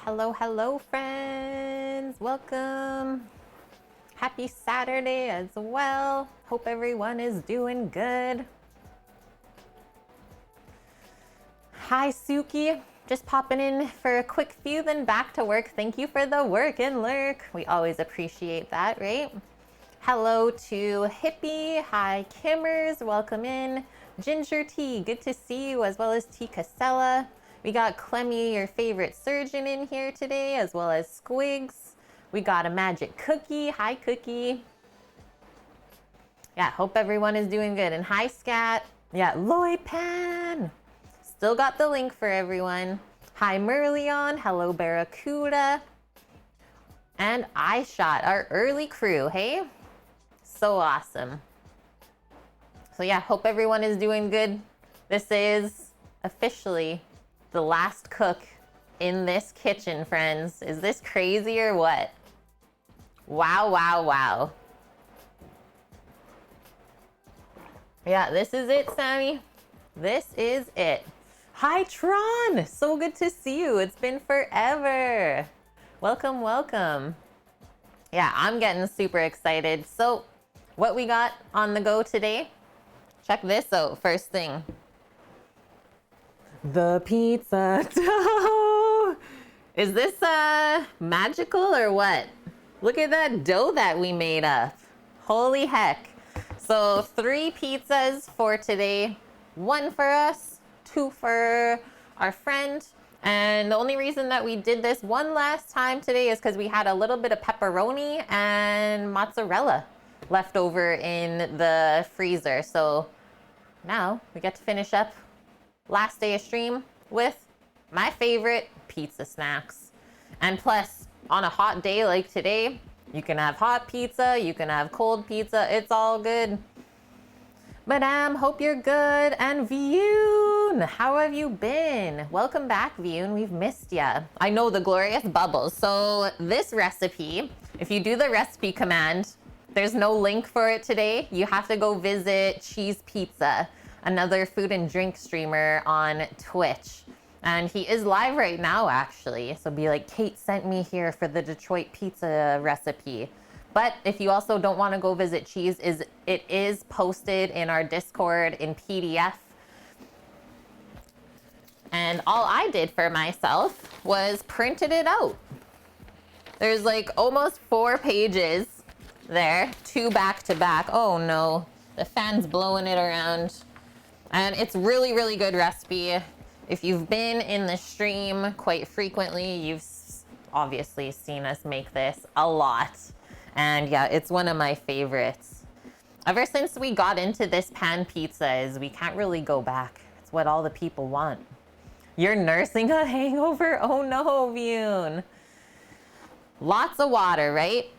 Hello, hello, friends. Welcome. Happy Saturday as well. Hope everyone is doing good. Hi, Suki. Just popping in for a quick few, then back to work. Thank you for the work and lurk. We always appreciate that, right? Hello to Hippie. Hi, Kimmers. Welcome in. Ginger Tea, good to see you, as well as T. Casella. We got Clemmy, your favorite surgeon, in here today, as well as Squigs. We got a Magic Cookie. Hi, Cookie. Yeah, hope everyone is doing good. And hi, Scat. Yeah, Lloyd Pan. Still got the link for everyone. Hi, Merleon. Hello, Barracuda. And iShot, our early crew, hey? So awesome. So yeah, hope everyone is doing good. This is officially the last cook in this kitchen, friends. Is this crazy or what? Wow, wow, wow. Yeah, this is it, Sammy. This is it. Hi, Tron. So good to see you. It's been forever. Welcome, welcome. Yeah, I'm getting super excited. So what we got on the go today? Check this out, first thing. The pizza dough. Is this magical or what? Look at that dough that we made up. Holy heck. So 3 pizzas for today. 1 for us, 2 for our friend. And the only reason that we did this one last time today is because we had a little bit of pepperoni and mozzarella left over in the freezer. So now we get to finish up last day of stream with my favorite pizza snacks. And plus, on a hot day like today, you can have hot pizza, you can have cold pizza, it's all good. Madame, hope you're good. And Viyun, how have you been? Welcome back, Viyun, we've missed ya. I know, the glorious bubbles. So this recipe, if you do the recipe command, there's no link for it today. You have to go visit Cheese Pizza, another food and drink streamer on Twitch. And he is live right now, actually. So be like, Kate sent me here for the Detroit pizza recipe. But if you also don't want to go visit Cheese, it is posted in our Discord in PDF. And all I did for myself was printed it out. There's like almost 4 pages there, 2 back to back. Oh no, the fan's blowing it around. And it's really, really good recipe. If you've been in the stream quite frequently, you've obviously seen us make this a lot. And yeah, it's one of my favorites. Ever since we got into this pan pizza, we can't really go back. It's what all the people want. You're nursing a hangover? Oh no, Viyun. Lots of water, right?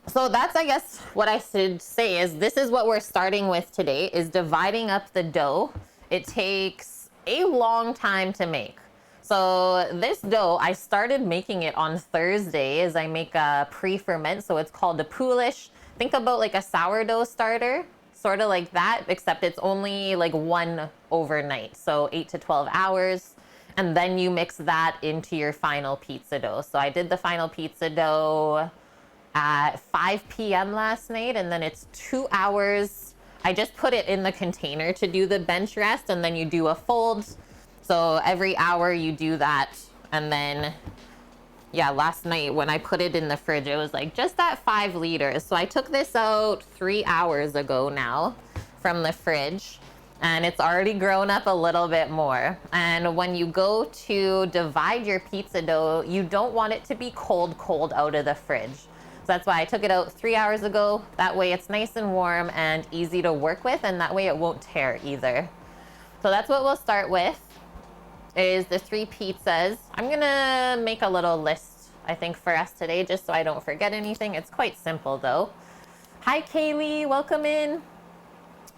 So that's, I guess, what I should say is this is what we're starting with today, is dividing up the dough. It takes a long time to make. So this dough, I started making it on Thursday as I make a pre-ferment. So it's called a poolish. Think about like a sourdough starter, sort of like that, except it's only like 1 overnight. So 8 to 12 hours. And then you mix that into your final pizza dough. So I did the final pizza dough at 5 p.m. last night, and then it's 2 hours. I just put it in the container to do the bench rest, and then you do a fold. So every hour you do that. And then, yeah, last night when I put it in the fridge, it was like just at 5 liters. So I took this out 3 hours ago now from the fridge, and it's already grown up a little bit more. And when you go to divide your pizza dough, you don't want it to be cold out of the fridge. So that's why I took it out 3 hours ago. That way it's nice and warm and easy to work with, and that way it won't tear either. So that's what we'll start with, is the 3 pizzas. I'm gonna make a little list, I think, for us today, just so I don't forget anything. It's quite simple though. Hi Kaylee, welcome in.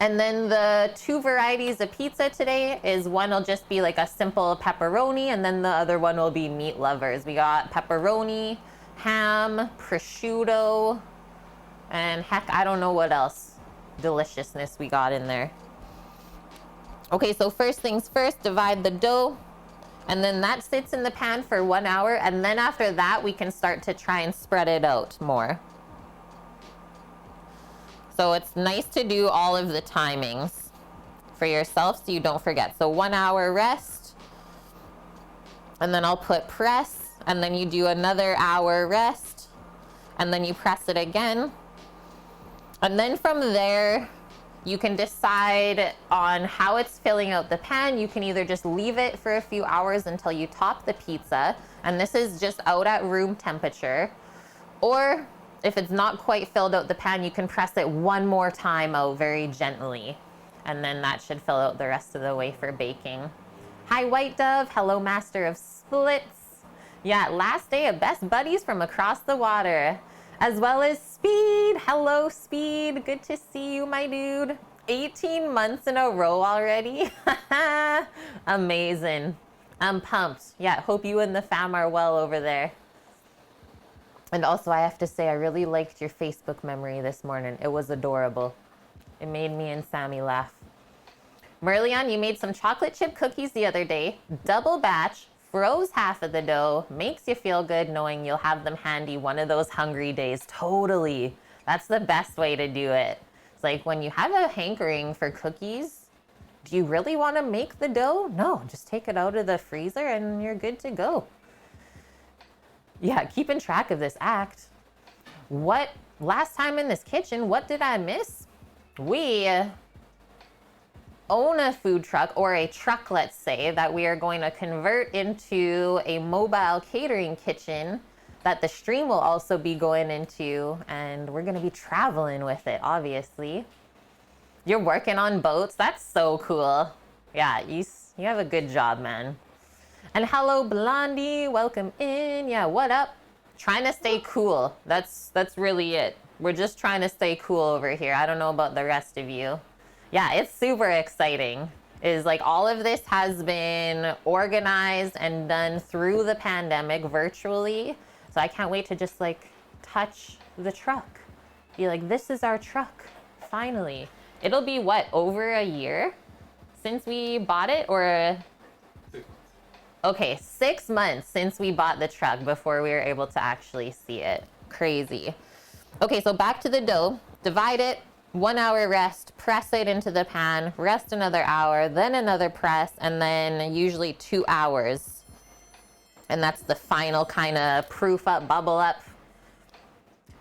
And then the 2 varieties of pizza today is, one will just be like a simple pepperoni, and then the other one will be meat lovers. We got pepperoni, ham, prosciutto, and heck, I don't know what else deliciousness we got in there. Okay, so first things first, divide the dough. And then that sits in the pan for 1 hour. And then after that, we can start to try and spread it out more. So it's nice to do all of the timings for yourself so you don't forget. So 1 hour rest. And then I'll put press. And then you do another hour rest. And then you press it again. And then from there, you can decide on how it's filling out the pan. You can either just leave it for a few hours until you top the pizza, and this is just out at room temperature. Or if it's not quite filled out the pan, you can press it one more time out very gently, and then that should fill out the rest of the way for baking. Hi, White Dove. Hello, Master of Splits. Yeah, last day of Best Buddies from across the water. As well as Speed. Hello, Speed. Good to see you, my dude. 18 months in a row already. Amazing. I'm pumped. Yeah, hope you and the fam are well over there. And also, I have to say, I really liked your Facebook memory this morning. It was adorable. It made me and Sammy laugh. Merlion, you made some chocolate chip cookies the other day. Double batch. Froze half of the dough, makes you feel good knowing you'll have them handy one of those hungry days. Totally. That's the best way to do it. It's like when you have a hankering for cookies, do you really want to make the dough? No, just take it out of the freezer and you're good to go. Yeah, keeping track of this act. Last time in this kitchen, what did I miss? We own a food truck, or a truck, let's say, that we are going to convert into a mobile catering kitchen that the stream will also be going into, and we're going to be traveling with it, obviously. You're working on boats? That's so cool. Yeah, you have a good job, man. And hello, Blondie. Welcome in. Yeah, what up? Trying to stay cool. That's really it. We're just trying to stay cool over here. I don't know about the rest of you. Yeah, it's super exciting. Is like all of this has been organized and done through the pandemic virtually. So I can't wait to just like touch the truck. Be like, this is our truck, finally. It'll be what, over a year since we bought it, or? 6 months. Okay, 6 months since we bought the truck before we were able to actually see it. Crazy. Okay, so back to the dough. Divide it. 1 hour rest, press it into the pan, rest another hour, then another press, and then usually 2 hours. And that's the final kind of proof up, bubble up.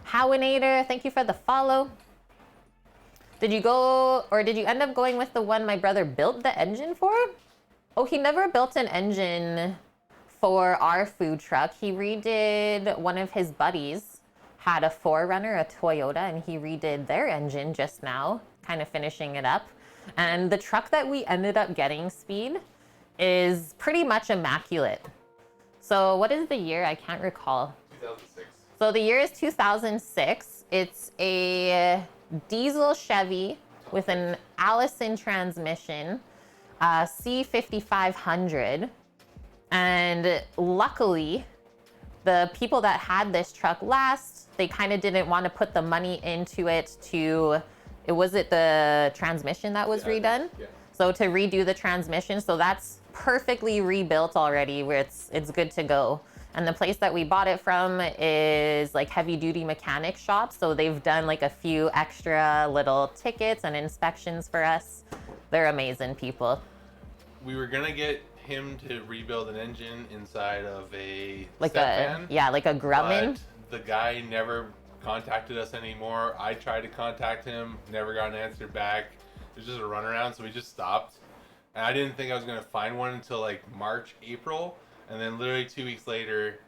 Howinator, thank you for the follow. Did you end up going with the one my brother built the engine for? Oh, he never built an engine for our food truck. He redid one of his buddies. Had a 4Runner, a Toyota, and he redid their engine just now, kind of finishing it up. And the truck that we ended up getting, Speed, is pretty much immaculate. So what is the year? I can't recall. 2006. So the year is 2006. It's a diesel Chevy with an Allison transmission, C5500. And luckily, the people that had this truck last, they kind of didn't want to put the money into it was it the transmission that was redone? Yeah. So to redo the transmission, so that's perfectly rebuilt already, where it's good to go. And the place that we bought it from is like heavy duty mechanic shop. So they've done like a few extra little tickets and inspections for us. They're amazing people. We were gonna get him to rebuild an engine inside of a Like step van, like a Grumman. but the guy never contacted us anymore. I tried to contact him, never got an answer back. It was just a runaround, so we just stopped. And I didn't think I was gonna find one until like March, April, and then literally 2 weeks later,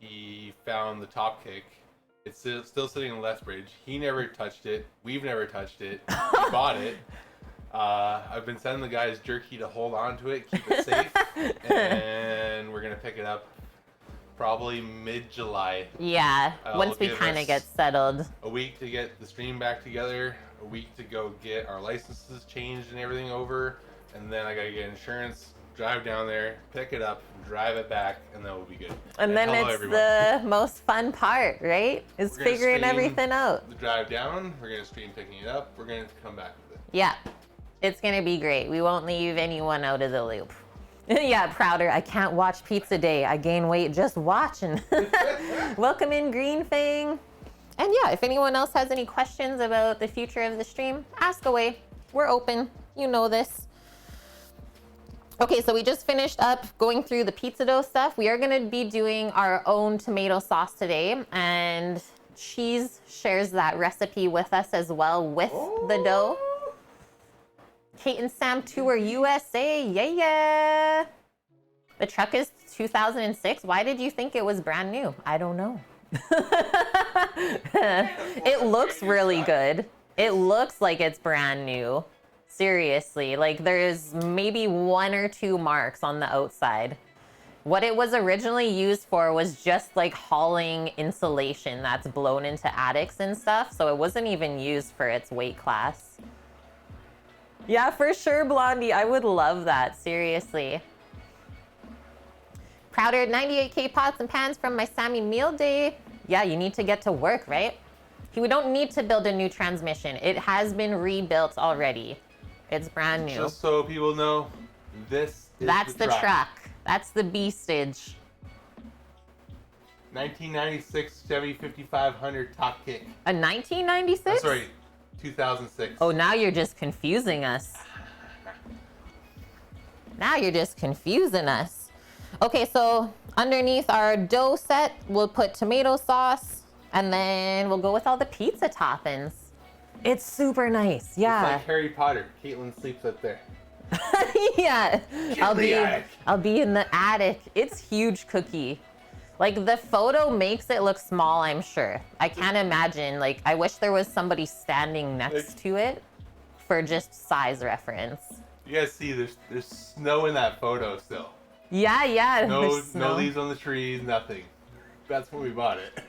he found the top kick. It's still sitting in Lethbridge. He never touched it. We've never touched it. He bought it. I've been sending the guys jerky to hold on to it, keep it safe, and we're gonna pick it up probably mid-July. Yeah, once we kind of get settled. A week to get the stream back together, a week to go get our licenses changed and everything over, and then I gotta get insurance, drive down there, pick it up, drive it back, and then we'll be good. And then it's everyone. The most fun part, right? Is figuring everything out. The drive down, we're gonna stream picking it up, we're gonna come back with it. Yeah, it's gonna be great. We won't leave anyone out of the loop. Yeah, prouder. I can't watch Pizza Day. I gain weight just watching. Welcome in, Green Fang. And yeah, if anyone else has any questions about the future of the stream, ask away. We're open. You know this. Okay, so we just finished up going through the pizza dough stuff. We are going to be doing our own tomato sauce today, and Cheese shares that recipe with us as well with the dough. Kate and Sam Tour USA, yeah. The truck is 2006. Why did you think it was brand new? I don't know. It looks really good. It looks like it's brand new. Seriously, like there's maybe 1 or 2 marks on the outside. What it was originally used for was just like hauling insulation that's blown into attics and stuff. So it wasn't even used for its weight class. Yeah, for sure, Blondie. I would love that. Seriously. Prouder 98K pots and pans from my Sammy meal day. Yeah, you need to get to work, right? We don't need to build a new transmission. It has been rebuilt already. It's brand new. Just so people know, this is That's the truck. That's the beastage. 1996 Chevy 5500 top kick. A 1996? Oh, sorry, 2006. Oh, now you're just confusing us. Now you're just confusing us. Okay, so underneath our dough set, we'll put tomato sauce, and then we'll go with all the pizza toppings. It's super nice, yeah. It's like Harry Potter. Caitlin sleeps up there. Yeah, Attic. I'll be in the attic. It's huge cookie. Like the photo makes it look small, I'm sure. I can't imagine, like I wish there was somebody standing next to it for just size reference. You guys see there's snow in that photo still. Yeah, No snow. leaves on the trees, nothing. That's when we bought it.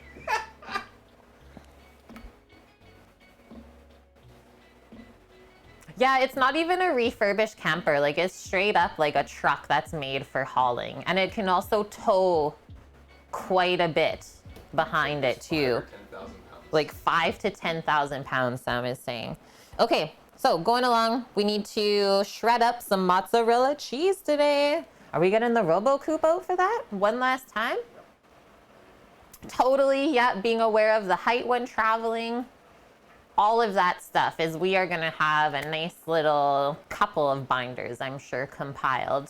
Yeah, it's not even a refurbished camper. Like it's straight up like a truck that's made for hauling. And it can also tow quite a bit behind it too. 10,000 pounds. Like 5,000 to 10,000 pounds, Sam is saying. Okay, so going along, we need to shred up some mozzarella cheese today. Are we getting the RoboCoupe out for that one last time? Totally, yeah, being aware of the height when traveling. All of that stuff is we are gonna have a nice little couple of binders, I'm sure, compiled.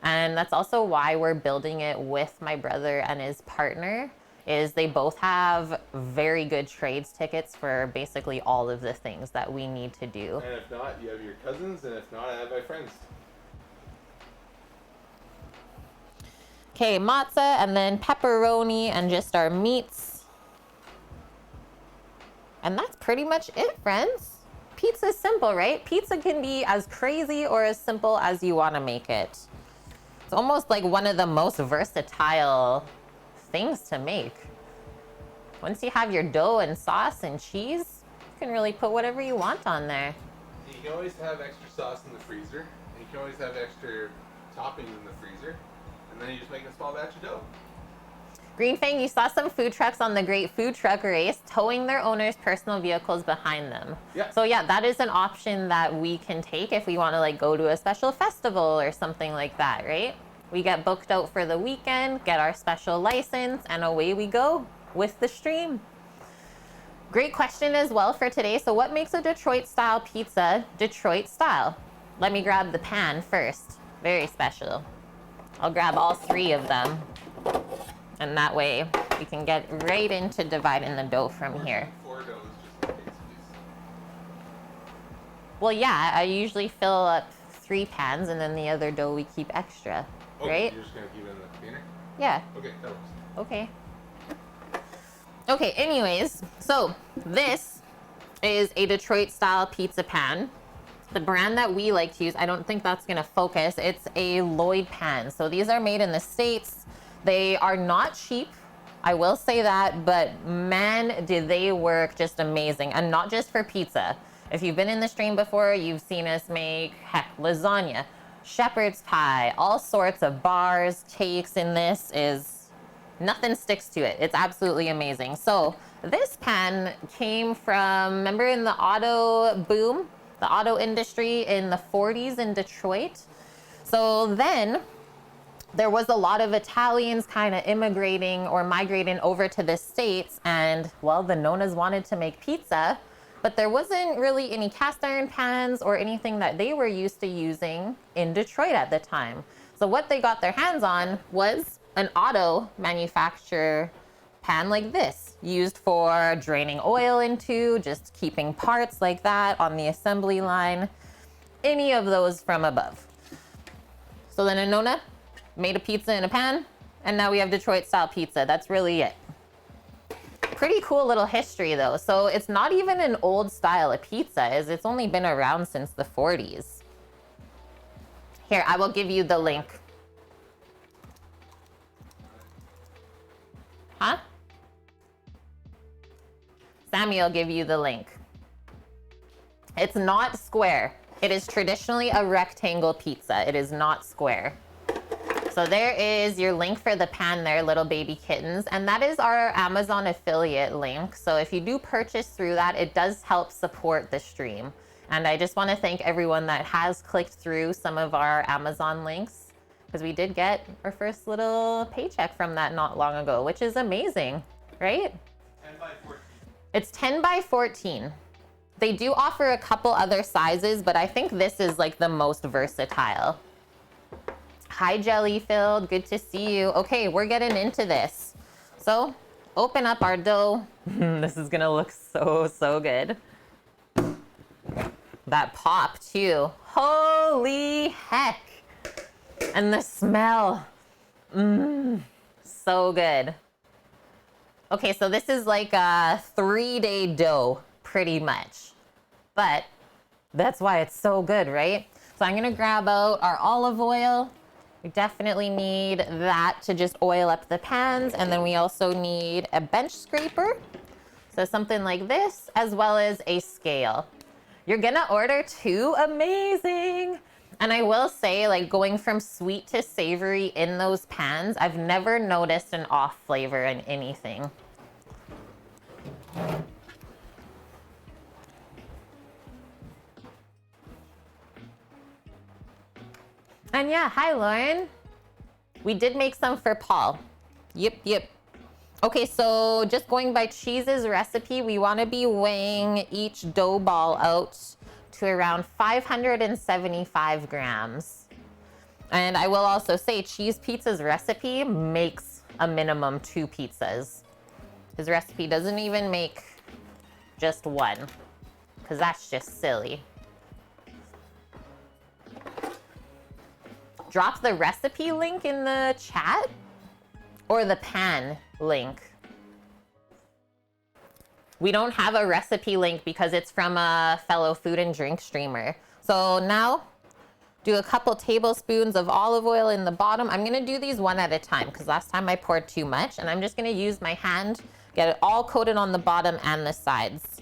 And that's also why we're building it with my brother and his partner, is they both have very good trades tickets for basically all of the things that we need to do. And if not, you have your cousins, and if not, I have my friends. Okay, matzah and then pepperoni and just our meats. And that's pretty much it, friends. Pizza's simple, right? Pizza can be as crazy or as simple as you want to make it. It's almost like one of the most versatile things to make. Once you have your dough and sauce and cheese, you can really put whatever you want on there. You can always have extra sauce in the freezer, and you can always have extra toppings in the freezer, and then you just make a small batch of dough. Green Fang, you saw some food trucks on the Great Food Truck Race towing their owners' personal vehicles behind them. Yeah. So yeah, that is an option that we can take if we want to like go to a special festival or something like that, right? We get booked out for the weekend, get our special license, and away we go with the stream. Great question as well for today. So what makes a Detroit style pizza Detroit style? Let me grab the pan first. Very special. I'll grab all 3 of them. And that way we can get right into dividing the dough from here. 4 doughs just in case, please. Well, yeah, I usually fill up 3 pans and then the other dough we keep extra, right? You're just gonna keep it in the container? Yeah. Okay, that works. Okay. Okay, anyways, so this is a Detroit style pizza pan. The brand that we like to use, I don't think that's gonna focus. It's a Lloyd pan. So these are made in the States. They are not cheap, I will say that, but man, did they work just amazing. And not just for pizza. If you've been in the stream before, you've seen us make, heck, lasagna, shepherd's pie, all sorts of bars, cakes in this is, nothing sticks to it. It's absolutely amazing. So this pan came from, remember in the auto boom, the auto industry in the 40s in Detroit? So then there was a lot of Italians kind of immigrating or migrating over to the States, and well, the Nonas wanted to make pizza, but there wasn't really any cast iron pans or anything that they were used to using in Detroit at the time. So what they got their hands on was an auto manufacturer pan like this, used for draining oil into, just keeping parts like that on the assembly line, any of those from above. So then a Nona made a pizza in a pan, and now we have Detroit style pizza. That's really it. Pretty cool little history though. So it's not even an old style of pizza, as it's only been around since the 40s. Here, I will give you the link. Huh? Sammy will give you the link. It's not square. It is traditionally a rectangle pizza. It is not square. So there is your link for the pan there, little baby kittens. And that is our Amazon affiliate link. So if you do purchase through that, it does help support the stream. And I just want to thank everyone that has clicked through some of our Amazon links, because we did get our first little paycheck from that not long ago, which is amazing, right? 10 by 14. It's 10 by 14. They do offer a couple other sizes, but I think this is like the most versatile. Hi, Jelly Filled. Good to see you. Okay, we're getting into this. So open up our dough. This is gonna look so, so good. That pop too. Holy heck. And the smell. So good. Okay, so this is like a 3-day dough, pretty much. But that's why it's so good, right? So I'm gonna grab out our olive oil. We definitely need that to just oil up the pans. And then we also need a bench scraper. So something like this, as well as a scale. You're gonna order 2? Amazing. And I will say, like, going from sweet to savory in those pans, I've never noticed an off flavor in anything. And yeah, hi Lauren. We did make some for Paul. Yep. Okay, so just going by Cheese's recipe, we want to be weighing each dough ball out to around 575 grams. And I will also say Cheese Pizza's recipe makes a minimum 2 pizzas. His recipe doesn't even make just 1, because that's just silly. Drop the recipe link in the chat, or the pan link. We don't have a recipe link because it's from a fellow food and drink streamer. So now do a couple tablespoons of olive oil in the bottom. I'm gonna do these one at a time because last time I poured too much, and I'm just gonna use my hand, get it all coated on the bottom and the sides.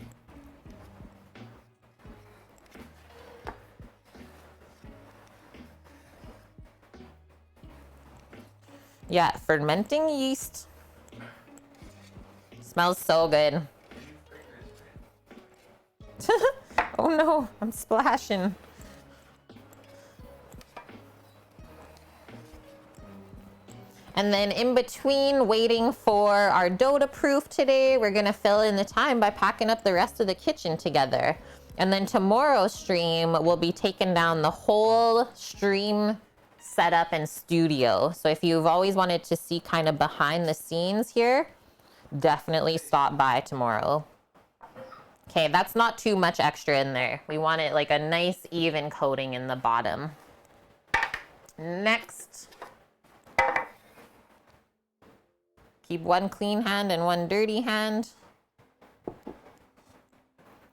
Yeah, fermenting yeast. Smells so good. Oh no, I'm splashing. And then in between waiting for our dough to proof today, we're gonna fill in the time by packing up the rest of the kitchen together. And then tomorrow's stream will be taking down the whole stream setup and studio. So if you've always wanted to see kind of behind the scenes here, definitely stop by tomorrow. Okay, that's not too much extra in there. We want it like a nice even coating in the bottom. Next. Keep one clean hand and one dirty hand.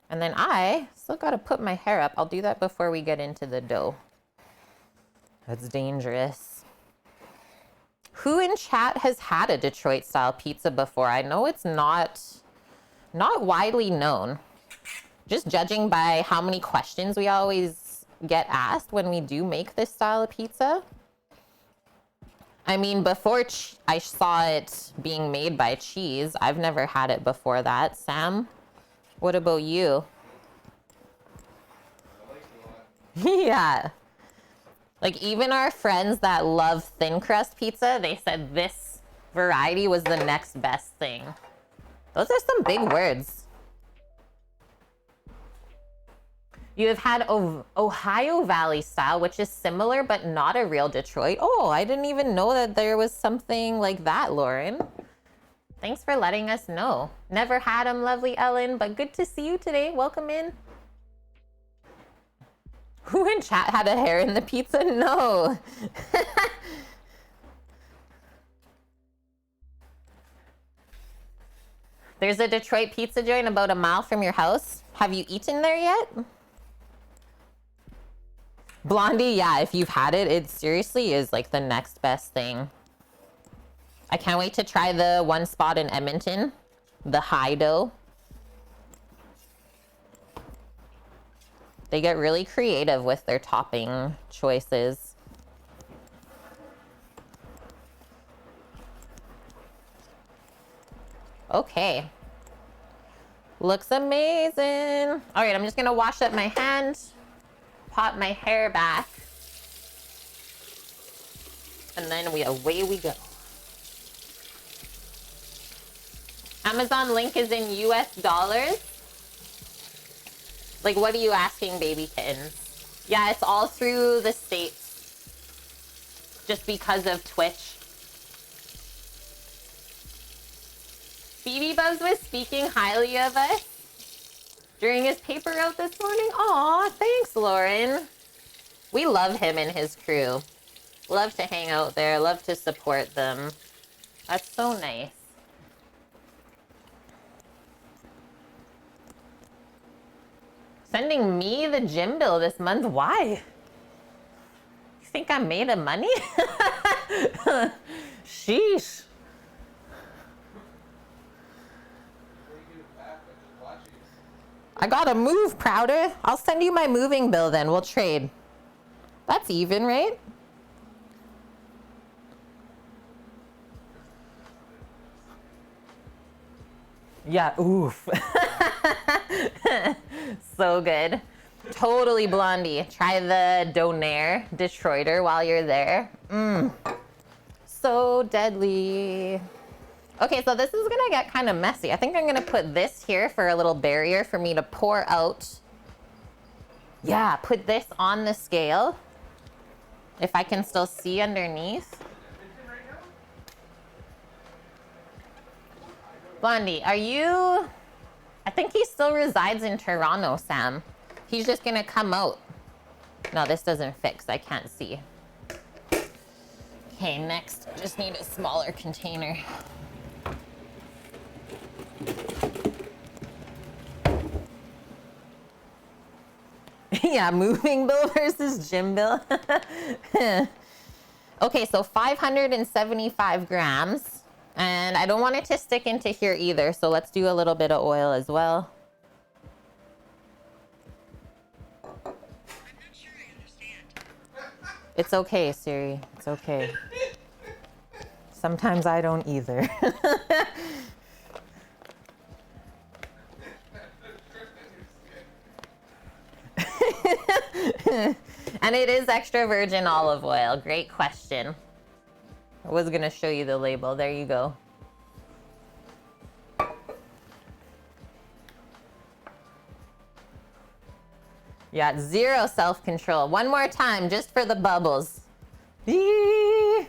And then I still gotta put my hair up. I'll do that before we get into the dough. That's dangerous. Who in chat has had a Detroit style pizza before? I know it's not widely known. Just judging by how many questions we always get asked when we do make this style of pizza. I mean, before I saw it being made by Cheese, I've never had it before that. Sam, what about you? I like it a lot. Yeah. Like even our friends that love thin crust pizza, they said this variety was the next best thing. Those are some big words. You have had Ohio Valley style, which is similar but not a real Detroit. Oh, I didn't even know that there was something like that, Lauren. Thanks for letting us know. Never had them, lovely Ellen, but good to see you today. Welcome in. Who in chat had a hair in the pizza? No. There's a Detroit pizza joint about a mile from your house. Have you eaten there yet? Blondie, yeah, if you've had it, it seriously is like the next best thing. I can't wait to try the one spot in Edmonton, the high dough. They get really creative with their topping choices. Okay. Looks amazing. All right, I'm just gonna wash up my hand, pop my hair back, and then away we go. Amazon link is in US dollars. Like, what are you asking, baby kittens? Yeah, it's all through the States. Just because of Twitch. BB Buzz was speaking highly of us during his paper route this morning. Aw, thanks, Lauren. We love him and his crew. Love to hang out there. Love to support them. That's so nice. Sending me the gym bill this month? Why? You think I'm made of money? Sheesh. I gotta move, Prouder. I'll send you my moving bill then. We'll trade. That's even, right? Yeah, oof. So good. Totally Blondie. Try the Donair Detroiter while you're there. So deadly. Okay, so this is gonna get kind of messy. I think I'm gonna put this here for a little barrier for me to pour out. Yeah, put this on the scale. If I can still see underneath. Blondie, are you... I think he still resides in Toronto, Sam. He's just gonna come out. No, this doesn't fix. I can't see. Okay, next, just need a smaller container. Yeah, moving bill versus gym bill. Okay, so 575 grams. And I don't want it to stick into here either, so let's do a little bit of oil as well. I'm not sure I understand. It's okay, Siri. It's okay. Sometimes I don't either. And it is extra virgin olive oil. Great question. I was gonna show you the label. There you go. Yeah, zero self-control. One more time, just for the bubbles. Eee!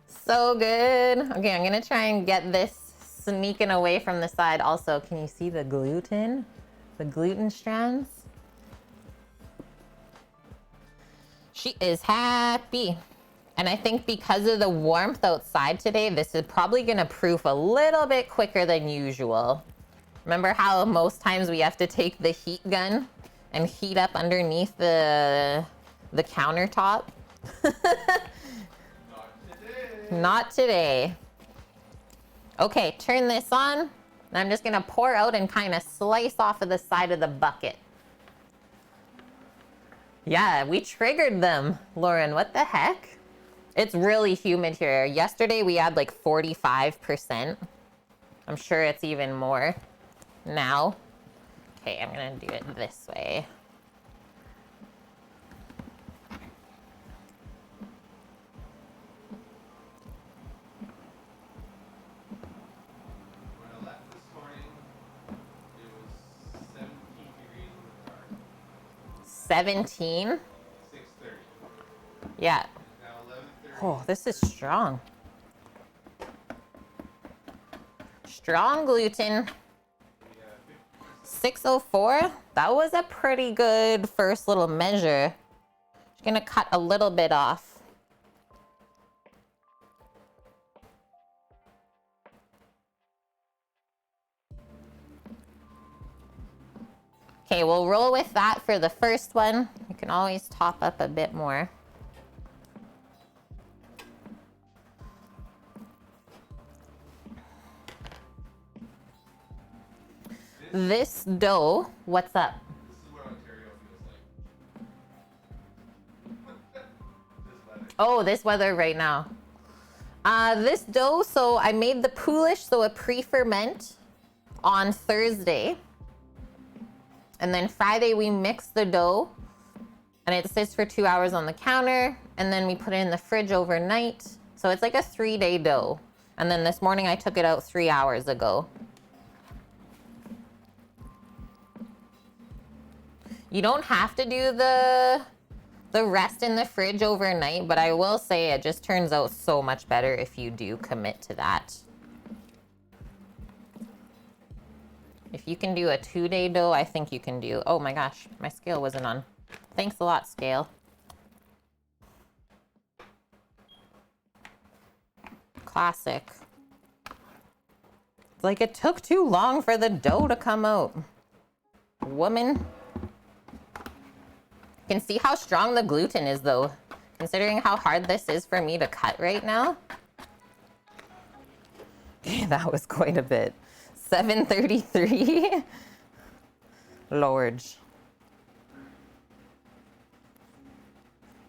So good. Okay, I'm gonna try and get this sneaking away from the side. Also, can you see the gluten? The gluten strands? She is happy. And I think because of the warmth outside today, this is probably gonna proof a little bit quicker than usual. Remember how most times we have to take the heat gun and heat up underneath the countertop? Not today. Not today. Okay, turn this on. And I'm just gonna pour out and kind of slice off of the side of the bucket. Yeah, we triggered them, Lauren. What the heck? It's really humid here. Yesterday we had like 45%. I'm sure it's even more now. Okay, I'm gonna do it this way. 17. 6:30. Yeah. Now 11:30. Oh, this is strong. Strong gluten. 604. That was a pretty good first little measure. Just gonna cut a little bit off. Okay, we'll roll with that for the first one. You can always top up a bit more. This dough, what's up? This is what Ontario feels like. This weather. Oh, this weather right now. This dough, so I made the poolish, so a pre-ferment on Thursday. And then Friday we mix the dough and it sits for 2 hours on the counter. And then we put it in the fridge overnight. So it's like a 3-day dough. And then this morning I took it out 3 hours ago. You don't have to do the rest in the fridge overnight, but I will say it just turns out so much better if you do commit to that. If you can do a 2-day dough, I think you can do. Oh my gosh, my scale wasn't on. Thanks a lot, scale. Classic. It's like it took too long for the dough to come out. Woman. You can see how strong the gluten is though, considering how hard this is for me to cut right now. Okay, that was quite a bit. 733. Lord.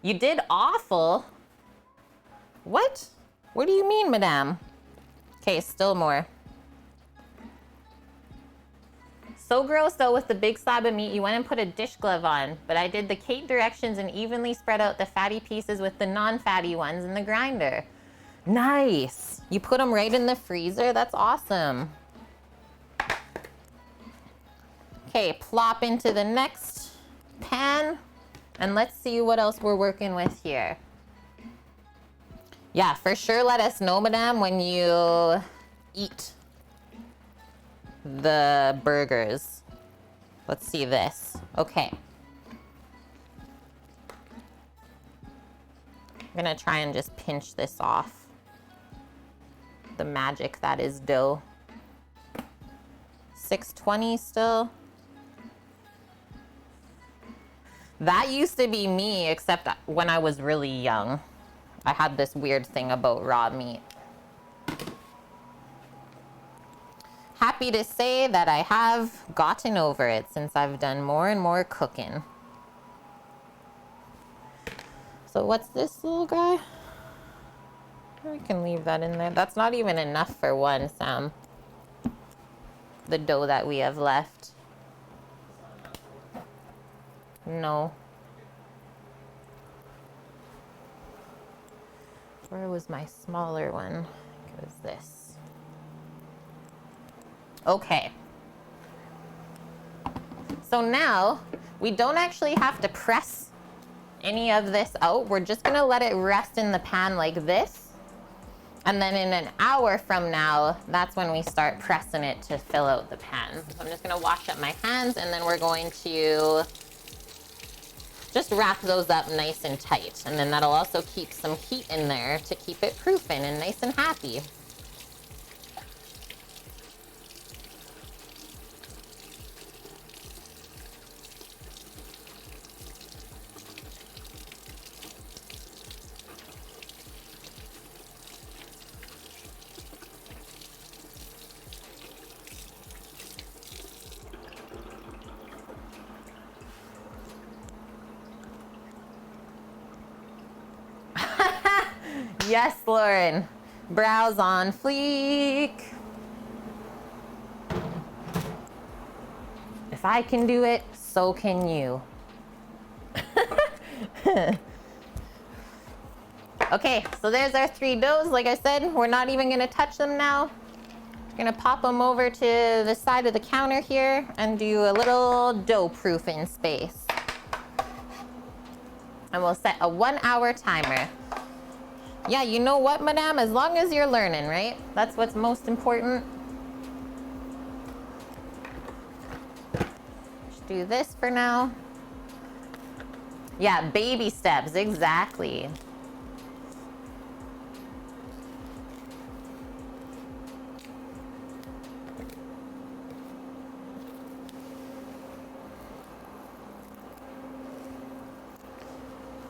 You did awful. What? What do you mean, madame? Okay, still more. So gross though with the big slab of meat, you went and put a dish glove on. But I did the Kate directions and evenly spread out the fatty pieces with the non-fatty ones in the grinder. Nice. You put them right in the freezer? That's awesome. Okay, plop into the next pan. And let's see what else we're working with here. Yeah, for sure let us know, madame, when you eat the burgers. Let's see this. Okay. I'm gonna try and just pinch this off. The magic that is dough. 620 still. That used to be me, except when I was really young. I had this weird thing about raw meat. Happy to say that I have gotten over it since I've done more and more cooking. So what's this little guy? I can leave that in there. That's not even enough for one, Sam. The dough that we have left. No. Where was my smaller one? It was this. Okay. So now we don't actually have to press any of this out. We're just gonna let it rest in the pan like this. And then in an hour from now, that's when we start pressing it to fill out the pan. So I'm just gonna wash up my hands and then we're going to just wrap those up nice and tight. And then that'll also keep some heat in there to keep it proofing and nice and happy. Yes, Lauren. Brows on fleek. If I can do it, so can you. Okay, so there's our 3 doughs. Like I said, we're not even gonna touch them now. We're gonna pop them over to the side of the counter here and do a little dough proofing space. And we'll set a 1 hour timer. Yeah, you know what, madame? As long as you're learning, right? That's what's most important. Just do this for now. Yeah, baby steps, exactly.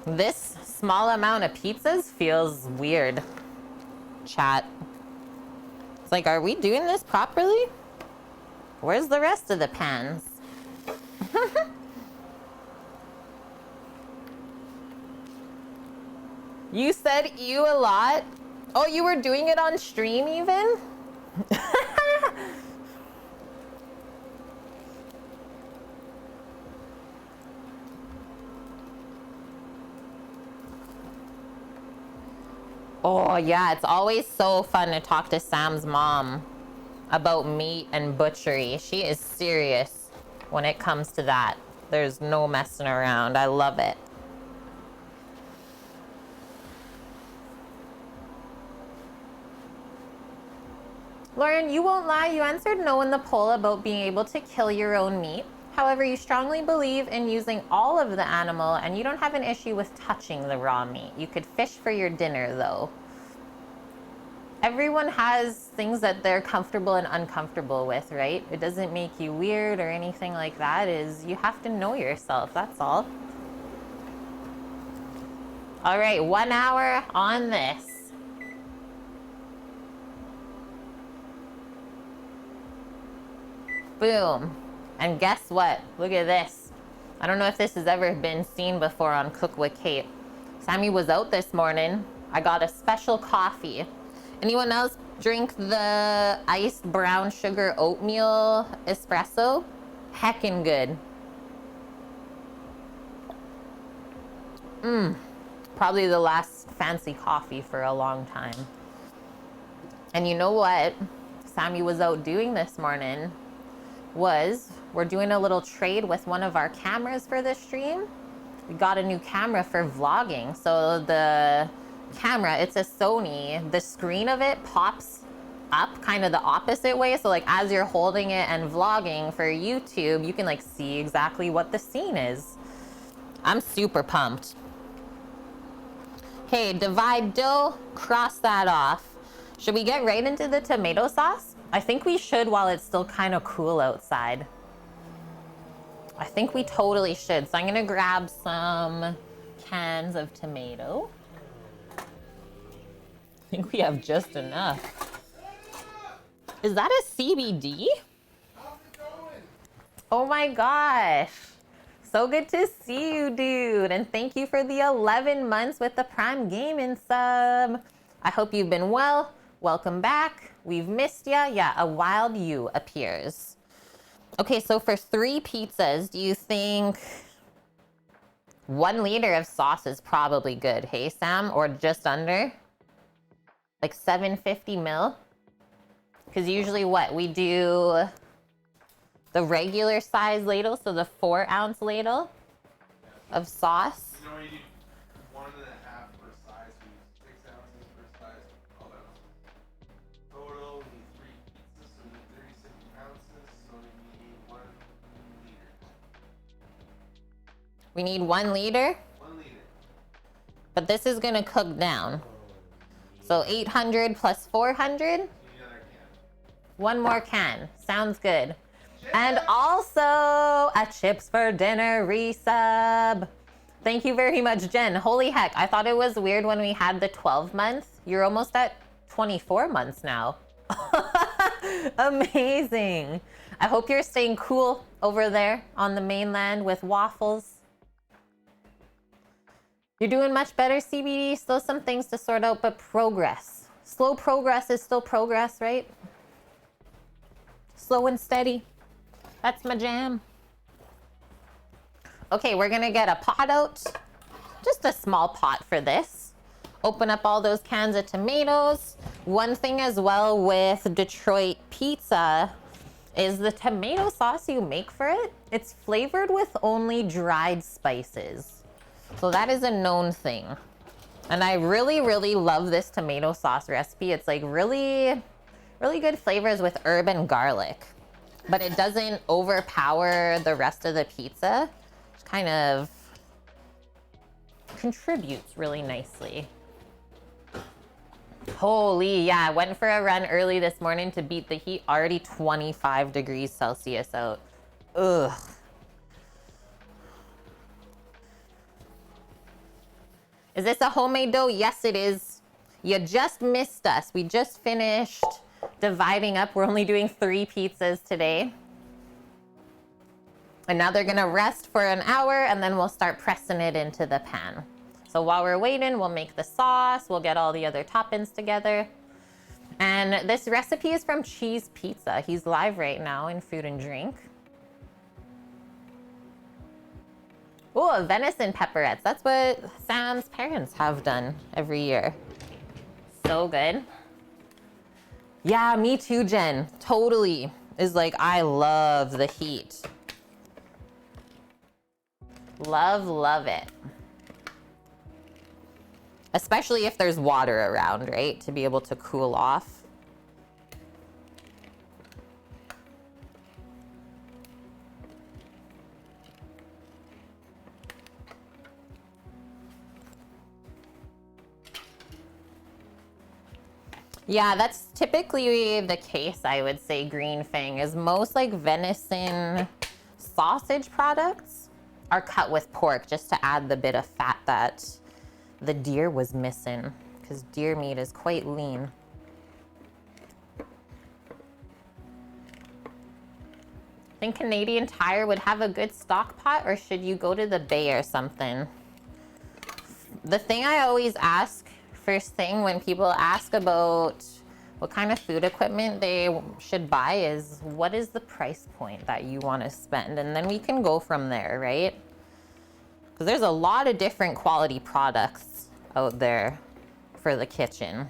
This small amount of pizzas feels weird, chat. It's like, are we doing this properly? Where's the rest of the pans? You said ew a lot? Oh, you were doing it on stream even? Oh yeah, it's always so fun to talk to Sam's mom about meat and butchery. She is serious when it comes to that. There's no messing around. I love it. Lauren, you won't lie, you answered no in the poll about being able to kill your own meat. However, you strongly believe in using all of the animal and you don't have an issue with touching the raw meat. You could fish for your dinner though. Everyone has things that they're comfortable and uncomfortable with, right? It doesn't make you weird or anything like that. You have to know yourself, that's all. All right, 1 hour on this. Boom. And guess what? Look at this. I don't know if this has ever been seen before on Cook with Kate. Sammy was out this morning. I got a special coffee. Anyone else drink the iced brown sugar oatmeal espresso? Heckin' good. Probably the last fancy coffee for a long time. And you know what Sammy was out doing this morning? We're doing a little trade with one of our cameras for the stream. We got a new camera for vlogging. So the camera, it's a Sony. The screen of it pops up kind of the opposite way. So like as you're holding it and vlogging for YouTube, you can like see exactly what the scene is. I'm super pumped. Hey, divide dough, cross that off. Should we get right into the tomato sauce? I think we should while it's still kind of cool outside. I think we totally should. So I'm gonna grab some cans of tomato. I think we have just enough. Is that a CBD? How's it going? Oh my gosh. So good to see you, dude. And thank you for the 11 months with the Prime Gaming sub. I hope you've been well. Welcome back. We've missed ya. Yeah, a wild you appears. Okay, so for 3 pizzas, do you think 1 liter of sauce is probably good? Hey, Sam, or just under? Like 750 mil? Because usually what? We do the regular size ladle, so the 4-ounce ladle of sauce. You know, you need 1.5 per size, so you need 6 ounces per size, 12 ounces. Total, we need 3 pizzas, so we need 36 ounces, so we need 1 liter. We need 1 liter, 1 liter. but this is gonna cook down. So 800 plus 400, You need another can. 1 more can. Sounds good. And also a chips for dinner resub. Thank you very much, Jen. Holy heck, I thought it was weird when we had the 12 months. You're almost at 24 months now. Amazing. I hope you're staying cool over there on the mainland with waffles. You're doing much better, CBD. Still some things to sort out, but progress. Slow progress is still progress, right? Slow and steady. That's my jam. Okay, we're gonna get a pot out. Just a small pot for this. Open up all those cans of tomatoes. One thing as well with Detroit pizza is the tomato sauce you make for it. It's flavored with only dried spices. So that is a known thing. And I really, really love this tomato sauce recipe. It's like really, really good flavors with herb and garlic, but it doesn't overpower the rest of the pizza. It kind of contributes really nicely. Holy, yeah, I went for a run early this morning to beat the heat. Already 25 degrees Celsius out. Ugh. Is this a homemade dough? Yes, it is. You just missed us. We just finished dividing up. We're only doing 3 pizzas today. And now they're gonna rest for an hour and then we'll start pressing it into the pan. So while we're waiting, we'll make the sauce, we'll get all the other toppings together. And this recipe is from Cheese Pizza. He's live right now in Food and Drink. Oh, venison pepperettes. That's what Sam's parents have done every year. So good. Yeah, me too, Jen. Totally. Is like, I love the heat. Love, love it. Especially if there's water around, right? To be able to cool off. Yeah, that's typically the case, I would say, Green Fang, is most like venison sausage products are cut with pork just to add the bit of fat that the deer was missing, because deer meat is quite lean. Think Canadian Tire would have a good stock pot, or should you go to the Bay or something? The thing I always ask first thing when people ask about what kind of food equipment they should buy is, what is the price point that you want to spend? And then we can go from there, right? Because there's a lot of different quality products out there for the kitchen.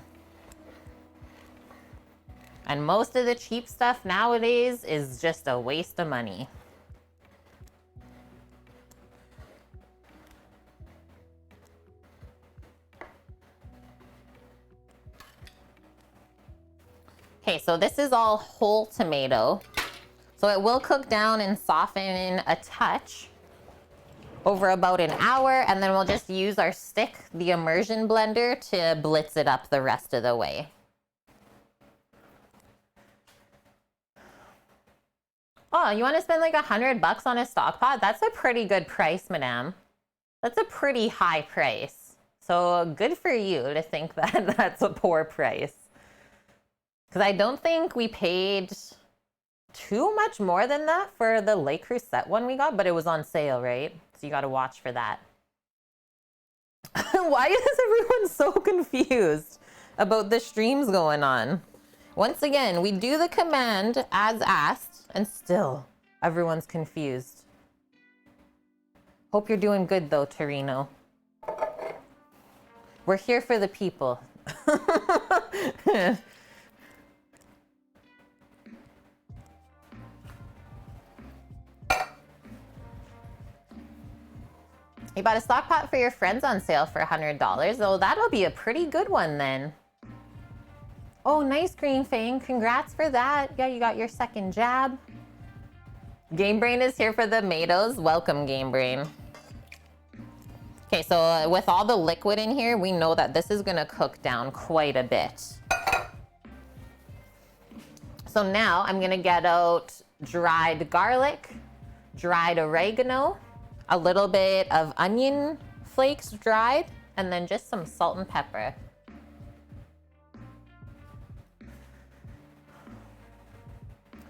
And most of the cheap stuff nowadays is just a waste of money. Okay, so this is all whole tomato. So it will cook down and soften a touch over about an hour, and then we'll just use our stick, the immersion blender, to blitz it up the rest of the way. Oh, you want to spend like $100 on a stock pot? That's a pretty good price, madame. That's a pretty high price. So good for you to think that that's a poor price. Because I don't think we paid too much more than that for the Le Creuset one we got, but it was on sale, right? So you got to watch for that. Why is everyone so confused about the streams going on? Once again, we do the command as asked, and still everyone's confused. Hope you're doing good though, Torino. We're here for the people. You bought a stock pot for your friends on sale for $100. Oh, that'll be a pretty good one then. Oh, nice, Green Fang. Congrats for that. Yeah, you got your second jab. Game Brain is here for the tomatoes. Welcome, Game Brain. Okay, so with all the liquid in here, we know that this is gonna cook down quite a bit. So now I'm gonna get out dried garlic, dried oregano, a little bit of onion flakes dried, and then just some salt and pepper.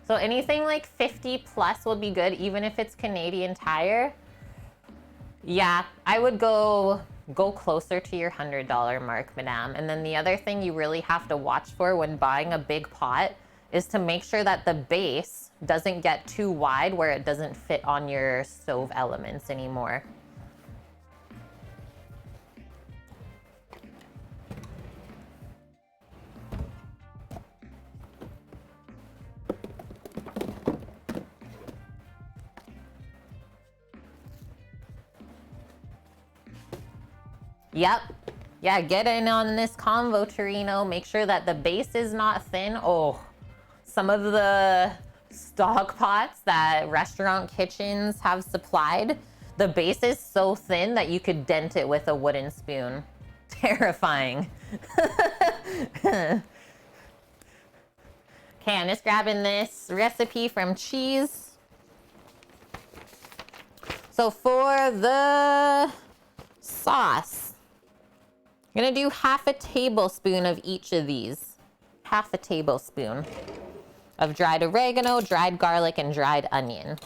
So anything like 50 plus will be good, even if it's Canadian Tire. Yeah, I would go closer to your $100 mark, madame. And then the other thing you really have to watch for when buying a big pot is to make sure that the base doesn't get too wide where it doesn't fit on your stove elements anymore. Yep. Yeah, get in on this convo, Torino. Make sure that the base is not thin. Oh, some of the stock pots that restaurant kitchens have supplied, the base is so thin that you could dent it with a wooden spoon. Terrifying. Okay, I'm just grabbing this recipe from Cheese. So for the sauce, I'm gonna do half a tablespoon of each of these. Half a tablespoon of dried oregano, dried garlic, and dried onion.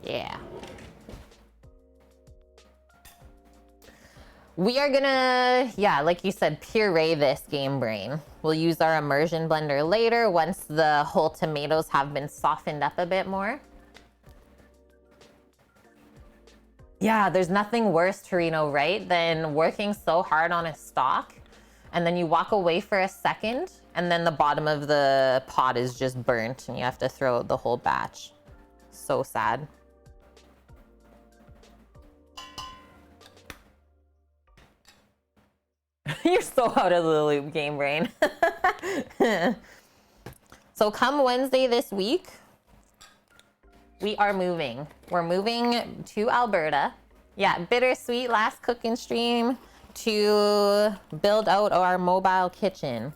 Yeah. We are gonna, yeah, like you said, puree this game brain. We'll use our immersion blender later once the whole tomatoes have been softened up a bit more. Yeah, there's nothing worse, Torino, right, than working so hard on a stock and then you walk away for a second and then the bottom of the pot is just burnt and you have to throw out the whole batch. So sad. You're so out of the loop, game brain. So come Wednesday this week, we are moving. We're moving to Alberta. Yeah, bittersweet last cooking stream to build out our mobile kitchen.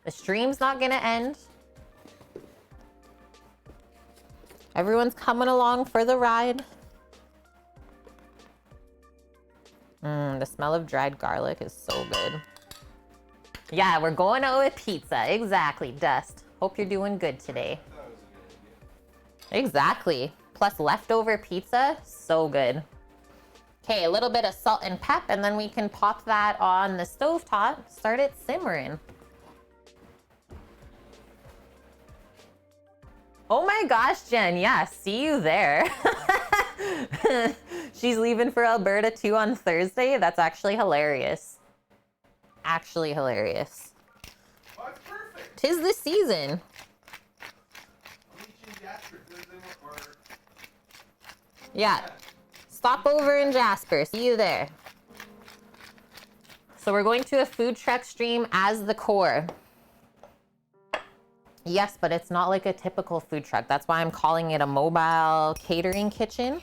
The stream's not gonna end. Everyone's coming along for the ride. The smell of dried garlic is so good. Yeah, we're going out with pizza. Exactly, Dust. Hope you're doing good today. Exactly. Plus leftover pizza, so good. Okay, a little bit of salt and pep, and then we can pop that on the stovetop, start it simmering. Oh my gosh, Jen, yeah, see you there. She's leaving for Alberta too on Thursday. That's actually hilarious. Actually hilarious. Well, that's perfect. 'Tis the season. Yeah. Stop over in Jasper. See you there. So we're going to a food truck stream as the core. Yes, but it's not like a typical food truck. That's why I'm calling it a mobile catering kitchen.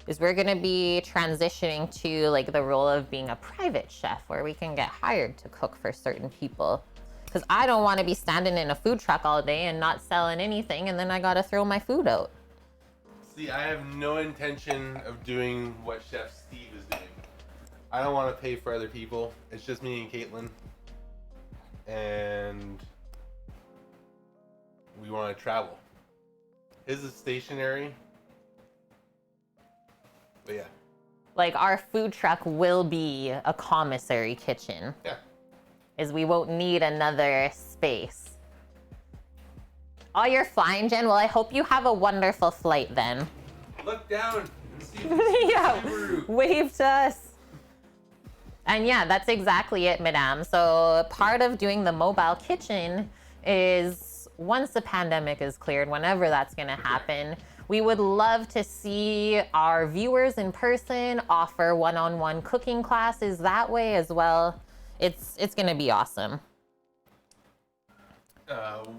Is we're gonna be transitioning to like the role of being a private chef where we can get hired to cook for certain people. Because I don't want to be standing in a food truck all day and not selling anything and then I gotta throw my food out. See, I have no intention of doing what Chef Steve is doing. I don't want to pay for other people. It's just me and Caitlin. And we want to travel. His is stationary. But yeah. Like our food truck will be a commissary kitchen. Yeah. Is we won't need another space. Oh, you're flying, Jen? Well, I hope you have a wonderful flight then. Look down and see the Yeah, Subaru. wave to us. And yeah, that's exactly it, madame. So part of doing the mobile kitchen is once the pandemic is cleared, whenever that's gonna happen, we would love to see our viewers in person, offer one-on-one cooking classes that way as well. It's gonna be awesome.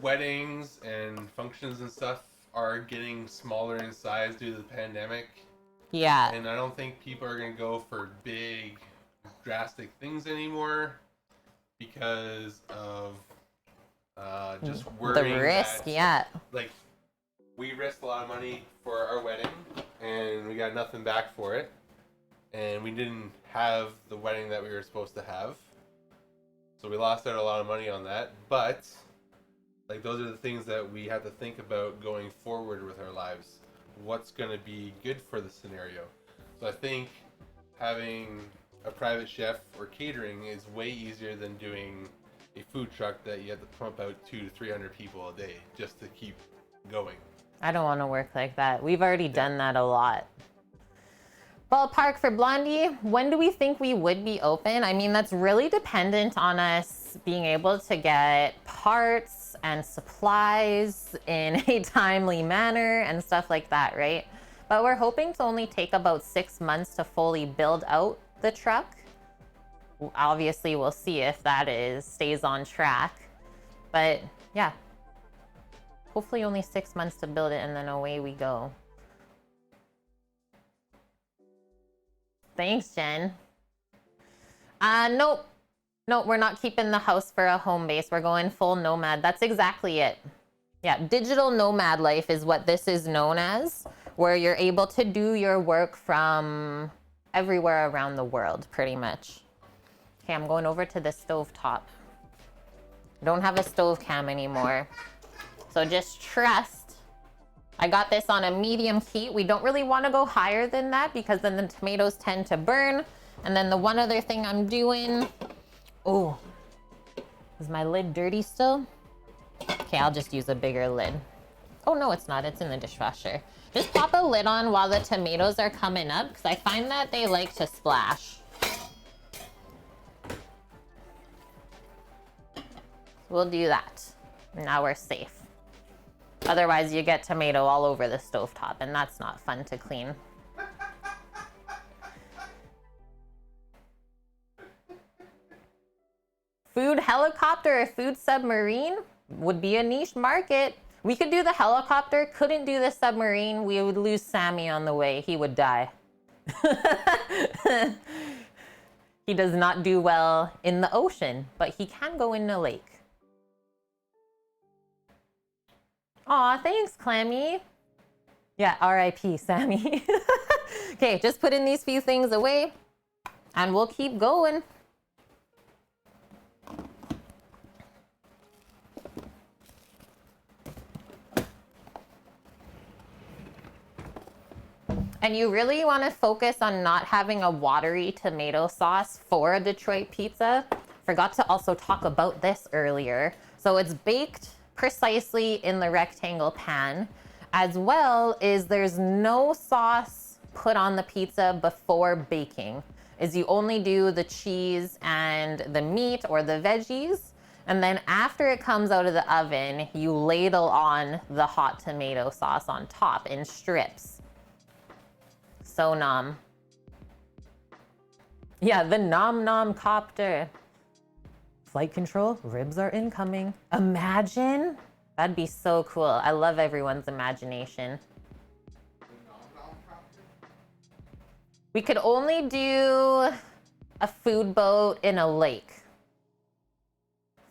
Weddings and functions and stuff are getting smaller in size due to the pandemic. Yeah. And I don't think people are going to go for big, drastic things anymore because of just worrying. The risk, that, yeah. Like, we risked a lot of money for our wedding and we got nothing back for it. And we didn't have the wedding that we were supposed to have. So we lost out a lot of money on that. But like those are the things that we have to think about going forward with our lives. What's going to be good for the scenario? So I think having a private chef or catering is way easier than doing a food truck that you have to pump out 200 to 300 people a day just to keep going. I don't want to work like that. We've already done that a lot. Ballpark for Blondie, when do we think we would be open? I mean, that's really dependent on us being able to get parts and supplies in a timely manner and stuff like that, right? But we're hoping to only take about 6 months to fully build out the truck. Obviously, we'll see if that stays on track. But yeah, hopefully only 6 months to build it and then away we go. Thanks, Jen. Nope. Nope, we're not keeping the house for a home base. We're going full nomad. That's exactly it. Yeah, digital nomad life is what this is known as, where you're able to do your work from everywhere around the world, pretty much. Okay, I'm going over to the stove top. I don't have a stove cam anymore. So just trust. I got this on a medium heat. We don't really want to go higher than that because then the tomatoes tend to burn. And then the one other thing I'm doing, oh, is my lid dirty still? Okay, I'll just use a bigger lid. Oh no, it's not, it's in the dishwasher. Just pop a lid on while the tomatoes are coming up because I find that they like to splash. We'll do that. Now we're safe. Otherwise, you get tomato all over the stovetop, and that's not fun to clean. Food helicopter or food submarine would be a niche market. We could do the helicopter, couldn't do the submarine. We would lose Sammy on the way. He would die. He does not do well in the ocean, but he can go in a lake. Aw, thanks, Clammy. Yeah, R.I.P. Sammy. Okay, just put in these few things away, and we'll keep going. And you really want to focus on not having a watery tomato sauce for a Detroit pizza. Forgot to also talk about this earlier. So it's baked precisely in the rectangle pan, as well as there's no sauce put on the pizza before baking. Is you only do the cheese and the meat or the veggies, and then after it comes out of the oven, you ladle on the hot tomato sauce on top in strips. So nom. Yeah, the nom nom copter. Flight control, ribs are incoming. Imagine, that'd be so cool. I love everyone's imagination. We could only do a food boat in a lake.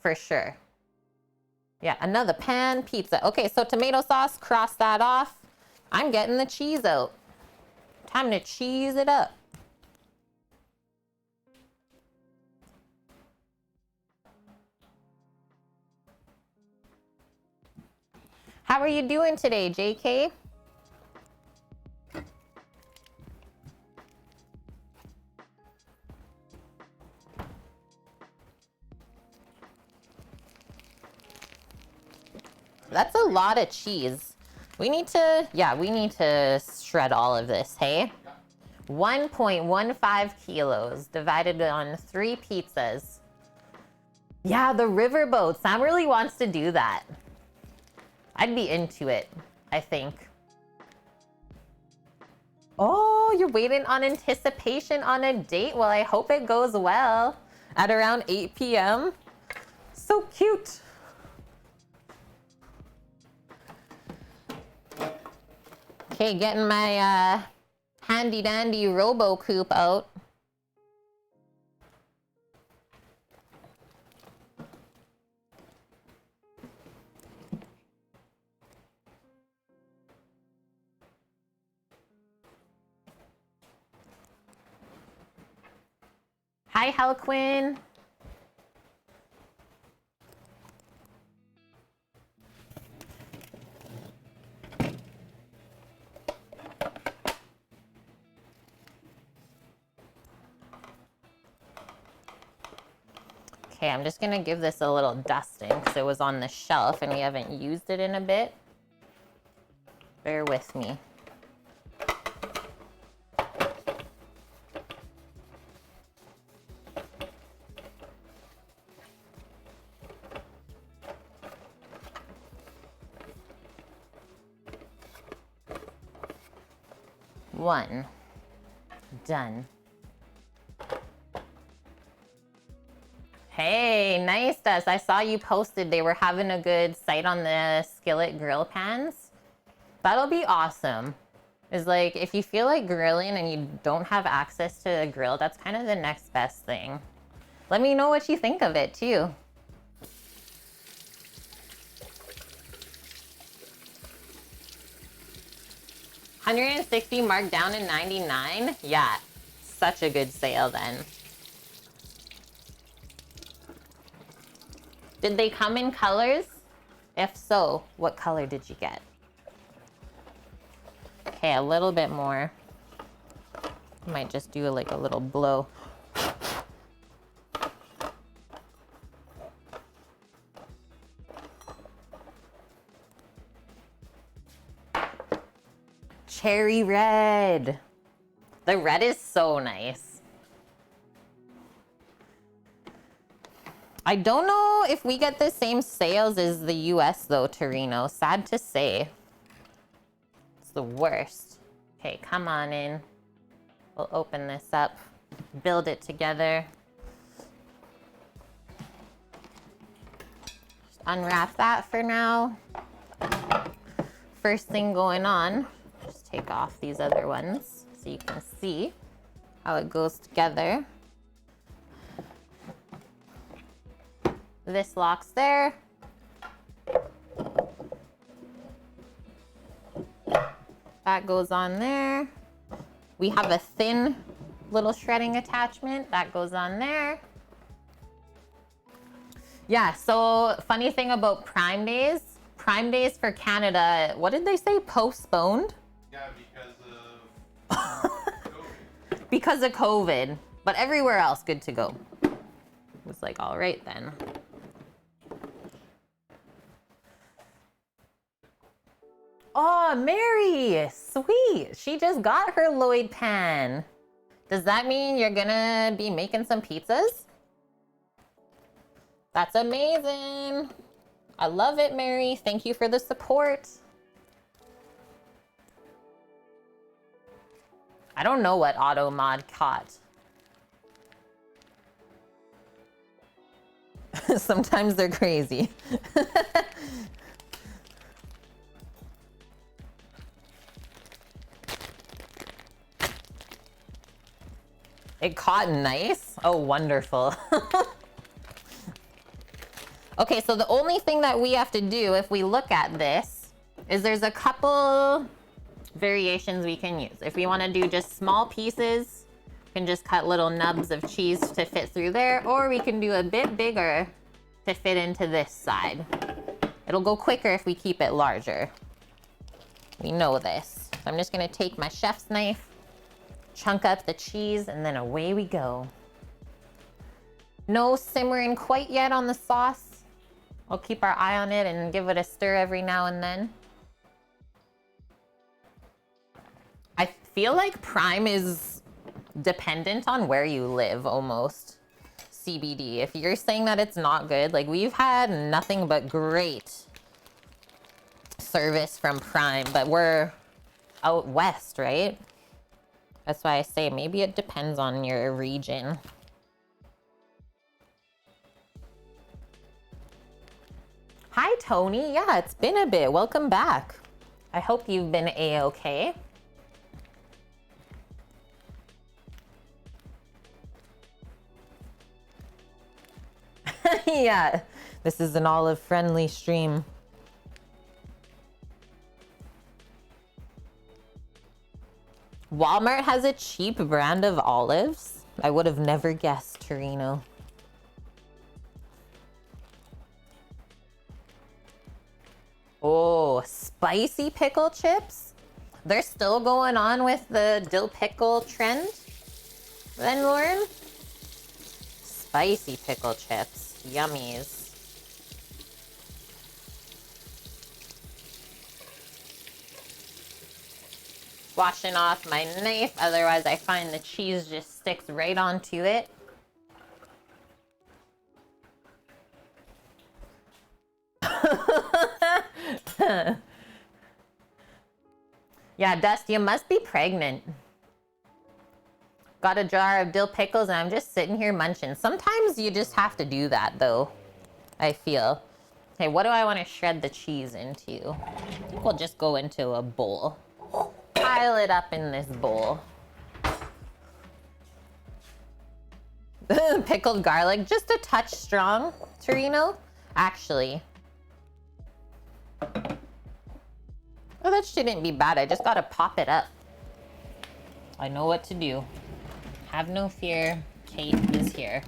For sure. Yeah, another pan pizza. Okay, so tomato sauce, cross that off. I'm getting the cheese out. Time to cheese it up. How are you doing today, JK? That's a lot of cheese. We need to shred all of this, hey? 1.15 kilos divided on 3 pizzas. Yeah, the riverboat. Sam really wants to do that. I'd be into it, I think. Oh, you're waiting on anticipation on a date? Well, I hope it goes well. At around 8 p.m. So cute. Okay, getting my handy dandy robo coupe out. Hi, Halquin. Okay, I'm just gonna give this a little dusting because it was on the shelf and we haven't used it in a bit. Bear with me. 1. Done. Hey, nice, Dust. I saw you posted they were having a good site on the skillet grill pans. That'll be awesome. Is like, if you feel like grilling and you don't have access to a grill, that's kind of the next best thing. Let me know what you think of it too. $160 marked down in 99? Yeah, such a good sale then. Did they come in colors? If so, what color did you get? Okay, a little bit more. Might just do like a little blow. Cherry red. The red is so nice. I don't know if we get the same sales as the US though, Torino. Sad to say. It's the worst. Okay, come on in. We'll open this up, build it together. Just unwrap that for now. First thing going on, just take off these other ones so you can see how it goes together. This locks there. That goes on there. We have a thin little shredding attachment that goes on there. Yeah, so funny thing about Prime Days for Canada, what did they say? Postponed? Yeah, because of COVID. Because of COVID, but everywhere else good to go. It was like, all right then. Oh, Mary, sweet. She just got her Lloyd pan. Does that mean you're gonna be making some pizzas? That's amazing. I love it, Mary. Thank you for the support. I don't know what auto mod caught. Sometimes they're crazy. It caught nice. Oh, wonderful. Okay, so the only thing that we have to do if we look at this is there's a couple variations we can use. If we want to do just small pieces, we can just cut little nubs of cheese to fit through there, or we can do a bit bigger to fit into this side. It'll go quicker if we keep it larger. We know this. So I'm just gonna take my chef's knife, chunk up the cheese, and then away we go. No simmering quite yet on the sauce. We'll keep our eye on it and give it a stir every now and then. I feel like Prime is dependent on where you live almost. CBD. If you're saying that it's not good, like we've had nothing but great service from Prime, but we're out west, right? That's why I say maybe it depends on your region. Hi, Tony. Yeah, it's been a bit. Welcome back. I hope you've been A-okay. Yeah, this is an olive-friendly stream. Walmart has a cheap brand of olives? I would have never guessed, Torino. Oh, spicy pickle chips? They're still going on with the dill pickle trend? Then, Lauren? Spicy pickle chips. Yummies. Washing off my knife, otherwise I find the cheese just sticks right onto it. Yeah, Dust, you must be pregnant. Got a jar of dill pickles and I'm just sitting here munching. Sometimes you just have to do that though, I feel. Okay, what do I want to shred the cheese into? I think we'll just go into a bowl. Pile it up in this bowl. Pickled garlic, just a touch strong, Torino, actually. Oh, that shouldn't be bad. I just gotta pop it up. I know what to do. Have no fear, Kate is here.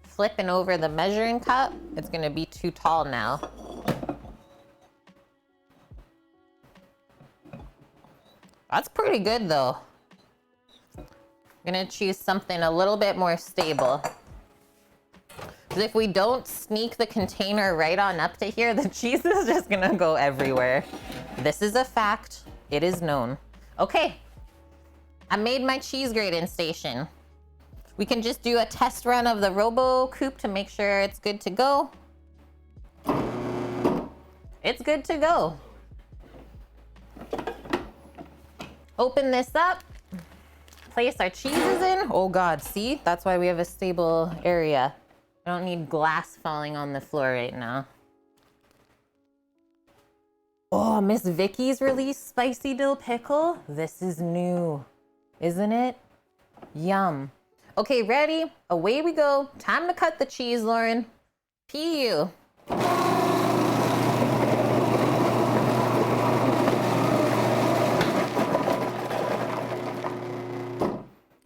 Flipping over the measuring cup, it's gonna be too tall now. That's pretty good though. I'm gonna choose something a little bit more stable. Because if we don't sneak the container right on up to here, the cheese is just gonna go everywhere. This is a fact. It is known. Okay. I made my cheese grating station. We can just do a test run of the Robo Coop to make sure it's good to go. It's good to go. Open this up. Place our cheeses in. Oh God, see? That's why we have a stable area. I don't need glass falling on the floor right now. Oh, Miss Vicky's released spicy dill pickle. This is new, isn't it? Yum. Okay, ready? Away we go. Time to cut the cheese, Lauren. PU.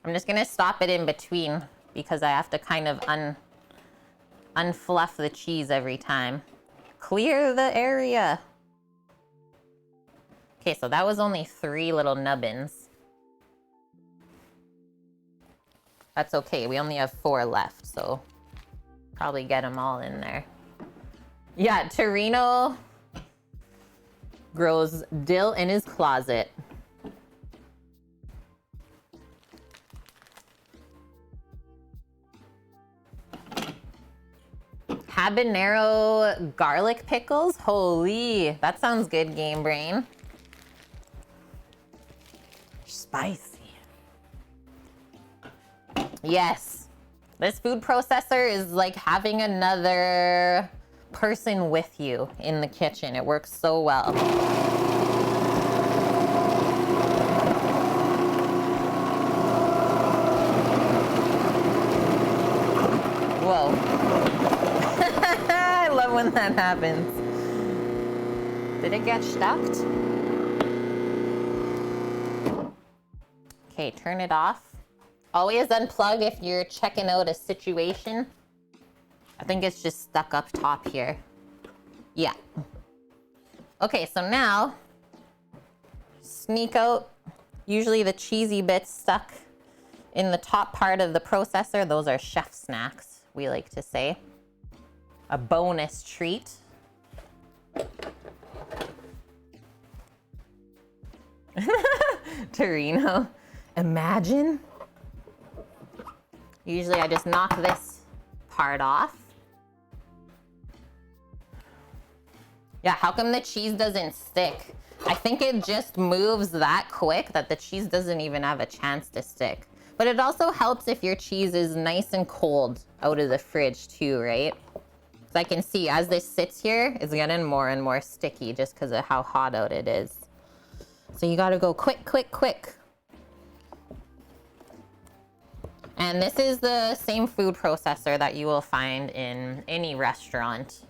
I'm just gonna stop it in between because I have to kind of unfluff the cheese every time. Clear the area. Okay, so that was only 3 little nubbins. That's okay, we only have 4 left, so probably get them all in there. Yeah, Torino grows dill in his closet. Habanero garlic pickles? Holy, that sounds good, Game Brain. Spicy. Yes. This food processor is like having another person with you in the kitchen. It works so well. Whoa. I love when that happens. Did it get stuck? Okay, turn it off. Always unplug if you're checking out a situation. I think it's just stuck up top here. Yeah. Okay, so now, sneak out. Usually the cheesy bits stuck in the top part of the processor. Those are chef snacks, we like to say. A bonus treat. Torino, imagine. Usually I just knock this part off. Yeah, how come the cheese doesn't stick? I think it just moves that quick that the cheese doesn't even have a chance to stick. But it also helps if your cheese is nice and cold out of the fridge too, right? So I can see as this sits here, it's getting more and more sticky just because of how hot out it is. So you gotta go quick, quick, quick. And this is the same food processor that you will find in any restaurant.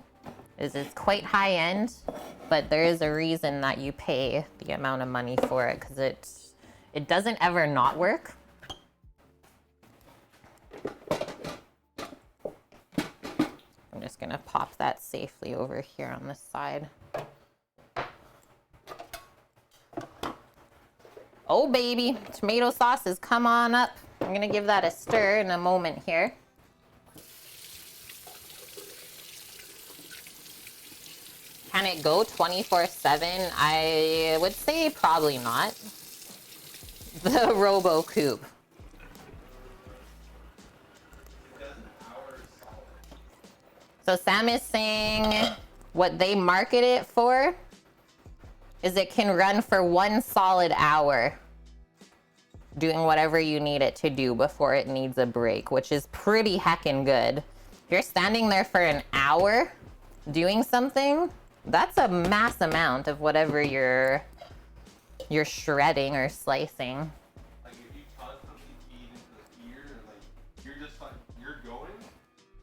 It's quite high end, but there is a reason that you pay the amount of money for it because it doesn't ever not work. I'm just gonna pop that safely over here on this side. Oh baby, tomato sauce has come on up. I'm gonna give that a stir in a moment here. Can it go 24/7? I would say probably not. The Robo Coop. So Sam is saying what they market it for is it can run for 1 solid hour doing whatever you need it to do before it needs a break, which is pretty heckin' good. If you're standing there for an hour doing something, that's a mass amount of whatever you're shredding or slicing. Like if you constantly feed into the ear, like you're just like you're going,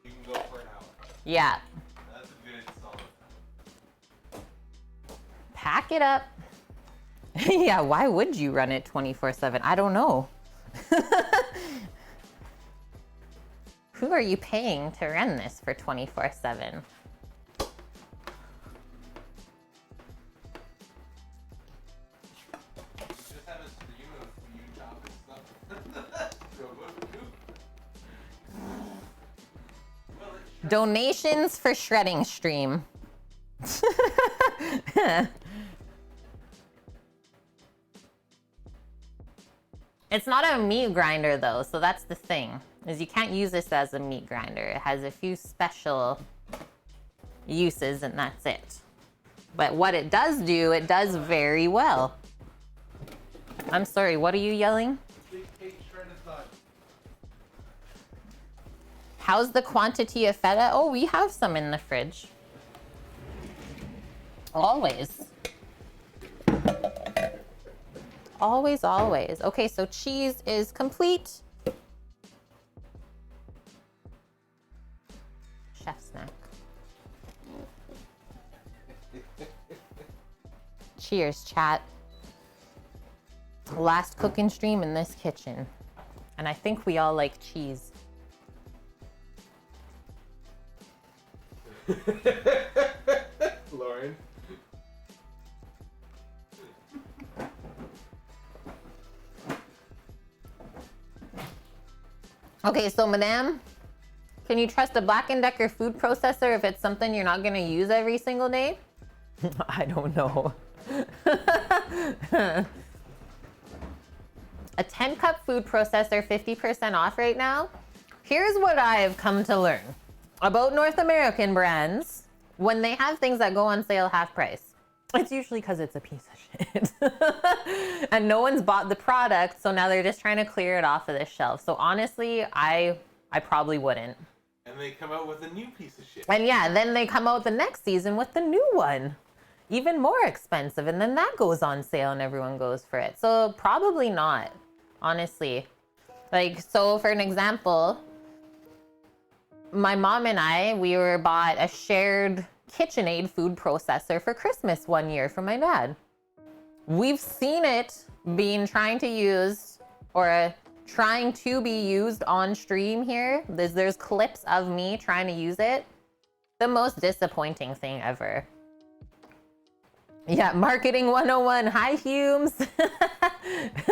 you can go for an hour. Yeah. That's a good solid. Pack it up. Yeah, why would you run it 24/7? I don't know. Who are you paying to run this for 24/7? Donations for shredding stream. It's not a meat grinder though, so that's the thing, is you can't use this as a meat grinder. It has a few special uses and that's it. But what it does do, it does very well. I'm sorry, what are you yelling? How's the quantity of feta? Oh, we have some in the fridge. Always. Always, always. Okay, so cheese is complete. Chef snack. Cheers, chat. Last cooking stream in this kitchen. And I think we all like cheese. Lauren. Okay, so madame, can you trust a Black & Decker food processor if it's something you're not gonna use every single day? I don't know. A 10-cup food processor, 50% off right now. Here's what I have come to learn about North American brands when they have things that go on sale half price. It's usually because it's a piece of shit. And no one's bought the product, so now they're just trying to clear it off of the shelf. So honestly, I probably wouldn't. And they come out with a new piece of shit. And yeah, then they come out the next season with the new one. Even more expensive, and then that goes on sale and everyone goes for it. So probably not, honestly. Like, so for an example, my mom and I, we were bought a shared KitchenAid food processor for Christmas one year from my dad. We've seen it being trying to be used on stream here. There's clips of me trying to use it. The most disappointing thing ever. Yeah, marketing 101, hi Humes.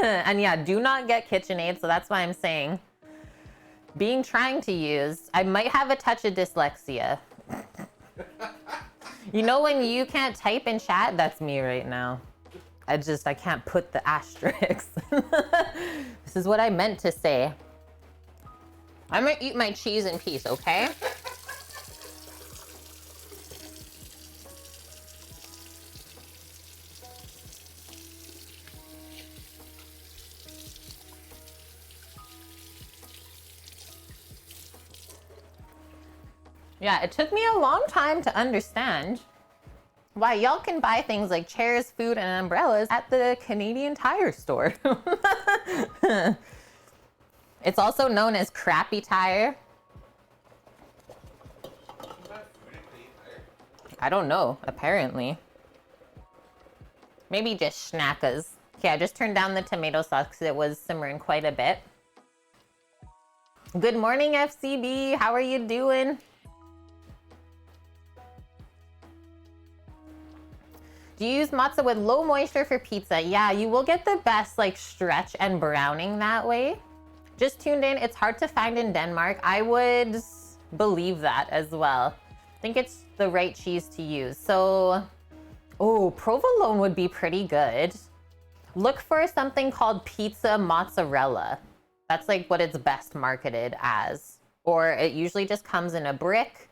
And yeah, do not get KitchenAid, so that's why I'm saying trying to use, I might have a touch of dyslexia. You know when you can't type in chat? That's me right now. I can't put the asterisks. This is what I meant to say. I'm gonna eat my cheese in peace, okay? Yeah, it took me a long time to understand why y'all can buy things like chairs, food, and umbrellas at the Canadian Tire store. It's also known as crappy tire. I don't know, apparently. Maybe just schnackers. Okay, I just turned down the tomato sauce because it was simmering quite a bit. Good morning, FCB. How are you doing? Do you use matzo with low moisture for pizza? Yeah, you will get the best like stretch and browning that way. Just tuned in. It's hard to find in Denmark. I would believe that as well. I think it's the right cheese to use. So, oh, provolone would be pretty good. Look for something called pizza mozzarella. That's like what it's best marketed as. Or it usually just comes in a brick.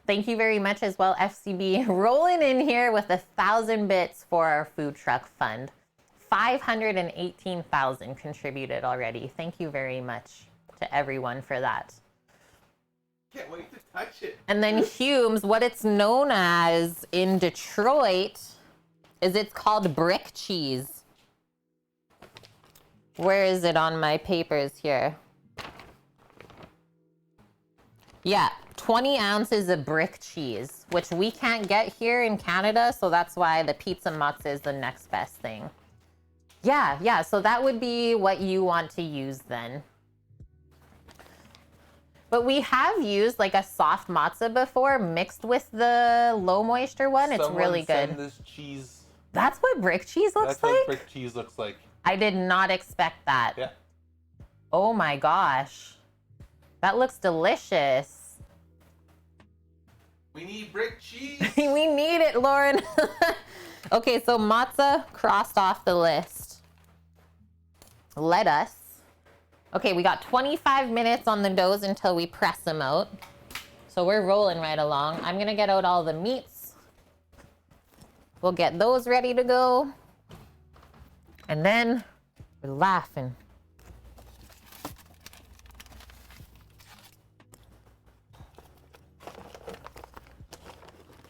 Thank you very much as well, FCB. Rolling in here with 1,000 bits for our food truck fund. 518,000 contributed already. Thank you very much to everyone for that. Can't wait to touch it. And then Humes, what it's known as in Detroit is it's called brick cheese. Where is it on my papers here? Yeah, 20 ounces of brick cheese, which we can't get here in Canada, so that's why the pizza mozz is the next best thing. Yeah, so that would be what you want to use then. But we have used like a soft matzo before mixed with the low moisture one. It's really good. Send this cheese. That's what brick cheese looks That's like? what brick cheese looks like. I did not expect that. Yeah. Oh my gosh. That looks delicious. We need brick cheese. We need it, Lauren. Okay, so matzah crossed off the list. Lettuce. Okay, we got 25 minutes on the doughs until we press them out. So we're rolling right along. I'm gonna get out all the meats. We'll get those ready to go. And then we're laughing.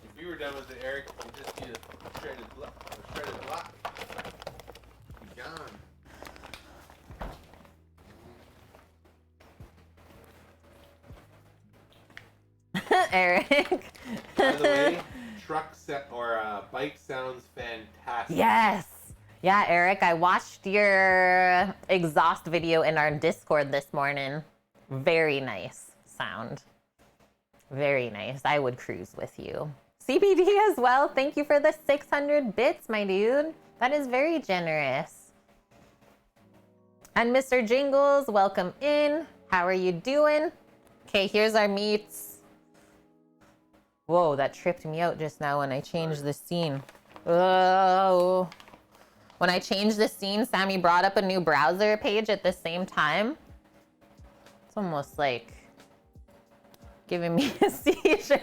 If you were done with it, Eric, you just need a shredded block. Be gone. Eric. By the way, bike sounds fantastic. Yes. Yeah, Eric, I watched your exhaust video in our Discord this morning. Very nice sound. Very nice. I would cruise with you. CBD as well. Thank you for the 600 bits, my dude. That is very generous. And Mr. Jingles, welcome in. How are you doing? Okay, here's our meats. Whoa, that tripped me out just now when I changed the scene. Oh. When I changed the scene, Sammy brought up a new browser page at the same time. It's almost like giving me a seizure.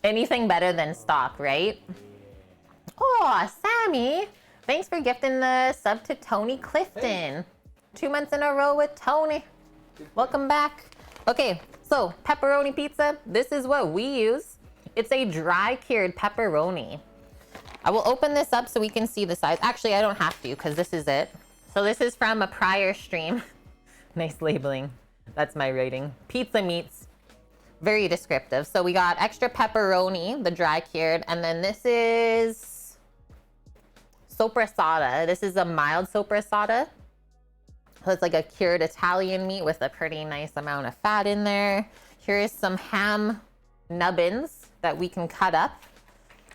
Anything better than stock, right? Oh, Sammy, thanks for gifting the sub to Tony Clifton. Hey. 2 months in a row with Tony. Welcome back. Okay, so pepperoni pizza. This is what we use. It's a dry cured pepperoni. I will open this up so we can see the size. Actually, I don't have to because this is it. So this is from a prior stream. Nice labeling. That's my rating. Pizza meats. Very descriptive. So we got extra pepperoni, the dry cured, and then this is sopressata. This is a mild sopressata. So it's like a cured Italian meat with a pretty nice amount of fat in there. Here is some ham nubbins that we can cut up.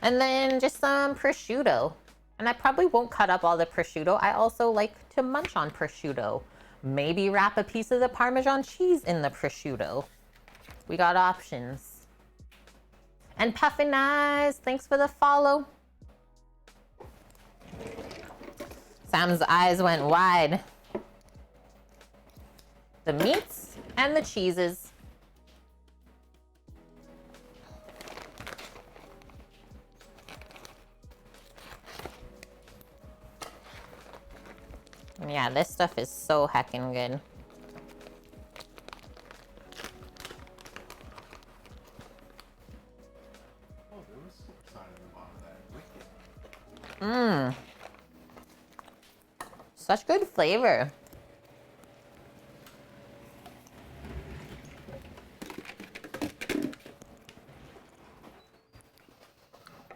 And then just some prosciutto. And I probably won't cut up all the prosciutto. I also like to munch on prosciutto. Maybe wrap a piece of the Parmesan cheese in the prosciutto. We got options. And Puffin Eyes, thanks for the follow. Sam's eyes went wide. The meats and the cheeses. Yeah, this stuff is so heckin' good. Oh, there was sopressata at the bottom of that. Wicked. Such good flavor.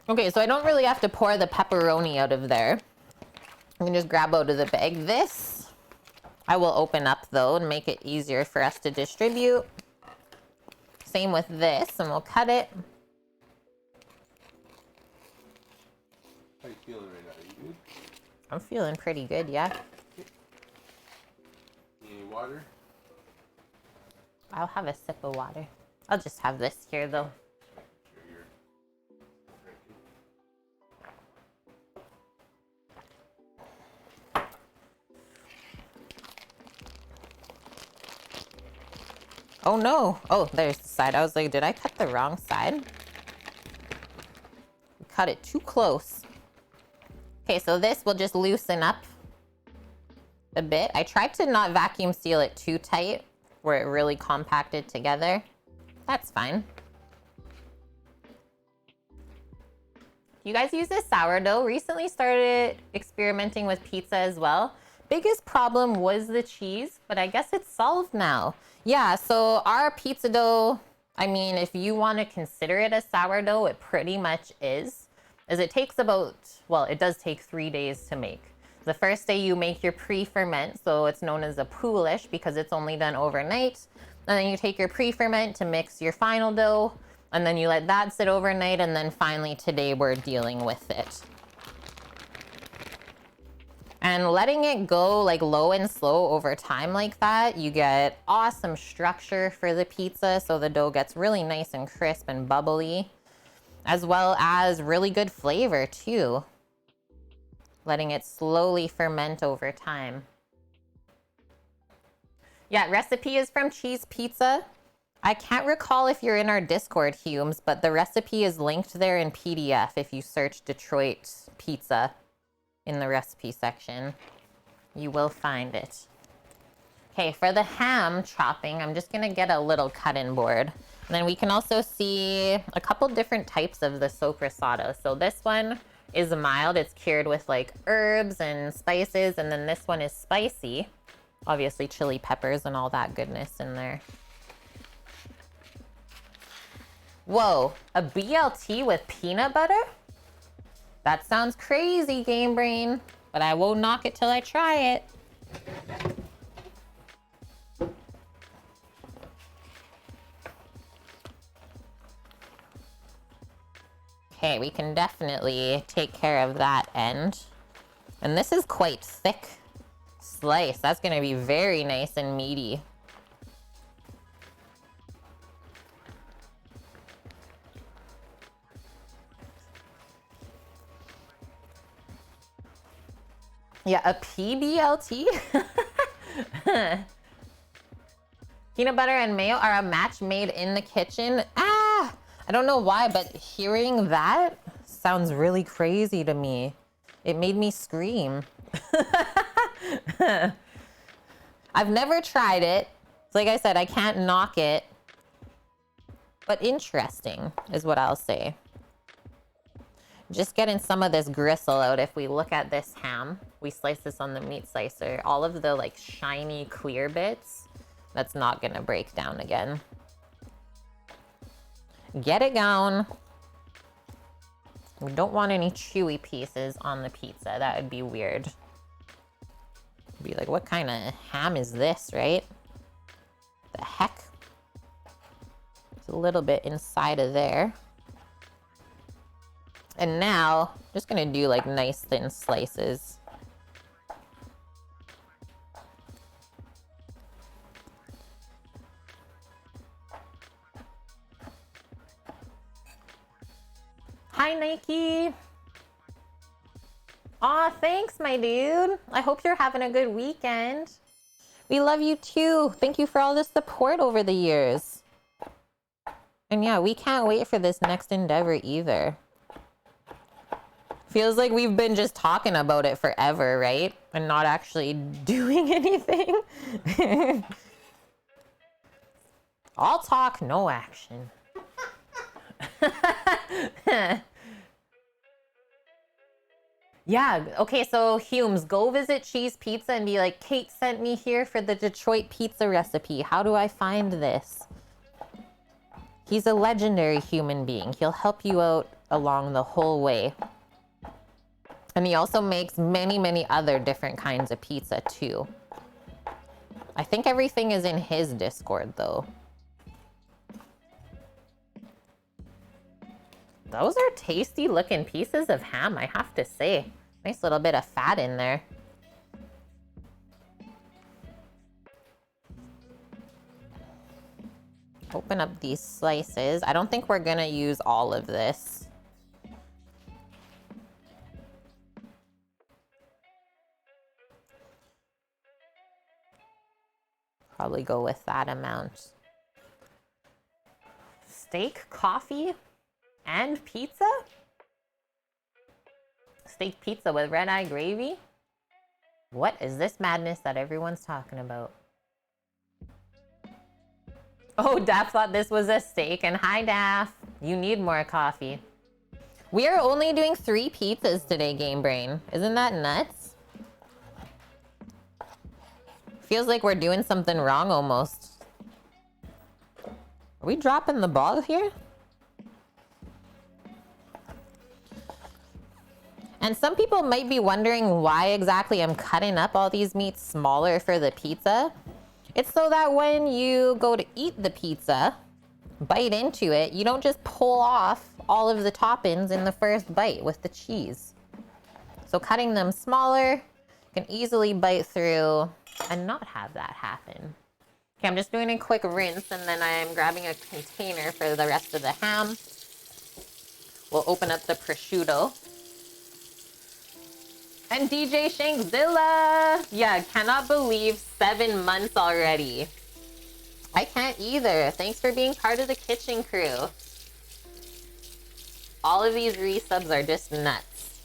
Okay, so I don't really have to pour the pepperoni out of there. I can just grab out of the bag. This, I will open up though and make it easier for us to distribute. Same with this, and we'll cut it. How you feeling right now? You good? I'm feeling pretty good, yeah. Need any water? I'll have a sip of water. I'll just have this here though. Sure you're drinking. Oh no. Oh, there's the side. I was like, did I cut the wrong side? We cut it too close. Okay, so this will just loosen up a bit. I tried to not vacuum seal it too tight where it really compacted together. That's fine. You guys use this sourdough? Recently started experimenting with pizza as well. Biggest problem was the cheese, but I guess it's solved now. Yeah, so our pizza dough, I mean, if you want to consider it a sourdough, it pretty much is. As it takes about, well, it does take 3 days to make. The first day you make your pre-ferment, so it's known as a poolish because it's only done overnight. And then you take your pre-ferment to mix your final dough, and then you let that sit overnight, and then finally today we're dealing with it. And letting it go like low and slow over time like that, you get awesome structure for the pizza, so the dough gets really nice and crisp and bubbly, as well as really good flavor too. Letting it slowly ferment over time. Yeah, recipe is from Cheese Pizza. I can't recall if you're in our Discord, Humes, but the recipe is linked there in PDF if you search Detroit Pizza in the recipe section. You will find it. Okay, for the ham chopping, I'm just gonna get a little cut-in board. And then we can also see a couple different types of the soppressata. So this one is mild. It's cured with like herbs and spices. And then this one is spicy. Obviously chili peppers and all that goodness in there. Whoa, a BLT with peanut butter? That sounds crazy, Game Brain, but I won't knock it till I try it. Okay, we can definitely take care of that end. And this is quite thick slice. That's gonna be very nice and meaty. Yeah, a PBLT? Peanut butter and mayo are a match made in the kitchen. Ah! I don't know why, but hearing that sounds really crazy to me. It made me scream. I've never tried it. So like I said, I can't knock it. But interesting is what I'll say. Just getting some of this gristle out. If we look at this ham, we slice this on the meat slicer. All of the like shiny clear bits, that's not gonna break down again. Get it going. We don't want any chewy pieces on the pizza. That would be weird. Be like, what kind of ham is this, right? The heck? It's a little bit inside of there. And now, just gonna do like nice thin slices. Hi, Nike. Aw, thanks, my dude. I hope you're having a good weekend. We love you too. Thank you for all the support over the years. And yeah, we can't wait for this next endeavor either. Feels like we've been just talking about it forever, right? And not actually doing anything. All talk, no action. Yeah, okay, so Humes, go visit Cheese Pizza and be like, Kate sent me here for the Detroit pizza recipe. How do I find this? He's a legendary human being. He'll help you out along the whole way. And he also makes many, many other different kinds of pizza too. I think everything is in his Discord though. Those are tasty looking pieces of ham, I have to say. Nice little bit of fat in there. Open up these slices. I don't think we're gonna use all of this. Probably go with that amount. Steak, coffee, and pizza? Steak pizza with red-eye gravy? What is this madness that everyone's talking about? Oh, Daff thought this was a steak, and hi, Daff. You need more coffee. We are only doing 3 pizzas today, Game Brain. Isn't that nuts? Feels like we're doing something wrong almost. Are we dropping the ball here? And some people might be wondering why exactly I'm cutting up all these meats smaller for the pizza. It's so that when you go to eat the pizza, bite into it, you don't just pull off all of the toppings in the first bite with the cheese. So cutting them smaller, you can easily bite through and not have that happen. Okay, I'm just doing a quick rinse and then I'm grabbing a container for the rest of the ham. We'll open up the prosciutto. And DJ Shankzilla! Yeah, cannot believe 7 months already. I can't either. Thanks for being part of the kitchen crew. All of these resubs are just nuts.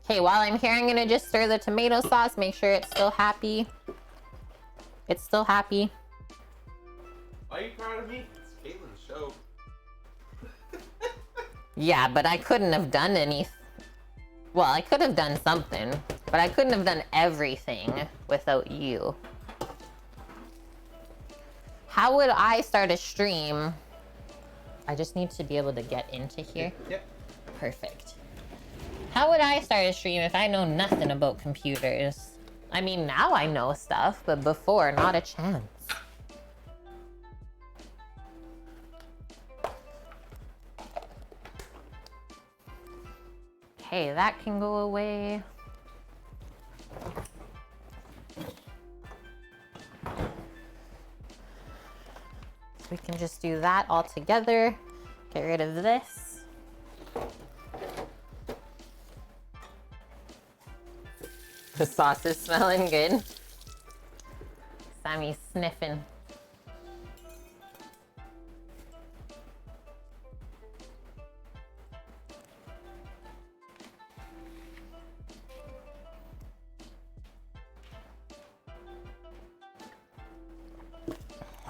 Okay, while I'm here, I'm gonna just stir the tomato sauce, make sure it's still happy. It's still happy. Why are you proud of me? It's Caitlin's show. Yeah, but I couldn't have done anything. Well, I could have done something, but I couldn't have done everything without you. How would I start a stream? I just need to be able to get into here. Yep. Perfect. How would I start a stream if I know nothing about computers? I mean, now I know stuff, but before, not a chance. Okay, that can go away. So we can just do that all together. Get rid of this. The sauce is smelling good. Sammy's sniffing.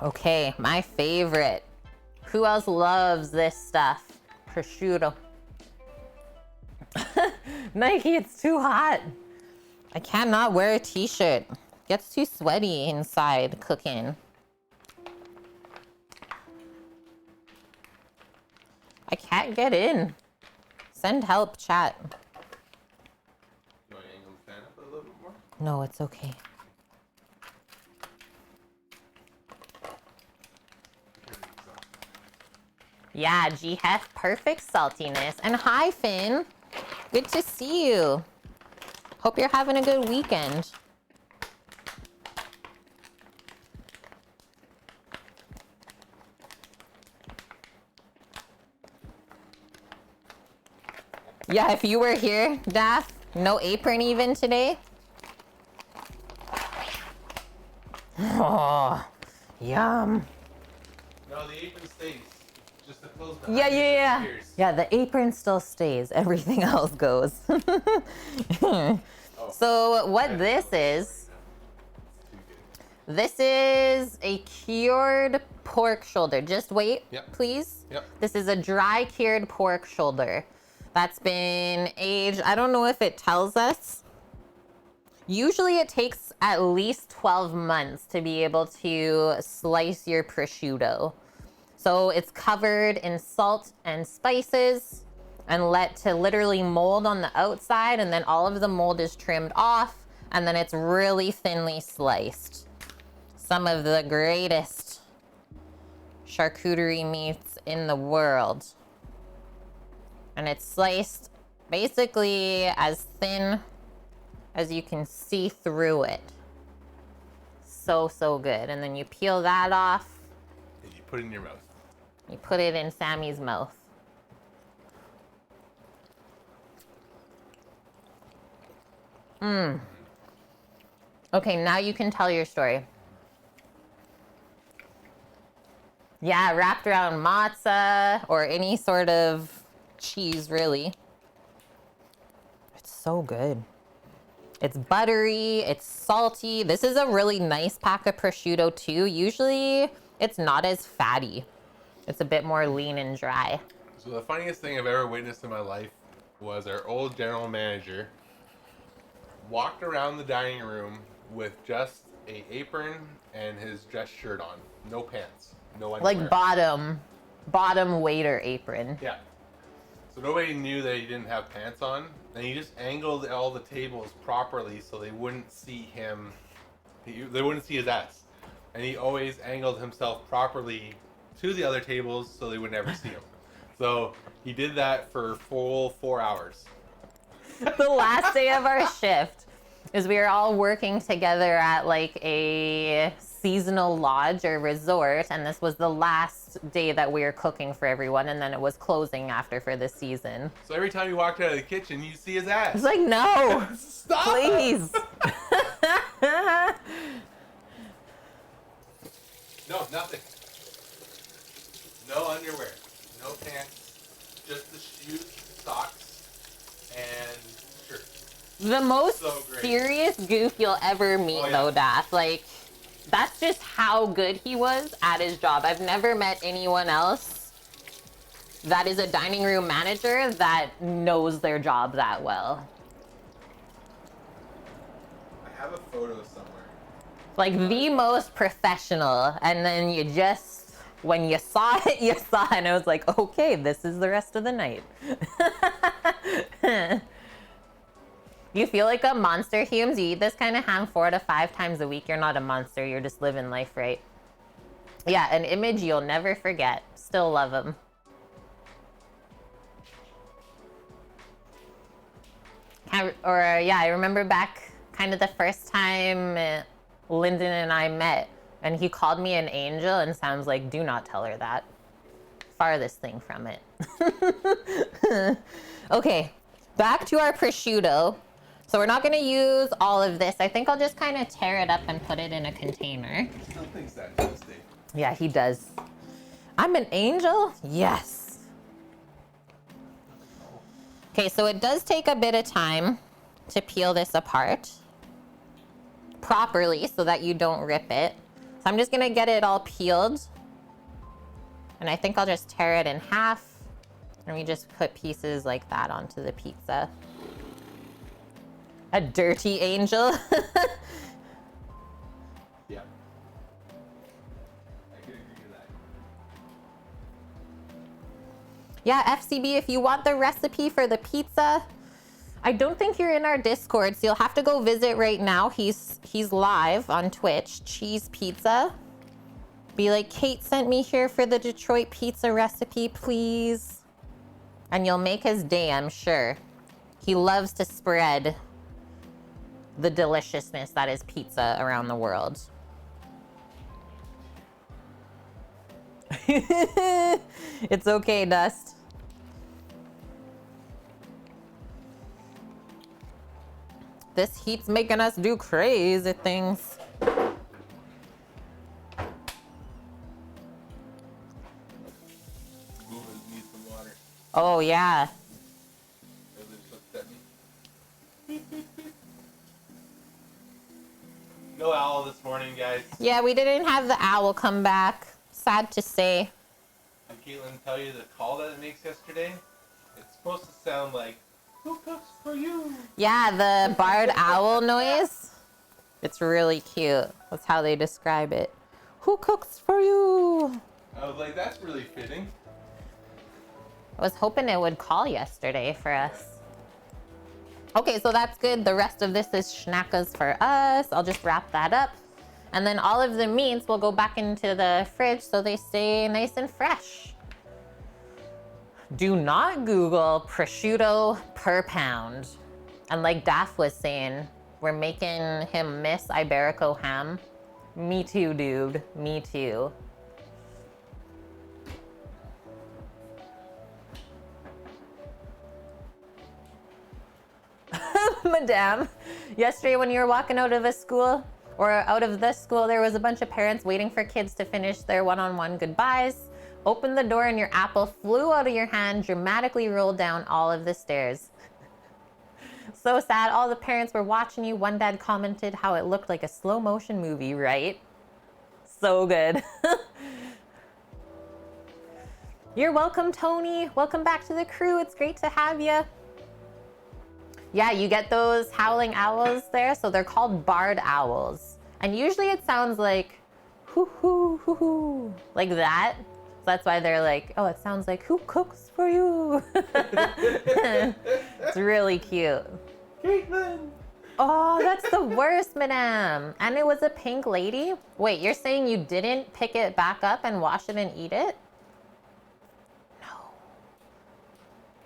Okay, my favorite. Who else loves this stuff? Prosciutto. Nike, it's too hot. I cannot wear a t-shirt. Gets too sweaty inside cooking. I can't get in. Send help, chat. You want to angle the fan up a little bit more? No, it's okay. Yeah, G-Hef, perfect saltiness. And hi, Finn. Good to see you. Hope you're having a good weekend. Yeah, if you were here, Daff, no apron even today. Oh, yum. No, the apron stays. Just the clothes Yeah, behind it yeah. disappears. Yeah, the apron still stays. Everything else goes. So what this is, this is a cured pork shoulder. Just wait, Yep. please. Yep. This is a dry cured pork shoulder that's been aged. I don't know if it tells us. Usually it takes at least 12 months to be able to slice your prosciutto. So it's covered in salt and spices and let to literally mold on the outside, and then all of the mold is trimmed off, and then it's really thinly sliced. Some of the greatest charcuterie meats in the world. And it's sliced basically as thin as you can see through it. So, so good. And then you peel that off. And you put it in your mouth. You put it in Sammy's mouth. Okay, now you can tell your story. Yeah, wrapped around matzah or any sort of cheese, really. It's so good. It's buttery, it's salty. This is a really nice pack of prosciutto too. Usually it's not as fatty. It's a bit more lean and dry. So the funniest thing I've ever witnessed in my life was our old general manager walked around the dining room with just a apron and his dress shirt on. No pants. No underwear. Like bottom waiter apron. Yeah. So nobody knew that he didn't have pants on, and he just angled all the tables properly so they wouldn't see him. They wouldn't see his ass, and he always angled himself properly to the other tables so they would never see him. So he did that for full 4 hours. The last day of our shift is we were all working together at like a seasonal lodge or resort, and this was the last day that we were cooking for everyone, and then it was closing after for the season. So every time he walked out of the kitchen, you see his ass. It's like, no, Stop! please. No, nothing. No underwear, no pants, just the shoes, socks, and shirt. The most So great. serious goof you'll ever meet, though, Daff. Like, that's just how good he was at his job. I've never met anyone else that is a dining room manager that knows their job that well. I have a photo somewhere. Like, the most professional. And then you just, when you saw it, you saw it. And I was like, okay, this is the rest of the night. You feel like a monster, Humes? You eat this kind of ham 4 to 5 times a week. You're not a monster. You're just living life right. Yeah, an image you'll never forget. Still love him. I remember back kind of the first time Lyndon and I met, and he called me an angel, and Sam's like, do not tell her that. Farthest thing from it. Okay, back to our prosciutto. So we're not going to use all of this. I think I'll just kind of tear it up and put it in a container. Still thinks that to this day. Yeah, he does. I'm an angel? Yes. Okay, so it does take a bit of time to peel this apart properly so that you don't rip it. So I'm just going to get it all peeled. And I think I'll just tear it in half. And we just put pieces like that onto the pizza. A dirty angel. Yeah. I can agree with that. Yeah, FCB, if you want the recipe for the pizza, I don't think you're in our Discord, so you'll have to go visit right now. He's live on Twitch. Cheese pizza. Be like, Kate sent me here for the Detroit pizza recipe, please. And you'll make his day, I'm sure. He loves to spread the deliciousness that is pizza around the world. It's okay, Dust. This heat's making us do crazy things. Needs some water. Oh, yeah. No owl this morning, guys. Yeah, we didn't have the owl come back. Sad to say. Did Caitlin tell you the call that it makes yesterday? It's supposed to sound like, who cooks for you? Yeah, the barred owl noise. It's really cute. That's how they describe it. Who cooks for you? I was like, that's really fitting. I was hoping it would call yesterday for us. Okay, so that's good. The rest of this is schnackers for us. I'll just wrap that up. And then all of the meats will go back into the fridge so they stay nice and fresh. Do not Google prosciutto per pound. And like Daff was saying, we're making him miss Iberico ham. Me too, dude. Me too. Madame, yesterday when you were walking out of a school or out of the school, there was a bunch of parents waiting for kids to finish their one-on-one goodbyes. Opened the door and your apple flew out of your hand, dramatically rolled down all of the stairs. So sad. All the parents were watching you. One dad commented how it looked like a slow motion movie, right? So good. You're welcome, Tony. Welcome back to the crew. It's great to have you. Yeah, you get those howling owls there. So they're called barred owls. And usually it sounds like hoo hoo hoo hoo, like that. So that's why they're like, oh, it sounds like who cooks for you? It's really cute. Caitlin! Oh, that's the worst, madame. And it was a pink lady? Wait, you're saying you didn't pick it back up and wash it and eat it? No.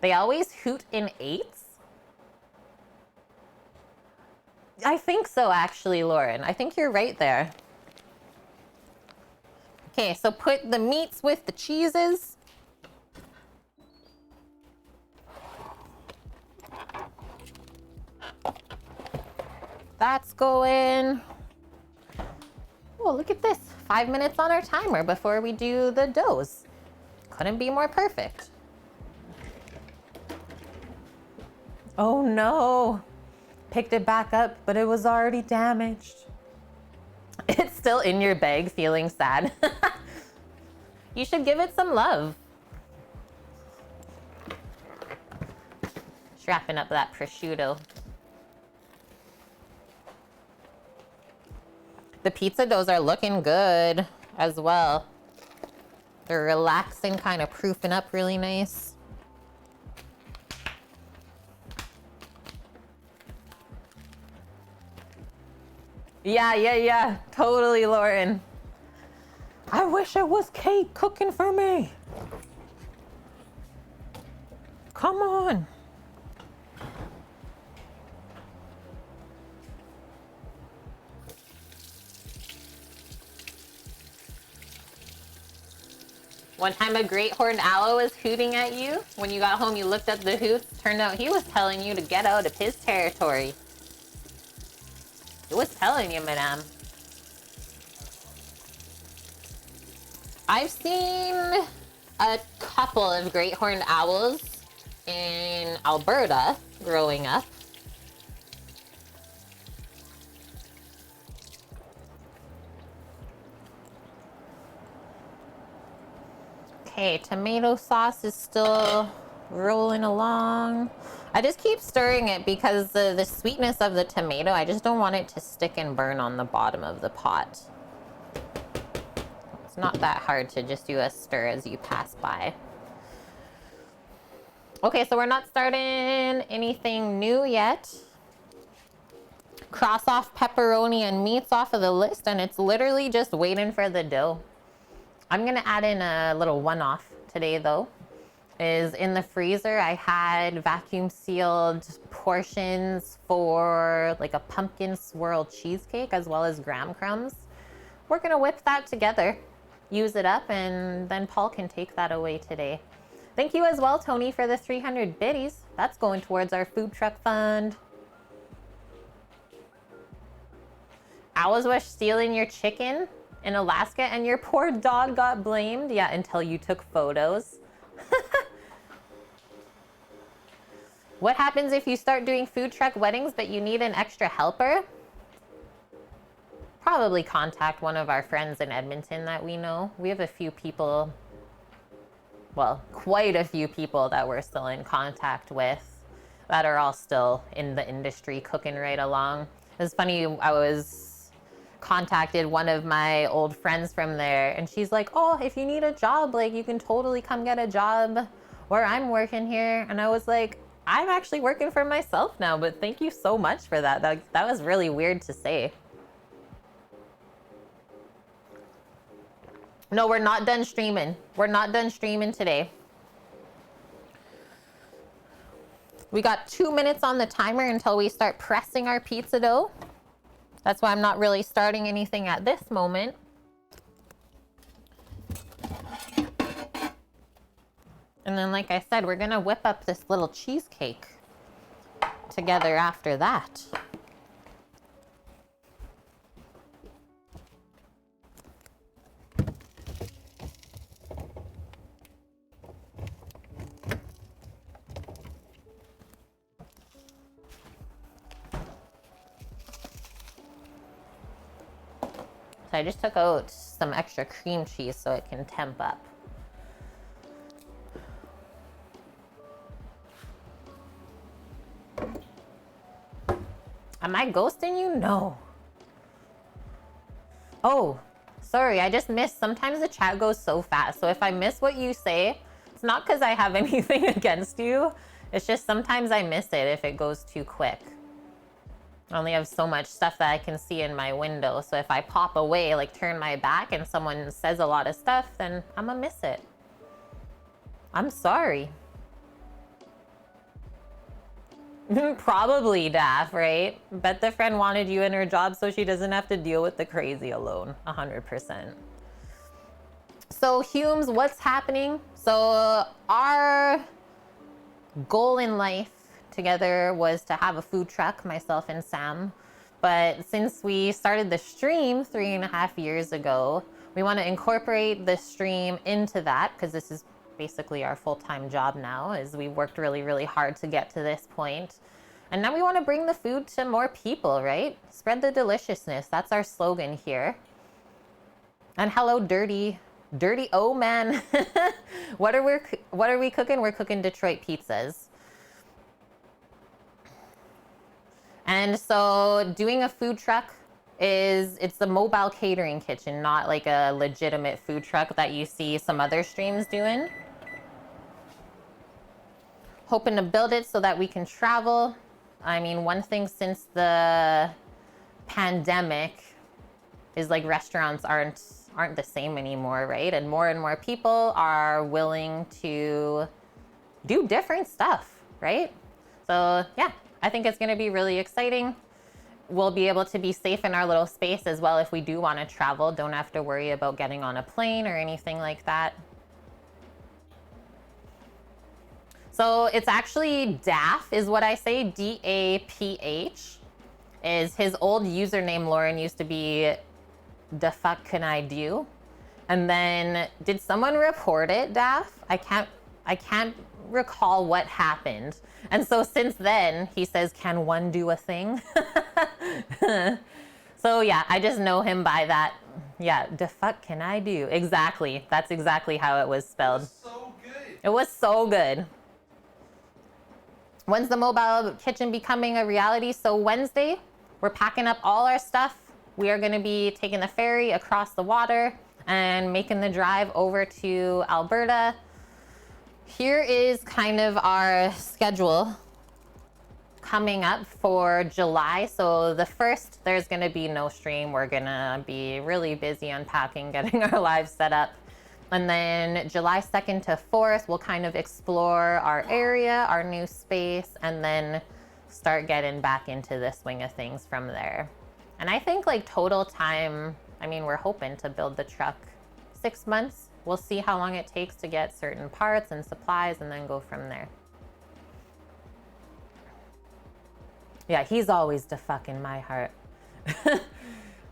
They always hoot in 8s? I think so, actually, Lauren. I think you're right there. Okay, so put the meats with the cheeses. That's going. Oh, look at this. 5 minutes on our timer before we do the doughs. Couldn't be more perfect. Oh no. Picked it back up, but it was already damaged. It's still in your bag, feeling sad. You should give it some love. Just wrapping up that prosciutto. The pizza doughs are looking good as well. They're relaxing, kind of proofing up really nice. Yeah. Totally, Lauren. I wish it was Kate cooking for me. Come on. One time a great horned owl was hooting at you. When you got home, you looked at the hoots. Turned out he was telling you to get out of his territory. He was telling you, madame. I've seen a couple of great horned owls in Alberta growing up. Okay, tomato sauce is still rolling along. I just keep stirring it because the sweetness of the tomato, I just don't want it to stick and burn on the bottom of the pot. It's not that hard to just do a stir as you pass by. Okay, so we're not starting anything new yet. Cross off pepperoni and meats off of the list, and it's literally just waiting for the dough. I'm gonna add in a little one-off today though. Is in the freezer, I had vacuum sealed portions for like a pumpkin swirl cheesecake as well as graham crumbs. We're gonna whip that together, use it up, and then Paul can take that away today. Thank you as well, Tony, for the 300 biddies. That's going towards our food truck fund. Owls were stealing your chicken in Alaska and your poor dog got blamed? Yeah, until you took photos. What happens if you start doing food truck weddings but you need an extra helper? Probably contact one of our friends in Edmonton that we know. We have a few people, well, quite a few people that we're still in contact with that are all still in the industry cooking right along. It's funny, I was contacted one of my old friends from there and she's like, oh, if you need a job, like you can totally come get a job where I'm working here. And I was like, I'm actually working for myself now, but thank you so much for that. That was really weird to say. No, we're not done streaming. We're not done streaming today. We got 2 minutes on the timer until we start pressing our pizza dough. That's why I'm not really starting anything at this moment. And then, like I said, we're gonna whip up this little cheesecake together after that. So I just took out some extra cream cheese so it can temp up. Am I ghosting you? No. Oh, sorry, I just missed. Sometimes the chat goes so fast. So if I miss what you say, it's not because I have anything against you. It's just sometimes I miss it if it goes too quick. I only have so much stuff that I can see in my window. So if I pop away, like turn my back and someone says a lot of stuff, then I'm gonna miss it. I'm sorry. Probably, Daff, right? Bet the friend wanted you in her job so she doesn't have to deal with the crazy alone. 100%. So, Humes, what's happening? So, our goal in life together was to have a food truck, myself and Sam. But since we started the stream 3.5 years ago, we want to incorporate the stream into that because this is basically our full-time job now, is we worked really, really hard to get to this point. And now we want to bring the food to more people, right? Spread the deliciousness. That's our slogan here. And hello, Dirty O Man. What are we cooking? We're cooking Detroit pizzas. And so doing a food truck it's a mobile catering kitchen, not like a legitimate food truck that you see some other streams doing. Hoping to build it so that we can travel. I mean, one thing since the pandemic is like restaurants aren't the same anymore, right? And more people are willing to do different stuff, right? So yeah, I think it's gonna be really exciting. We'll be able to be safe in our little space as well if we do want to travel. Don't have to worry about getting on a plane or anything like that. So it's actually Daff is what I say, D-A-P-H. Is his old username, Lauren, used to be the fuck can I do? And then did someone report it, Daff? I can't recall what happened. And so since then, he says, can one do a thing? So yeah, I just know him by that. Yeah, the fuck can I do? Exactly. That's exactly how it was spelled. It was so good. It was so good. When's the mobile kitchen becoming a reality? So Wednesday, we're packing up all our stuff. We are gonna be taking the ferry across the water and making the drive over to Alberta. Here is kind of our schedule coming up for July. So the 1st, there's gonna be no stream. We're gonna be really busy unpacking, getting our lives set up. And then July 2nd to 4th, we'll kind of explore our area, our new space, and then start getting back into the swing of things from there. And I think like total time, I mean, we're hoping to build the truck 6 months. We'll see how long it takes to get certain parts and supplies and then go from there. Yeah, he's always the fuck in my heart.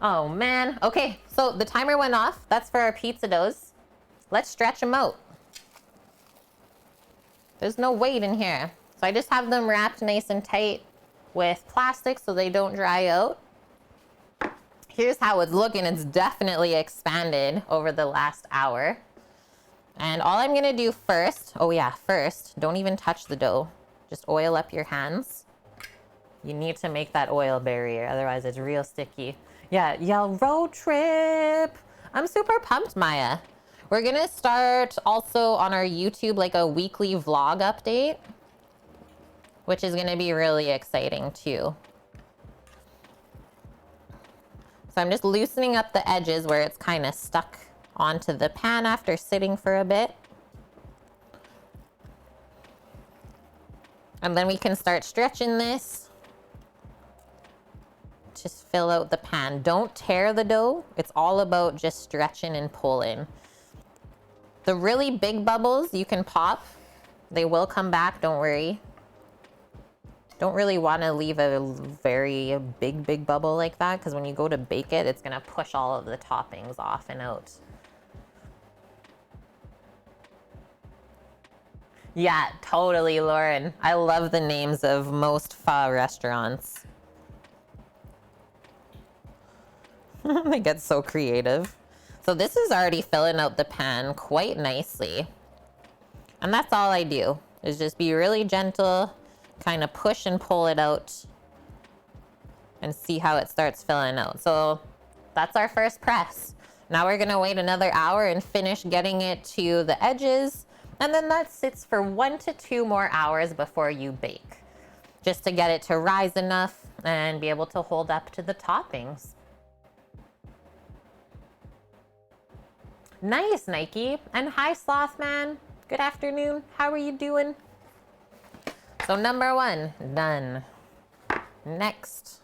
Oh man. Okay, so the timer went off. That's for our pizza doughs. Let's stretch them out. There's no weight in here. So I just have them wrapped nice and tight with plastic so they don't dry out. Here's how it's looking. It's definitely expanded over the last hour. And all I'm gonna do first, first, don't even touch the dough. Just oil up your hands. You need to make that oil barrier, otherwise it's real sticky. Yeah, road trip. I'm super pumped, Maya. We're gonna start also on our YouTube like a weekly vlog update, which is gonna be really exciting too. So I'm just loosening up the edges where it's kind of stuck onto the pan after sitting for a bit. And then we can start stretching this. Just fill out the pan. Don't tear the dough. It's all about just stretching and pulling. The really big bubbles you can pop. They will come back, don't worry. Don't really want to leave a very big bubble like that, because when you go to bake it, it's going to push all of the toppings off and out. Yeah, totally, Lauren. I love the names of most pho restaurants. They get so creative. So this is already filling out the pan quite nicely. And that's all I do, is just be really gentle, kind of push and pull it out, and see how it starts filling out. So that's our first press. Now we're gonna wait another hour and finish getting it to the edges. And then that sits for 1 to 2 more hours before you bake, just to get it to rise enough and be able to hold up to the toppings. Nice, Nike. And hi, Slothman. Good afternoon. How are you doing? So number 1, done. Next.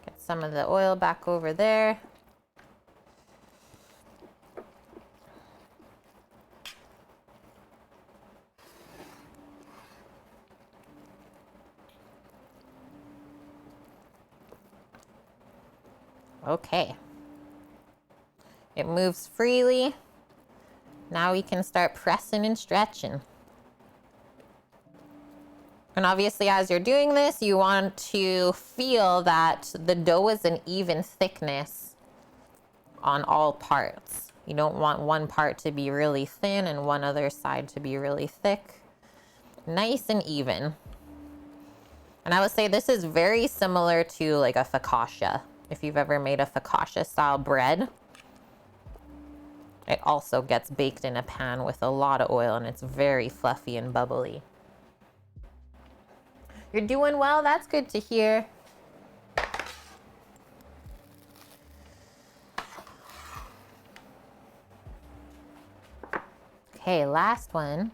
Get some of the oil back over there. Okay. It moves freely. Now we can start pressing and stretching. And obviously, as you're doing this, you want to feel that the dough is an even thickness on all parts. You don't want one part to be really thin and one other side to be really thick. Nice and even. And I would say this is very similar to like a focaccia. If you've ever made a focaccia style bread, it also gets baked in a pan with a lot of oil and it's very fluffy and bubbly. You're doing well, that's good to hear. Okay, last one.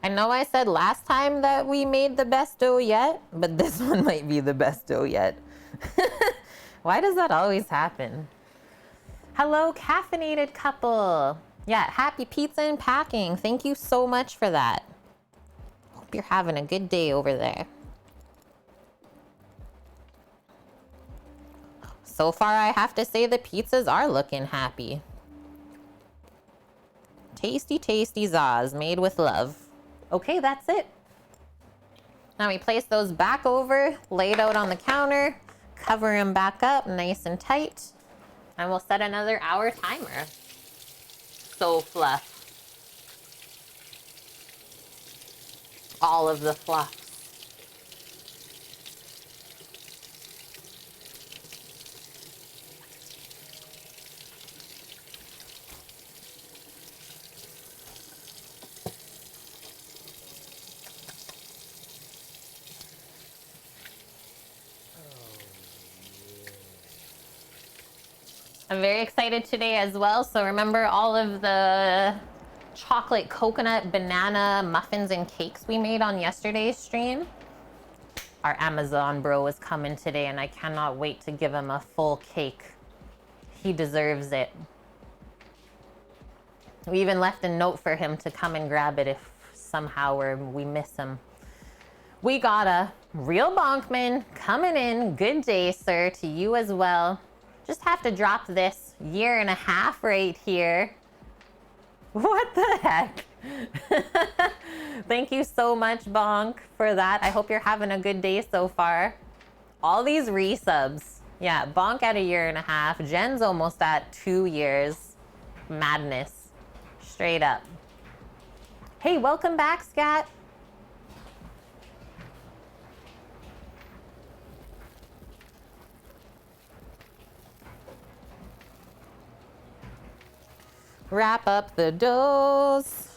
I know I said last time that we made the best dough yet, but this one might be the best dough yet. Why does that always happen? Hello, caffeinated couple. Yeah, happy pizza and packing. Thank you so much for that. Hope you're having a good day over there. So far, I have to say the pizzas are looking happy. Tasty, tasty Zaz, made with love. Okay, that's it. Now we place those back over, laid out on the counter, cover them back up nice and tight, and we'll set another hour timer. So fluff. All of the fluff. I'm very excited today as well. So remember all of the chocolate coconut banana muffins and cakes we made on yesterday's stream? Our Amazon bro is coming today and I cannot wait to give him a full cake. He deserves it. We even left a note for him to come and grab it if somehow we miss him. We got a real Bonkman coming in. Good day, sir, to you as well. Just have to drop this 1.5 years right here. What the heck? Thank you so much, Bonk, for that. I hope you're having a good day so far. All these resubs. Yeah, Bonk at 1.5 years. Jen's almost at 2 years. Madness. Straight up. Hey, welcome back, Scat. Wrap up the doughs.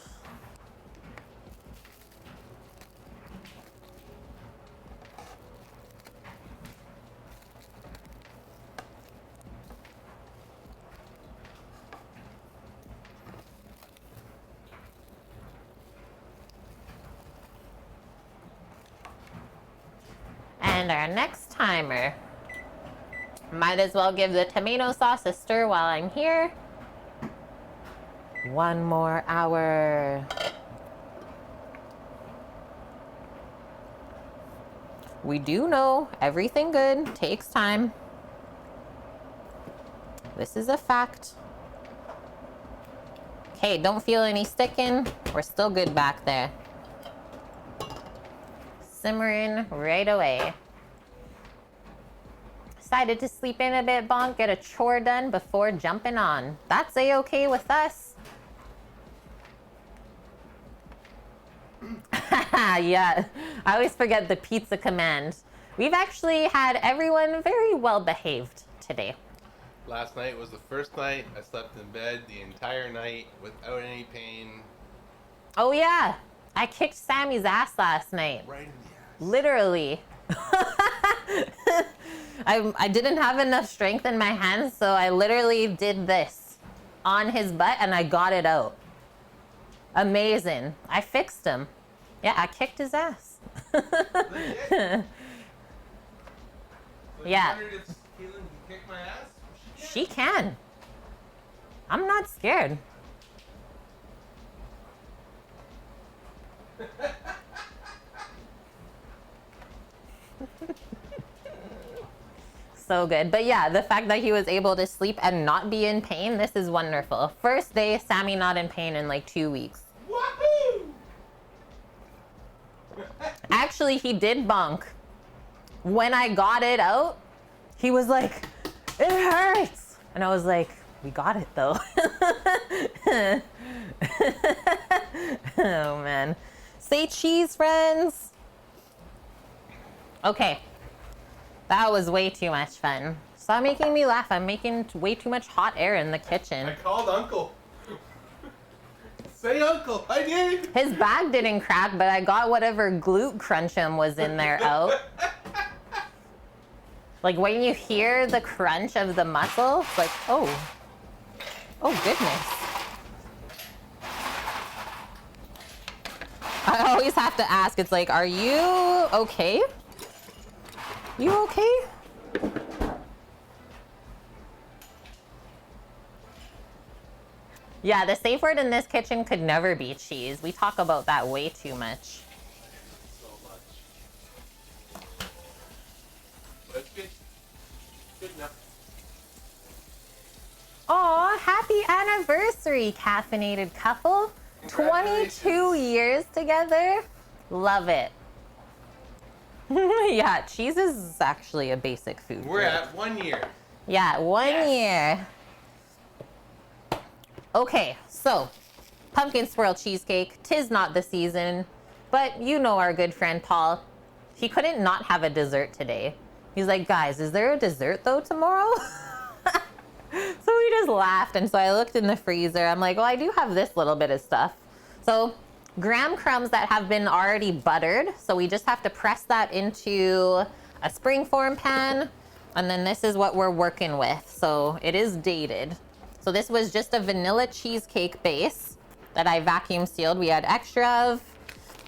And our next timer. Might as well give the tomato sauce a stir while I'm here. 1 more hour. We do know everything good takes time. This is a fact. Okay, don't feel any sticking. We're still good back there. Simmering right away. Decided to sleep in a bit, Bonk, get a chore done before jumping on. That's a-okay with us. Yeah, I always forget the pizza command. We've actually had everyone very well behaved today. Last night was the first night I slept in bed the entire night without any pain. Oh yeah, I kicked Sammy's ass last night. Right in the ass. Literally. I didn't have enough strength in my hands, so I literally did this on his butt and I got it out. Amazing. I fixed him. Yeah, I kicked his ass. Legit? Yeah. You wondered if Caitlin can kick my ass? She can. I'm not scared. So good. But yeah, the fact that he was able to sleep and not be in pain, this is wonderful. First day, Sammy not in pain in like 2 weeks. Wahoo! Actually, he did bonk. When I got it out, he was like, it hurts. And I was like, we got it though. Oh man. Say cheese, friends. Okay. That was way too much fun. Stop making me laugh. I'm making way too much hot air in the kitchen. I called Uncle. Say Uncle, I did. His bag didn't crack, but I got whatever glute crunchum was in there out. Like when you hear the crunch of the muscle, it's like, oh goodness. I always have to ask, it's like, are you okay? You okay? Yeah, the safe word in this kitchen could never be cheese. We talk about that way too much. So much. But it's good. Good enough. Aw, happy anniversary, caffeinated couple. 22 years together. Love it. Yeah, cheese is actually a basic food. We're at 1 year. Yeah, 1 Yes. year. Okay, so pumpkin swirl cheesecake. 'Tis not the season, but you know our good friend Paul. He couldn't not have a dessert today. He's like, guys, is there a dessert though tomorrow? So we just laughed, and so I looked in the freezer. I'm like, well, I do have this little bit of stuff. So graham crumbs that have been already buttered. So we just have to press that into a springform pan. And then this is what we're working with. So it is dated. So this was just a vanilla cheesecake base that I vacuum sealed. We had extra of,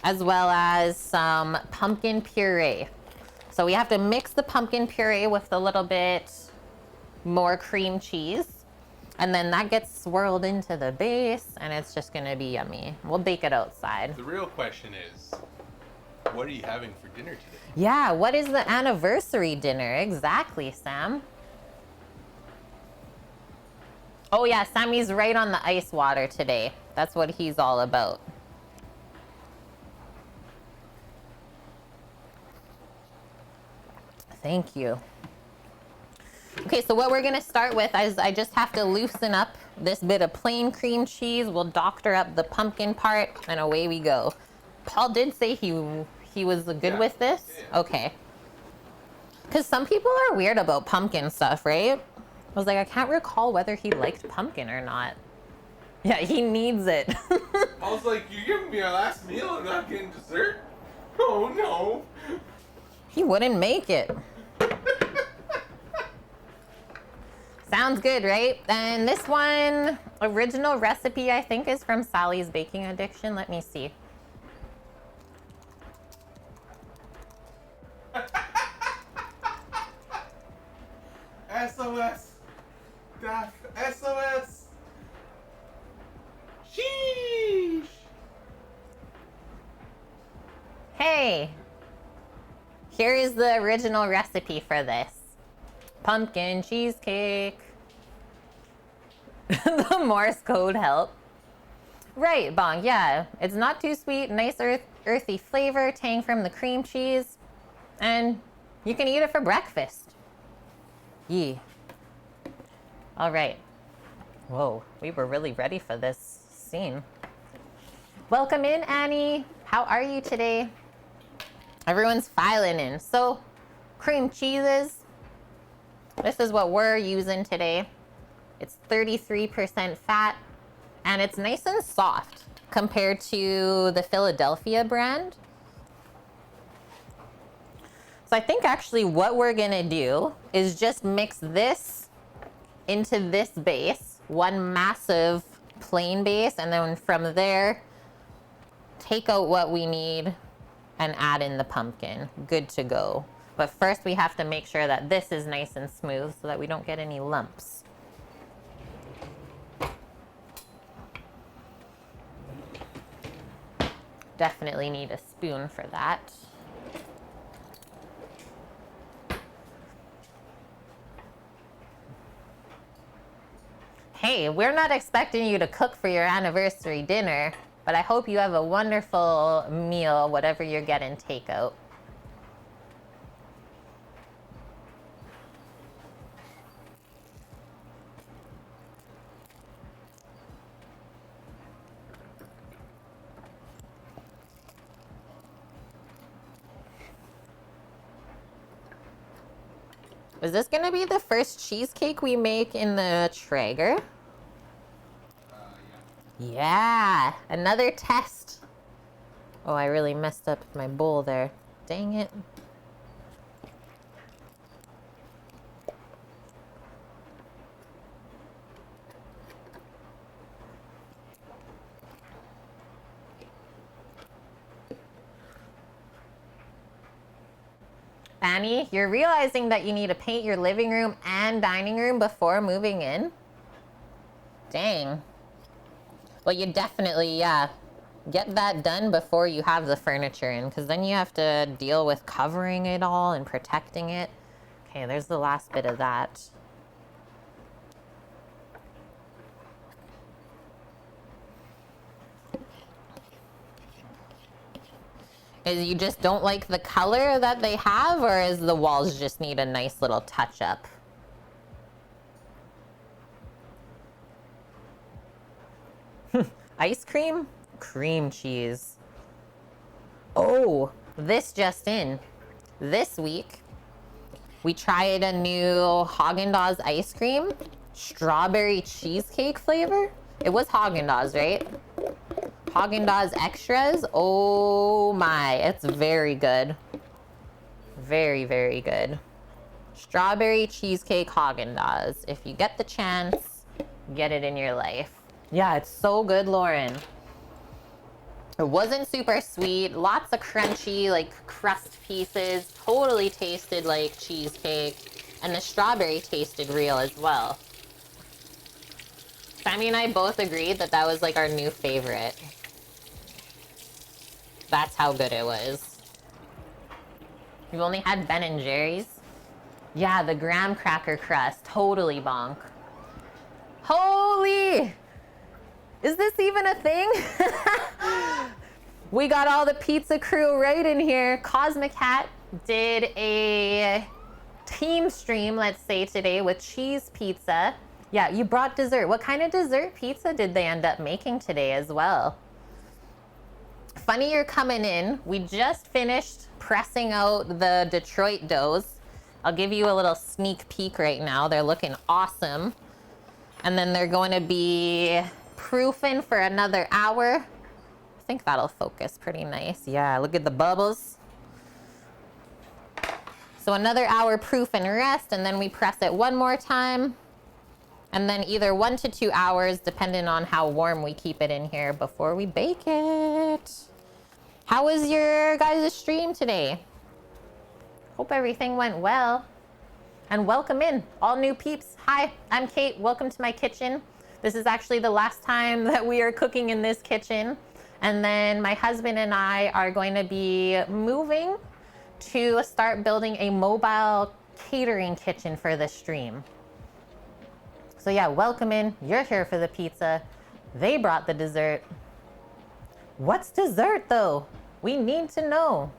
as well as some pumpkin puree. So we have to mix the pumpkin puree with a little bit more cream cheese. And then that gets swirled into the base, and it's just gonna be yummy. We'll bake it outside. The real question is, what are you having for dinner today? Yeah, what is the anniversary dinner? Exactly, Sam. Oh yeah, Sammy's right on the ice water today. That's what he's all about. Thank you. Okay, so what we're gonna start with is I just have to loosen up this bit of plain cream cheese. We'll doctor up the pumpkin part, and away we go. Paul did say he was good with this? Yeah. Okay. Because some people are weird about pumpkin stuff, right? I was like, I can't recall whether he liked pumpkin or not. Yeah, he needs it. I was like, you're giving me our last meal and not getting dessert? Oh no. He wouldn't make it. Sounds good, right? And this one, original recipe, I think, is from Sally's Baking Addiction. Let me see. SOS! Daff, SOS! Sheesh! Hey, here is the original recipe for this. Pumpkin cheesecake. The Morse code help. Right, Bong, yeah. It's not too sweet, nice earthy flavor, tang from the cream cheese. And you can eat it for breakfast. Yee. All right. Whoa, we were really ready for this scene. Welcome in, Annie. How are you today? Everyone's filing in. So, cream cheeses. This is what we're using today. It's 33% fat, and it's nice and soft compared to the Philadelphia brand. So I think actually what we're gonna do is just mix this into this base, one massive plain base, and then from there, take out what we need and add in the pumpkin. Good to go. But first we have to make sure that this is nice and smooth so that we don't get any lumps. Definitely need a spoon for that. Hey, we're not expecting you to cook for your anniversary dinner, but I hope you have a wonderful meal, whatever you're getting takeout. Is this gonna be the first cheesecake we make in the Traeger? Yeah, another test. Oh, I really messed up my bowl there. Dang it. Annie, you're realizing that you need to paint your living room and dining room before moving in? Dang. Well, you definitely, get that done before you have the furniture in, because then you have to deal with covering it all and protecting it. Okay, there's the last bit of that. Is you just don't like the color that they have, or is the walls just need a nice little touch up? Ice cream? Cream cheese. Oh, this just in. This week, we tried a new Haagen-Dazs ice cream. Strawberry cheesecake flavor. It was Haagen-Dazs, right? Haagen-Dazs extras. Oh my, it's very good. Very, very good. Strawberry cheesecake Haagen-Dazs. If you get the chance, get it in your life. Yeah, it's so good, Lauren. It wasn't super sweet. Lots of crunchy, like crust pieces. Totally tasted like cheesecake. And the strawberry tasted real as well. Sammy and I both agreed that that was like our new favorite. That's how good it was. You've only had Ben and Jerry's? Yeah, the graham cracker crust. Totally bonk. Holy! Is this even a thing? We got all the pizza crew right in here. Cosmic Hat did a team stream, let's say, today with cheese pizza. Yeah, you brought dessert. What kind of dessert pizza did they end up making today as well? Funny you're coming in. We just finished pressing out the Detroit doughs. I'll give you a little sneak peek right now. They're looking awesome. And then they're going to be proofing for another hour. I think that'll focus pretty nice. Yeah, look at the bubbles. So another hour proof and rest, and then we press it one more time. And then either 1 to 2 hours, depending on how warm we keep it in here before we bake it. How was your guys' stream today? Hope everything went well. and welcome in all new peeps. Hi, I'm Kate. Welcome to my kitchen. This is actually the last time that we are cooking in this kitchen. And then my husband and I are going to be moving to start building a mobile catering kitchen for the stream. So yeah, welcome in. You're here for the pizza. They brought the dessert. What's dessert though? We need to know.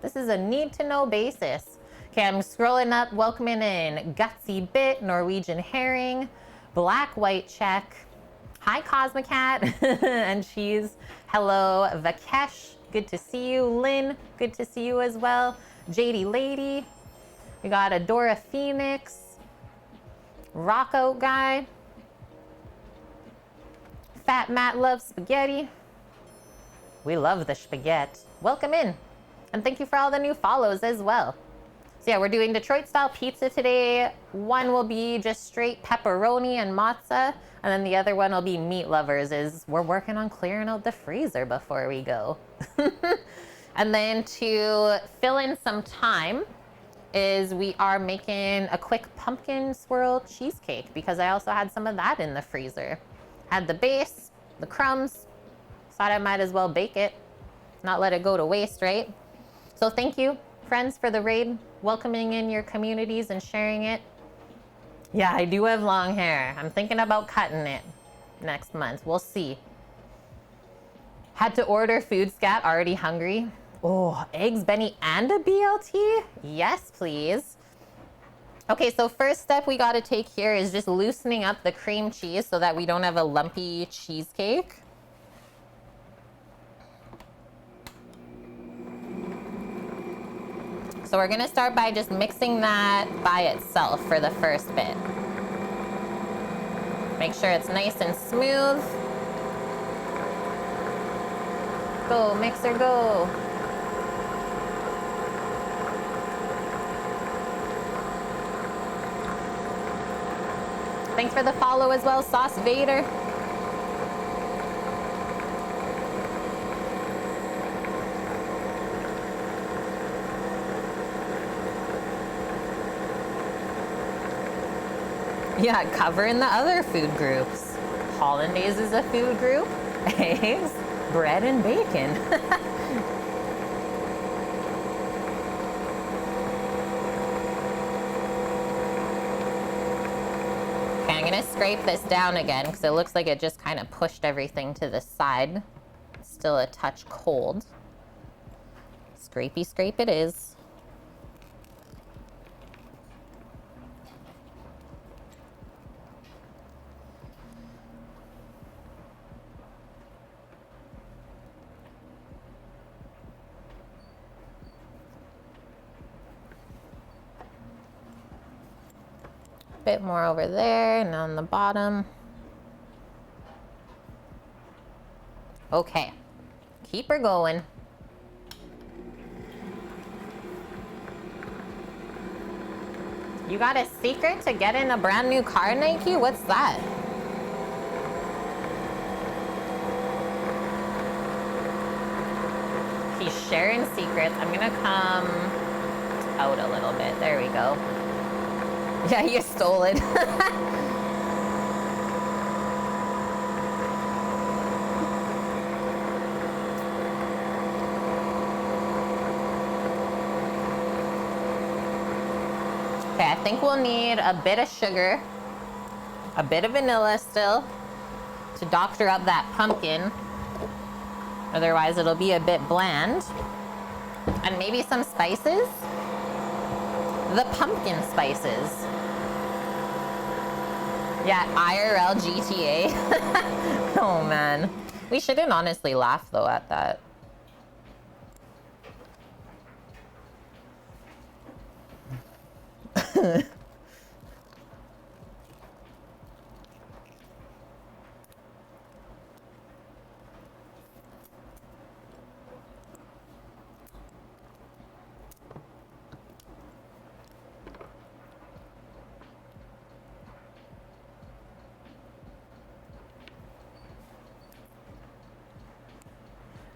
This is a need to know basis. Okay, I'm scrolling up, welcoming in Gutsy Bit, Norwegian Herring, Black White Check. Hi Cosmicat and Cheese. Hello Vakesh, good to see you. Lynn, good to see you as well. JD Lady. We got Adora Phoenix. Rocco Guy. Fat Matt loves spaghetti. We love the spaghetti. Welcome in. And thank you for all the new follows as well. So yeah, we're doing Detroit style pizza today. One will be just straight pepperoni and mozza. And then the other one will be meat lovers, as we're working on clearing out the freezer before we go. And then to fill in some time is we are making a quick pumpkin swirl cheesecake because I also had some of that in the freezer. Had the base, the crumbs, thought I might as well bake it, not let it go to waste, right? So thank you, friends, for the raid, welcoming in your communities and sharing it. Yeah, I do have long hair. I'm thinking about cutting it next month. We'll see. Had to order food scat, already hungry. Oh, eggs, Benny, and a BLT? Yes, please. Okay, so first step we gotta take here is just loosening up the cream cheese so that we don't have a lumpy cheesecake. So we're gonna start by just mixing that by itself for the first bit. Make sure it's nice and smooth. Go, mixer, go. Thanks for the follow as well, Sauce Vader. Yeah, covering the other food groups. Hollandaise is a food group. Eggs, bread, and bacon. Okay, I'm gonna scrape this down again because it looks like it just kind of pushed everything to the side. It's still a touch cold. Scrapey scrape it is. Bit more over there and on the bottom. Okay, keep her going. You got a secret to get in a brand new car, Nike? What's that? He's sharing secrets. I'm gonna come out a little bit. There we go. Yeah, you stole it. Okay, I think we'll need a bit of sugar, a bit of vanilla still to doctor up that pumpkin. Otherwise, it'll be a bit bland. And maybe some spices. The pumpkin spices. Yeah, IRL GTA. Oh man. We shouldn't honestly laugh though at that.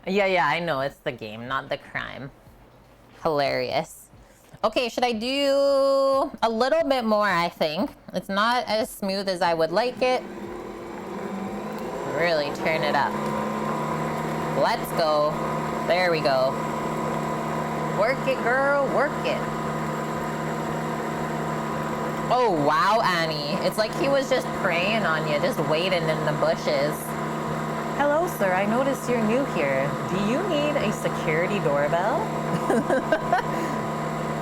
Yeah, I know, it's the game, not the crime. Hilarious. Okay, should I do a little bit more, I think. It's not as smooth as I would like it. Really turn it up. Let's go. There we go. Work it, girl, work it. Oh, wow, Annie. It's like he was just preying on you, just waiting in the bushes. Hello, sir. I noticed you're new here. Do you need a security doorbell?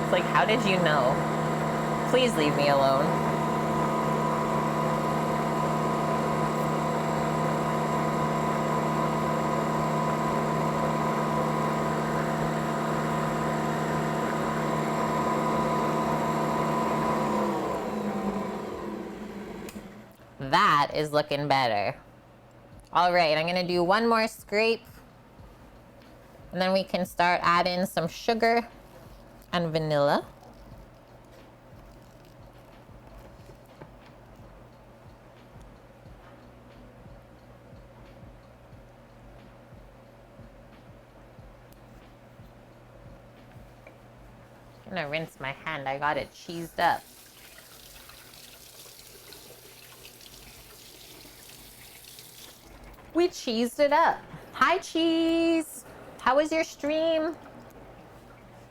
It's like, how did you know? Please leave me alone. That is looking better. All right, I'm gonna do one more scrape, and then we can start adding some sugar and vanilla. I'm gonna rinse my hand, I got it cheesed up. We cheesed it up. Hi, Cheese. How was your stream?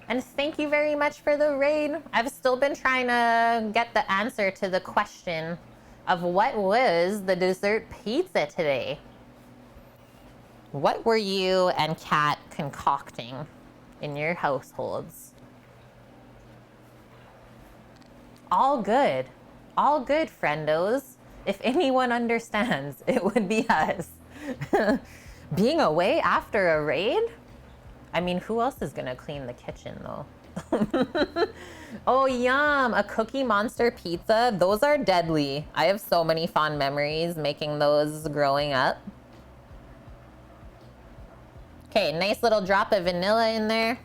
And thank you very much for the raid. I've still been trying to get the answer to the question of what was the dessert pizza today. What were you and Kat concocting in your households? All good, friendos. If anyone understands, it would be us. Being away after a raid? I mean, who else is gonna clean the kitchen though? Oh, yum, a Cookie Monster pizza. Those are deadly. I have so many fond memories making those growing up. Okay, nice little drop of vanilla in there.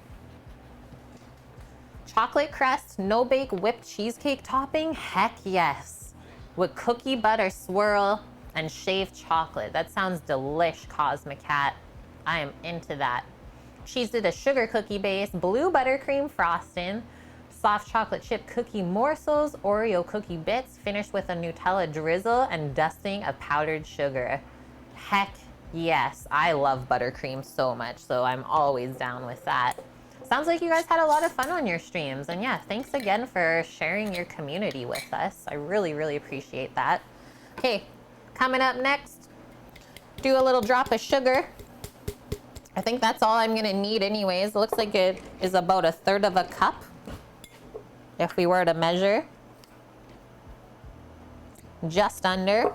Chocolate crust, no bake whipped cheesecake topping? Heck yes. With cookie butter swirl and shaved chocolate. That sounds delish, Cosmic Cat. I am into that. Cheesed it a sugar cookie base, blue buttercream frosting, soft chocolate chip cookie morsels, Oreo cookie bits, finished with a Nutella drizzle and dusting of powdered sugar. Heck yes. I love buttercream so much, so I'm always down with that. Sounds like you guys had a lot of fun on your streams. And yeah, thanks again for sharing your community with us. I really, really appreciate that. Okay, coming up next, do a little drop of sugar. I think that's all I'm gonna need anyways. It looks like it is about 1/3 of a cup if we were to measure. Just under.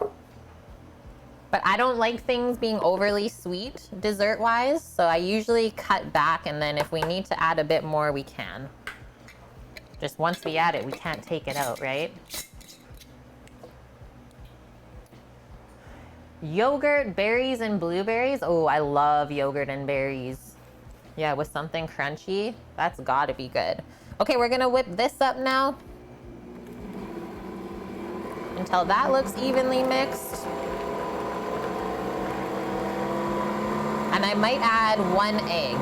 But I don't like things being overly sweet dessert-wise, so I usually cut back, and then if we need to add a bit more, we can. Just once we add it, we can't take it out, right? Yogurt, berries, and blueberries. Oh, I love yogurt and berries. Yeah, with something crunchy, that's gotta be good. Okay, we're gonna whip this up now until that looks evenly mixed. And I might add 1 egg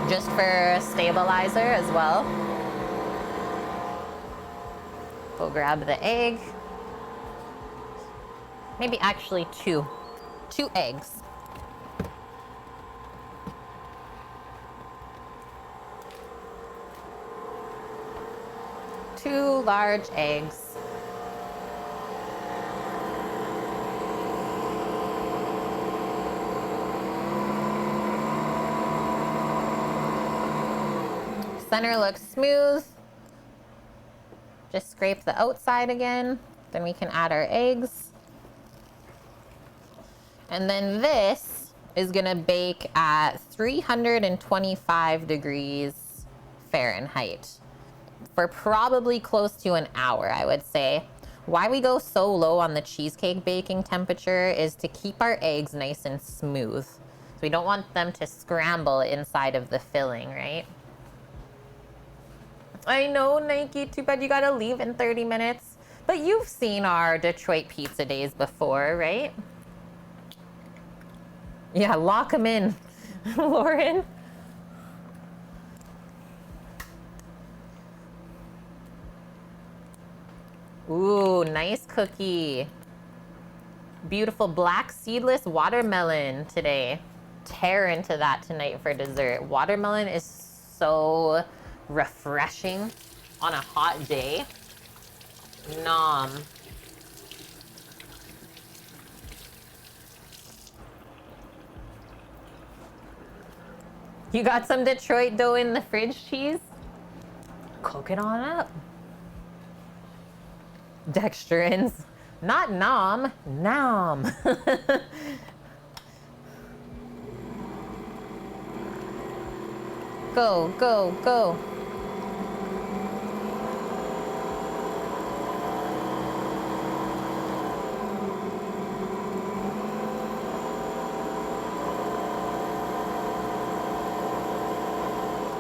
just for a stabilizer as well. We'll grab the egg. Maybe actually 2 eggs. Two large eggs. Center looks smooth. Just scrape the outside again. Then we can add our eggs. And then this is gonna bake at 325 degrees Fahrenheit for probably close to an hour, I would say. Why we go so low on the cheesecake baking temperature is to keep our eggs nice and smooth. So we don't want them to scramble inside of the filling, right? I know, Nike, too bad you gotta leave in 30 minutes. But you've seen our Detroit pizza days before, right? Yeah, lock them in, Lauren. Ooh, nice cookie. Beautiful black seedless watermelon today. Tear into that tonight for dessert. Watermelon is so refreshing on a hot day. Nom. You got some Detroit dough in the fridge, cheese? Cook it on up. Dextrins. Not nom, nom. Go, go, go.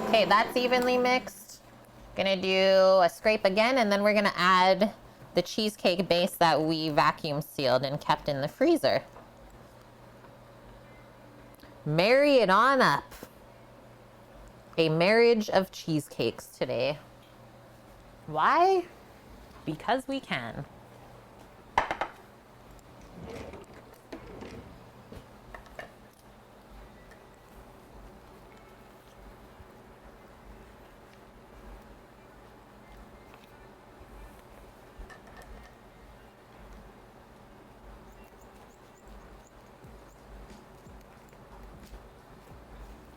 Okay, that's evenly mixed. Gonna do a scrape again, and then we're gonna add the cheesecake base that we vacuum sealed and kept in the freezer. Marry it on up. A marriage of cheesecakes today. Why? Because we can.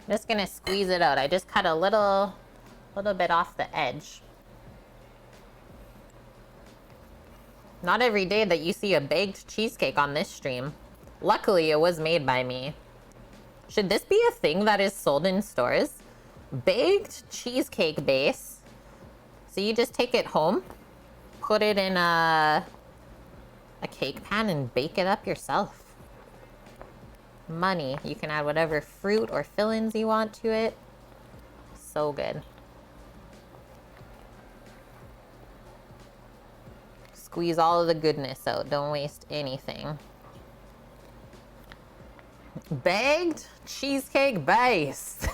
Just gonna squeeze it out. I just cut a little bit off the edge. Not every day that you see a baked cheesecake on this stream. Luckily, it was made by me. Should this be a thing that is sold in stores? Baked cheesecake base. So you just take it home, put it in a cake pan and bake it up yourself. Money. You can add whatever fruit or fillings you want to it. So good. Squeeze all of the goodness out. Don't waste anything. Bagged cheesecake base.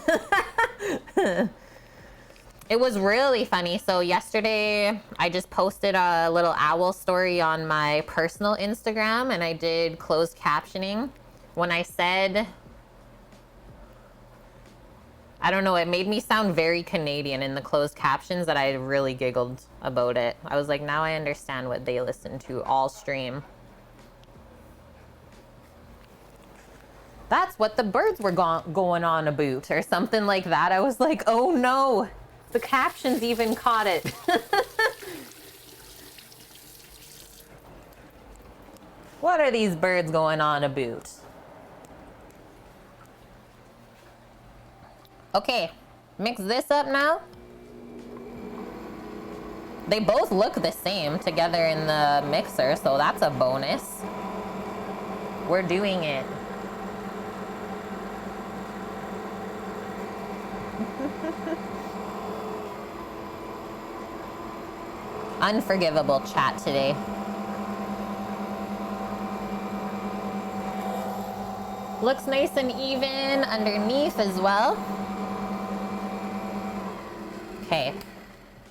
It was really funny. So yesterday I just posted a little owl story on my personal Instagram, and I did closed captioning. When I said, I don't know, it made me sound very Canadian in the closed captions that I really giggled about it. I was like, now I understand what they listen to all stream. That's what the birds were going on about, or something like that. I was like, oh no, the captions even caught it. What are these birds going on about? Okay, mix this up now. They both look the same together in the mixer, so that's a bonus. We're doing it. Unforgivable chat today. Looks nice and even underneath as well. Okay,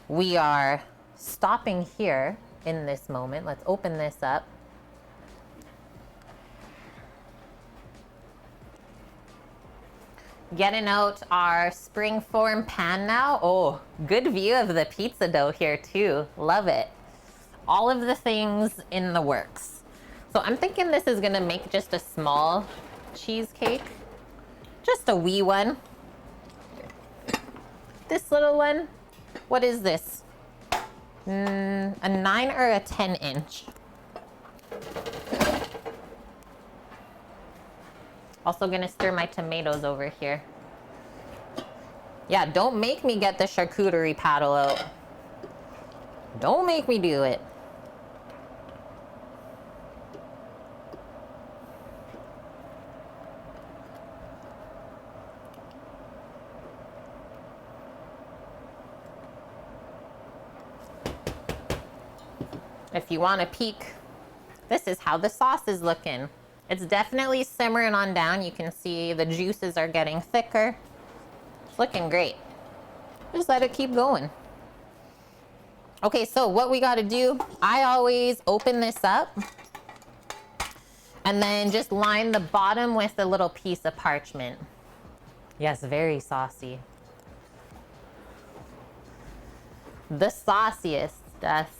we are stopping here in this moment. Let's open this up. Getting out our springform pan now. Oh, good view of the pizza dough here too. Love it. All of the things in the works. So I'm thinking this is gonna make just a small cheesecake. Just a wee one. This little one, what is this? A 9 or a 10 inch? Also gonna stir my tomatoes over here. Yeah, don't make me get the charcuterie paddle out. Don't make me do it. If you want a peek, this is how the sauce is looking. It's definitely simmering on down. You can see the juices are getting thicker. It's looking great. Just let it keep going. Okay, so what we gotta do, I always open this up and then just line the bottom with a little piece of parchment. Yes, very saucy. The sauciest dust.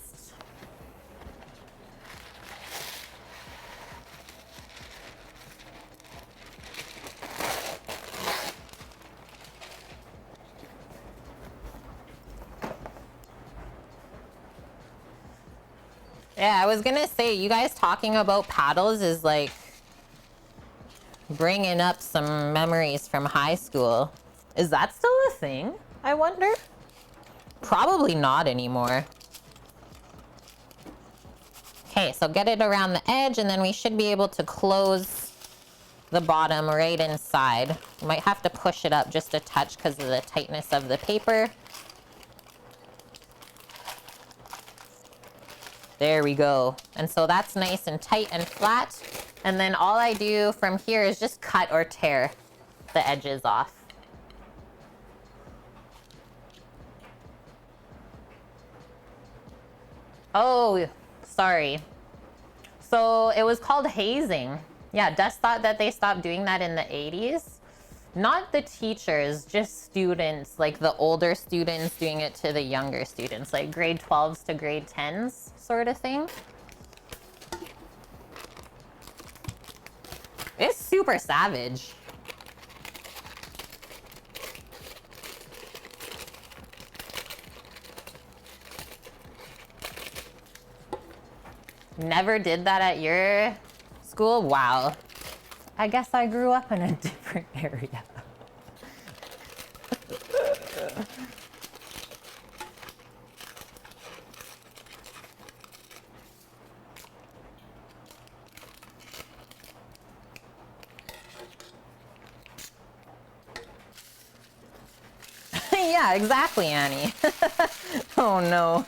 Yeah, I was gonna say, you guys talking about paddles is like bringing up some memories from high school. Is that still a thing, I wonder? Probably not anymore. Okay, so get it around the edge and then we should be able to close the bottom right inside. You might have to push it up just a touch because of the tightness of the paper. There we go. And so that's nice and tight and flat. And then all I do from here is just cut or tear the edges off. Oh, sorry. So it was called hazing. Yeah, Dust thought that they stopped doing that in the 80s. Not the teachers, just students, like the older students doing it to the younger students, like grade 12s to grade 10s sort of thing. It's super savage. Never did that at your school? Wow. I guess I grew up in a different area. Yeah, exactly, Annie. Oh no.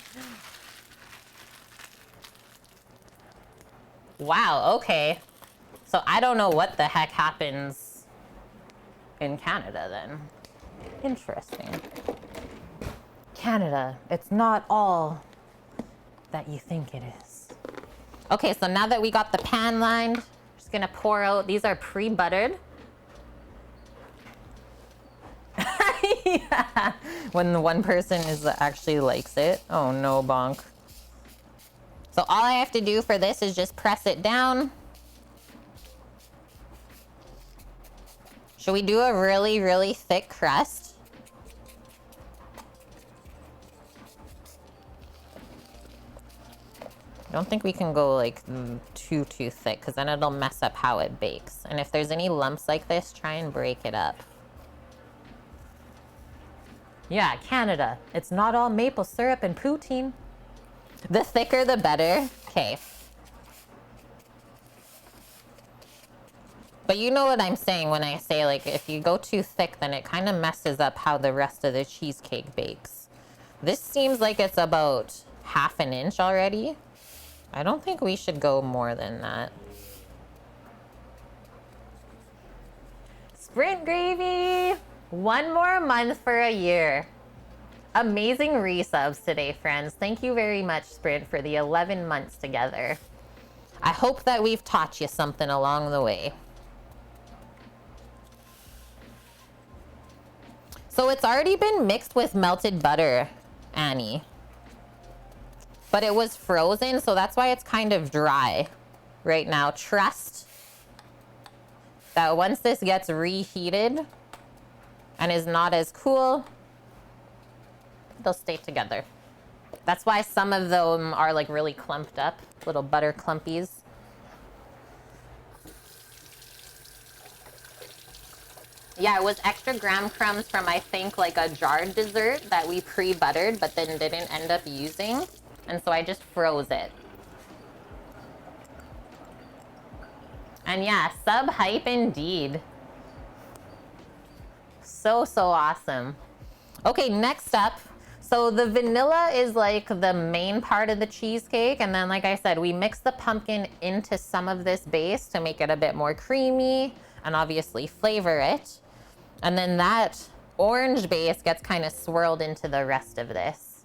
Wow, okay. So I don't know what the heck happens in Canada then. Interesting. Canada, it's not all that you think it is. Okay, so now that we got the pan lined, just gonna pour out, these are pre-buttered. Yeah, when the one person actually likes it. Oh no, bonk. So all I have to do for this is just press it down. Should we do a really, really thick crust? I don't think we can go like too thick because then it'll mess up how it bakes. And if there's any lumps like this, try and break it up. Yeah, Canada. It's not all maple syrup and poutine. The thicker, the better. Okay. But you know what I'm saying when I say, like, if you go too thick, then it kind of messes up how the rest of the cheesecake bakes. This seems like it's about ½ an inch already. I don't think we should go more than that. Sprint gravy! 1 more month for a year. Amazing resubs today, friends. Thank you very much, Sprint, for the 11 months together. I hope that we've taught you something along the way. So it's already been mixed with melted butter, Annie. But it was frozen, so that's why it's kind of dry right now. Trust that once this gets reheated and is not as cool, they'll stay together. That's why some of them are like really clumped up, little butter clumpies. Yeah, it was extra graham crumbs from, I think, like a jarred dessert that we pre-buttered but then didn't end up using. And so I just froze it. And yeah, sub hype indeed. So awesome. Okay, next up. So the vanilla is like the main part of the cheesecake. And then, like I said, we mix the pumpkin into some of this base to make it a bit more creamy and obviously flavor it. And then that orange base gets kind of swirled into the rest of this.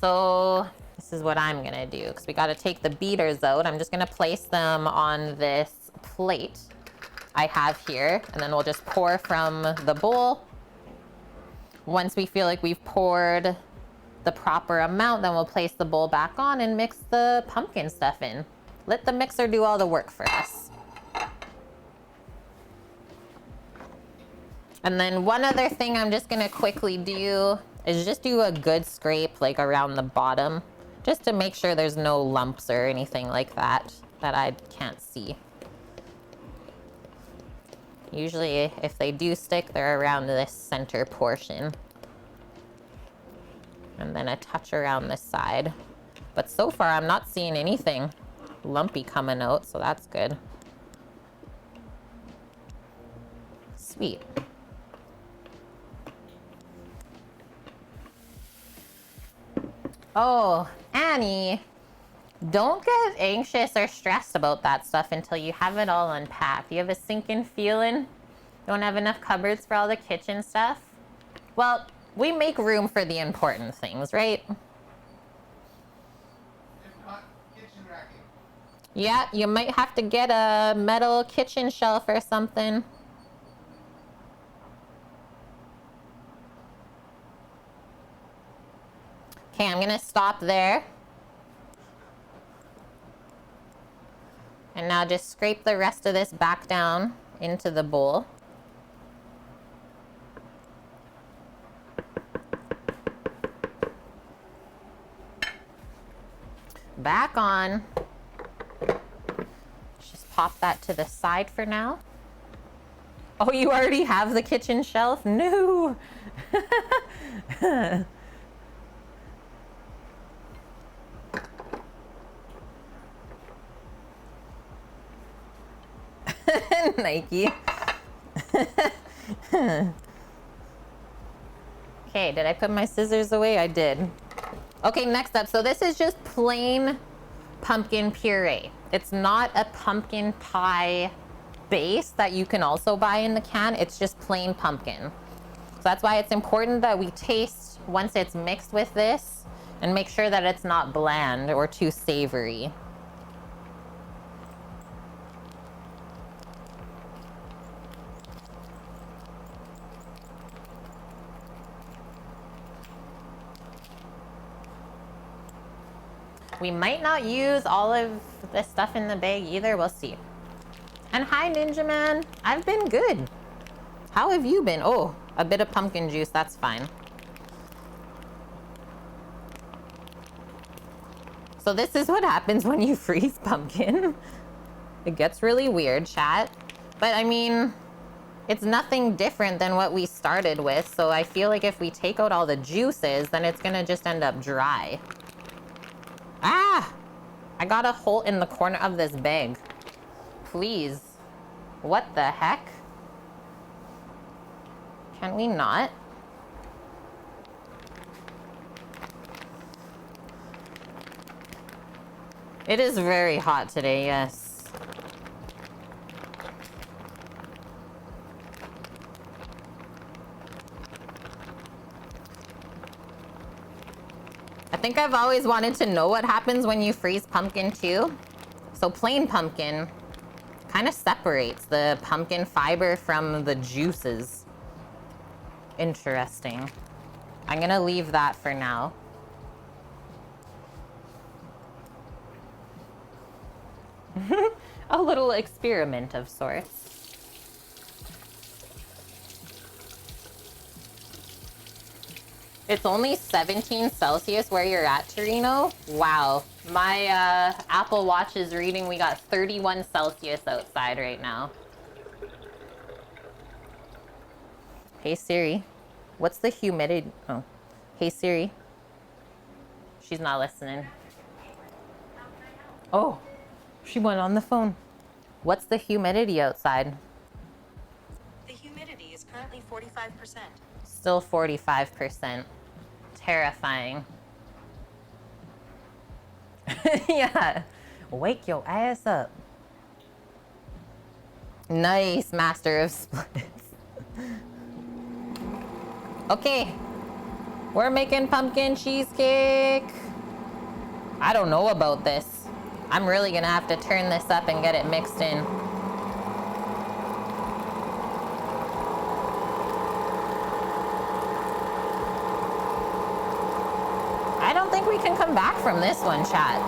So this is what I'm gonna do, because we gotta take the beaters out. I'm just gonna place them on this plate I have here, and then we'll just pour from the bowl. Once we feel like we've poured the proper amount, then we'll place the bowl back on and mix the pumpkin stuff in. Let the mixer do all the work for us. And then one other thing I'm just gonna quickly do is just do a good scrape like around the bottom, just to make sure there's no lumps or anything like that that I can't see. Usually if they do stick, they're around this center portion. And then a touch around this side. But so far I'm not seeing anything lumpy coming out, so that's good. Sweet. Oh, Annie, don't get anxious or stressed about that stuff until you have it all unpacked. You have a sinking feeling? Don't have enough cupboards for all the kitchen stuff? Well, we make room for the important things, right? If not, kitchen racking. Yeah, you might have to get a metal kitchen shelf or something. Okay, I'm gonna stop there. And now just scrape the rest of this back down into the bowl. Back on. Just pop that to the side for now. Oh, you already have the kitchen shelf? No. Nike. Okay, did I put my scissors away? I did. Okay, next up. So this is just plain pumpkin puree. It's not a pumpkin pie base that you can also buy in the can. It's just plain pumpkin. So that's why it's important that we taste once it's mixed with this and make sure that it's not bland or too savory. We might not use all of the stuff in the bag either. We'll see. And hi, Ninja Man. I've been good. How have you been? Oh, a bit of pumpkin juice. That's fine. So this is what happens when you freeze pumpkin. It gets really weird, chat. But I mean, it's nothing different than what we started with. So I feel like if we take out all the juices, then it's gonna just end up dry. Ah! I got a hole in the corner of this bag. Please. What the heck? Can we not? It is very hot today, yes. I think I've always wanted to know what happens when you freeze pumpkin too. So plain pumpkin kind of separates the pumpkin fiber from the juices. Interesting. I'm gonna leave that for now. A little experiment of sorts. It's only 17 Celsius where you're at, Torino? Wow. My Apple Watch is reading we got 31 Celsius outside right now. Hey Siri, what's the humidity? Oh, hey Siri. She's not listening. Oh, she went on the phone. What's the humidity outside? The humidity is currently 45%. Still 45%. Terrifying. Yeah. Wake your ass up. Nice, Master of Splits. Okay. We're making pumpkin cheesecake. I don't know about this. I'm really gonna have to turn this up and get it mixed in. I don't think we can come back from this one, chat.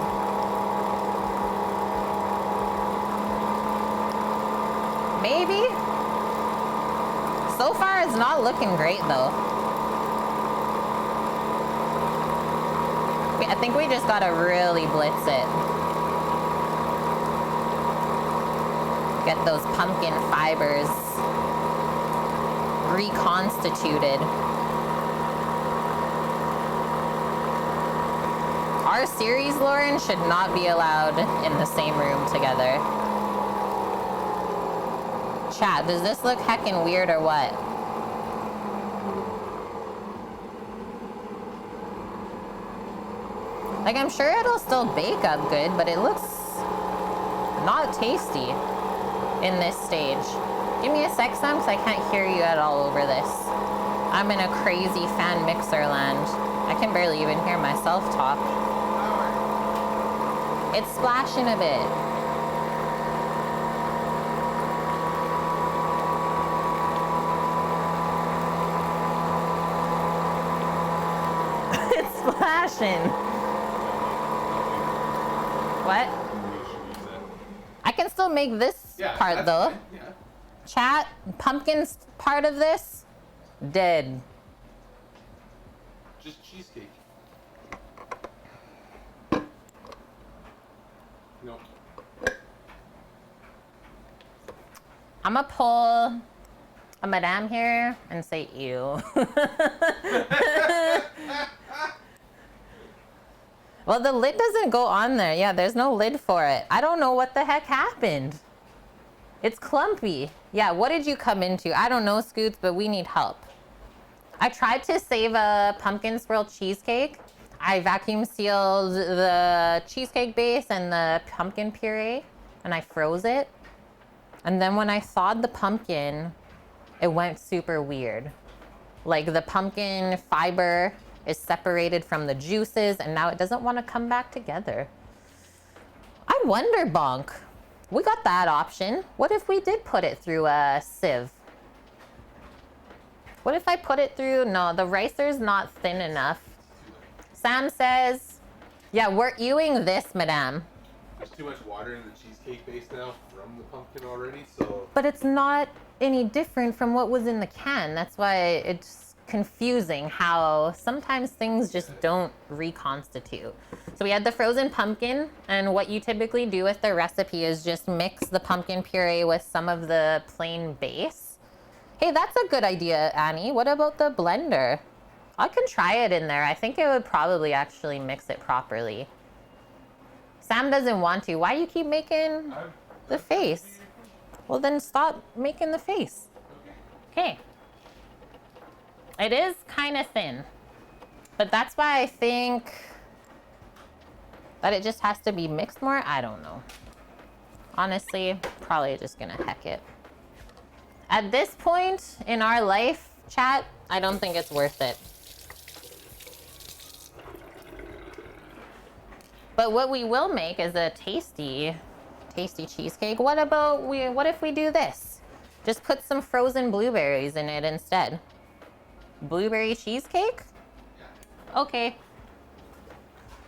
Maybe? So far, it's not looking great, though. I think we just gotta really blitz it. Get those pumpkin fibers reconstituted. Our series, Lauren, should not be allowed in the same room together. Chat, does this look heckin' weird or what? Like, I'm sure it'll still bake up good, but it looks not tasty in this stage. Give me a sec, Sam, because I can't hear you at all over this. I'm in a crazy fan mixer land. I can barely even hear myself talk. It's splashing a bit. It's splashing. What? I can still make this part though. Fine. Yeah. Chat, pumpkin's part of this, dead. Just cheesecake. No. I'm gonna pull a madame here and say ew. Well, the lid doesn't go on there. Yeah, there's no lid for it. I don't know what the heck happened. It's clumpy. Yeah, what did you come into? I don't know, Scoots, but we need help. I tried to save a pumpkin swirl cheesecake. I vacuum sealed the cheesecake base and the pumpkin puree, and I froze it. And then when I thawed the pumpkin, it went super weird. Like the pumpkin fiber is separated from the juices, and now it doesn't want to come back together. I wonder, Bonk, we got that option. What if we did put it through a sieve? What if I put it through, no, the ricer's not thin enough. Sam says, yeah, we're ewing this, madame. There's too much water in the cheesecake base now from the pumpkin already, so. But it's not any different from what was in the can. That's why it's confusing how sometimes things just don't reconstitute. So we had the frozen pumpkin, and what you typically do with the recipe is just mix the pumpkin puree with some of the plain base. Hey, that's a good idea, Annie. What about the blender? I can try it in there. I think it would probably actually mix it properly. Sam doesn't want to. Why do you keep making the face? Well, then stop making the face. Okay. It is kind of thin, but that's why I think that it just has to be mixed more. I don't know. Honestly, probably just gonna heck it. At this point in our life, chat, I don't think it's worth it. But what we will make is a tasty cheesecake. What if we do this? Just put some frozen blueberries in it instead. Blueberry cheesecake? Okay.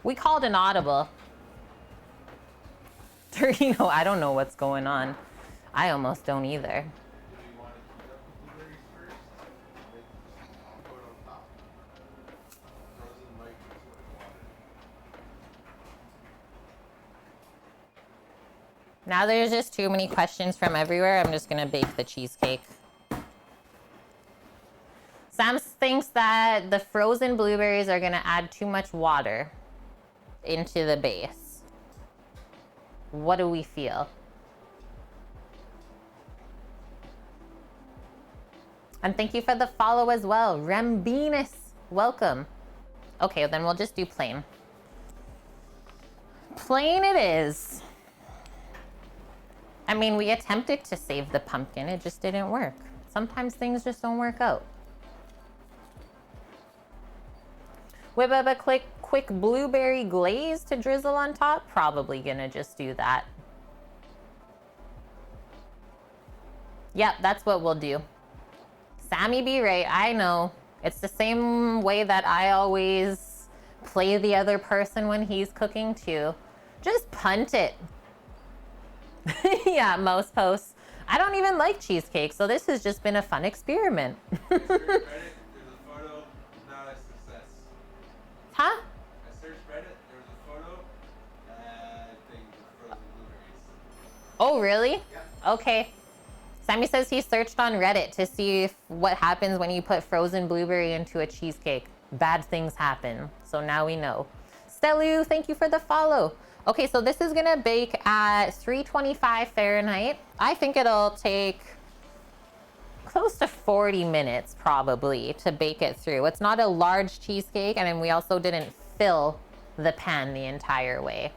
We called an audible. Torino, I don't know what's going on. I almost don't either. Now there's just too many questions from everywhere. I'm just gonna bake the cheesecake. Sam thinks that the frozen blueberries are gonna add too much water into the base. What do we feel? And thank you for the follow as well. Rembinus, welcome. Okay, then we'll just do plain. Plain it is. I mean, we attempted to save the pumpkin, it just didn't work. Sometimes things just don't work out. Whip up a quick blueberry glaze to drizzle on top. Probably gonna just do that. Yep, that's what we'll do. Sammy be right, I know. It's the same way that I always play the other person when he's cooking too. Just punt it. Yeah, most posts. I don't even like cheesecake, so this has just been a fun experiment. I searched Reddit, there's a photo, not a success. Huh? I searched Reddit, there was a photo, thing with frozen blueberries. Oh, really? Yeah. Okay. Sammy says he searched on Reddit to see what happens when you put frozen blueberry into a cheesecake. Bad things happen. So now we know. Stelu, thank you for the follow. Okay, so this is gonna bake at 325 Fahrenheit. I think it'll take close to 40 minutes probably to bake it through. It's not a large cheesecake, and then we also didn't fill the pan the entire way.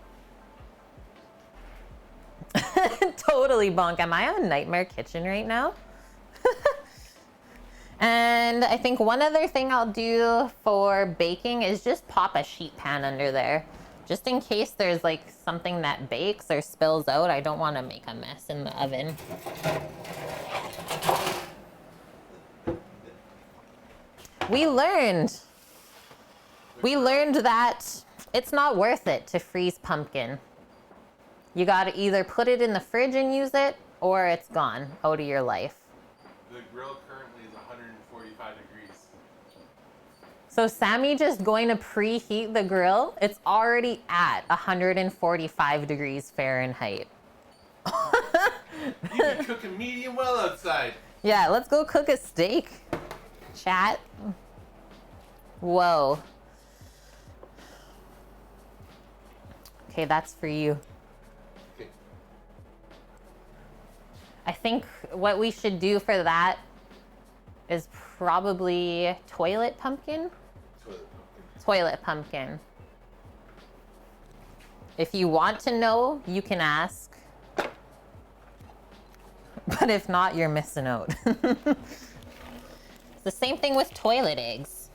Totally bonk. Am I on Nightmare Kitchen right now? And I think one other thing I'll do for baking is just pop a sheet pan under there. Just in case there's like something that bakes or spills out. I don't want to make a mess in the oven. We learned that it's not worth it to freeze pumpkin. You gotta either put it in the fridge and use it, or it's gone out of your life. The grill currently is 145 degrees. So Sammy just going to preheat the grill. It's already at 145 degrees Fahrenheit. You can cook a medium well outside. Yeah, let's go cook a steak. Chat. Whoa. Okay, that's for you. Okay. I think what we should do for that is probably toilet pumpkin. Toilet pumpkin. If you want to know, you can ask. But if not, you're missing out. It's the same thing with toilet eggs.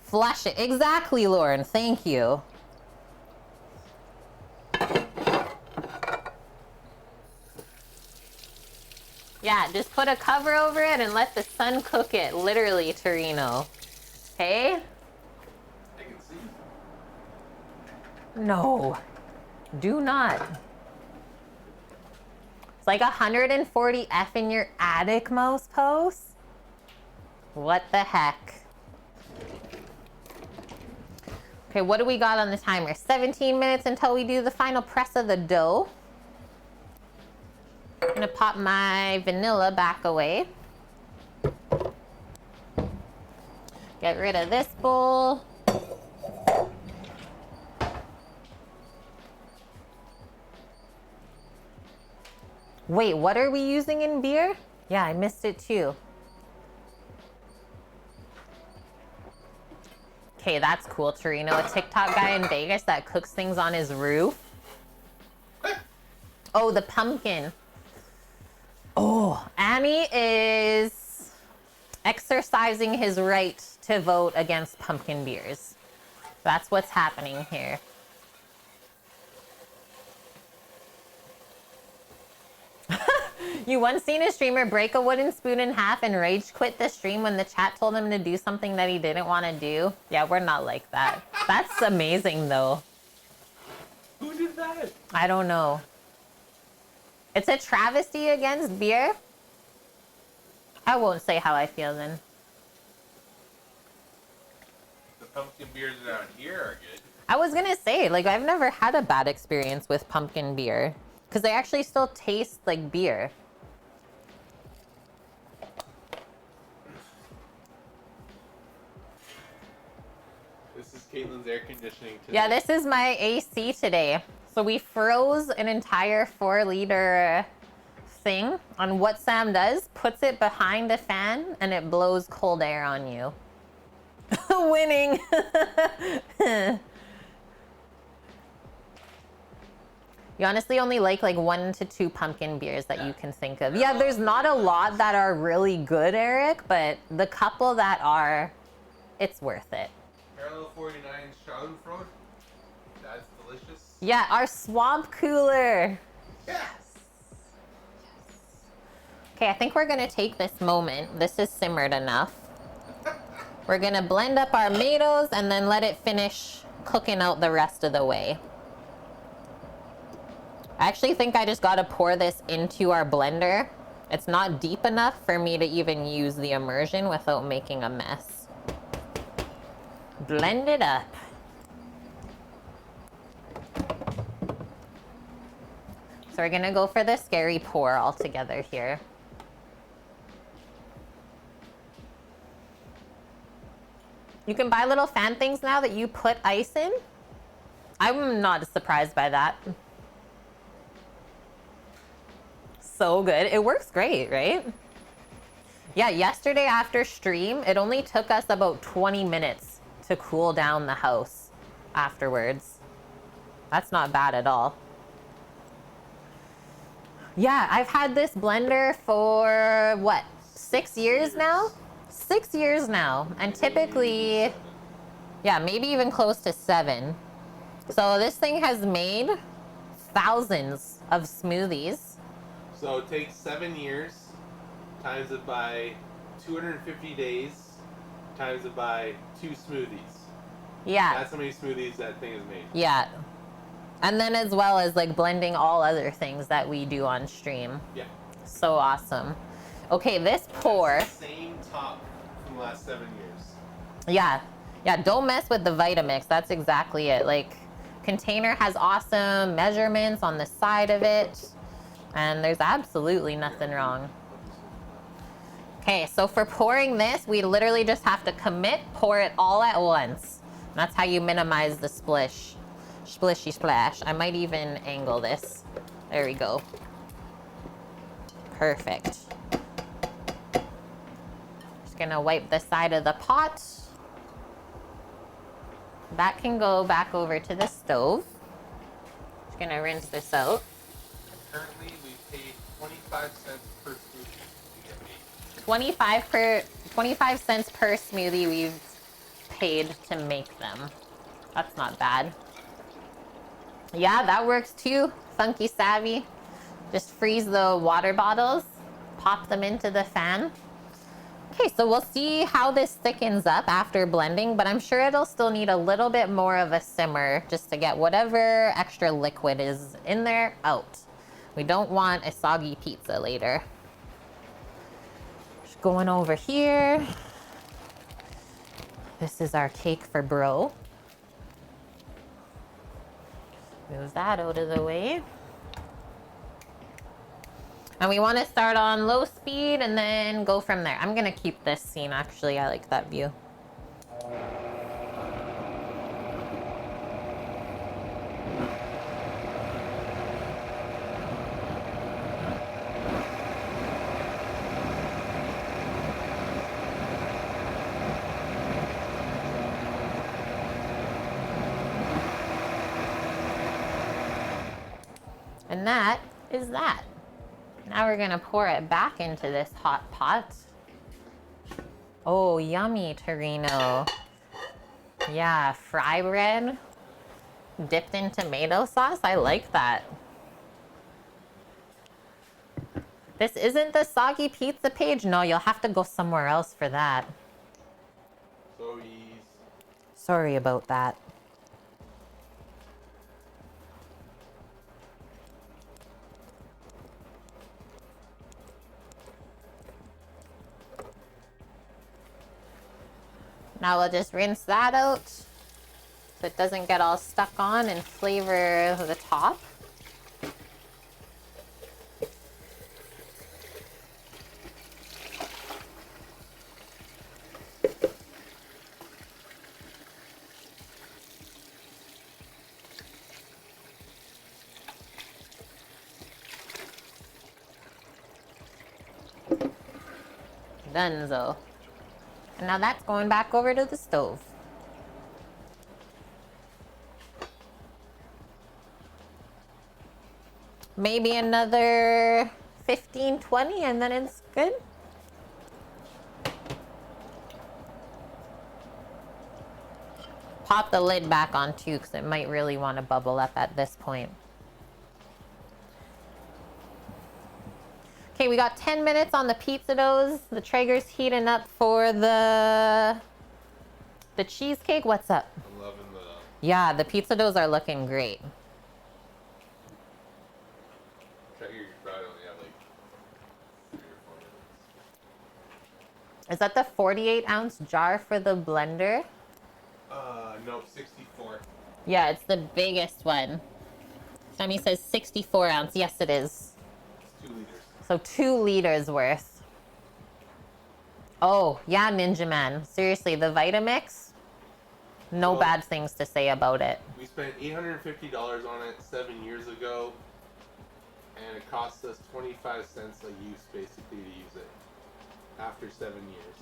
Flush it. Exactly, Lauren. Thank you. Yeah, just put a cover over it and let the sun cook it. Literally, Torino. Hey? I can see. No. Do not. It's like 140 F in your attic, most posts. What the heck? Okay, what do we got on the timer? 17 minutes until we do the final press of the dough. I'm gonna pop my vanilla back away. Get rid of this bowl. Wait, what are we using in beer? Yeah, I missed it too. Okay, that's cool, Torino. A TikTok guy in Vegas that cooks things on his roof. Oh, the pumpkin. Oh, Annie is exercising his right to vote against pumpkin beers. That's what's happening here. You once seen a streamer break a wooden spoon in half and rage quit the stream when the chat told him to do something that he didn't want to do? Yeah, we're not like that. That's amazing, though. Who did that? I don't know. It's a travesty against beer. I won't say how I feel then. The pumpkin beers around here are good. I was gonna say, like, I've never had a bad experience with pumpkin beer because they actually still taste like beer. This is Caitlin's air conditioning today. Yeah, this is my AC today. So we froze an entire 4-liter thing on what Sam does, puts it behind a fan, and it blows cold air on you. Winning. You honestly only like 1 to 2 pumpkin beers that you can think of. Yeah, there's not a lot that are really good, Eric, but the couple that are it's worth it. Parallel 49 Schadenfreude. That's delicious. Yeah, our swamp cooler. Yes. Okay, I think we're gonna take this moment. This is simmered enough. We're gonna blend up our tomatoes and then let it finish cooking out the rest of the way. I actually think I just gotta pour this into our blender. It's not deep enough for me to even use the immersion without making a mess. Blend it up. So we're gonna go for the scary pour all together here. You can buy little fan things now that you put ice in. I'm not surprised by that. So good. It works great, right? Yeah, yesterday after stream, it only took us about 20 minutes to cool down the house afterwards. That's not bad at all. Yeah, I've had this blender for what, 6 years now? 6 years now. And typically, yeah, maybe even close to 7. So this thing has made thousands of smoothies. So it takes 7 years, times it by 250 days, times it by 2 smoothies. Yeah. That's how many smoothies that thing has made. Yeah. And then as well as like blending all other things that we do on stream. Yeah. So awesome. Okay, this pour. That's the same top from the last 7 years. Yeah. Yeah, don't mess with the Vitamix. That's exactly it. Like, container has awesome measurements on the side of it. And there's absolutely nothing wrong. Okay, so for pouring this, we literally just have to commit, pour it all at once. That's how you minimize the splish. Splishy splash. I might even angle this. There we go. Perfect. Just gonna wipe the side of the pot. That can go back over to the stove. Just gonna rinse this out. Currently, we paid 25 cents per smoothie to get made. 25 cents per smoothie we've paid to make them. That's not bad. Yeah, that works too. Funky Savvy. Just freeze the water bottles, pop them into the fan. Okay, so we'll see how this thickens up after blending, but I'm sure it'll still need a little bit more of a simmer just to get whatever extra liquid is in there out. We don't want a soggy pizza later. Just going over here. This is our cake for bro. Move that out of the way. And we want to start on low speed and then go from there. I'm going to keep this scene, actually. I like that view. And that is that. Now we're gonna pour it back into this hot pot. Oh, yummy, Torino. Yeah, fry bread dipped in tomato sauce. I like that. This isn't the soggy pizza page. No, you'll have to go somewhere else for that. Sorry about that. Now we'll just rinse that out so it doesn't get all stuck on and flavor the top. Donezo. And now that's going back over to the stove. Maybe another 15, 20 and then it's good. Pop the lid back on too, because it might really want to bubble up at this point. Okay, we got 10 minutes on the pizza doughs. The Traeger's heating up for the cheesecake. What's up? I'm loving the... Yeah, the pizza doughs are looking great. Traeger, you probably only have like 3 or 4 minutes. Is that the 48-ounce jar for the blender? No, 64. Yeah, it's the biggest one. Sammy says 64 ounce. Yes, it is. It's 2 liters. So 2 liters worth. Oh, yeah, Ninja Man. Seriously, the Vitamix, no Well, bad things to say about it. We spent $850 on it 7 years ago, and it cost us 25 cents a use, basically, to use it after 7 years.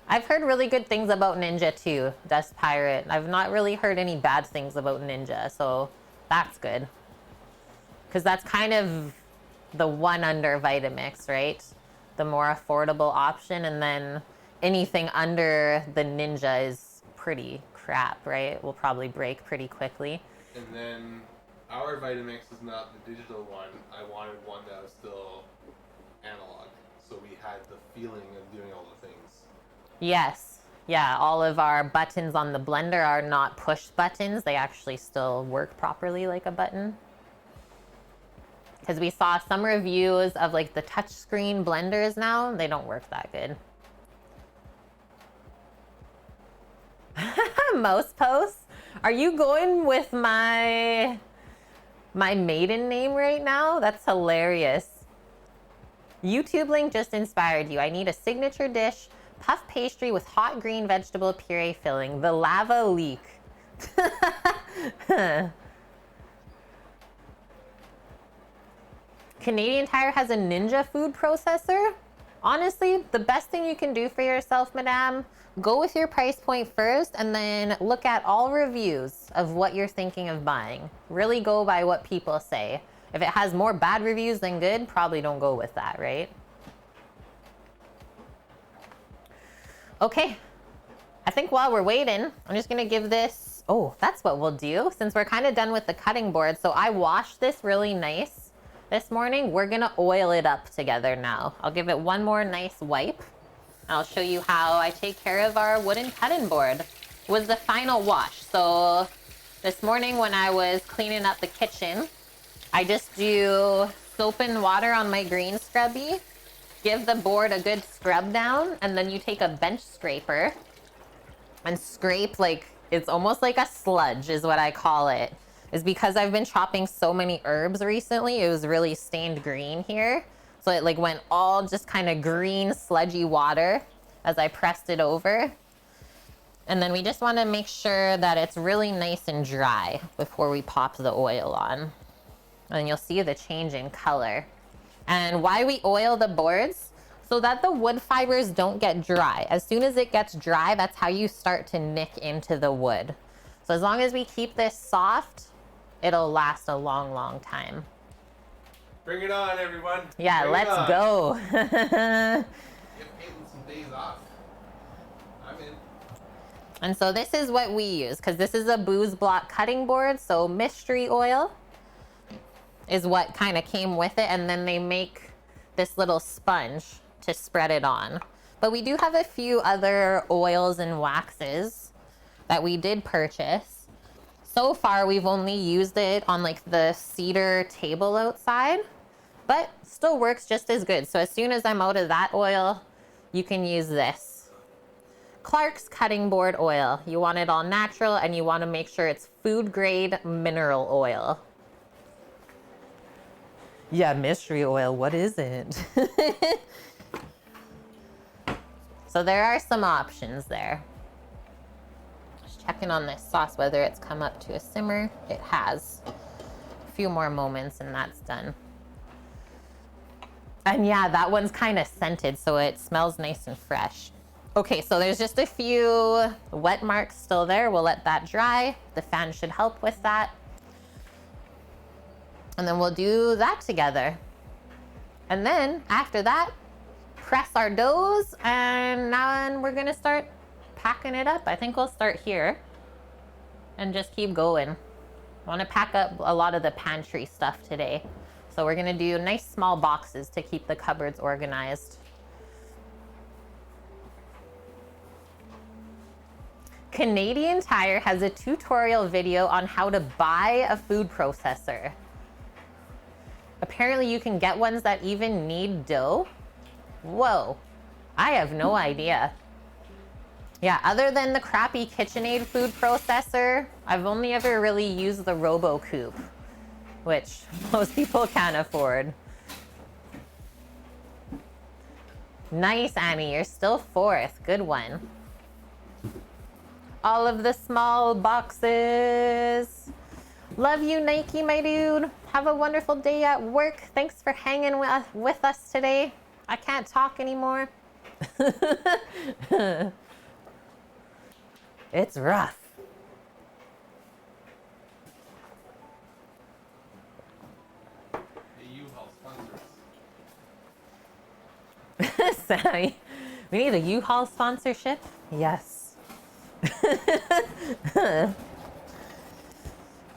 I've heard really good things about Ninja too, Dust Pirate. I've not really heard any bad things about Ninja, so that's good. Because that's kind of the one under Vitamix, right? The more affordable option, and then anything under the Ninja is pretty crap, right? Will probably break pretty quickly. And then our Vitamix is not the digital one. I wanted one that was still analog, so we had the feeling of doing all the things. Yes. Yeah, all of our buttons on the blender are not push buttons. They actually still work properly like a button. Because we saw some reviews of like the touchscreen blenders now. They don't work that good. Mouse posts? Are you going with my maiden name right now? That's hilarious. YouTube link just inspired you. I need a signature dish. Puff pastry with hot green vegetable puree filling. The lava leak. Canadian Tire has a Ninja food processor. Honestly, the best thing you can do for yourself, madame, go with your price point first and then look at all reviews of what you're thinking of buying. Really go by what people say. If it has more bad reviews than good, probably don't go with that, right? Okay, I think while we're waiting, I'm just gonna give this, oh, that's what we'll do since we're kind of done with the cutting board. So I washed this really nice this morning. We're gonna oil it up together now. I'll give it one more nice wipe. I'll show you how I take care of our wooden cutting board. It was the final wash. So this morning when I was cleaning up the kitchen, I just do soap and water on my green scrubby. Give the board a good scrub down, and then you take a bench scraper and scrape like, it's almost like a sludge is what I call it. Is because I've been chopping so many herbs recently, it was really stained green here. So it like went all just kind of green sludgy water as I pressed it over. And then we just want to make sure that it's really nice and dry before we pop the oil on. And you'll see the change in color. And why we oil the boards? So that the wood fibers don't get dry. As soon as it gets dry, that's how you start to nick into the wood. So as long as we keep this soft, it'll last a long, long time. Bring it on, everyone. Yeah, Bring let's go. Give Peyton some days off. I'm in. And so this is what we use, because this is a booze block cutting board. So mystery oil is what kind of came with it, and then they make this little sponge to spread it on. But we do have a few other oils and waxes that we did purchase. So far we've only used it on like the cedar table outside, but still works just as good. So as soon as I'm out of that oil, you can use this Clark's cutting board oil. You want it all natural, and you want to make sure it's food grade mineral oil. Yeah, mystery oil, what is it? So there are some options there. Just checking on this sauce, whether it's come up to a simmer. It has. A few more moments and that's done. And yeah, that one's kind of scented, so it smells nice and fresh. Okay, so there's just a few wet marks still there. We'll let that dry. The fan should help with that. And then we'll do that together. And then after that, press our doughs, and now we're gonna start packing it up. I think we'll start here and just keep going. I want to pack up a lot of the pantry stuff today. So we're going to do nice small boxes to keep the cupboards organized. Canadian Tire has a tutorial video on how to buy a food processor. Apparently you can get ones that even need dough. Whoa, I have no idea. Yeah, other than the crappy KitchenAid food processor, I've only ever really used the RoboCoupe, which most people can't afford. Nice, Annie, you're still fourth. Good one. All of the small boxes. Love you, Nike, my dude. Have a wonderful day at work. Thanks for hanging with us today. I can't talk anymore. It's rough. Hey, U-Haul sponsor us. Sammy, we need a U-Haul sponsorship? Yes.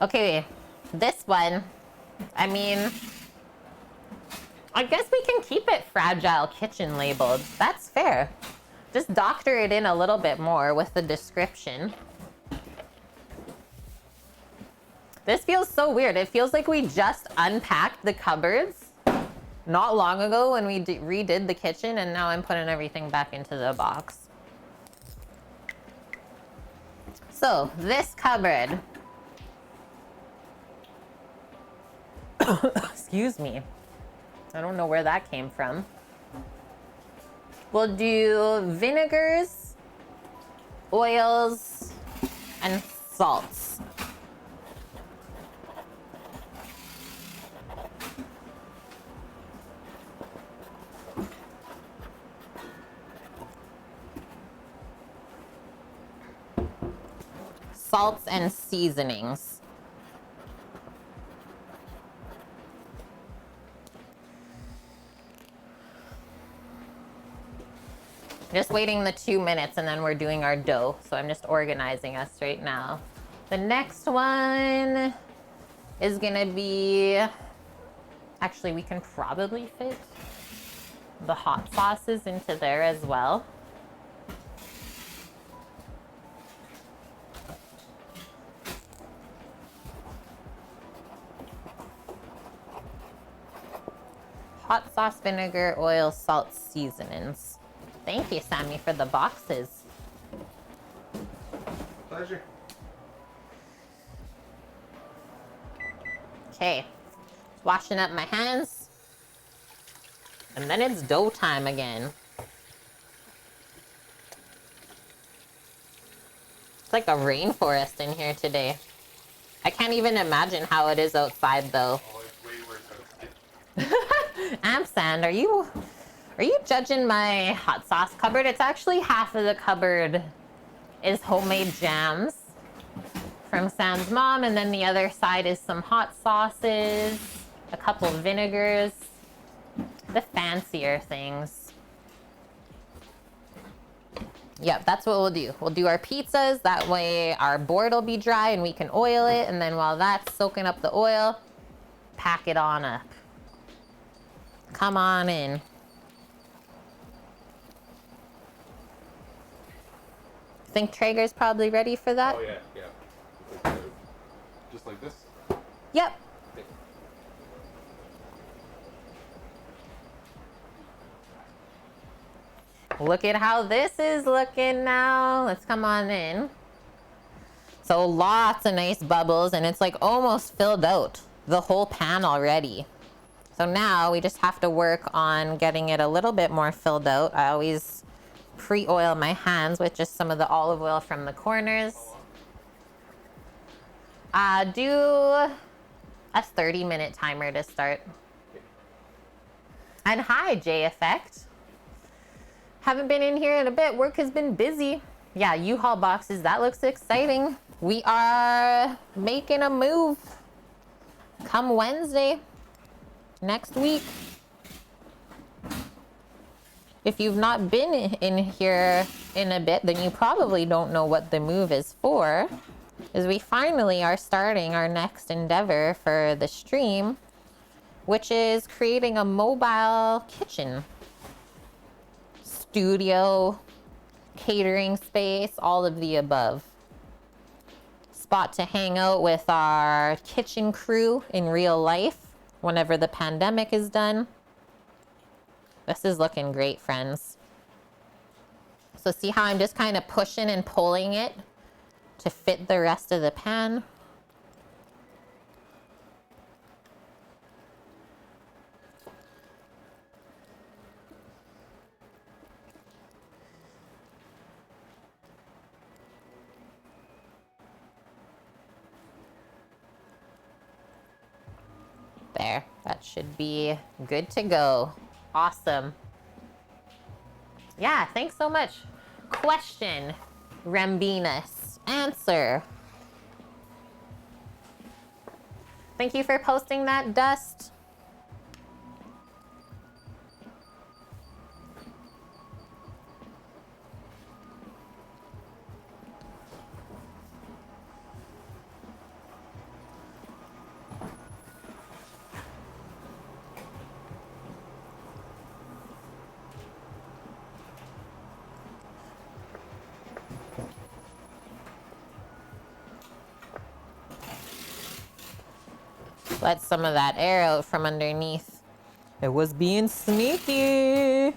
Okay, this one, I mean, I guess we can keep it Fragile Kitchen labeled. That's fair. Just doctor it in a little bit more with the description. This feels so weird. It feels like we just unpacked the cupboards not long ago when we redid the kitchen, and now I'm putting everything back into the box. So, this cupboard. Excuse me. I don't know where that came from. We'll do vinegars, oils, and salts. Salts and seasonings. Just waiting the 2 minutes and then we're doing our dough. So I'm just organizing us right now. The next one is gonna be, actually we can probably fit the hot sauces into there as well. Hot sauce, vinegar, oil, salt, seasonings. Thank you, Sammy, for the boxes. Pleasure. Okay, washing up my hands. And then it's dough time again. It's like a rainforest in here today. I can't even imagine how it is outside though. Oh, it's way worse outside. Amsand, are you judging my hot sauce cupboard? It's actually half of the cupboard is homemade jams from Sam's mom, and then the other side is some hot sauces, a couple vinegars, the fancier things. Yep, that's what we'll do. We'll do our pizzas, that way our board will be dry and we can oil it, and then while that's soaking up the oil, pack it on up. Come on in. Think Traeger's probably ready for that? Oh yeah, yeah. Just like this. Yep. Look at how this is looking now. Let's come on in. So lots of nice bubbles, and it's like almost filled out the whole pan already. So now we just have to work on getting it a little bit more filled out. I always pre-oil my hands with just some of the olive oil from the corners. Do a 30-minute timer to start. And hi, J Effect. Haven't been in here in a bit. Work has been busy. Yeah, U-Haul boxes. That looks exciting. We are making a move come Wednesday next week. If you've not been in here in a bit, then you probably don't know what the move is for. Is we finally are starting our next endeavor for the stream, which is creating a mobile kitchen. Studio, catering space, all of the above. Spot to hang out with our kitchen crew in real life whenever the pandemic is done. This is looking great, friends. So see how I'm just kind of pushing and pulling it to fit the rest of the pan? There, that should be good to go. Awesome. Yeah, thanks so much. Question, Rambinus. Answer. Thank you for posting that, Dust. Let some of that air out from underneath. It was being sneaky.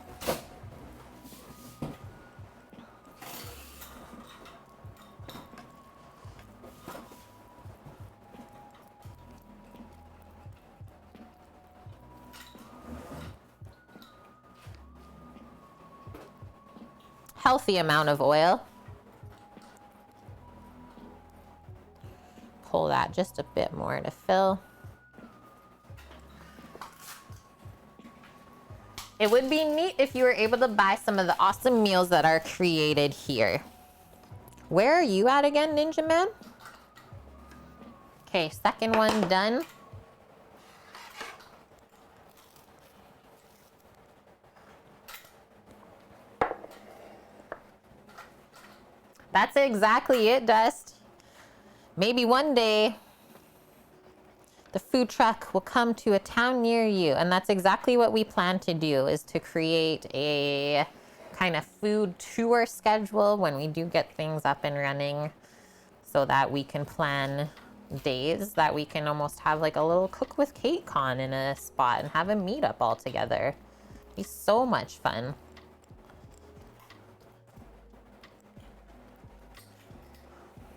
Healthy amount of oil. Pull that just a bit more to fill. It would be neat if you were able to buy some of the awesome meals that are created here. Where are you at again, Ninja Man? Okay, second one done. That's exactly it, Dust. Maybe one day the food truck will come to a town near you, and that's exactly what we plan to do, is to create a kind of food tour schedule when we do get things up and running, so that we can plan days that we can almost have like a little Cook with Kate con in a spot and have a meetup all together. Be so much fun.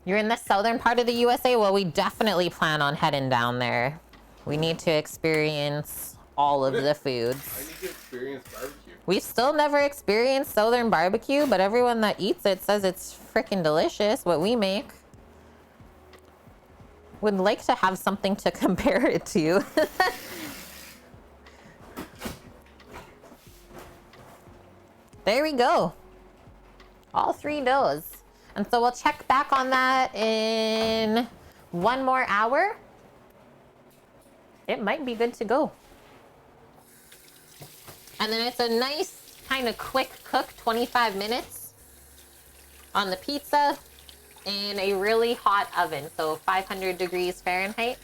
You're in the southern part of the USA? Well, we definitely plan on heading down there. We need to experience all of the foods. I need to experience barbecue. We've still never experienced southern barbecue, but everyone that eats it says it's freaking delicious, what we make. Would like to have something to compare it to. There we go. All three doughs. And so we'll check back on that in 1 more hour. It might be good to go. And then it's a nice kind of quick cook, 25 minutes on the pizza in a really hot oven. So 500 degrees Fahrenheit.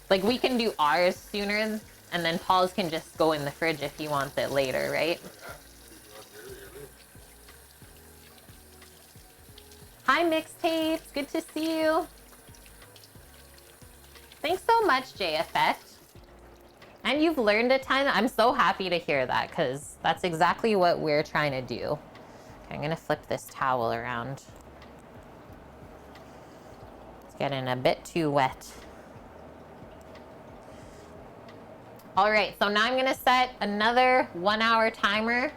Like, we can do ours sooner, and then Paul's can just go in the fridge if he wants it later, right? Hi, Mixtapes. Good to see you. Thanks so much, J Effect. And you've learned a ton. I'm so happy to hear that, because that's exactly what we're trying to do. Okay, I'm going to flip this towel around. It's getting a bit too wet. All right, so now I'm going to set another 1 hour timer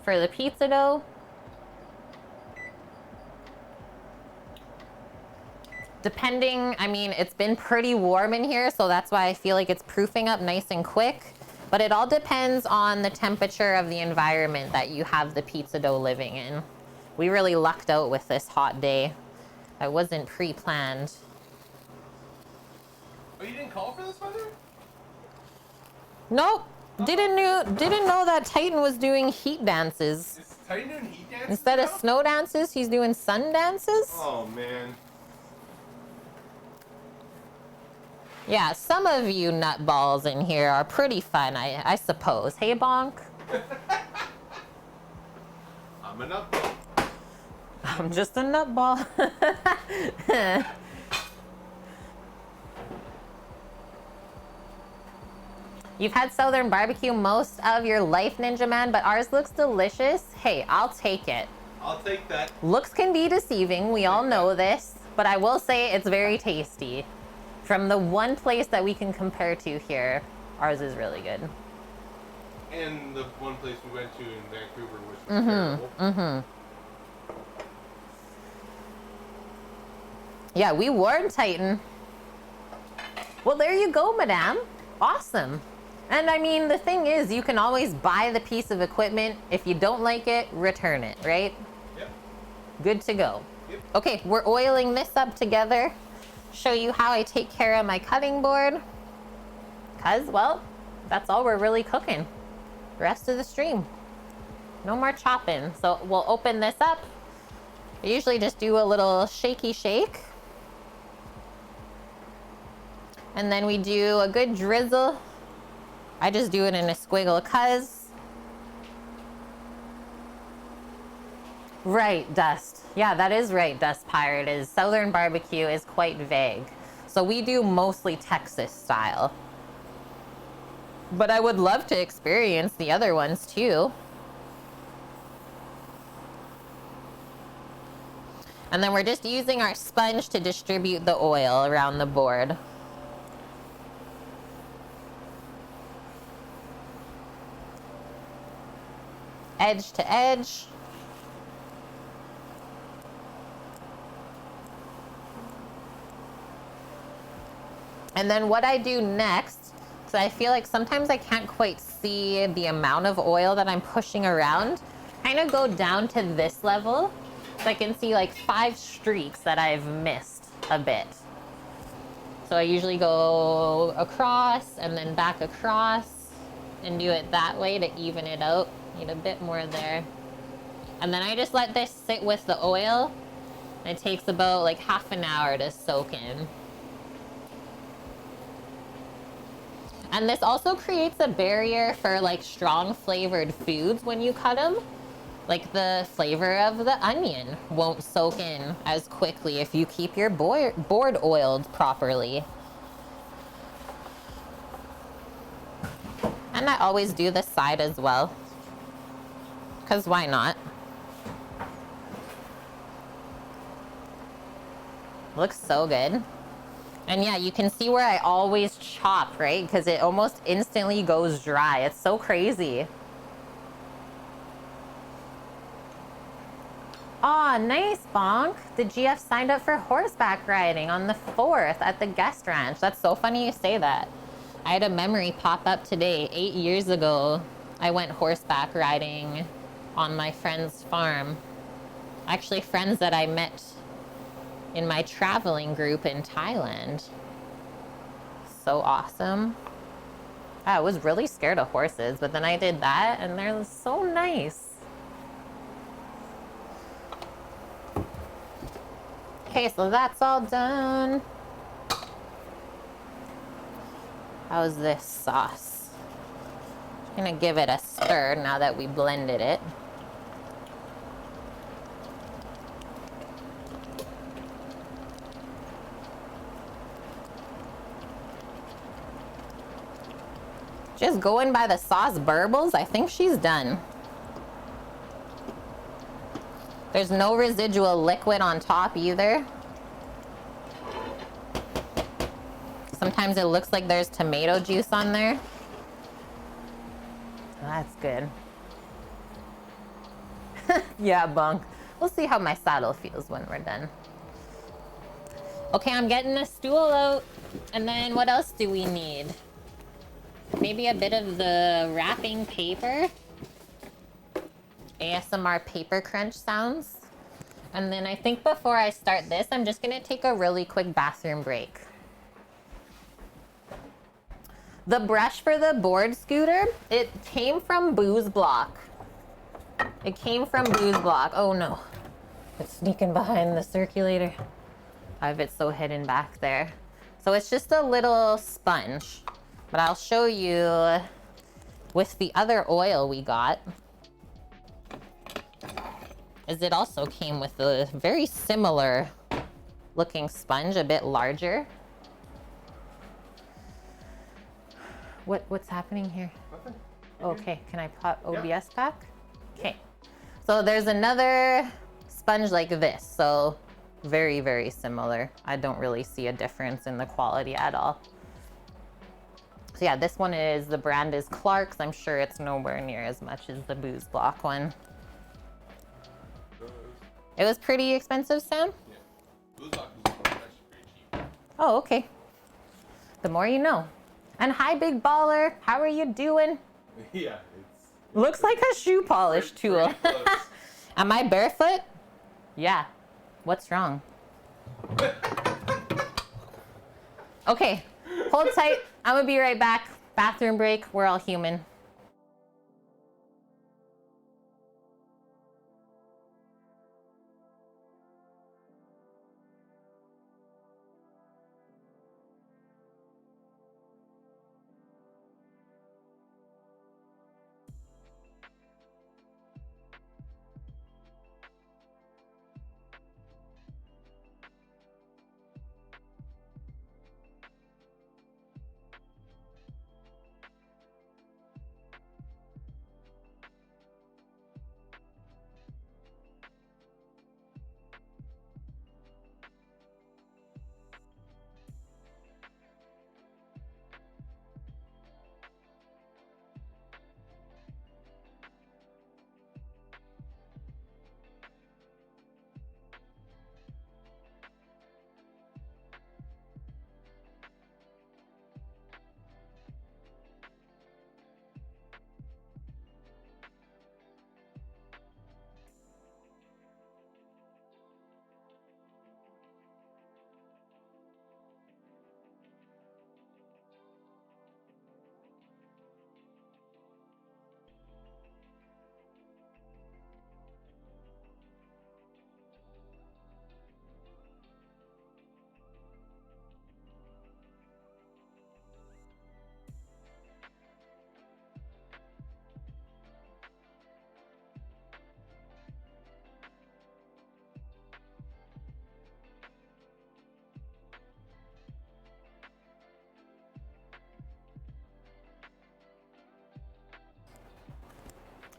for the pizza dough. Depending, I mean, it's been pretty warm in here, so that's why I feel like it's proofing up nice and quick. But it all depends on the temperature of the environment that you have the pizza dough living in. We really lucked out with this hot day. I wasn't pre-planned. Oh, you didn't call for this weather? Nope. Didn't know that Titan was doing heat dances. Is Titan doing heat dances Instead of now? snow dances, he's doing sun dances. Oh man. Yeah, some of you nutballs in here are pretty fun, I suppose. Hey, Bonk? I'm a nutball. I'm just a nutball. You've had Southern barbecue most of your life, Ninja Man, but ours looks delicious. Hey, I'll take it. I'll take that. Looks can be deceiving, we all know this, but I will say it's very tasty. From the one place that we can compare to here, ours is really good. And the one place we went to in Vancouver, which was terrible. Yeah, we warned Titan. Well, there you go, madame. Awesome. And I mean, the thing is, you can always buy the piece of equipment. If you don't like it, return it, right? Yep. Good to go. Yep. Okay, we're oiling this up together. Show you how I take care of my cutting board. Cause, well, that's all we're really cooking. The rest of the stream. No more chopping. So we'll open this up. I usually just do a little shaky shake. And then we do a good drizzle. I just do it in a squiggle, cuz. Right, Dust. Yeah, that is right, Dust Pirate. Is Southern barbecue is quite vague. So we do mostly Texas style. But I would love to experience the other ones too. And then we're just using our sponge to distribute the oil around the board. Edge to edge. And then what I do next, because I feel like sometimes I can't quite see the amount of oil that I'm pushing around, kind of go down to this level so I can see like 5 streaks that I've missed a bit. So I usually go across and then back across and do it that way to even it out. Need a bit more there. And then I just let this sit with the oil. It takes about like half an hour to soak in. And this also creates a barrier for like strong flavored foods when you cut them. Like the flavor of the onion won't soak in as quickly if you keep your board oiled properly. And I always do this side as well. Because why not? Looks so good. And yeah, you can see where I always chop, right? Because it almost instantly goes dry. It's so crazy. Aw, nice, Bonk. The GF signed up for horseback riding on the 4th at the guest ranch. That's so funny you say that. I had a memory pop up today. 8 years ago, I went horseback riding on my friend's farm. Actually, friends that I met in my traveling group in Thailand. So awesome. I was really scared of horses, but then I did that and they're so nice. Okay, so that's all done. How's this sauce? Just gonna give it a stir now that we blended it. Just going by the sauce burbles, I think she's done. There's no residual liquid on top either. Sometimes it looks like there's tomato juice on there. That's good. Yeah, Bunk. We'll see how my saddle feels when we're done. Okay, I'm getting the stool out. And then what else do we need? Maybe a bit of the wrapping paper. ASMR paper crunch sounds. And then I think before I start this, I'm just gonna take a really quick bathroom break. The brush for the board scooter, it came from Booze Block. It came from Booze Block. Oh no. It's sneaking behind the circulator. I have it so hidden back there. So it's just a little sponge. But I'll show you with the other oil we got. Is it also came with a very similar looking sponge, a bit larger. What's happening here? Nothing. Okay, can I pop OBS back? Okay. So there's another sponge like this. So very, very similar. I don't really see a difference in the quality at all. So yeah, this one is, the brand is Clark's. I'm sure it's nowhere near as much as the Booze Block one. It was pretty expensive, Sam? Yeah. Booze Block was actually pretty cheap. Oh, okay. The more you know. And hi, big baller. How are you doing? Yeah, Looks like a shoe polish tool. pretty close. Am I barefoot? Yeah. What's wrong? Okay, hold tight. I'm gonna be right back. Bathroom break. We're all human.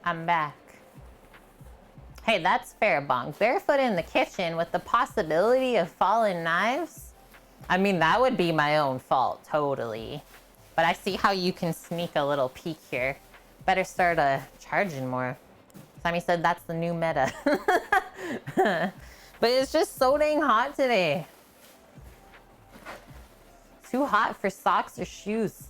I'm back. Hey, that's fair, Bonk. Barefoot in the kitchen with the possibility of falling knives? I mean, that would be my own fault, totally. But I see how you can sneak a little peek here. Better start charging more. Sammy said that's the new meta. But it's just so dang hot today. Too hot for socks or shoes.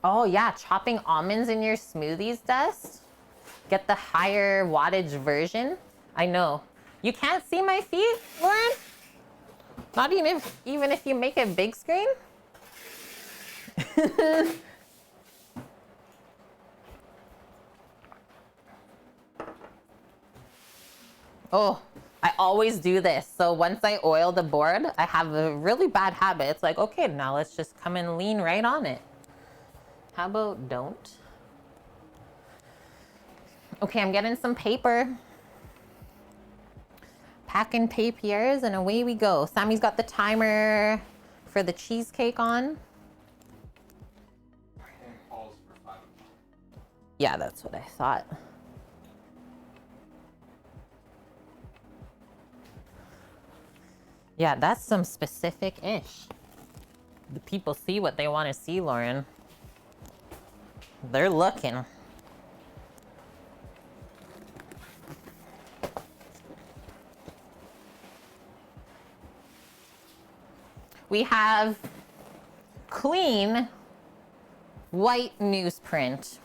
Oh yeah, chopping almonds in your smoothies, Dust? Get the higher wattage version? I know. You can't see my feet, Lauren? Not even if you make it big screen? Oh, I always do this. So once I oil the board, I have a really bad habit. It's like, okay, now let's just come and lean right on it. How about don't? Okay, I'm getting some paper. Packing papiers and away we go. Sammy's got the timer for the cheesecake on. And Paul's for 5 o'clock. Yeah, that's what I thought. Yeah, that's some specific-ish. The people see what they want to see, Lauren. They're looking. We have clean white newsprint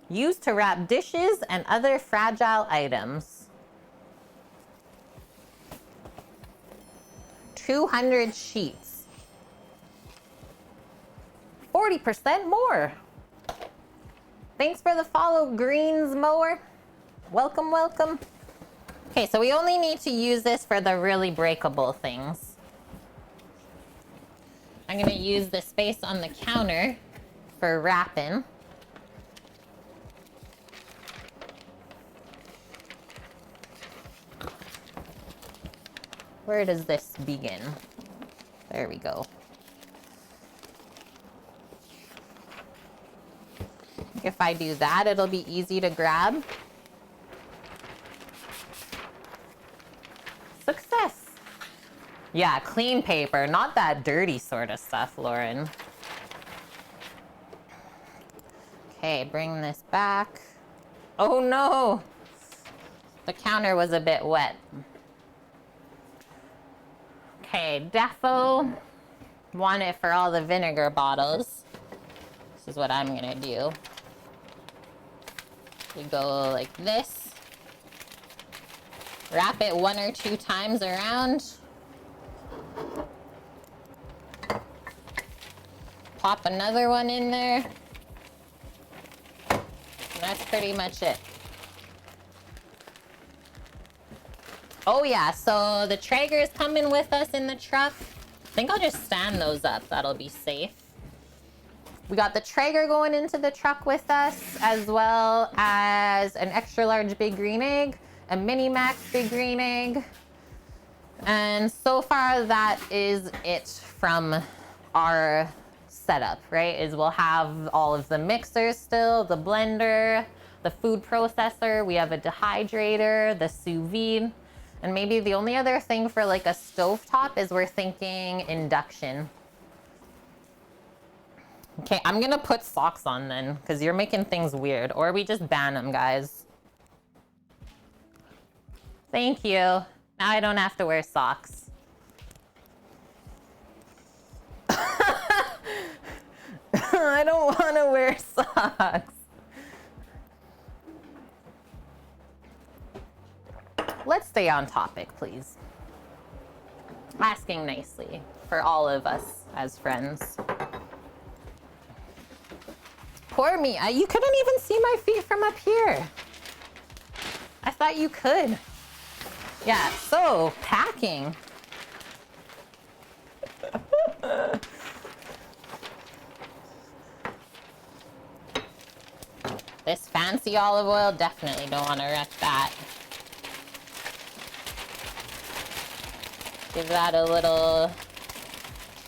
used to wrap dishes and other fragile items. 200 sheets. 40% more. Thanks for the follow, Greens Mower. Welcome, welcome. Okay, so we only need to use this for the really breakable things. I'm gonna use the space on the counter for wrapping. Where does this begin? There we go. If I do that, it'll be easy to grab. Success. Yeah, clean paper, not that dirty sort of stuff, Lauren. Okay, bring this back. Oh no! The counter was a bit wet. Okay, defo. Want it for all the vinegar bottles. This is what I'm gonna do. We go like this. Wrap it 1 or 2 times around. Pop another one in there. And that's pretty much it. Oh yeah, so the Traeger's coming with us in the truck. I think I'll just stand those up. That'll be safe. We got the Traeger going into the truck with us, as well as an extra large big green egg, a mini max big green egg. And so far that is it from our setup, right? Is we'll have all of the mixers still, the blender, the food processor, we have a dehydrator, the sous vide, and maybe the only other thing for like a stovetop is we're thinking induction. Okay, I'm gonna put socks on then, because you're making things weird. Or we just ban them, guys. Thank you. Now I don't have to wear socks. I don't want to wear socks. Let's stay on topic, please. Asking nicely for all of us as friends. Poor me. You couldn't even see my feet from up here. I thought you could. Yeah, so packing. This fancy olive oil, definitely don't want to wreck that. Give that a little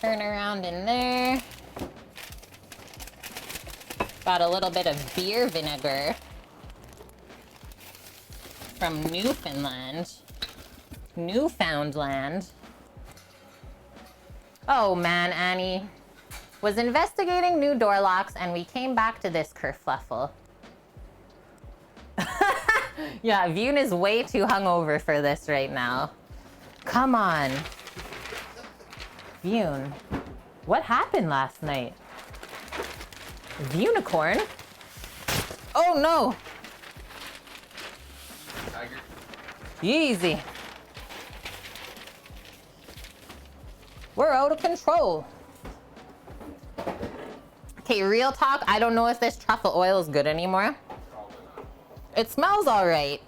turn around in there. Got a little bit of beer vinegar from Newfoundland. Oh man, Annie. Was investigating new door locks and we came back to this kerfluffle. Yeah, Vune is way too hungover for this right now. Come on. Vune, what happened last night? Unicorn? Oh no! Tiger. Easy. We're out of control. Okay, real talk, I don't know if this truffle oil is good anymore. It smells all right,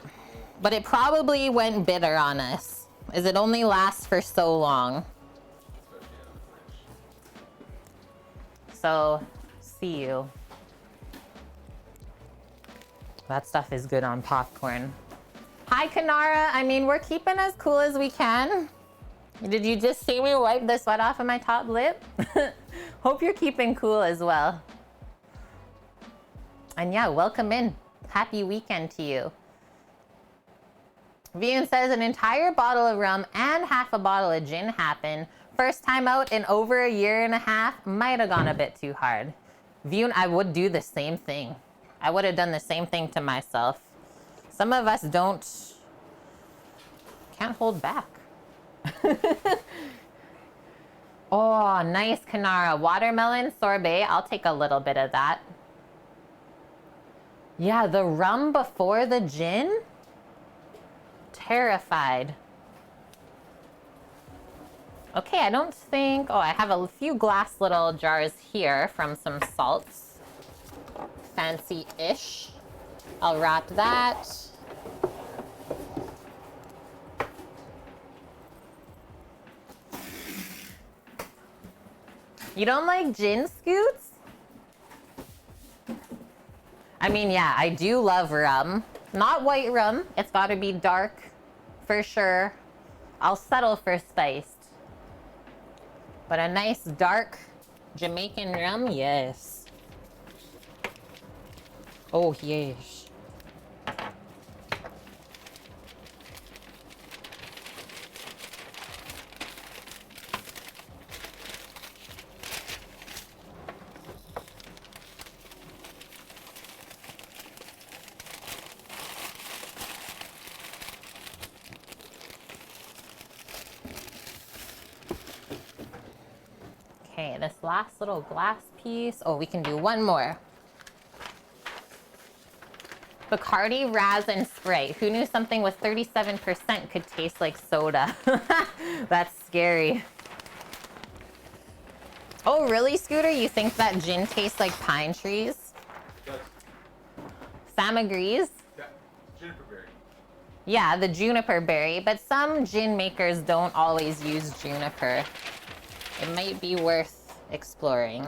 but it probably went bitter on us, as it only lasts for so long. So, see you. That stuff is good on popcorn. Hi, Kanara. I mean, we're keeping as cool as we can. Did you just see me wipe the sweat off of my top lip? Hope you're keeping cool as well. And yeah, welcome in. Happy weekend to you. Vian says an entire bottle of rum and half a bottle of gin happened. First time out in over a year and a half. Might have gone a bit too hard. Vian, I would do the same thing. I would have done the same thing to myself. Some of us can't hold back. Oh, nice, Kanara. Watermelon sorbet. I'll take a little bit of that. Yeah, the rum before the gin? Terrified. Okay, I don't think... Oh, I have a few glass little jars here from some salts. Fancy-ish. I'll wrap that. You don't like gin, Scoots? I mean, yeah, I do love rum. Not white rum. It's got to be dark for sure. I'll settle for spiced. But a nice dark Jamaican rum, yes. Oh, yes. Okay, this last little glass piece. Oh, we can do one more. Bacardi, Raz, and Sprite. Who knew something with 37% could taste like soda? That's scary. Oh, really, Scooter? You think that gin tastes like pine trees? It does. Sam agrees. Yeah, juniper berry. Yeah, the juniper berry, but some gin makers don't always use juniper. It might be worth exploring.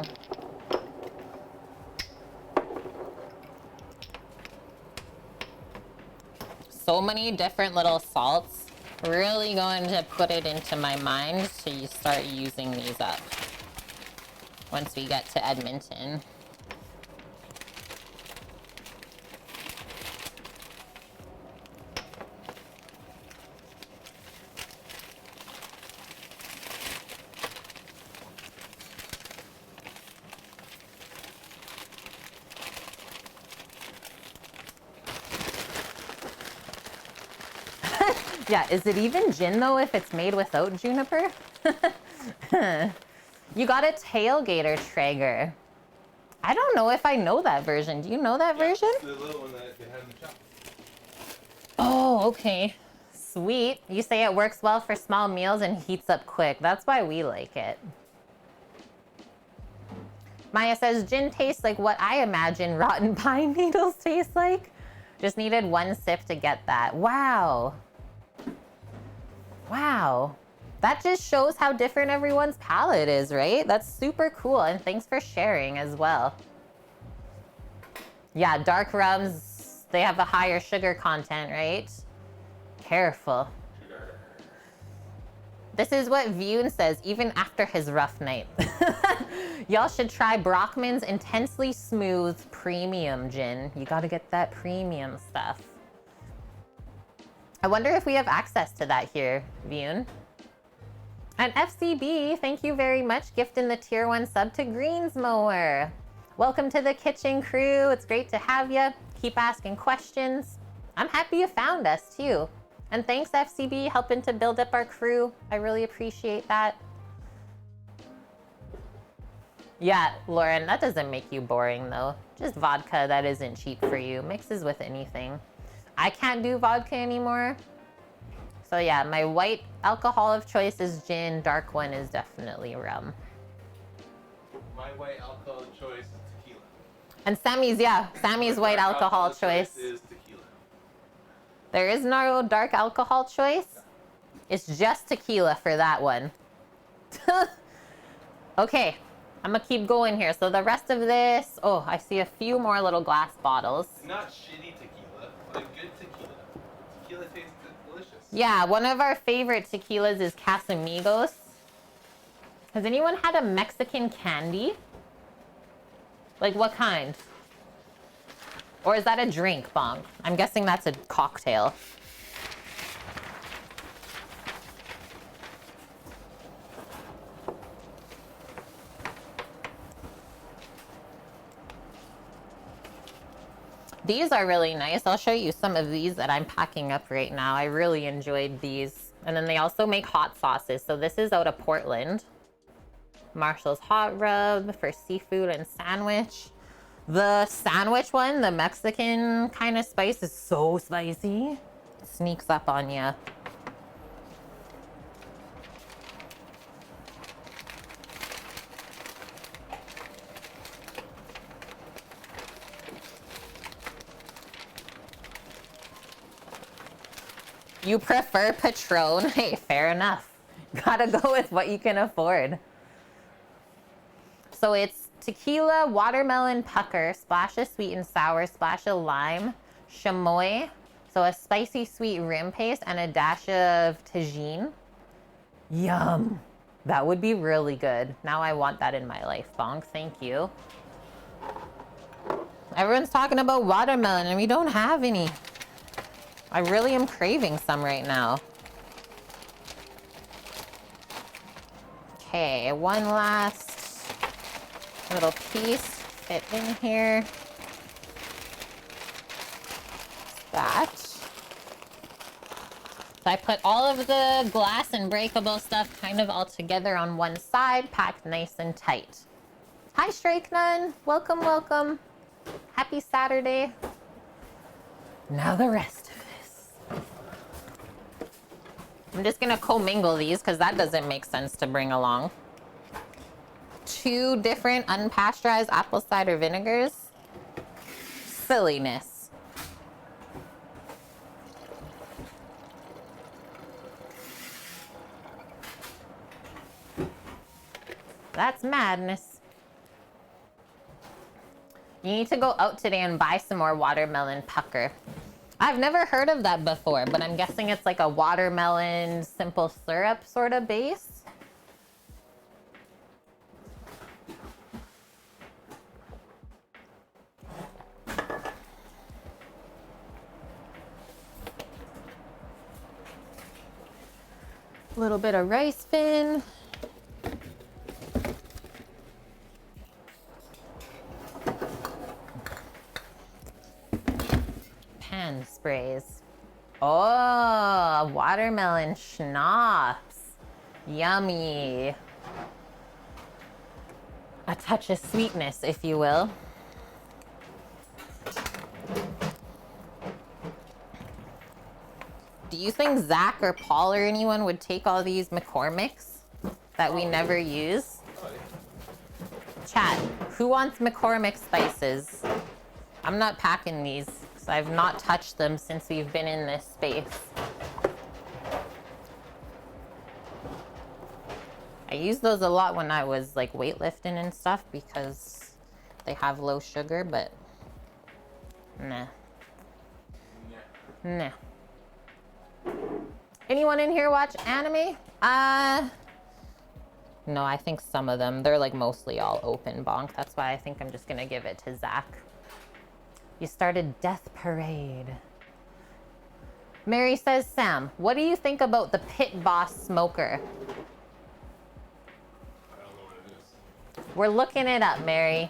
So many different little salts. Really going to put it into my mind so you start using these up once we get to Edmonton. Yeah, is it even gin though if it's made without juniper? You got a tailgater Traeger. I don't know if I know that version. Do you know that version? The little one that they had in the shop. Oh, okay. Sweet. You say it works well for small meals and heats up quick. That's why we like it. Maya says, gin tastes like what I imagine rotten pine needles taste like. Just needed one sip to get that. Wow. Wow. That just shows how different everyone's palate is, right? That's super cool. And thanks for sharing as well. Yeah, dark rums, they have a higher sugar content, right? Careful. This is what Vune says, even after his rough night. Y'all should try Brockman's Intensely Smooth Premium Gin. You gotta get that premium stuff. I wonder if we have access to that here, Vune. And FCB, thank you very much, gifting the tier 1 sub to Greensmower. Welcome to the kitchen crew. It's great to have you. Keep asking questions. I'm happy you found us too. And thanks FCB, helping to build up our crew. I really appreciate that. Yeah, Lauren, that doesn't make you boring though. Just vodka that isn't cheap for you. Mixes with anything. I can't do vodka anymore. So yeah, my white alcohol of choice is gin. Dark one is definitely rum. My white alcohol choice is tequila. And Sammy's, yeah, Sammy's white alcohol choice. Is tequila. There is no dark alcohol choice. It's just tequila for that one. Okay, I'm gonna keep going here. So the rest of this, oh, I see a few more little glass bottles. Not shitty tequila, like good tequila. Tequila tastes delicious. Yeah, one of our favorite tequilas is Casamigos. Has anyone had a Mexican candy? Like what kind? Or is that a drink, Bong? I'm guessing that's a cocktail. These are really nice. I'll show you some of these that I'm packing up right now. I really enjoyed these. And then they also make hot sauces. So this is out of Portland. Marshall's Hot Rub for seafood and sandwich. The sandwich one, the Mexican kind of spice, is so spicy. It sneaks up on you. You prefer Patron? Hey, fair enough. Gotta go with what you can afford. So it's tequila, watermelon pucker, splash of sweet and sour, splash of lime, chamoy, so a spicy sweet rim paste, and a dash of tagine. Yum. That would be really good. Now I want that in my life, Bonk. Thank you. Everyone's talking about watermelon and we don't have any. I really am craving some right now. Okay, one last little piece fit in here. That. So I put all of the glass and breakable stuff kind of all together on one side, packed nice and tight. Hi, Strike Nun. Welcome, welcome. Happy Saturday. Now the rest of this. I'm just gonna commingle these because that doesn't make sense to bring along. 2 different unpasteurized apple cider vinegars. Silliness. That's madness. You need to go out today and buy some more watermelon pucker. I've never heard of that before, but I'm guessing it's like a watermelon simple syrup sort of base. A little bit of rice fin. Pan sprays. Oh, watermelon schnapps. Yummy. A touch of sweetness, if you will. Do you think Zach or Paul or anyone would take all these McCormick's that we never use? Chat, who wants McCormick spices? I'm not packing these because I've not touched them since we've been in this space. I used those a lot when I was like weightlifting and stuff because they have low sugar, but nah. Nah. Anyone in here watch anime? No, I think some of them. They're like mostly all open, Bonk. That's why I think I'm just gonna give it to Zach. You started Death Parade. Mary says, Sam, what do you think about the Pit Boss smoker? I don't know what it is. We're looking it up, Mary.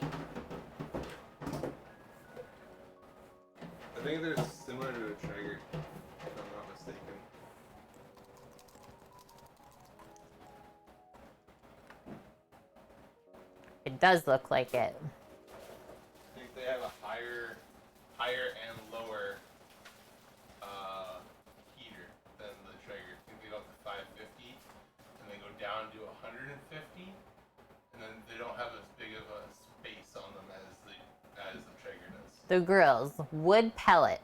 I think they're similar to a Traeger, if I'm not mistaken. It does look like it. I think they have a higher and lower heater than the Traeger. I think they go up to 550, and they go down to 150, and then they don't have as big of a space on them as the Traeger does. The grills, wood pellet.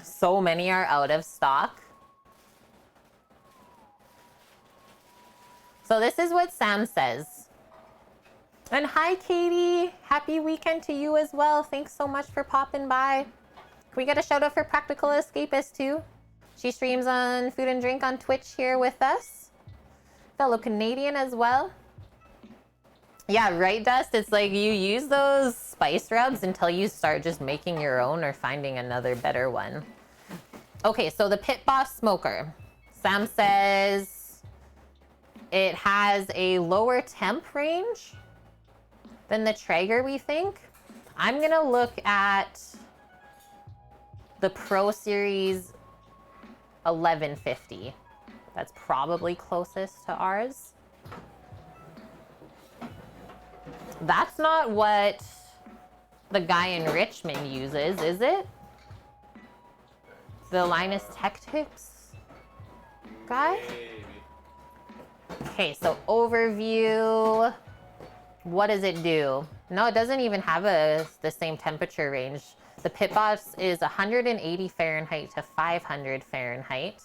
So many are out of stock. So this is what Sam says. And hi, Katie. Happy weekend to you as well. Thanks so much for popping by. Can we get a shout out for Practical Escapist too? She streams on Food and Drink on Twitch here with us. Fellow Canadian as well. Yeah, right, Dust? It's like you use those spice rubs until you start just making your own or finding another better one. Okay, so the Pit Boss smoker. Sam says it has a lower temp range than the Traeger, we think. I'm gonna look at the Pro Series 1150. That's probably closest to ours. That's not what the guy in Richmond uses, is it? The Linus Tech Tips guy? Maybe. Okay, so overview. What does it do? No, it doesn't even have the same temperature range. The pit boss is 180 Fahrenheit to 500 Fahrenheit.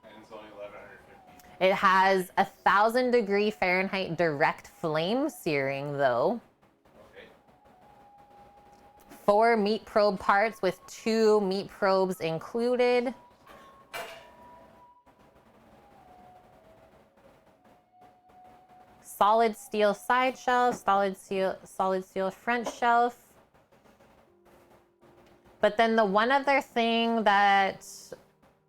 And it's only 1150. It has 1,000 Fahrenheit direct flame searing though. Okay. 4 meat probe parts with 2 meat probes included. Solid steel side shelf, solid steel front shelf. But then the one other thing that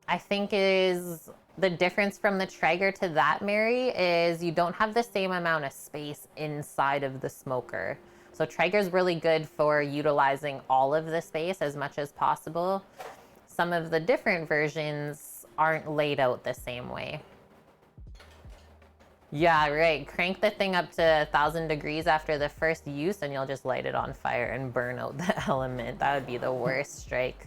I think is the difference from the Traeger to that, Mary, is you don't have the same amount of space inside of the smoker. So Traeger's really good for utilizing all of the space as much as possible. Some of the different versions aren't laid out the same way. Yeah, right. Crank the thing up to 1,000 degrees after the first use and you'll just light it on fire and burn out the element. That would be the worst strike.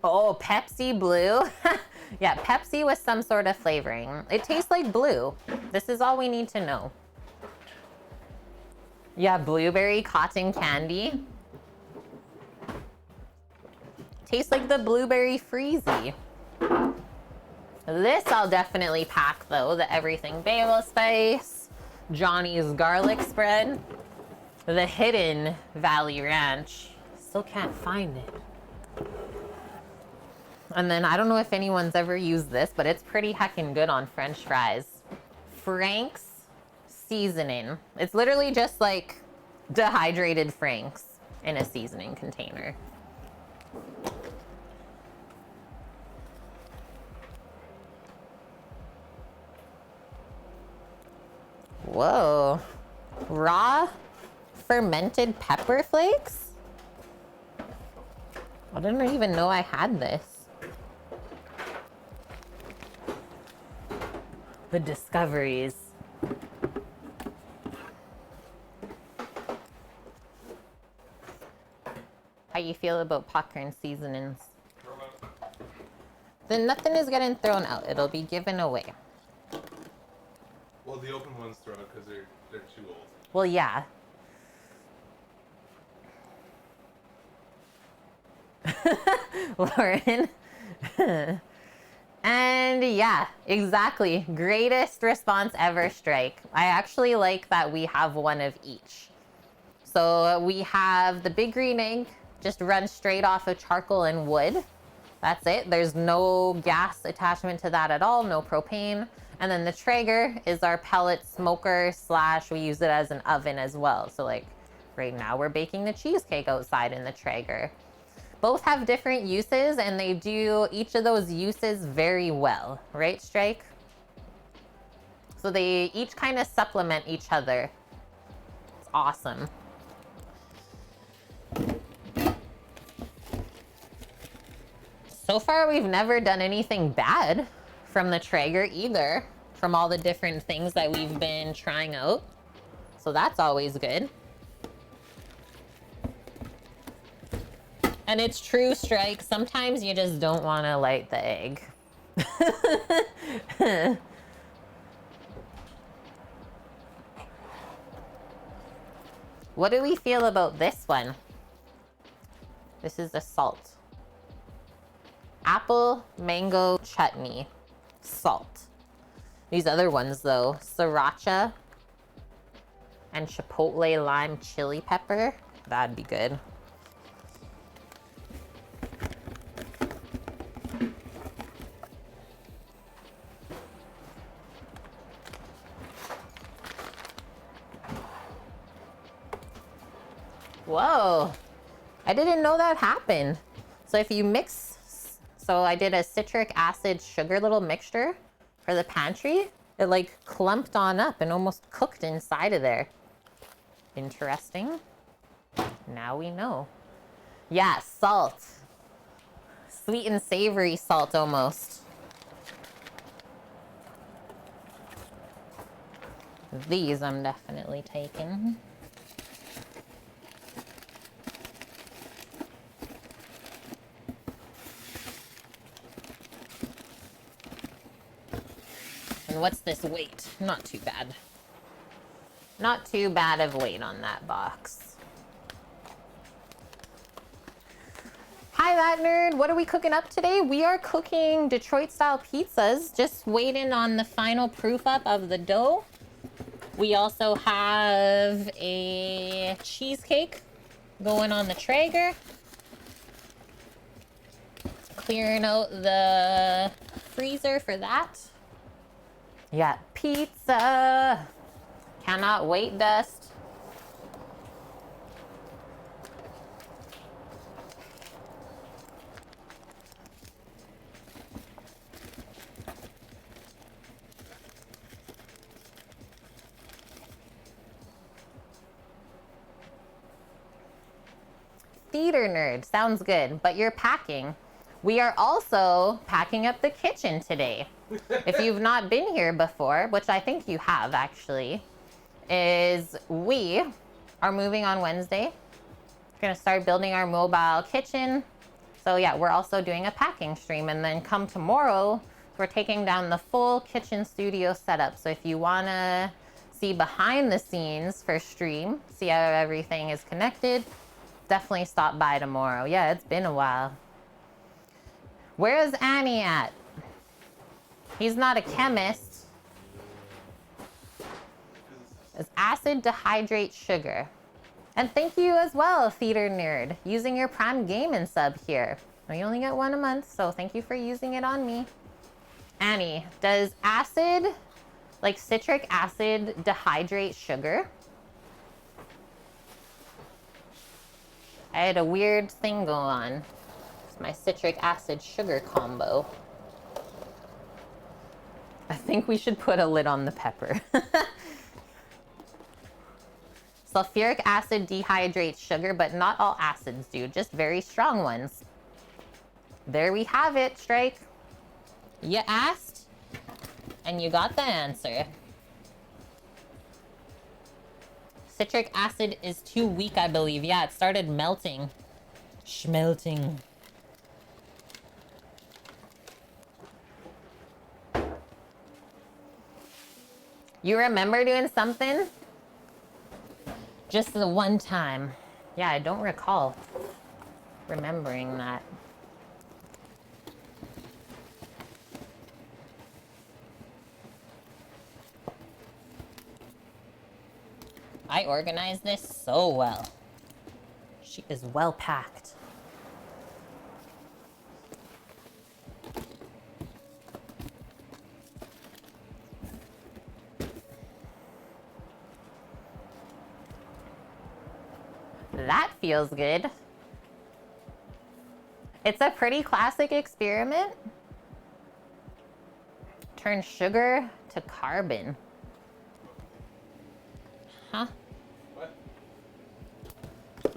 Oh, Pepsi Blue. Yeah, Pepsi with some sort of flavoring. It tastes like blue. This is all we need to know. Yeah, blueberry cotton candy. Tastes like the blueberry freezy. This I'll definitely pack though. The everything bagel spice, Johnny's garlic spread, the hidden Valley Ranch. Still can't find it. And then I don't know if anyone's ever used this, but it's pretty heckin' good on French fries. Frank's seasoning. It's literally just like dehydrated Frank's in a seasoning container. Whoa. Raw fermented pepper flakes? I didn't even know I had this. The discoveries. How you feel about popcorn seasonings? Then nothing is getting thrown out. It'll be given away. Well, the open ones throw out because they're too old. Well, yeah. Lauren. And yeah, exactly. Greatest response ever strike. I actually like that we have one of each. So we have the big green egg, just runs straight off of charcoal and wood. That's it. There's no gas attachment to that at all, no propane. And then the Traeger is our pellet smoker / we use it as an oven as well. So like right now we're baking the cheesecake outside in the Traeger. Both have different uses and they do each of those uses very well, right, Strike? So they each kind of supplement each other. It's awesome. So far, we've never done anything bad from the Traeger either, from all the different things that we've been trying out. So that's always good. And it's true, Strike, sometimes you just don't want to light the egg. What do we feel about this one? This is the salt. Apple mango chutney, salt. These other ones though, sriracha and chipotle lime chili pepper, that'd be good. Whoa, I didn't know that happened. So if you mix, so I did a citric acid sugar little mixture for the pantry. It like clumped on up and almost cooked inside of there. Interesting. Now we know. Yeah, salt. Sweet and savory salt almost. These I'm definitely taking. And what's this weight? Not too bad. Not too bad of weight on that box. Hi, that nerd. What are we cooking up today? We are cooking Detroit-style pizzas. Just waiting on the final proof up of the dough. We also have a cheesecake going on the Traeger. Clearing out the freezer for that. Yeah, pizza. Cannot wait, Dust. Theater nerd, sounds good, but you're packing. We are also packing up the kitchen today. If you've not been here before, which I think you have actually, is we are moving on Wednesday. We're gonna start building our mobile kitchen. So yeah, we're also doing a packing stream, and then come tomorrow, we're taking down the full kitchen studio setup. So if you wanna see behind the scenes for stream, see how everything is connected, definitely stop by tomorrow. Yeah, it's been a while. Where's Annie at? He's not a chemist. It's acid dehydrate sugar. And thank you as well, Theater Nerd, using your Prime Gaming sub here. Well, you only get one a month, so thank you for using it on me. Annie, does acid, like citric acid, dehydrate sugar? I had a weird thing go on. It's my citric acid sugar combo. I think we should put a lid on the pepper. Sulfuric acid dehydrates sugar, but not all acids do, just very strong ones. There we have it, Strike. You asked, and you got the answer. Citric acid is too weak, I believe. Yeah, it started melting. Schmelting. You remember doing something? Just the one time. Yeah, I don't recall remembering that. I organized this so well. She is well packed. That feels good. It's a pretty classic experiment. Turn sugar to carbon. Huh? What?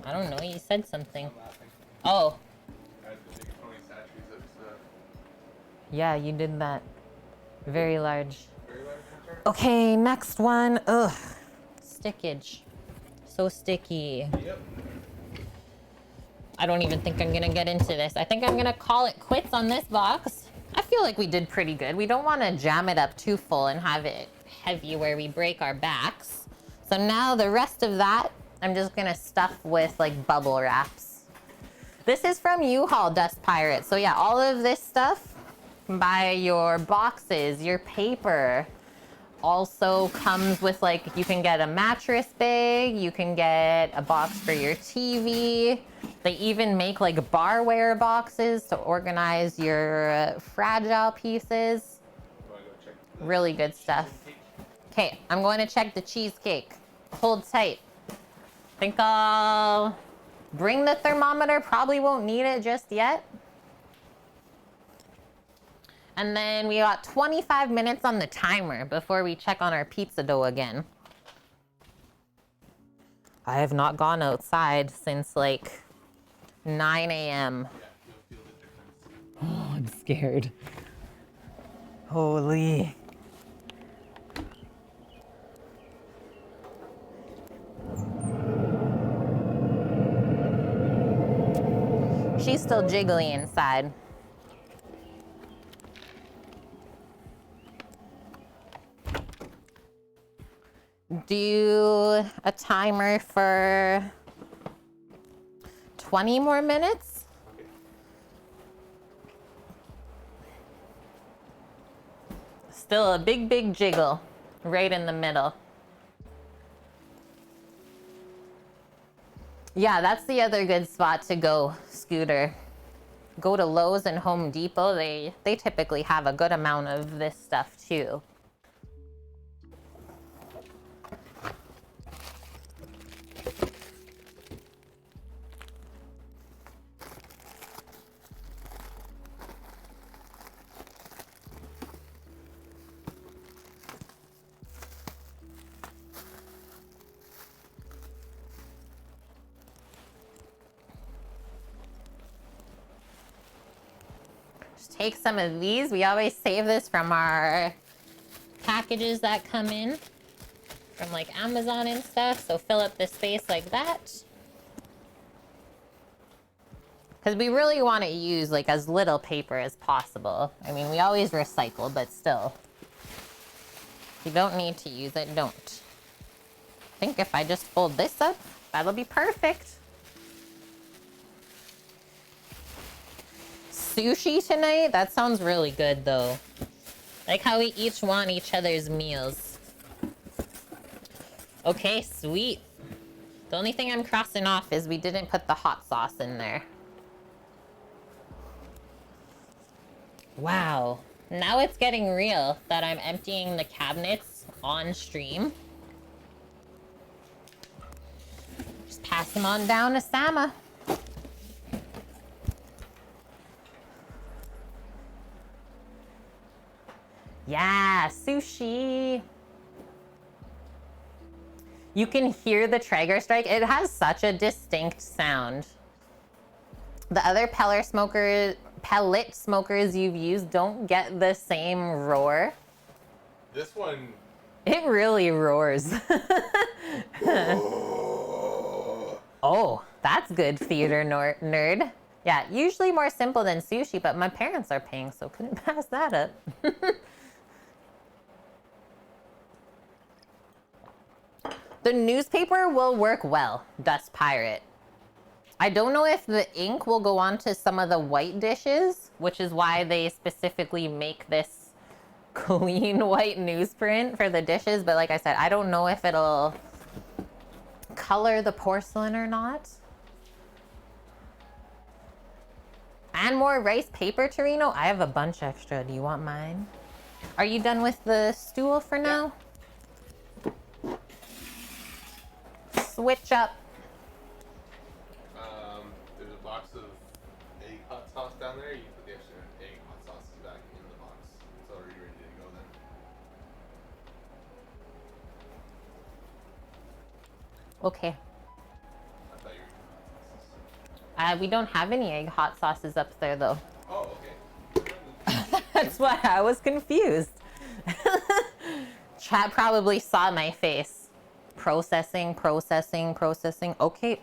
I don't know, you said something. I'm laughing. Oh, I had the big Tony Satcheries episode. yeah, you did that. Very large. Very large picture? Okay, next one. Ugh. Stickage. So sticky. Yep. I don't even think I'm gonna get into this. I think I'm gonna call it quits on this box. I feel like we did pretty good. We don't wanna jam it up too full and have it heavy where we break our backs. So now the rest of that, I'm just gonna stuff with like bubble wraps. This is from U-Haul, Dust Pirate. So yeah, all of this stuff, buy your boxes, your paper, also comes with like, you can get a mattress bag, you can get a box for your TV. They even make like barware boxes to organize your fragile pieces. Wanna go check the Really good stuff. Okay, I'm going to check the cheesecake. Hold tight. Think I'll bring the thermometer. Probably won't need it just yet. And then we got 25 minutes on the timer before we check on our pizza dough again. I have not gone outside since like 9 a.m. Yeah, you'll feel the difference. Oh, I'm scared. Holy. She's still jiggly inside. do a timer for 20 more minutes. Okay. Still a big, big jiggle right in the middle. Yeah, that's the other good spot to go, Scooter. Go to Lowe's and Home Depot. They typically have a good amount of this stuff too. Take some of these. We always save this from our packages that come in from like Amazon and stuff. So fill up the space like that. Because we really want to use like as little paper as possible. I mean, we always recycle, but still. If you don't need to use it, don't. I think if I just fold this up, that'll be perfect. Sushi tonight? That sounds really good though. Like how we each want each other's meals. Okay, sweet. The only thing I'm crossing off is we didn't put the hot sauce in there. Wow. Now it's getting real that I'm emptying the cabinets on stream. Just pass them on down to Sama. Yeah, sushi. You can hear the Traeger strike. It has such a distinct sound. The other pellet smokers you've used don't get the same roar. This one. It really roars. Oh, that's good theater nerd. Yeah, usually more simple than sushi, but my parents are paying, so couldn't pass that up. The newspaper will work well, Dust Pirate. I don't know if the ink will go onto some of the white dishes, which is why they specifically make this clean white newsprint for the dishes. But like I said, I don't know if it'll color the porcelain or not. And more rice paper, Torino? I have a bunch extra. Do you want mine? Are you done with the stool for now? Switch up. There's a box of egg hot sauce down there. You put the extra egg hot sauces back in the box. It's already ready to go then. Okay. I thought you were doing hot sauces. We don't have any egg hot sauces up there though. Oh, okay. That's why I was confused. Chat probably saw my face. Processing. Okay.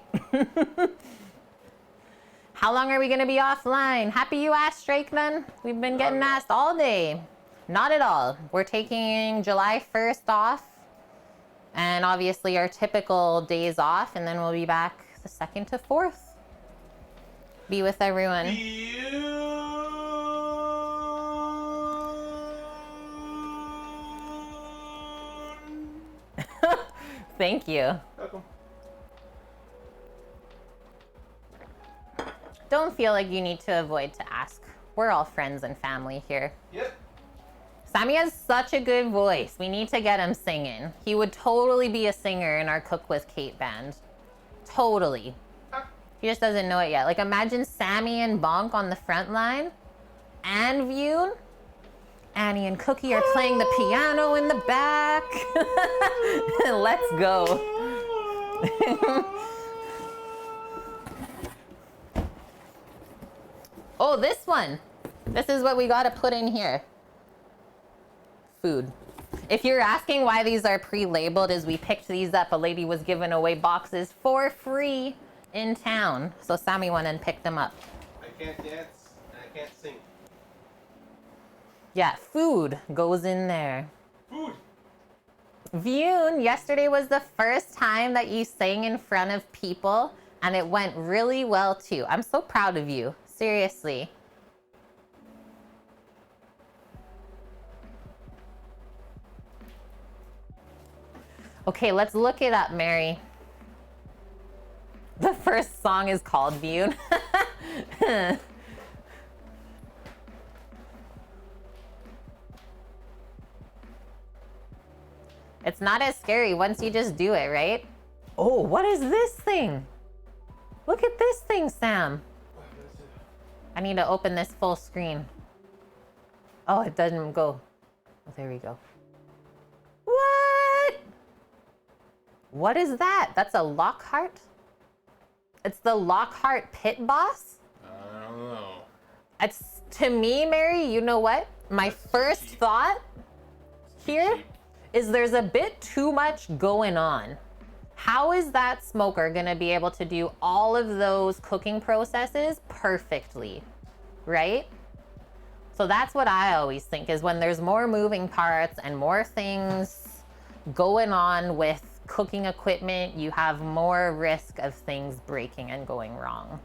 How long are we gonna be offline? Happy you asked, Strike then? We've been getting asked all day. Not at all. We're taking July 1st off. And obviously our typical days off, and then we'll be back the 2nd to 4th. Be with everyone. Thank you. Welcome. Don't feel like you need to avoid to ask. We're all friends and family here. Yep. Sammy has such a good voice. We need to get him singing. He would totally be a singer in our Cook with Kate band. Totally. He just doesn't know it yet. Like imagine Sammy and Bonk on the front line and Vune. Annie and Cookie are playing the piano in the back. Let's go. Oh, this one. This is what we got to put in here. Food. If you're asking why these are pre-labeled, is we picked these up. A lady was giving away boxes for free in town. So Sammy went and picked them up. I can't dance and I can't sing. Yeah, food goes in there. Food. Vyun, yesterday was the first time that you sang in front of people, and it went really well too. I'm so proud of you. Seriously. Okay, let's look it up, Mary. The first song is called Vyun. It's not as scary once you just do it, right? Oh, what is this thing? Look at this thing, Sam. I need to open this full screen. Oh, it doesn't go. Oh, there we go. What? What is that? That's a Lockhart? It's the Lockhart Pit Boss? I don't know. It's, to me, Mary, you know what? My first thought here is there's a bit too much going on. How is that smoker gonna be able to do all of those cooking processes perfectly, right? So that's what I always think, is when there's more moving parts and more things going on with cooking equipment, you have more risk of things breaking and going wrong.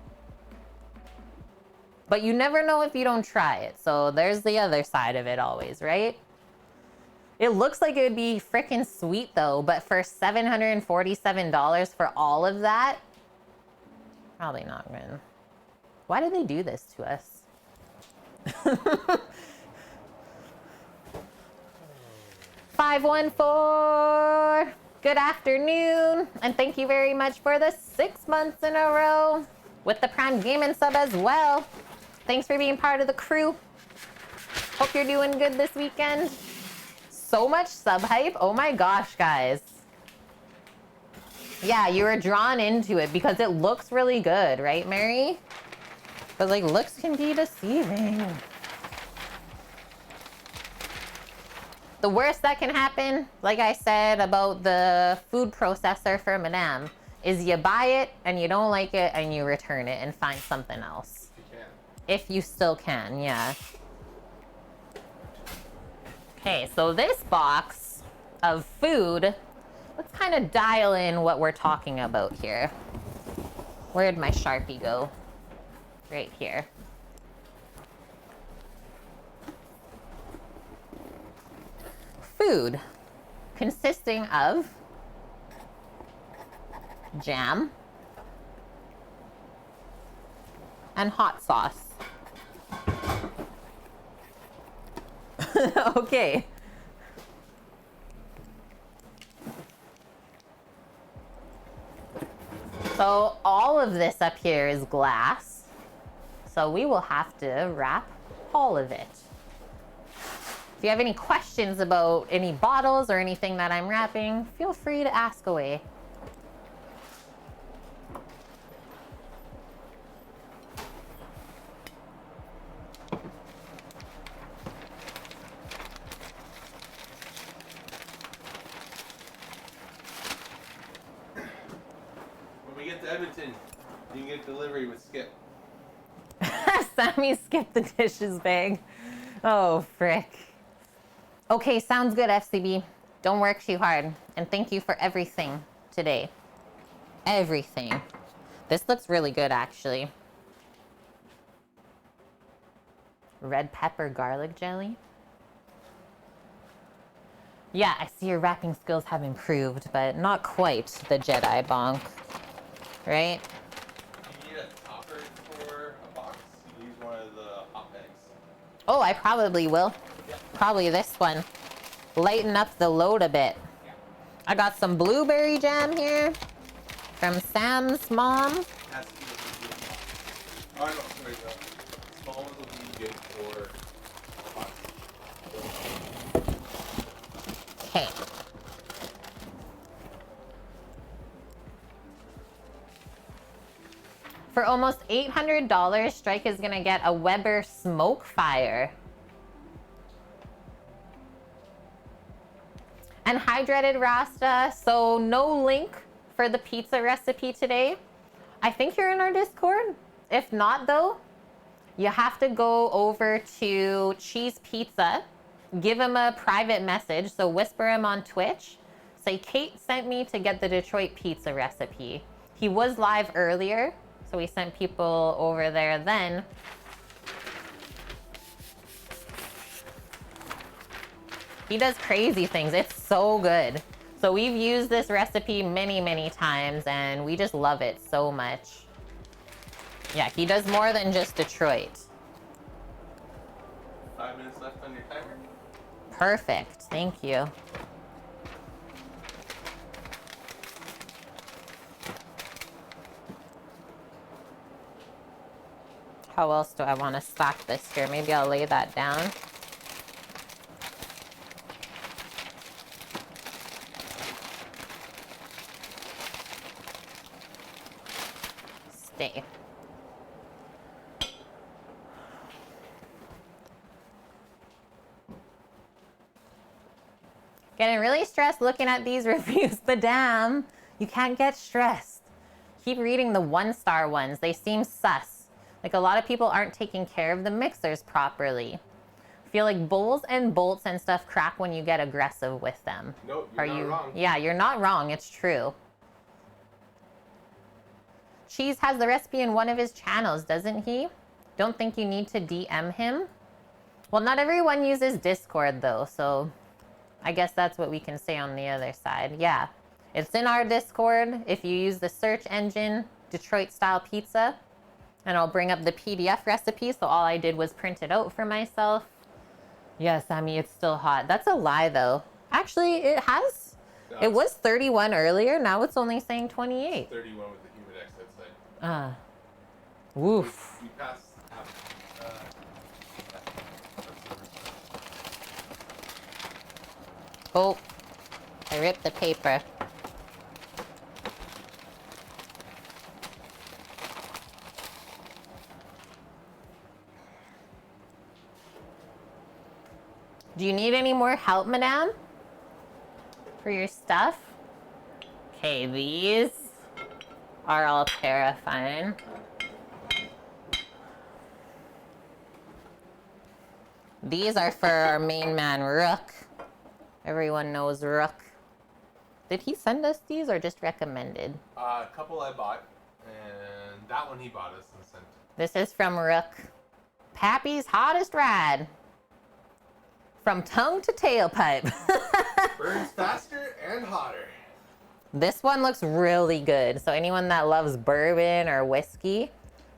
But you never know if you don't try it. So there's the other side of it always, right? It looks like it would be freaking sweet though, but for $747 for all of that, probably not good. Why did they do this to us? 514, good afternoon, and thank you very much for the 6 months in a row with the Prime Gaming sub as well. Thanks for being part of the crew. Hope you're doing good this weekend. So much sub hype. Oh my gosh, guys. Yeah, you were drawn into it because it looks really good, right, Mary? But like, looks can be deceiving. The worst that can happen, like I said about the food processor for Madame, is you buy it and you don't like it and you return it and find something else. You can. If you still can, yeah. Okay, so this box of food, let's kind of dial in what we're talking about here. Where'd my Sharpie go? Right here. Food consisting of jam and hot sauce. Okay. So all of this up here is glass. So we will have to wrap all of it. If you have any questions about any bottles or anything that I'm wrapping, feel free to ask away. When we get to Edmonton, you can get delivery with Skip. Sammy skipped the dishes bag. Oh, frick. Okay, sounds good, FCB. Don't work too hard. And thank you for everything today. Everything. This looks really good, actually. Red pepper garlic jelly. Yeah, I see your wrapping skills have improved, but not quite the Jedi bonk. Right? You need a topper for a box. You use one of the hot bags. Oh, I probably will. Yeah. Probably this one. Lighten up the load a bit. Yeah. I got some blueberry jam here from Sam's mom. Has to be a medium box. Oh, no, sorry, the small ones will be good for a box. Okay. For almost $800, Strike is gonna get a Weber Smoke Fire. And hydrated Rasta, so no link for the pizza recipe today. I think you're in our Discord. If not though, you have to go over to Cheese Pizza, give him a private message, so whisper him on Twitch, So Kate sent me to get the Detroit pizza recipe. He was live earlier, so we sent people over there then. He does crazy things. It's so good. So we've used this recipe many, many times, and we just love it so much. Yeah, he does more than just Detroit. 5 minutes left on your timer. Perfect. Thank you. How else do I want to stack this here? Maybe I'll lay that down. Stay. Getting really stressed looking at these reviews, Madame. You can't get stressed. Keep reading the 1-star ones. They seem sus. Like a lot of people aren't taking care of the mixers properly. Feel like bowls and bolts and stuff crack when you get aggressive with them. Nope, you're not wrong. Yeah, you're not wrong. It's true. Cheese has the recipe in one of his channels, doesn't he? Don't think you need to DM him. Well, not everyone uses Discord though, so I guess that's what we can say on the other side. Yeah, it's in our Discord. If you use the search engine, Detroit style pizza, and I'll bring up the PDF recipe. So all I did was print it out for myself. Yes, Sammy, it's still hot. That's a lie though. Actually, it has. No, It was 31 earlier. Now it's only saying 28. 31 with the Humidex outside. Woof. We passed half. Oh, I ripped the paper. Do you need any more help, madame? For your stuff? Okay, these are all terrifying. These are for our main man, Rook. Everyone knows Rook. Did he send us these or just recommended? A couple I bought, and that one he bought us and sent. This is from Rook. Pappy's hottest ride. From tongue to tailpipe. Burns faster and hotter. This one looks really good. So anyone that loves bourbon or whiskey,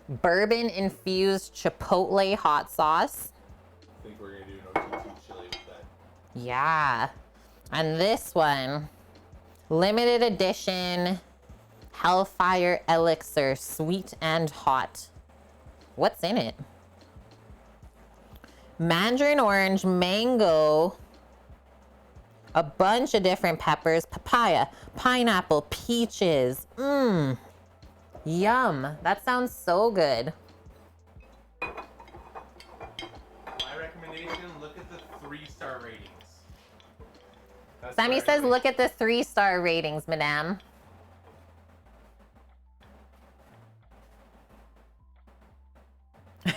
bourbon infused chipotle hot sauce. I think we're gonna do an OTT chili with that. Yeah. And this one, limited edition Hellfire Elixir, sweet and hot. What's in it? Mandarin orange, mango, a bunch of different peppers, papaya, pineapple, peaches. Mmm. Yum. That sounds so good. My recommendation, look at the 3-star ratings. That's Sammy my says, recommendation. look at the 3-star ratings, madame.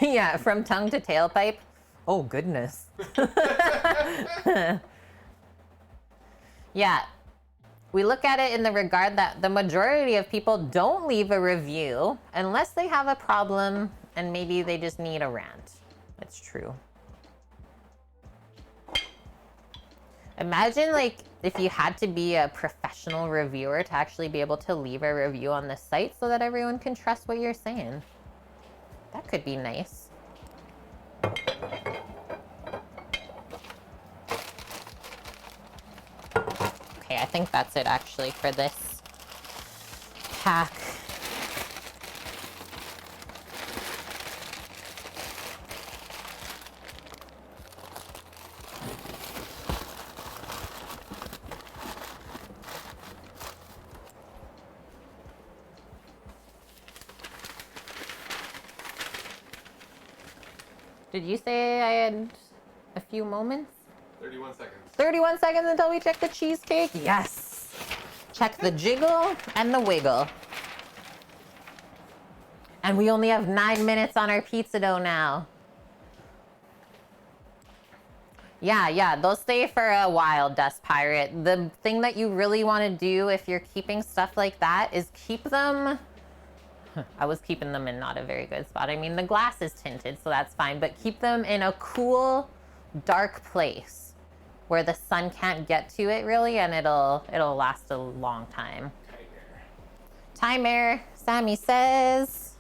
Yeah, from tongue to tailpipe. Oh, goodness. Yeah, we look at it in the regard that the majority of people don't leave a review unless they have a problem and maybe they just need a rant. It's true. Imagine like if you had to be a professional reviewer to actually be able to leave a review on the site so that everyone can trust what you're saying. That could be nice. Okay, I think that's it actually for this pack. Did you say I had a few moments? 31 seconds. 31 seconds until we check the cheesecake? Yes. Check the jiggle and the wiggle. And we only have 9 minutes on our pizza dough now. Yeah, they'll stay for a while, Dust Pirate. The thing that you really want to do if you're keeping stuff like that is keep them... I was keeping them in not a very good spot. I mean, the glass is tinted, so that's fine, but keep them in a cool, dark place where the sun can't get to it really, and it'll last a long time. Timer, Sammy says.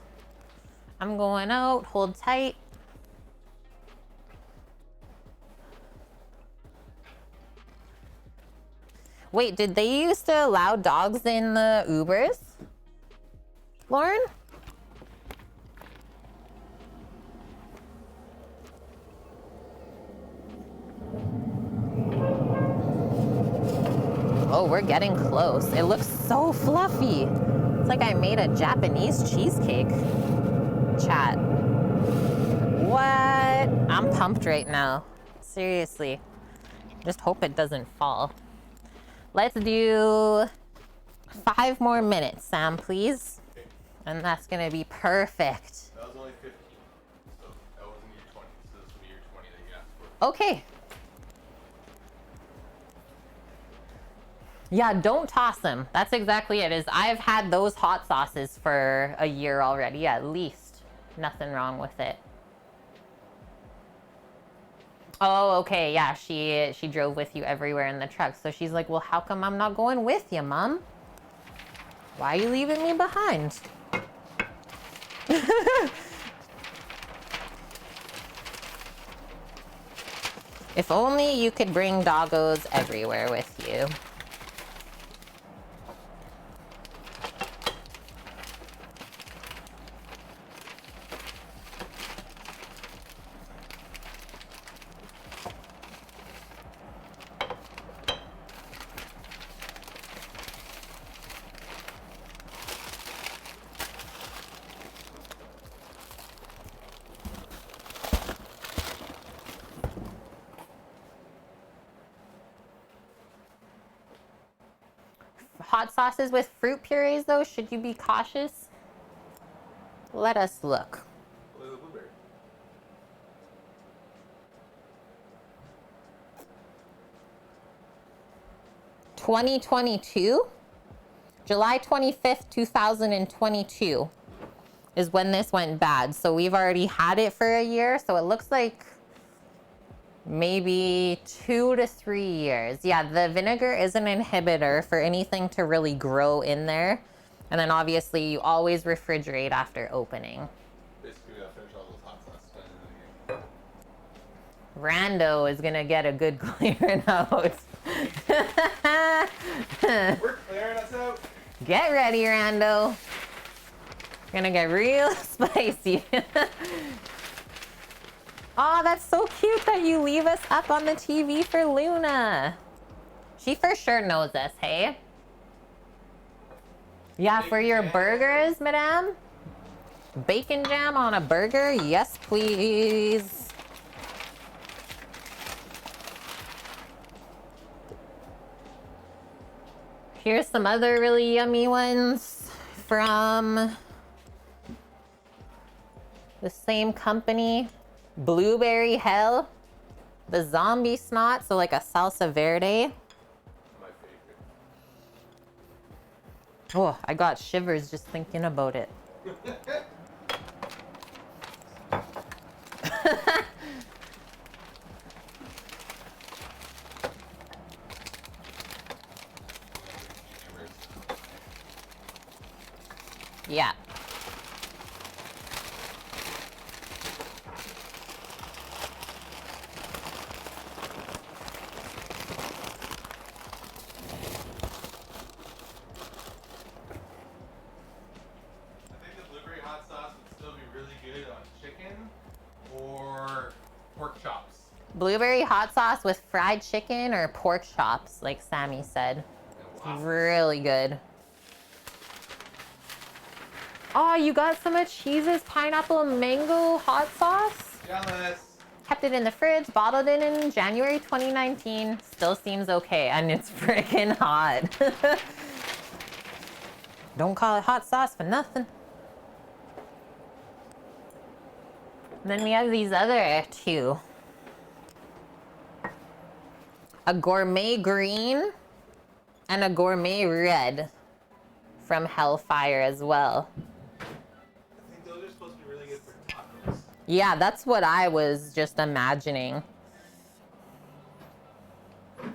I'm going out, hold tight. Wait, did they used to allow dogs in the Ubers? Lauren? Oh, we're getting close. It looks so fluffy. It's like I made a Japanese cheesecake. Chat. What? I'm pumped right now. Seriously. Just hope it doesn't fall. Let's do 5 more minutes, Sam, please. Okay. And that's gonna be perfect. That was only 15, so that wasn't year 20. So this will be year 20 that you asked for. Okay. Yeah, don't toss them. That's exactly it. I've had those hot sauces for a year already, at least. Nothing wrong with it. Oh, okay, yeah, she drove with you everywhere in the truck. So she's like, well, how come I'm not going with you, Mom? Why are you leaving me behind? If only you could bring doggos everywhere with you. Hot sauces with fruit purees, though, should you be cautious? Let us look. What is a blueberry? (2022) July 25th, 2022 is when this went bad. So we've already had it for a year. So it looks like maybe 2 to 3 years. Yeah, the vinegar is an inhibitor for anything to really grow in there. And then obviously you always refrigerate after opening. Basically, we gotta finish all those hot sauces done in the game. Rando is gonna get a good clearing out. We're clearing us out. Get ready, Rando. Gonna get real spicy. Oh, that's so cute that you leave us up on the TV for Luna. She for sure knows us, hey? Yeah, for your burgers, madame? Bacon jam on a burger? Yes, please. Here's some other really yummy ones from the same company. Blueberry Hell, the zombie snot, so like a salsa verde. My favorite. Oh, I got shivers just thinking about it. Yeah. Blueberry hot sauce with fried chicken or pork chops, like Sammy said. Really good. Oh, you got some of Cheese's pineapple mango hot sauce? Jealous. Kept it in the fridge, bottled it in January 2019. Still seems okay, and it's freaking hot. Don't call it hot sauce for nothing. Then we have these other two. a gourmet green, and a gourmet red from Hellfire as well. I think those are supposed to be really good for tacos. Yeah, that's what I was just imagining.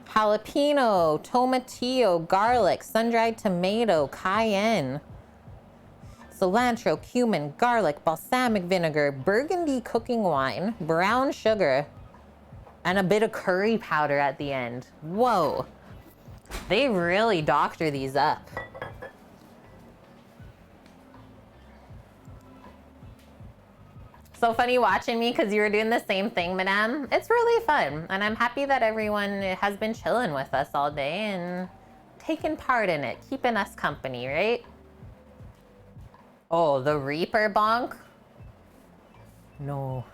Jalapeno, tomatillo, garlic, sun-dried tomato, cayenne, cilantro, cumin, garlic, balsamic vinegar, burgundy cooking wine, brown sugar, and a bit of curry powder at the end. Whoa. They really doctor these up. So funny watching me because you were doing the same thing, madame. It's really fun. And I'm happy that everyone has been chilling with us all day and taking part in it, keeping us company, right? Oh, the Reaper bonk? No.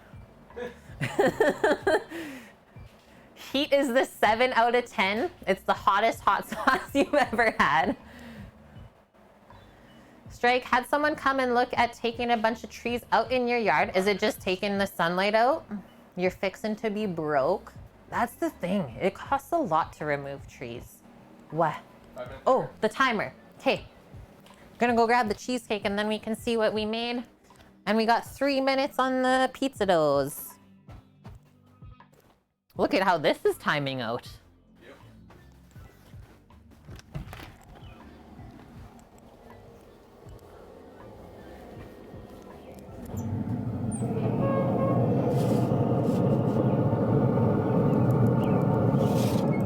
Heat is the 7 out of 10. It's the hottest hot sauce you've ever had. Strike, had someone come and look at taking a bunch of trees out in your yard? Is it just taking the sunlight out? You're fixing to be broke? That's the thing. It costs a lot to remove trees. What? Oh, the timer. Okay. Gonna go grab the cheesecake and then we can see what we made. And we got 3 minutes on the pizza doughs. Look at how this is timing out.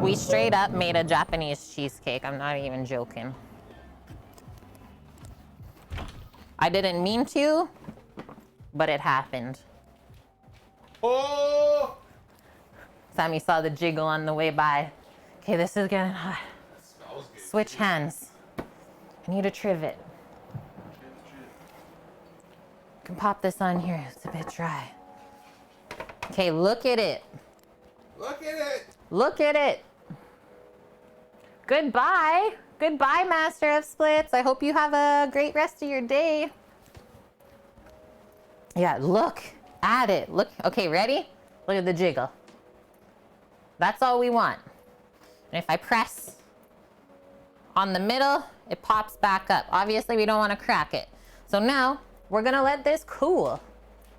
We straight up made a Japanese cheesecake. I'm not even joking. I didn't mean to, but it happened. Oh! Sammy saw the jiggle on the way by. Okay, this is getting hot. Smells good. Switch hands. I need a trivet. Can pop this on here. It's a bit dry. Okay, look at it. Look at it! Look at it. Goodbye. Goodbye, Master of Splits. I hope you have a great rest of your day. Yeah, look at it. Look. Okay, ready? Look at the jiggle. That's all we want. And if I press on the middle, it pops back up. Obviously, we don't want to crack it. So now we're going to let this cool.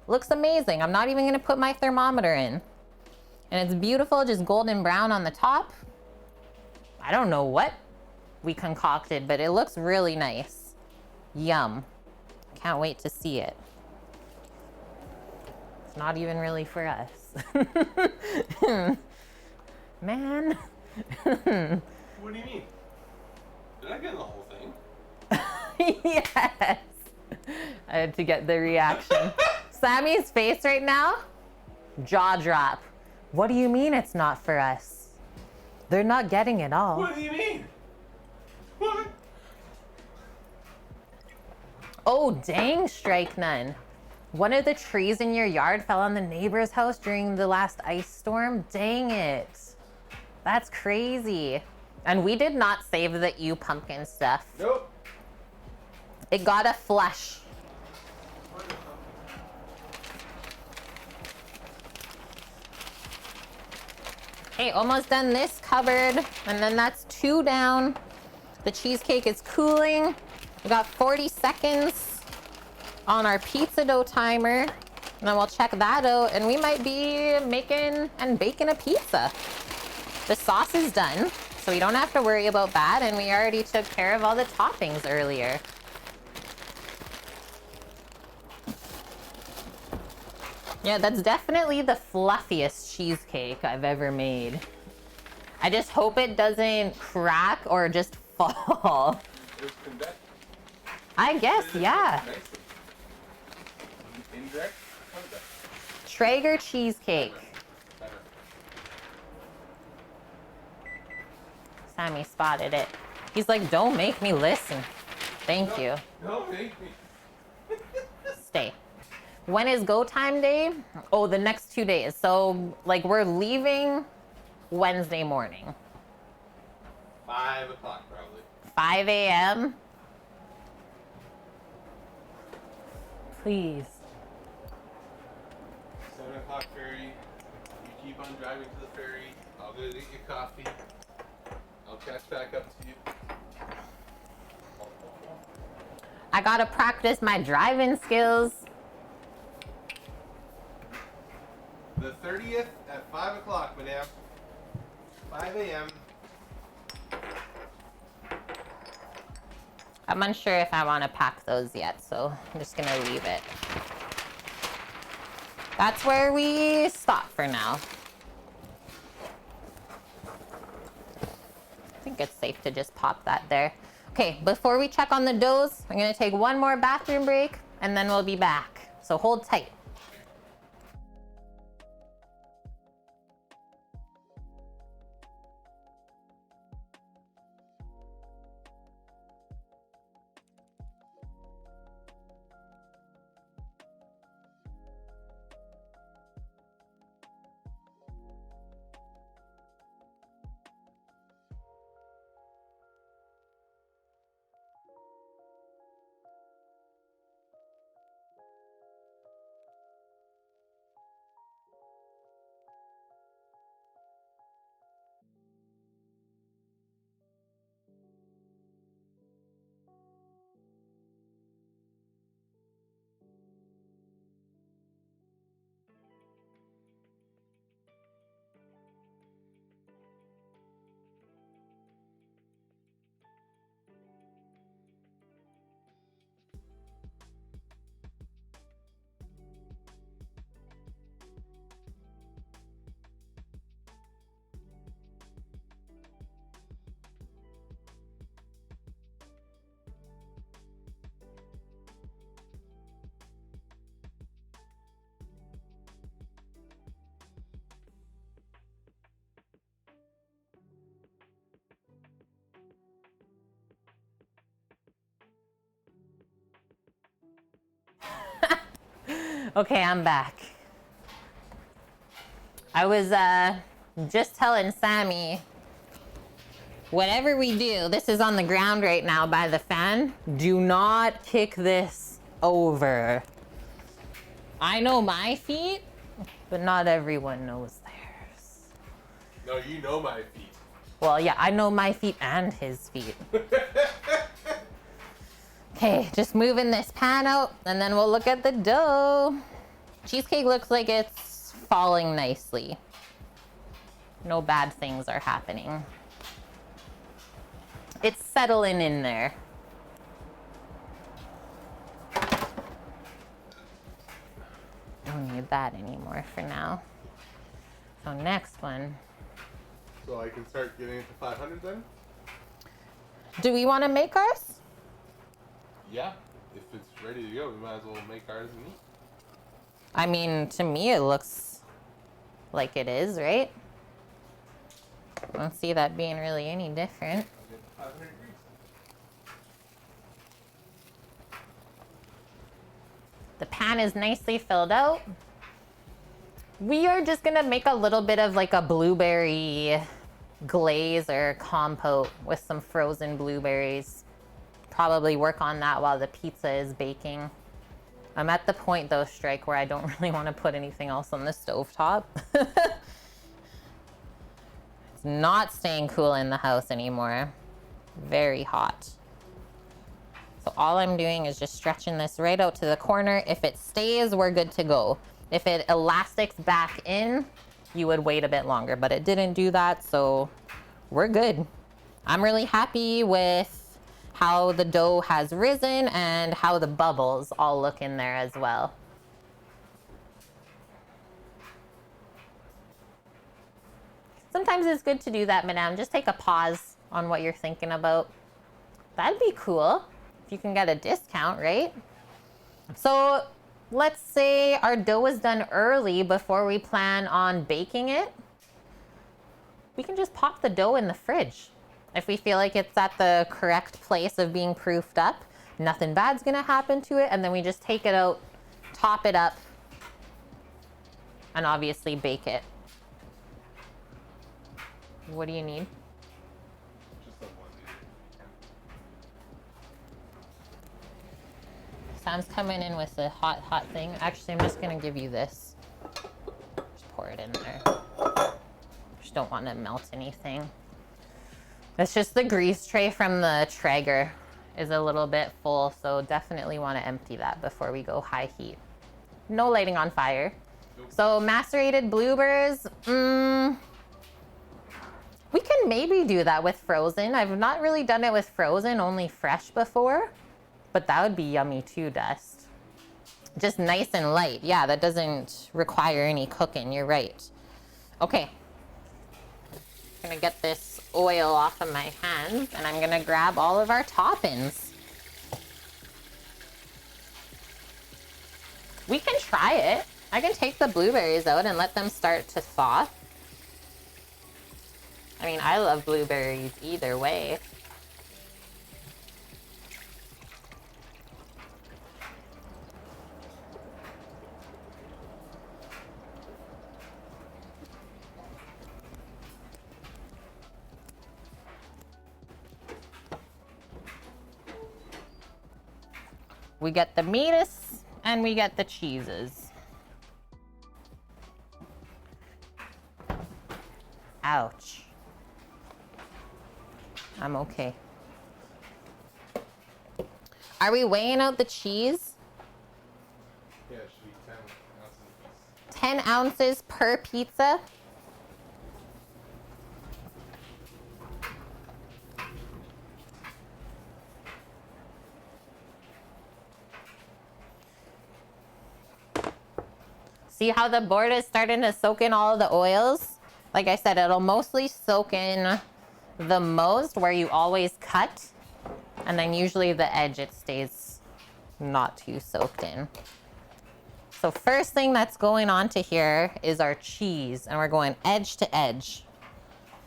Looks amazing. I'm not even going to put my thermometer in. And it's beautiful, just golden brown on the top. I don't know what we concocted, but it looks really nice. Yum. Can't wait to see it. It's not even really for us. Man. What do you mean? Did I get the whole thing? Yes. I had to get the reaction. Sammy's face right now, jaw drop. What do you mean it's not for us? They're not getting it all. What do you mean? What? Oh, dang, Strike Nun. One of the trees in your yard fell on the neighbor's house during the last ice storm? Dang it. That's crazy. And we did not save the ew pumpkin stuff. Nope. It got a flush. Okay, almost done this cupboard, and then that's 2 down. The cheesecake is cooling. We got 40 seconds on our pizza dough timer, and then we'll check that out, and we might be making and baking a pizza. The sauce is done, so we don't have to worry about that, and we already took care of all the toppings earlier. Yeah, that's definitely the fluffiest cheesecake I've ever made. I just hope it doesn't crack or just fall. There's convection. I guess, yeah. Indirect convection. Traeger cheesecake. Sammy spotted it. He's like, don't make me listen. Thank you. No, make me. Stay. When is go time day? Oh, the next 2 days. So, like, we're leaving Wednesday morning. 5 o'clock, probably. 5 a.m. Please. 7 o'clock ferry. You keep on driving to the ferry. I'll Go get your coffee. I'll catch back up to you. I gotta practice my driving skills. The 30th at 5 o'clock, madam. 5 a.m. I'm unsure if I want to pack those yet, so I'm just gonna leave it. That's where we stop for now. I think it's safe to just pop that there. Okay, before we check on the doughs, I'm gonna take one more bathroom break and then we'll be back. So hold tight. Okay, I'm back. I was just telling Sammy, whatever we do, this is on the ground right now by the fan. Do not kick this over. I know my feet, but not everyone knows theirs. No, you know my feet. Well, yeah, I know my feet and his feet. Okay, just moving this pan out and then we'll look at the dough. Cheesecake looks like it's falling nicely. No bad things are happening. It's settling in there. Don't need that anymore for now. So next one. So I can start getting into 500 then? Do we want to make ours? Yeah. If it's ready to go, we might as well make ours and eat. I mean, to me it looks like it is, right? I don't see that being really any different. I'll get 500 degrees. The pan is nicely filled out. We are just gonna make a little bit of like a blueberry glaze or compote with some frozen blueberries. Probably work on that while the pizza is baking. I'm at the point though, Strike, where I don't really want to put anything else on the stovetop. It's not staying cool in the house anymore. Very hot. So all I'm doing is just stretching this right out to the corner. If it stays, we're good to go. If it elastics back in, you would wait a bit longer, but it didn't do that, so we're good. I'm really happy with how the dough has risen and how the bubbles all look in there as well. Sometimes it's good to do that, madame. Just take a pause on what you're thinking about. That'd be cool if you can get a discount, right? So let's say our dough is done early before we plan on baking it. We can just pop the dough in the fridge. If we feel like it's at the correct place of being proofed up, nothing bad's gonna happen to it, and then we just take it out, top it up, and obviously bake it. What do you need? Just the one, dude. Sam's coming in with a hot thing. Actually, I'm just gonna give you this. Just pour it in there. just don't want to melt anything. It's just the grease tray from the Traeger is a little bit full, so definitely want to empty that before we go high heat. No lighting on fire. So macerated blueberries, we can maybe do that with frozen. I've not really done it with frozen, only fresh before, but that would be yummy too, Dust. Just nice and light. Yeah, that doesn't require any cooking, you're right. Okay, I'm gonna get this oil off of my hands and I'm gonna grab all of our toppings. We can try it. I can take the blueberries out and let them start to thaw. I mean, I love blueberries either way. We get the meats and we get the cheeses. Ouch. I'm okay. Are we weighing out the cheese? Yeah, it should be 10 ounces. 10 ounces per pizza? See how the board is starting to soak in all of the oils? Like I said, it'll mostly soak in the most where you always cut. And then usually the edge, it stays not too soaked in. So first thing that's going on to here is our cheese. And we're going edge to edge.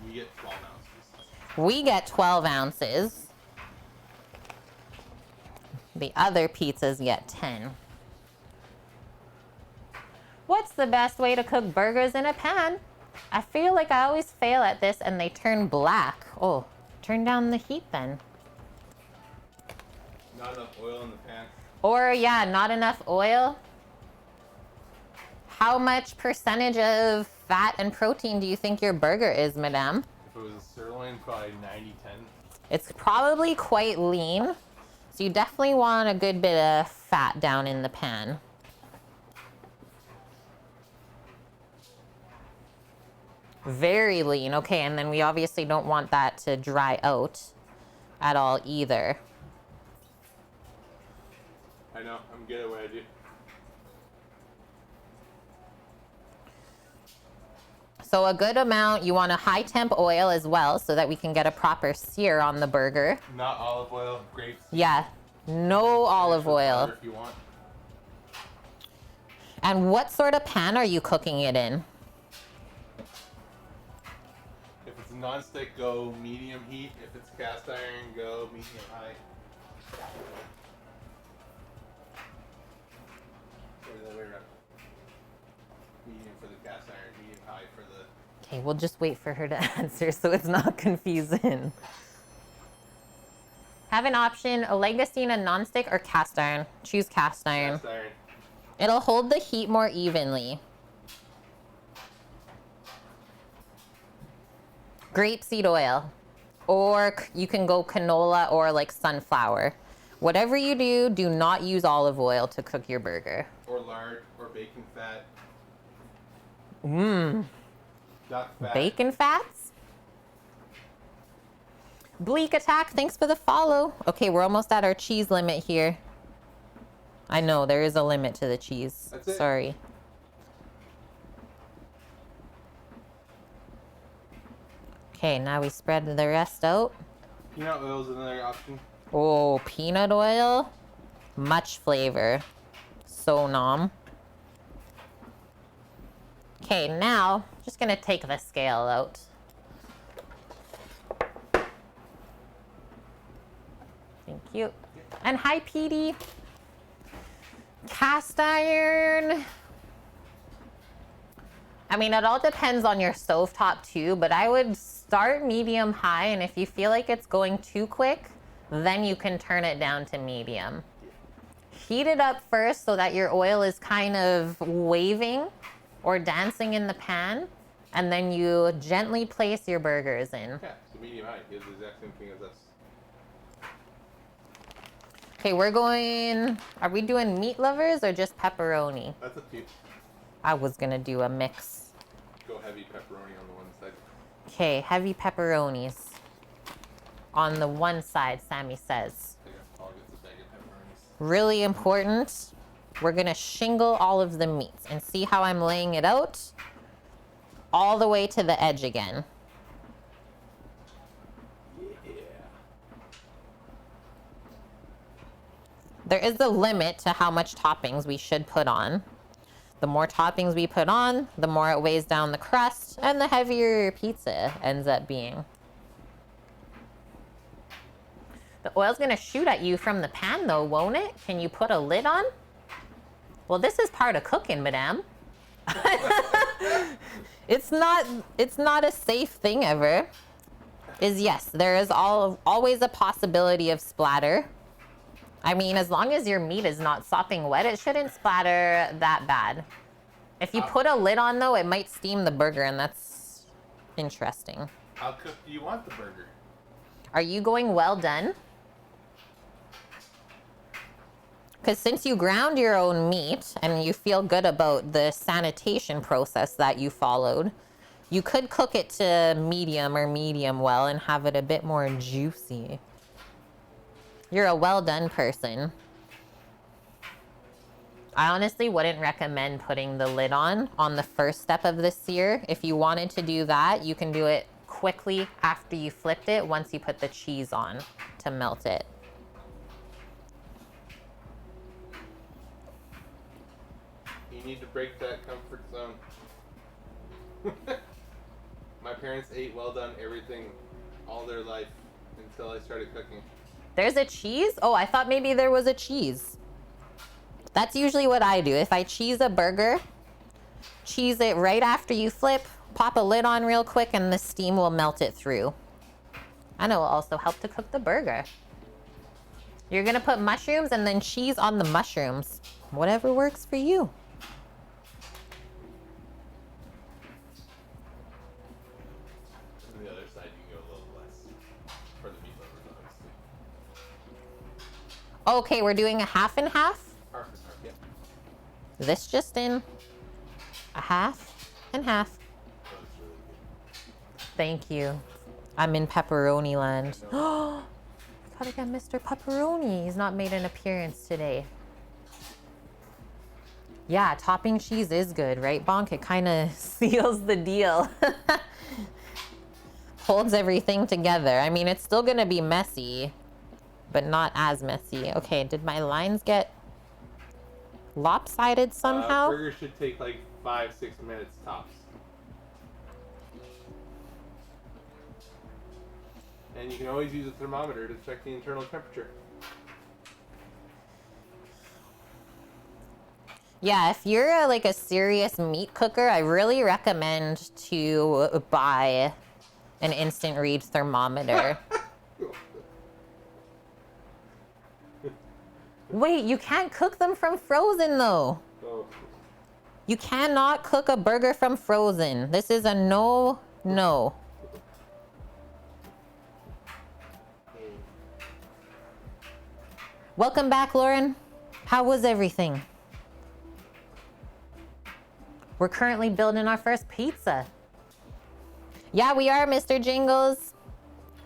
We get 12 ounces. We get 12 ounces. The other pizzas get 10. What's the best way to cook burgers in a pan? I feel like I always fail at this and they turn black. Oh, turn down the heat then. Not enough oil in the pan. Or yeah, not enough oil. How much percentage of fat and protein do you think your burger is, madame? If it was a sirloin, probably 90-10. It's probably quite lean. So you definitely want a good bit of fat down in the pan. Very lean. Okay, and then we obviously don't want that to dry out at all either. I know, I'm good at what I do. So a good amount, you want a high temp oil as well so that we can get a proper sear on the burger. Not olive oil, grapes. Yeah, no olive oil. If you want. And what sort of pan are you cooking it in? If it's non-stick, go medium heat. If it's cast iron, go medium high. Or the other way around. Medium for the cast iron, medium high for the... Okay, we'll just wait for her to answer so it's not confusing. Have an option, a Legacina non-stick or cast iron. Choose cast iron. Cast iron. It'll hold the heat more evenly. Grapeseed oil. Or you can go canola or like sunflower. Whatever you do, do not use olive oil to cook your burger. Or lard, or bacon fat. Duck fat. Bacon fats? Bleak Attack, thanks for the follow. Okay, we're almost at our cheese limit here. I know, there is a limit to the cheese. That's it. Sorry. Okay, now we spread the rest out. Peanut oil is another option. Oh, peanut oil. Much flavor. So nom. Okay, now, just gonna take the scale out. Thank you. And hi, Petey. Cast iron. I mean, it all depends on your stovetop too, but I would start medium high, and if you feel like it's going too quick, then you can turn it down to medium. Heat it up first so that your oil is kind of waving or dancing in the pan, And then you gently place your burgers in. Yeah, so medium high. He has the exact same thing as us. Okay, we're going, are we doing meat lovers or just pepperoni? That's up to you. I was gonna do a mix. Go heavy pepperoni on the one side. Okay, heavy pepperonis. On the one side, Sammy says. Yeah, Paul gets a bag of pepperonis. Really important. We're gonna shingle all of the meats and see how I'm laying it out all the way to the edge again. There is a limit to how much toppings we should put on. The more toppings we put on, the more it weighs down the crust and the heavier your pizza ends up being. The oil's gonna shoot at you from the pan though, won't it? Can you put a lid on? Well, this is part of cooking, madame. It's not a safe thing ever. Yes, there is always a possibility of splatter. I mean, as long as your meat is not sopping wet, it shouldn't splatter that bad. If you put a lid on though, it might steam the burger, and that's interesting. How cooked do you want the burger? Are you going well done? Because since you ground your own meat and you feel good about the sanitation process that you followed, you could cook it to medium or medium well and have it a bit more juicy. You're a well done person. I honestly wouldn't recommend putting the lid on the first step of the sear. If you wanted to do that, you can do it quickly after you flipped it once you put the cheese on to melt it. You need to break that comfort zone. My parents ate well done everything all their life until I started cooking. There's a cheese? Oh, I thought maybe there was a cheese. That's usually what I do. If I cheese a burger, cheese it right after you flip, pop a lid on real quick, and the steam will melt it through. And it will also help to cook the burger. You're gonna put mushrooms and then cheese on the mushrooms. Whatever works for you. On the other side, you can go a little less for the meat lovers, obviously. Okay, we're doing a half and half. Half and half, yeah. This just in. A half and half. That was really good. Thank you. I'm in pepperoni land. Oh, gotta get Mr. Pepperoni. He's not made an appearance today. Yeah, topping cheese is good, right, Bonk? It kind of seals the deal. Holds everything together. I mean, it's still gonna be messy, but not as messy. Okay, did my lines get lopsided somehow? Burger should take like 5-6 minutes tops. And you can always use a thermometer to check the internal temperature. Yeah, if you're like a serious meat cooker, I really recommend to buy an instant read thermometer. Wait, you can't cook them from frozen though. Oh. You cannot cook a burger from frozen. This is a no. Welcome back, Lauren. How was everything? We're currently building our first pizza. Yeah, we are, Mr. Jingles.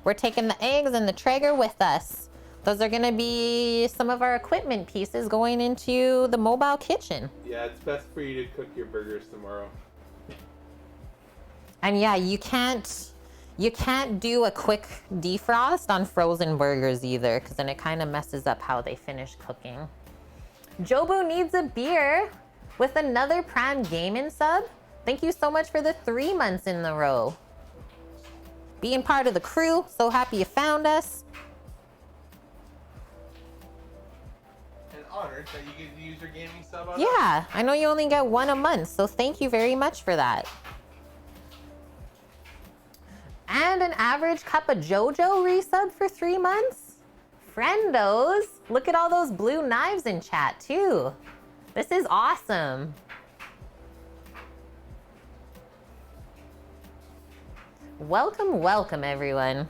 We're taking the eggs and the Traeger with us. Those are gonna be some of our equipment pieces going into the mobile kitchen. Yeah, it's best for you to cook your burgers tomorrow. And yeah, you can't do a quick defrost on frozen burgers either, because then it kind of messes up how they finish cooking. Jobu needs a beer with another Prime Gaming sub. Thank you so much for the 3 months in a row. Being part of the crew, so happy you found us. And honored that you get to use your gaming sub on Yeah, I know you only get one a month, so thank you very much for that. And an average cup of JoJo resub for 3 months. Friendos, look at all those blue knives in chat too. This is awesome. Welcome, welcome everyone.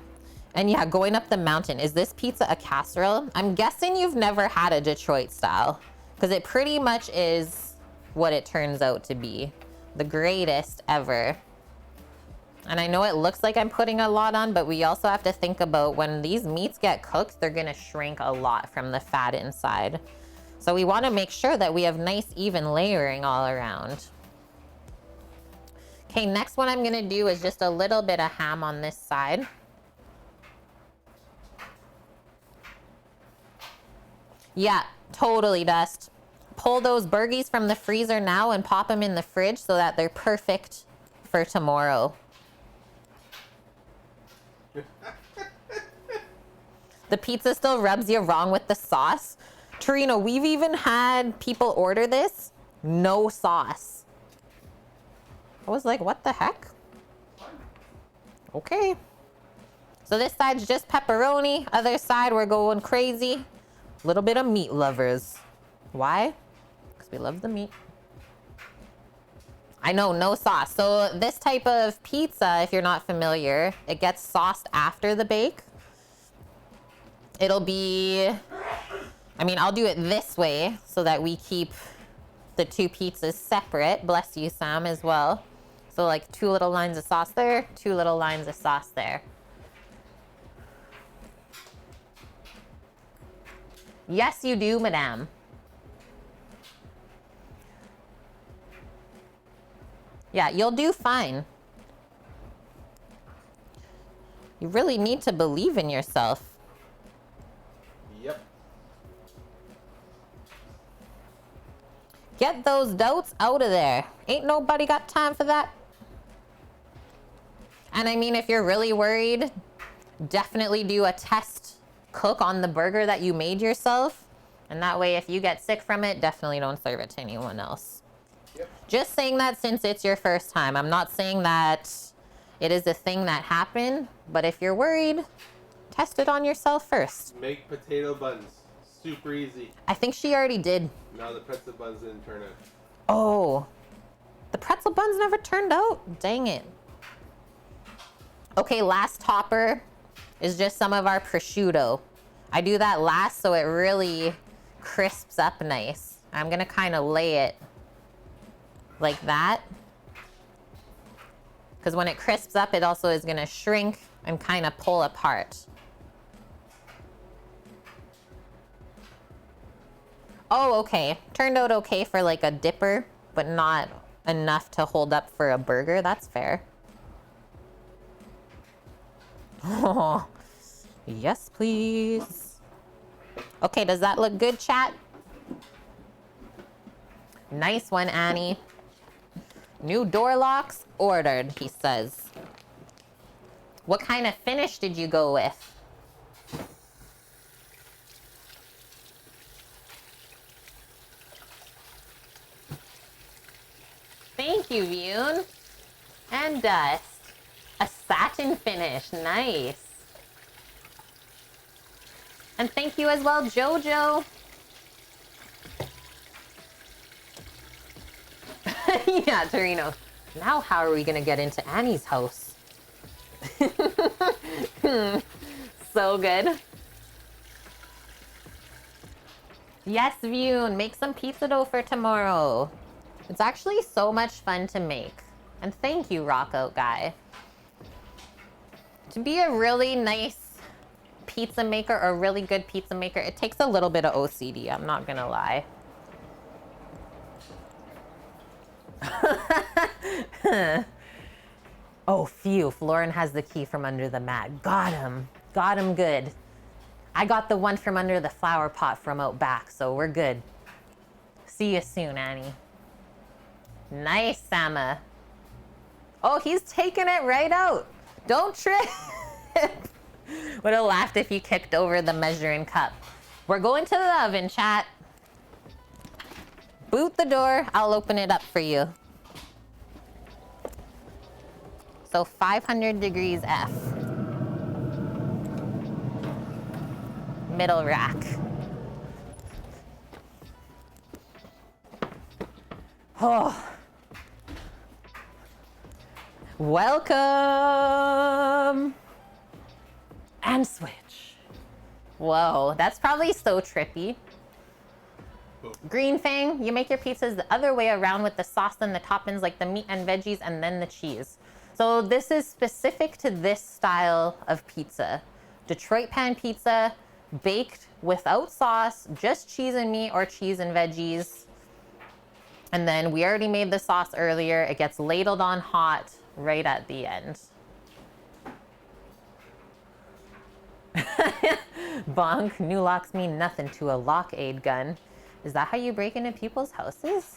And yeah, going up the mountain. Is this pizza a casserole? I'm guessing you've never had a Detroit style, because it pretty much is what it turns out to be. The greatest ever. And I know it looks like I'm putting a lot on, but we also have to think about when these meats get cooked, they're gonna shrink a lot from the fat inside. So we wanna make sure that we have nice even layering all around. Okay, next one I'm gonna do is just a little bit of ham on this side. Yeah, totally, Dust. Pull those burgies from the freezer now and pop them in the fridge so that they're perfect for tomorrow. The pizza still rubs you wrong with the sauce. Torino, we've even had people order this, no sauce. I was like, what the heck? Okay. So this side's just pepperoni. Other side, we're going crazy. A little bit of meat lovers. Why? Because we love the meat. I know, no sauce. So this type of pizza, if you're not familiar, it gets sauced after the bake. It'll be, I mean, I'll do it this way so that we keep the two pizzas separate. Bless you, Sam, as well. So like 2 little lines of sauce there, 2 little lines of sauce there. Yes, you do, madame. Yeah, you'll do fine. You really need to believe in yourself. Yep. Get those doubts out of there. Ain't nobody got time for that. And I mean, if you're really worried, definitely do a test cook on the burger that you made yourself. And that way, if you get sick from it, definitely don't serve it to anyone else. Yep. Just saying that since it's your first time. I'm not saying that it is a thing that happened, but if you're worried, test it on yourself first. Make potato buns. Super easy. I think she already did. No, the pretzel buns didn't turn out. Oh, the pretzel buns never turned out. Dang it. Okay, last topper is just some of our prosciutto. I do that last so it really crisps up nice. I'm gonna kind of lay it like that. Because when it crisps up, it also is gonna shrink and kind of pull apart. Oh, okay. Turned out okay for like a dipper, but not enough to hold up for a burger. That's fair. Oh, yes, please. Okay, does that look good, chat? Nice one, Annie. New door locks ordered, he says. What kind of finish did you go with? Thank you, Vune. And Dust. A satin finish. Nice. And thank you as well, Jojo. Yeah, Torino. Now how are we going to get into Annie's house? So good. Yes, Vune. Make some pizza dough for tomorrow. It's actually so much fun to make. And thank you, Rockout Guy. To be a really nice pizza maker or a really good pizza maker, it takes a little bit of OCD, I'm not gonna lie. Oh, phew, Lauren has the key from under the mat. Got him. Got him good. I got the one from under the flower pot from out back, so we're good. See you soon, Annie. Nice, Sama. Oh, he's taking it right out. Don't trip. Would have laughed if you kicked over the measuring cup. We're going to the oven, chat. Boot the door. I'll open it up for you. So 500 degrees F. Middle rack. Oh. Welcome. And switch. Whoa, that's probably so trippy. Green Fang, you make your pizzas the other way around with the sauce and the toppings like the meat and veggies and then the cheese. So this is specific to this style of pizza. Detroit pan pizza, baked without sauce, just cheese and meat or cheese and veggies. And then we already made the sauce earlier. It gets ladled on hot right at the end. Bonk, new locks mean nothing to a lock aid gun. Is that how you break into people's houses?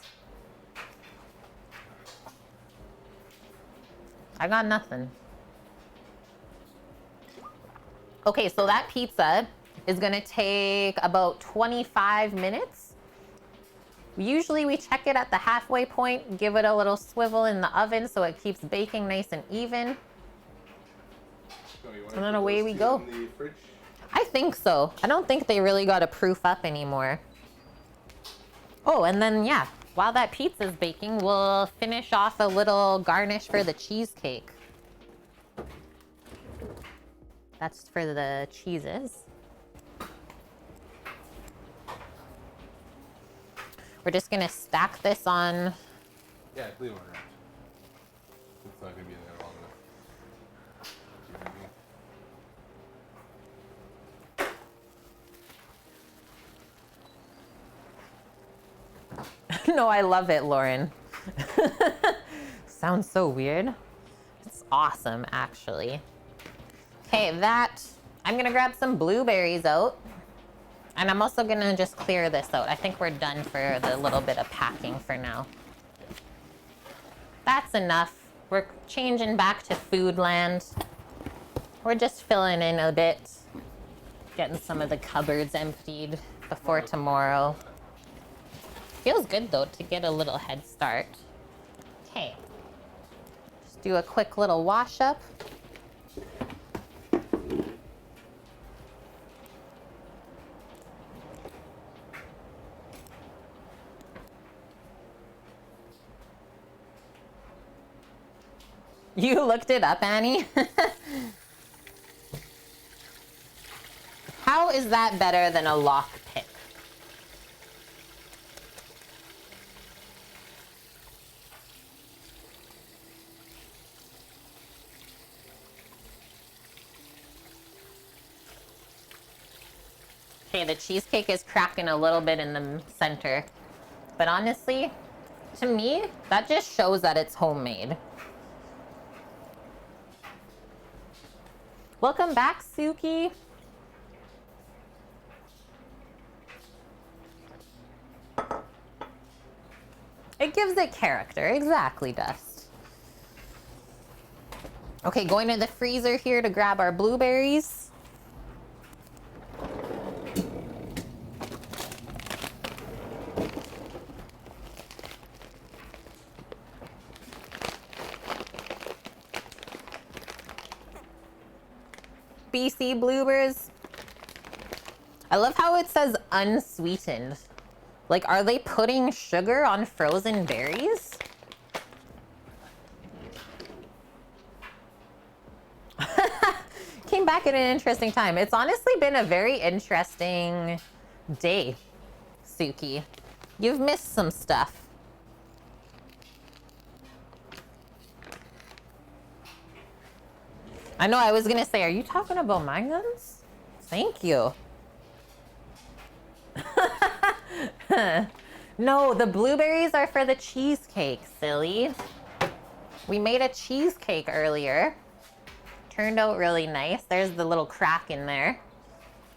I got nothing. Okay, so that pizza is gonna take about 25 minutes. Usually we check it at the halfway point, give it a little swivel in the oven so it keeps baking nice and even. And then away we go. I think so. I don't think they really got to proof up anymore. Oh, and then yeah, while that pizza's baking, we'll finish off a little garnish for the cheesecake. That's for the cheeses. We're just gonna stack this on. Yeah, leave it around. It's not gonna be there long enough. No, I love it, Lauren. Sounds so weird. It's awesome, actually. Okay, I'm gonna grab some blueberries out. And I'm also gonna just clear this out. I think we're done for the little bit of packing for now. That's enough. We're changing back to food land. We're just filling in a bit. Getting some of the cupboards emptied before tomorrow. Feels good though to get a little head start. Okay. Just do a quick little wash up. You looked it up, Annie? How is that better than a lock pick? Okay, the cheesecake is cracking a little bit in the center. But honestly, to me, that just shows that it's homemade. Welcome back, Suki. It gives it character. Exactly, Dust. Okay, going to the freezer here to grab our blueberries. BC blueberries. I love how it says unsweetened. Like, are they putting sugar on frozen berries? Came back at an interesting time. It's honestly been a very interesting day, Suki. You've missed some stuff. I know, I was gonna say, are you talking about my guns? Thank you. No, the blueberries are for the cheesecake, silly. We made a cheesecake earlier. Turned out really nice. There's the little crack in there.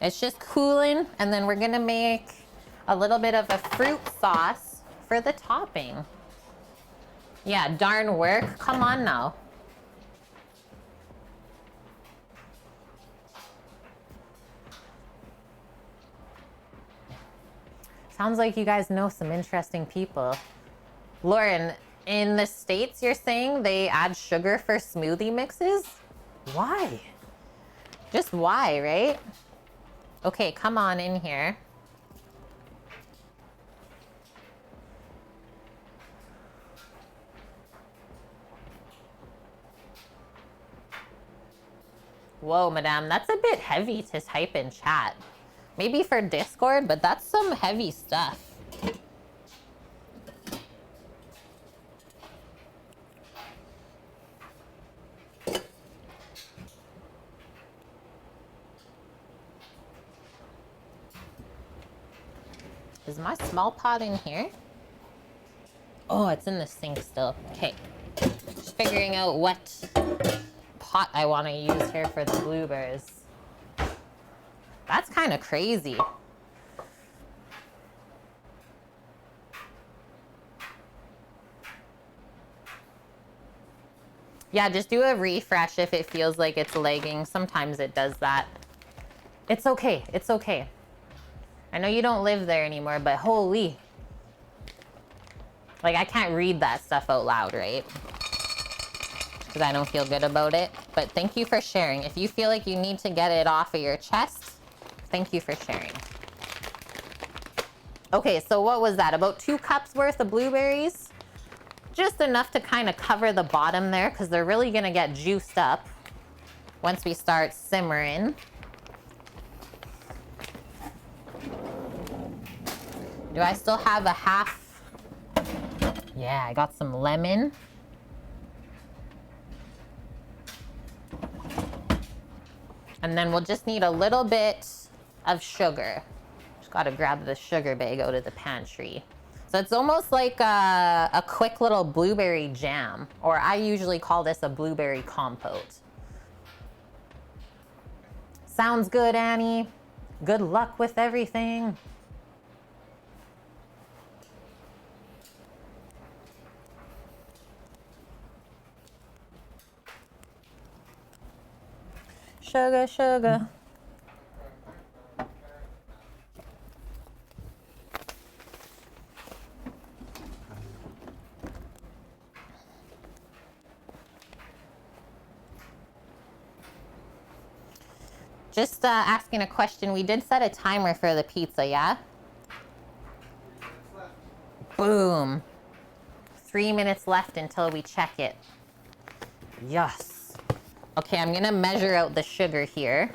It's just cooling, and then we're gonna make a little bit of a fruit sauce for the topping. Yeah, darn work. Come on now. Sounds like you guys know some interesting people. Lauren, in the States, you're saying they add sugar for smoothie mixes? Why? Just why, right? Okay, come on in here. Whoa, madame, that's a bit heavy to type in chat. Maybe for Discord, but that's some heavy stuff. Is my small pot in here? Oh, it's in the sink still. Okay. Just figuring out what pot I want to use here for the blueberries. That's kind of crazy. Yeah, just do a refresh if it feels like it's lagging. Sometimes it does that. It's okay. It's okay. I know you don't live there anymore, but holy. Like, I can't read that stuff out loud, right? Because I don't feel good about it. But thank you for sharing. If you feel like you need to get it off of your chest, thank you for sharing. Okay, so what was that? About 2 cups worth of blueberries? Just enough to kind of cover the bottom there because they're really going to get juiced up once we start simmering. Do I still have a half? Yeah, I got some lemon. And then we'll just need a little bit of sugar. Just gotta grab the sugar bag out of the pantry. So it's almost like a quick little blueberry jam, or I usually call this a blueberry compote. Sounds good, Annie. Good luck with everything. Sugar, sugar. Just asking a question. We did set a timer for the pizza, yeah? Boom. 3 minutes left until we check it. Yes. Okay, I'm gonna measure out the sugar here.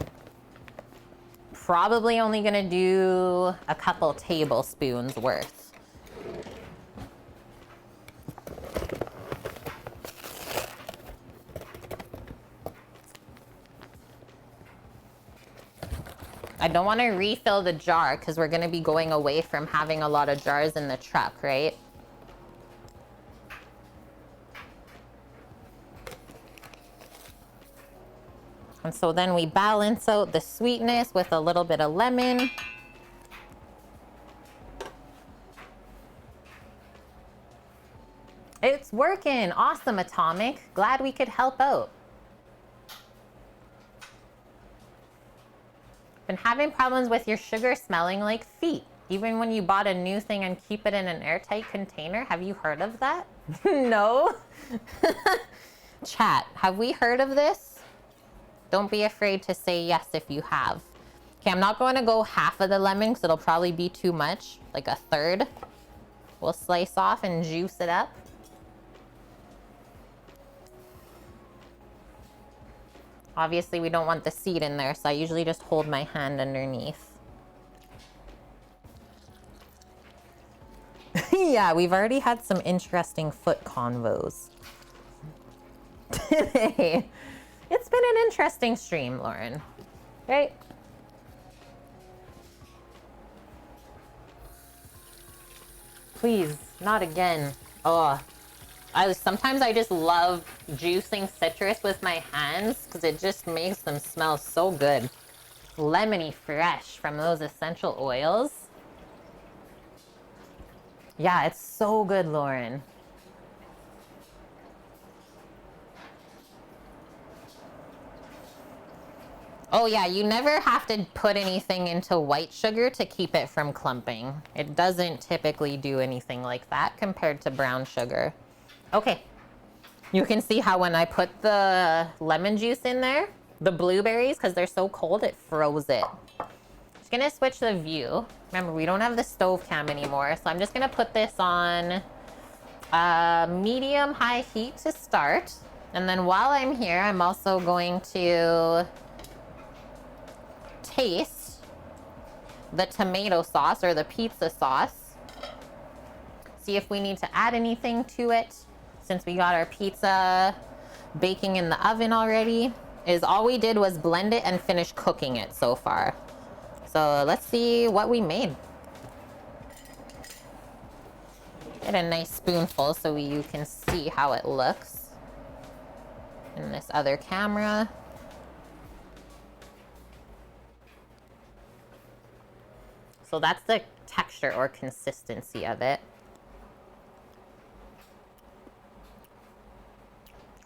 Probably only gonna do a couple tablespoons worth. I don't want to refill the jar because we're going to be going away from having a lot of jars in the truck, right? And so then we balance out the sweetness with a little bit of lemon. It's working. Awesome, Atomic. Glad we could help out. Been having problems with your sugar smelling like feet, even when you bought a new thing and keep it in an airtight container. Have you heard of that? No? Chat, have we heard of this? Don't be afraid to say yes if you have. Okay, I'm not going to go half of the lemon because it'll probably be too much, like a third. We'll slice off and juice it up. Obviously, we don't want the seed in there, so I usually just hold my hand underneath. Yeah, we've already had some interesting foot convos today. It's been an interesting stream, Lauren. Right? Please, not again. Oh. Sometimes I just love juicing citrus with my hands because it just makes them smell so good. Lemony fresh from those essential oils. Yeah, it's so good, Lauren. Oh yeah, you never have to put anything into white sugar to keep it from clumping. It doesn't typically do anything like that compared to brown sugar. Okay, you can see how when I put the lemon juice in there, the blueberries, because they're so cold, it froze it. Just gonna switch the view. Remember, we don't have the stove cam anymore, so I'm just gonna put this on medium-high heat to start. And then while I'm here, I'm also going to taste the tomato sauce or the pizza sauce. See if we need to add anything to it since we got our pizza baking in the oven already. Is all we did was blend it and finish cooking it so far. So let's see what we made. Get a nice spoonful so you can see how it looks in this other camera. So that's the texture or consistency of it.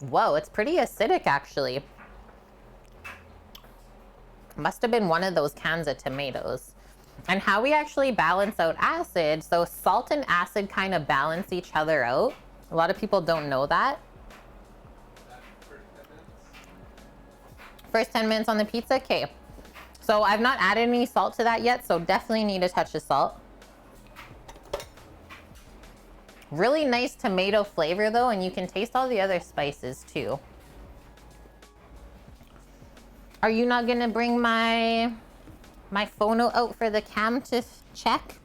Whoa, it's pretty acidic actually. Must have been one of those cans of tomatoes. And how we actually balance out acid, so salt and acid kind of balance each other out. A lot of people don't know that. First 10 minutes on the pizza, okay. So I've not added any salt to that yet, so definitely need a touch of salt. Really nice tomato flavor though, and you can taste all the other spices too. Are you not gonna bring my phono out for the cam to check?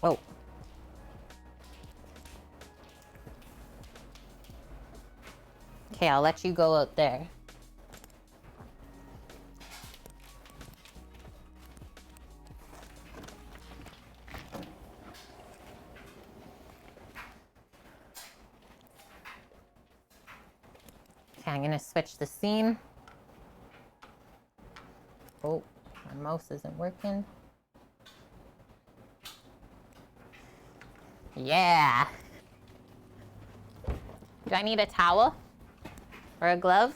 Oh. Okay, I'll let you go out there. Okay, I'm gonna switch the scene. Oh, my mouse isn't working. Yeah. Do I need a towel or a glove?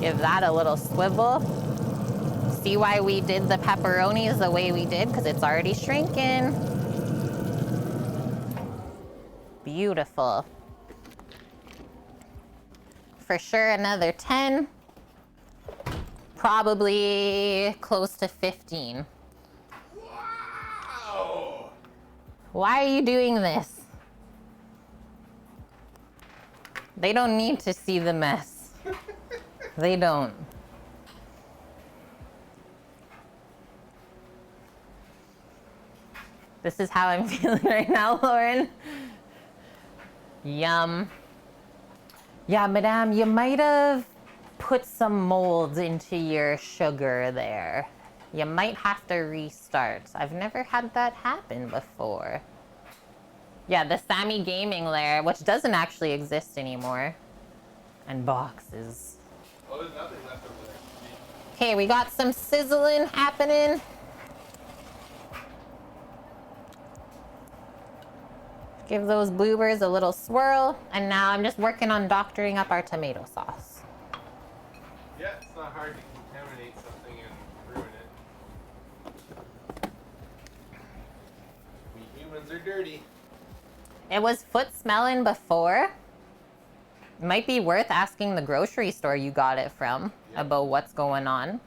Give that a little swivel. See why we did the pepperonis the way we did? Because it's already shrinking. Beautiful. For sure another 10. Probably close to 15. Wow! Why are you doing this? They don't need to see the mess. They don't. This is how I'm feeling right now, Lauren. Yum. Yeah, madame, you might have put some mold into your sugar there. You might have to restart. I've never had that happen before. Yeah, the Sammy Gaming layer, which doesn't actually exist anymore. And boxes. Oh, there's nothing left over there. Okay, we got some sizzling happening. Give those bloopers a little swirl. And now I'm just working on doctoring up our tomato sauce. Yeah, it's not hard to contaminate something and ruin it. We humans are dirty. It was foot smelling before. Might be worth asking the grocery store you got it from about what's going on.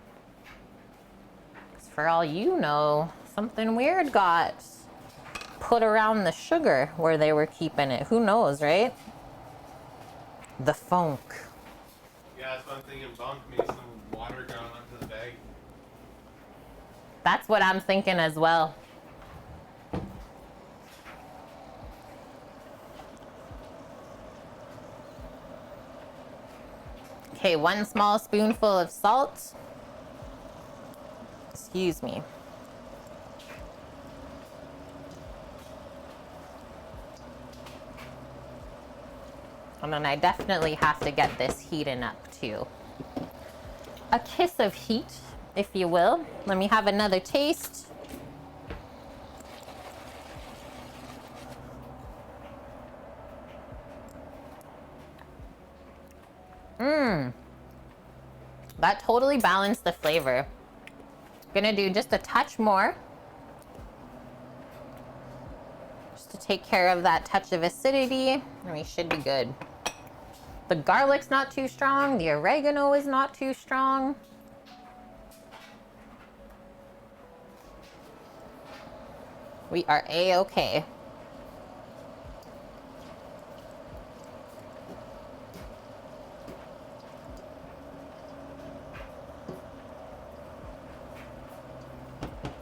'Cause for all you know, something weird got put around the sugar where they were keeping it. Who knows, right? The funk. Yeah, that's one thing in bunk. Maybe some water gone onto the bag. That's what I'm thinking as well. Okay, 1 small spoonful of salt. Excuse me. And then I definitely have to get this heating up too. A kiss of heat, if you will. Let me have another taste. That totally balanced the flavor. Gonna do just a touch more. Just to take care of that touch of acidity, and we should be good. The garlic's not too strong, the oregano is not too strong. We are A-okay.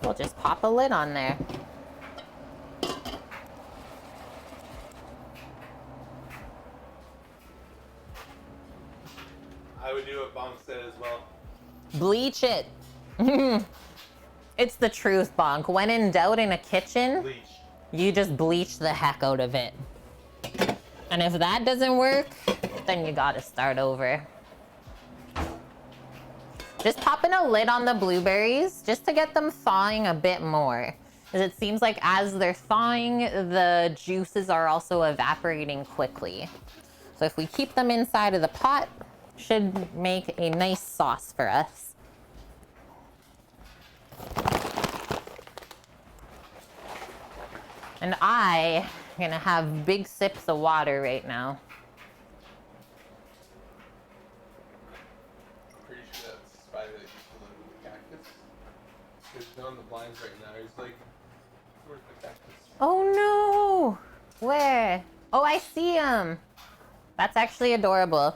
We'll just pop a lid on there. I would do what Bonk said as well. Bleach it. It's the truth, Bonk. When in doubt in a kitchen, Bleach. you just bleach the heck out of it. And if that doesn't work, then you gotta start over. Just popping a lid on the blueberries just to get them thawing a bit more. Because it seems like as they're thawing, the juices are also evaporating quickly. So if we keep them inside of the pot, should make a nice sauce for us. And I'm gonna have big sips of water right now. I'm pretty sure that's the spider that used to live in the cactus. He's on the blinds right now. He's like, where's the cactus? Oh no! Where? Oh, I see him. That's actually adorable.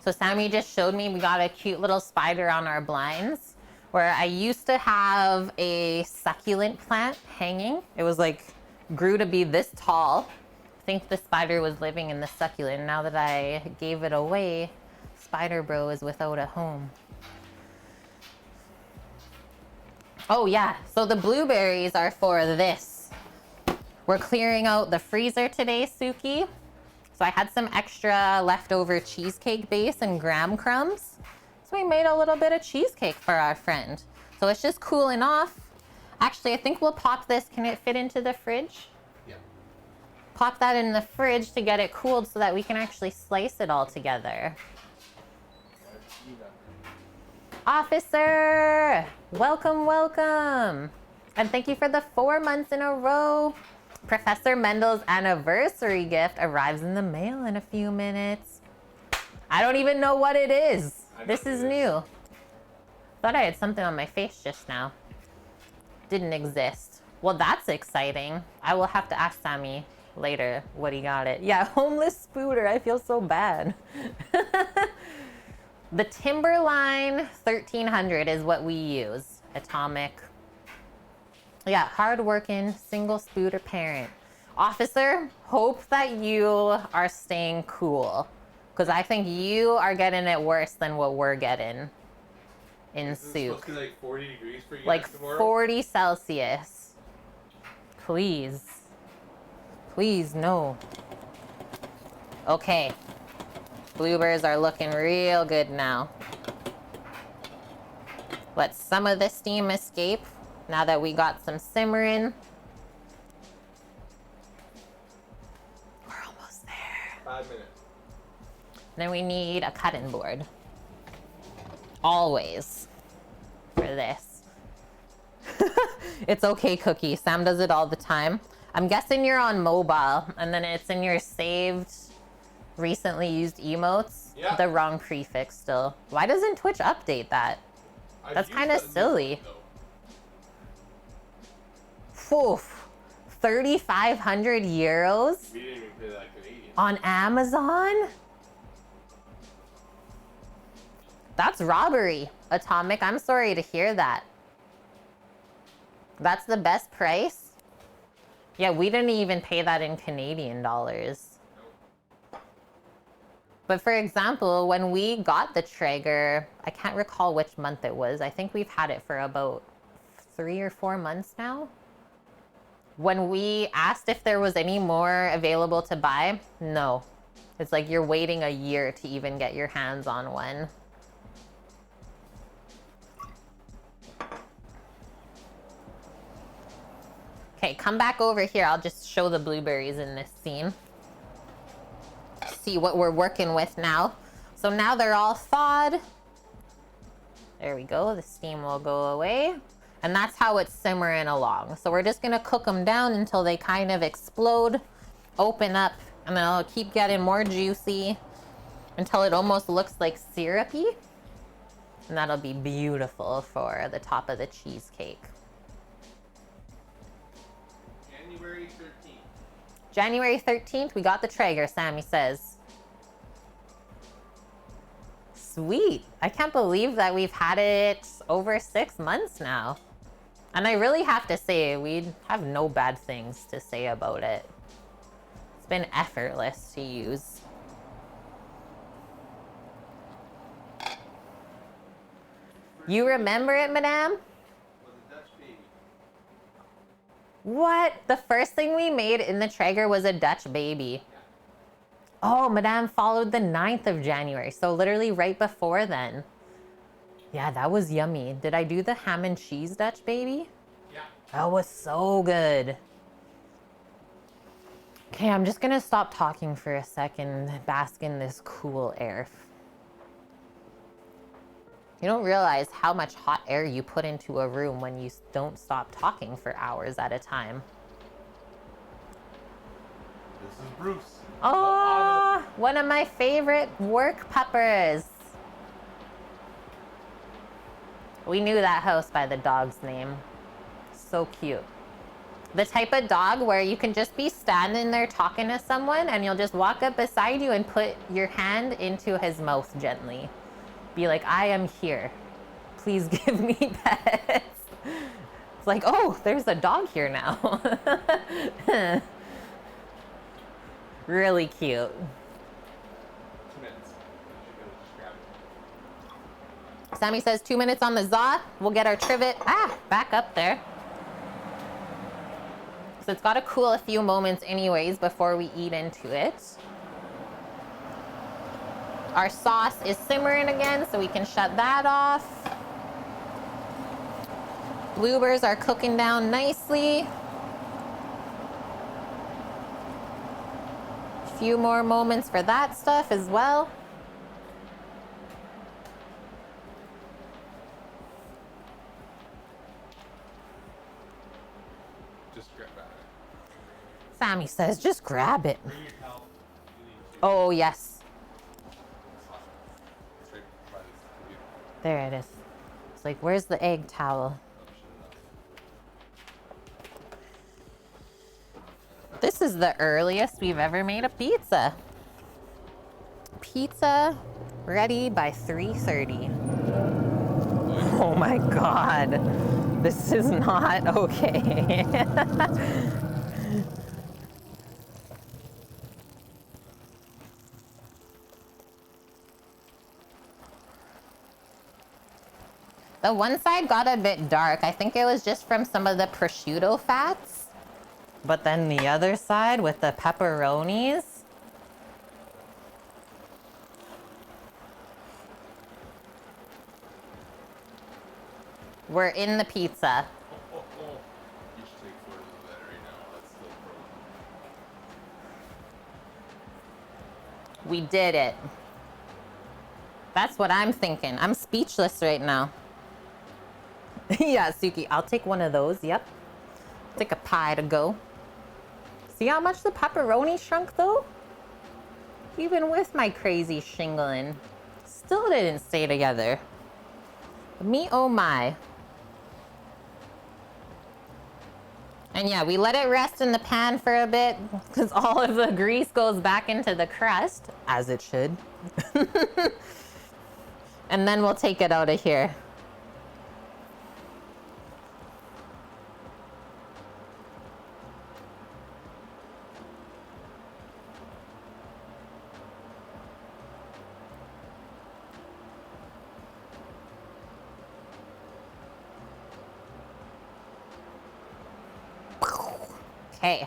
So Sammy just showed me we got a cute little spider on our blinds where I used to have a succulent plant hanging. It was like, grew to be this tall. I think the spider was living in the succulent. Now that I gave it away, Spider Bro is without a home. Oh yeah, so the blueberries are for this. We're clearing out the freezer today, Suki. So I had some extra leftover cheesecake base and graham crumbs. So we made a little bit of cheesecake for our friend. So it's just cooling off. Actually, I think we'll pop this. Can it fit into the fridge? Yeah. Pop that in the fridge to get it cooled so that we can actually slice it all together. Officer, welcome, welcome. And thank you for the 4 months in a row. Professor Mendel's anniversary gift arrives in the mail in a few minutes. I don't even know what it is. This is new. Thought I had something on my face just now. Didn't exist. Well, that's exciting. I will have to ask Sammy later what he got it. Yeah, homeless spooter. I feel so bad. The Timberline 1300 is what we use. Atomic. Yeah, hardworking, single spooter parent. Officer, hope that you are staying cool. Because I think you are getting it worse than what we're getting in Is this supposed Souk. to be like 40 degrees for you Like guys tomorrow? 40 Celsius. Please. Please, no. Okay. Bluebirds are looking real good now. Let some of the steam escape now that we got some simmering. We're almost there. 5 minutes. Then we need a cutting board. Always. For this. It's okay, Cookie. Sam does it all the time. I'm guessing you're on mobile and then it's in your saved recently used emotes. Yeah. The wrong prefix still. Why doesn't Twitch update that? That's I've kind of used that silly. though. Oof. 3,500 euros We didn't even pay that Canadian. on Amazon? That's robbery, Atomic. I'm sorry to hear that. That's the best price? Yeah, we didn't even pay that in Canadian dollars. But for example, when we got the Traeger, I can't recall which month it was. I think we've had it for about 3 or 4 months now. When we asked if there was any more available to buy, no. It's like you're waiting a year to even get your hands on one. Okay, come back over here. I'll just show the blueberries in this scene. See what we're working with now. So now they're all thawed. There we go. The steam will go away. And that's how it's simmering along. So we're just gonna cook them down until they kind of explode, open up, and then it'll keep getting more juicy until it almost looks like syrupy. And that'll be beautiful for the top of the cheesecake. January 13th. January 13th, we got the Traeger, Sammy says. Sweet. I can't believe that we've had it over 6 months now. And I really have to say, we have no bad things to say about it. It's been effortless to use. You remember it, madame? Was a Dutch baby. What? The first thing we made in the Traeger was a Dutch baby. Yeah. Oh, madame followed the 9th of January. So literally right before then. Yeah, that was yummy. Did I do the ham and cheese Dutch baby? Yeah. That was so good. Okay, I'm just gonna stop talking for a second and bask in this cool air. You don't realize how much hot air you put into a room when you don't stop talking for hours at a time. This is Bruce. Oh, one of my favorite work puppers. We knew that house by the dog's name. So cute. The type of dog where you can just be standing there talking to someone and you'll just walk up beside you and put your hand into his mouth gently. Be like, I am here. Please give me pets. It's like, oh, there's a dog here now. Really cute. 2 minutes. You should go just grab it. Sammy says 2 minutes on the Zaw. We'll get our trivet back up there. So it's got to cool a few moments anyways before we eat into it. Our sauce is simmering again, so we can shut that off. Bloopers are cooking down nicely. A few more moments for that stuff as well. Just grab that. Sammy says, just grab it. Bring your towel. You need to. Oh, yes. It's right by this computer. There it is. It's like, where's the egg towel? Oh, shut it up. This is the earliest we've ever made a pizza. Pizza ready by 3:30. Oh my God. This is not okay. The one side got a bit dark. I think it was just from some of the prosciutto fats. But then the other side with the pepperonis. We're in the pizza. You should take photos of that right now. That's still frozen. We did it. That's what I'm thinking. I'm speechless right now. Yeah, Suki, I'll take one of those. Yep. Take a pie to go. See how much the pepperoni shrunk though? Even with my crazy shingling, still didn't stay together. Me oh my. And yeah, we let it rest in the pan for a bit because all of the grease goes back into the crust, as it should. And then we'll take it out of here. Okay.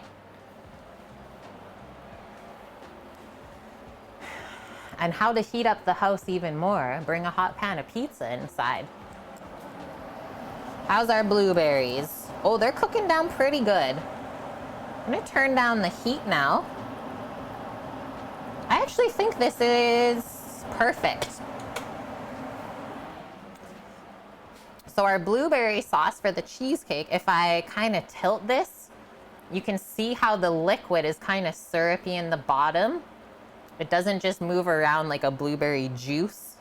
And how to heat up the house even more, bring a hot pan of pizza inside. How's our blueberries? Oh, they're cooking down pretty good. I'm gonna turn down the heat now. I actually think this is perfect. So our blueberry sauce for the cheesecake, if I kind of tilt this, you can see how the liquid is kind of syrupy in the bottom. It doesn't just move around like a blueberry juice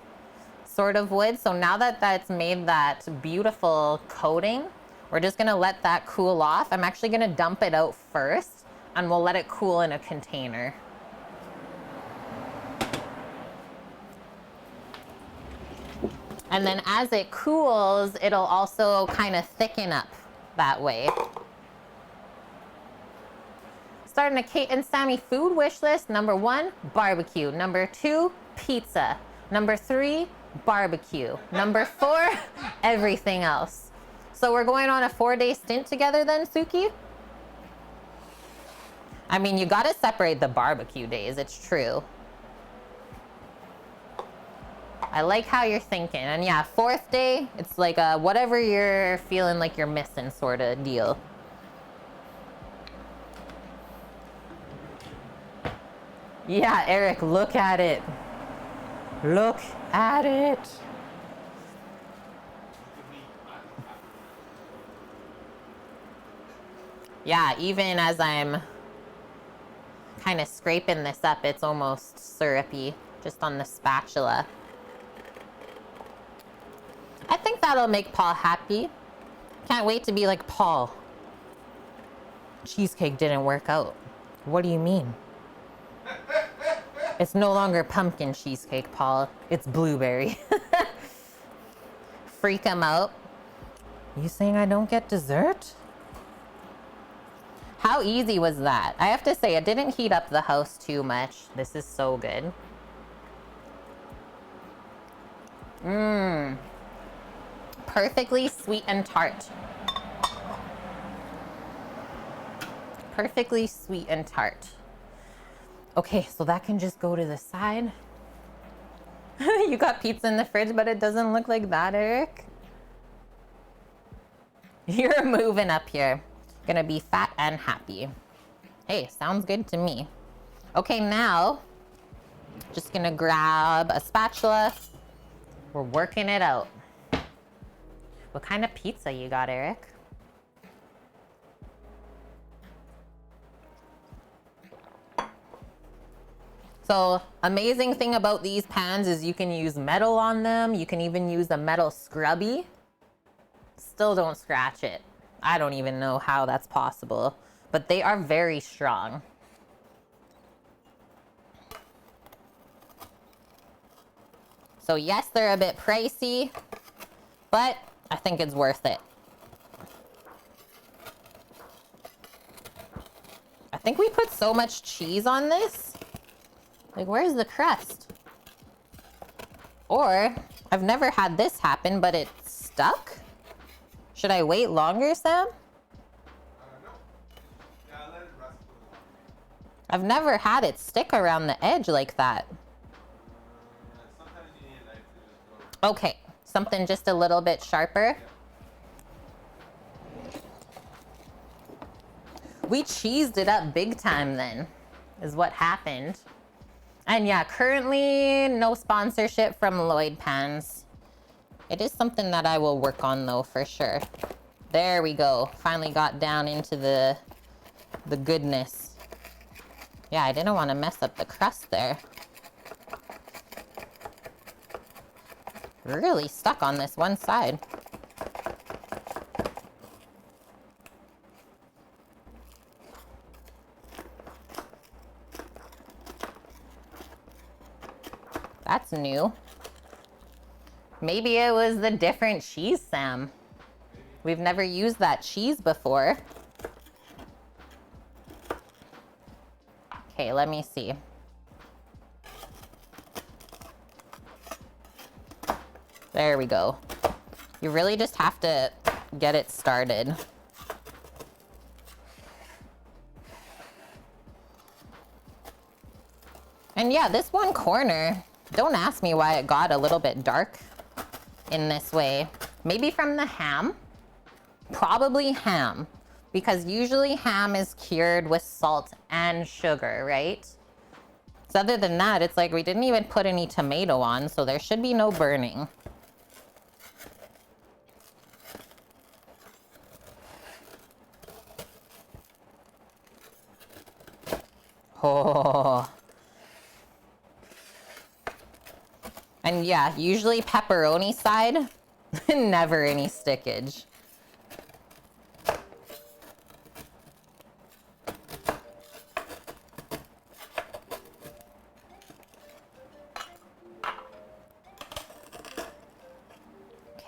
sort of would. So now that that's made that beautiful coating, We're just gonna let that cool off. I'm actually gonna dump it out first and we'll let it cool in a container. And then as it cools, it'll also kind of thicken up that way. Starting a Kate and Sammy food wish list. Number 1, barbecue. Number 2, pizza. Number 3, barbecue. Number 4, everything else. So we're going on a 4-day stint together then, Suki? I mean, you gotta separate the barbecue days, it's true. I like how you're thinking. And yeah, 4th day, it's like a whatever you're feeling like you're missing sort of deal. Yeah, Eric, look at it. Look at it. Yeah, even as I'm kind of scraping this up, it's almost syrupy just on the spatula. I think that'll make Paul happy. Can't wait to be like, Paul, cheesecake didn't work out. What do you mean? It's no longer pumpkin cheesecake, Paul. It's blueberry. Freak him out. You saying I don't get dessert? How easy was that? I have to say, it didn't heat up the house too much. This is so good. Mmm. Perfectly sweet and tart. Perfectly sweet and tart. Okay, so that can just go to the side. You got pizza in the fridge, but it doesn't look like that, Eric. You're moving up here. Gonna be fat and happy. Hey, sounds good to me. Okay, now, just gonna grab a spatula. We're working it out. What kind of pizza you got, Eric? So, amazing thing about these pans is you can use metal on them. You can even use a metal scrubby. Still don't scratch it. I don't even know how that's possible, but they are very strong. So yes, they're a bit pricey, but I think it's worth it. I think we put so much cheese on this. Like, where's the crust? Or, I've never had this happen, but it's stuck? Should I wait longer, Sam? No. Yeah, let it rest for a while. I've never had it stick around the edge like that. Sometimes you need a knife to just go. Okay, something just a little bit sharper. We cheesed it up big time then, is what happened. And yeah, currently no sponsorship from Lloyd Pans. It is something that I will work on though, for sure. There we go. Finally got down into the goodness. Yeah, I didn't want to mess up the crust there. Really stuck on this one side. That's new. Maybe it was the different cheese, Sam. We've never used that cheese before. Okay, let me see. There we go. You really just have to get it started. And yeah, this one corner, don't ask me why it got a little bit dark in this way. Maybe from the ham. Probably ham. Because usually ham is cured with salt and sugar, right? So other than that, it's like we didn't even put any tomato on, so there should be no burning. Oh. And yeah, usually pepperoni side, never any stickage.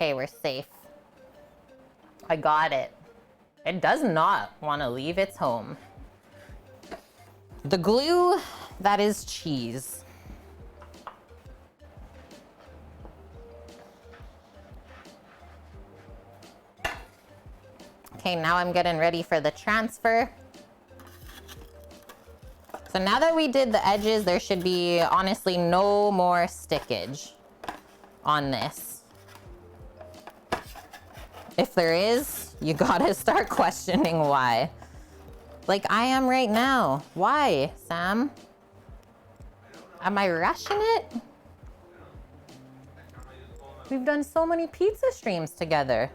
Okay, we're safe. I got it. It does not want to leave its home. The glue, that is cheese. Okay, now I'm getting ready for the transfer. So now that we did the edges, there should be honestly no more stickage on this. If there is, you gotta start questioning why. Like I am right now. Why, Sam? Am I rushing it? We've done so many pizza streams together.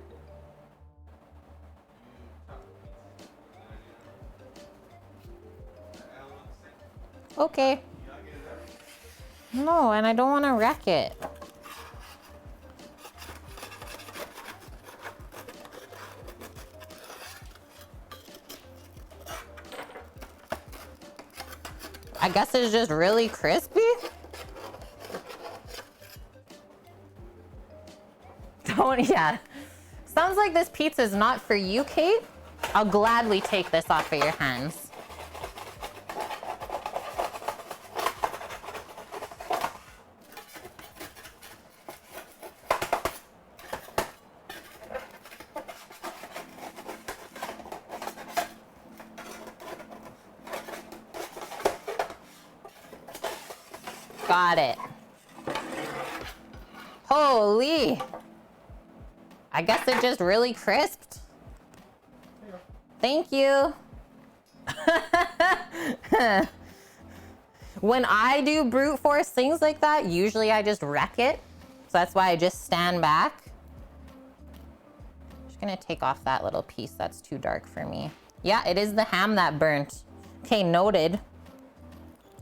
Okay. No, and I don't want to wreck it. I guess it's just really crispy. Don't, yeah. Sounds like this pizza is not for you, Kate. I'll gladly take this off of your hands. Got it. Holy. I guess it just really crisped. Thank you. When I do brute force things like that, usually I just wreck it. So that's why I just stand back. Just gonna take off that little piece that's too dark for me. Yeah, it is the ham that burnt. Okay, noted.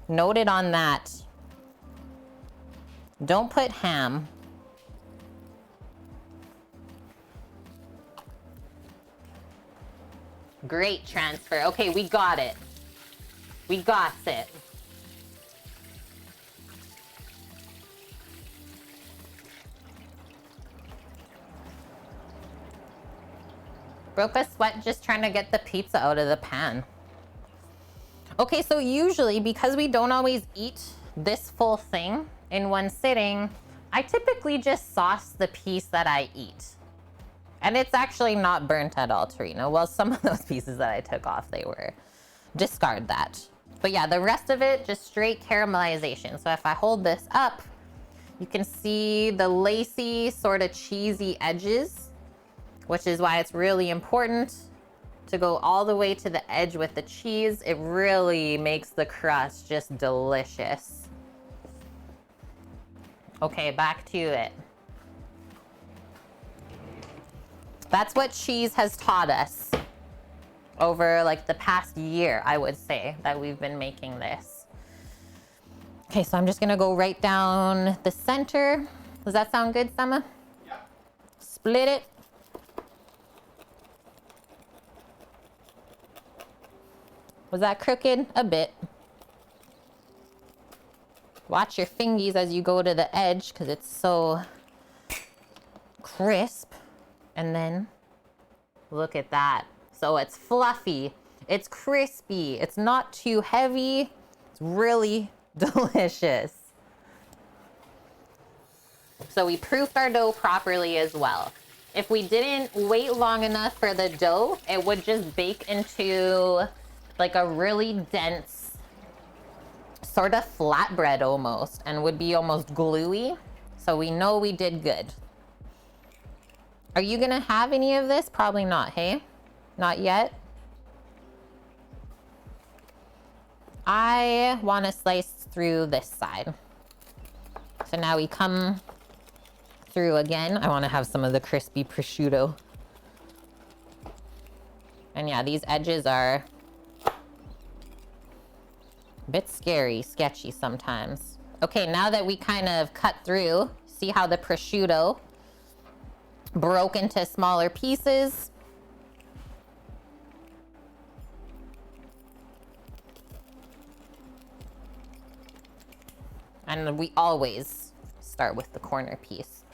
Noted on that. Don't put ham. Great transfer. Okay, we got it. We got it. Broke a sweat just trying to get the pizza out of the pan. Okay, so usually because we don't always eat this full thing in one sitting, I typically just sauce the piece that I eat. And it's actually not burnt at all, Torino. Well, some of those pieces that I took off, they were. Discard that. But yeah, the rest of it, just straight caramelization. So if I hold this up, you can see the lacy, sort of cheesy edges, which is why it's really important to go all the way to the edge with the cheese. It really makes the crust just delicious. Okay, back to it. That's what cheese has taught us over like the past year, I would say, that we've been making this. Okay, so I'm just gonna go right down the center. Does that sound good, Sama? Yeah. Split it. Was that crooked? A bit. Watch your fingies as you go to the edge because it's so crisp. And then look at that. So it's fluffy, it's crispy, it's not too heavy. It's really delicious. So we proofed our dough properly as well. If we didn't wait long enough for the dough, it would just bake into like a really dense sort of flatbread almost, and would be almost gluey. So we know we did good. Are you gonna have any of this? Probably not, hey? Not yet? I wanna slice through this side. So now we come through again. I wanna have some of the crispy prosciutto. And yeah, these edges are a bit scary, sketchy sometimes. Okay, now that we kind of cut through, see how the prosciutto broke into smaller pieces. And we always start with the corner piece.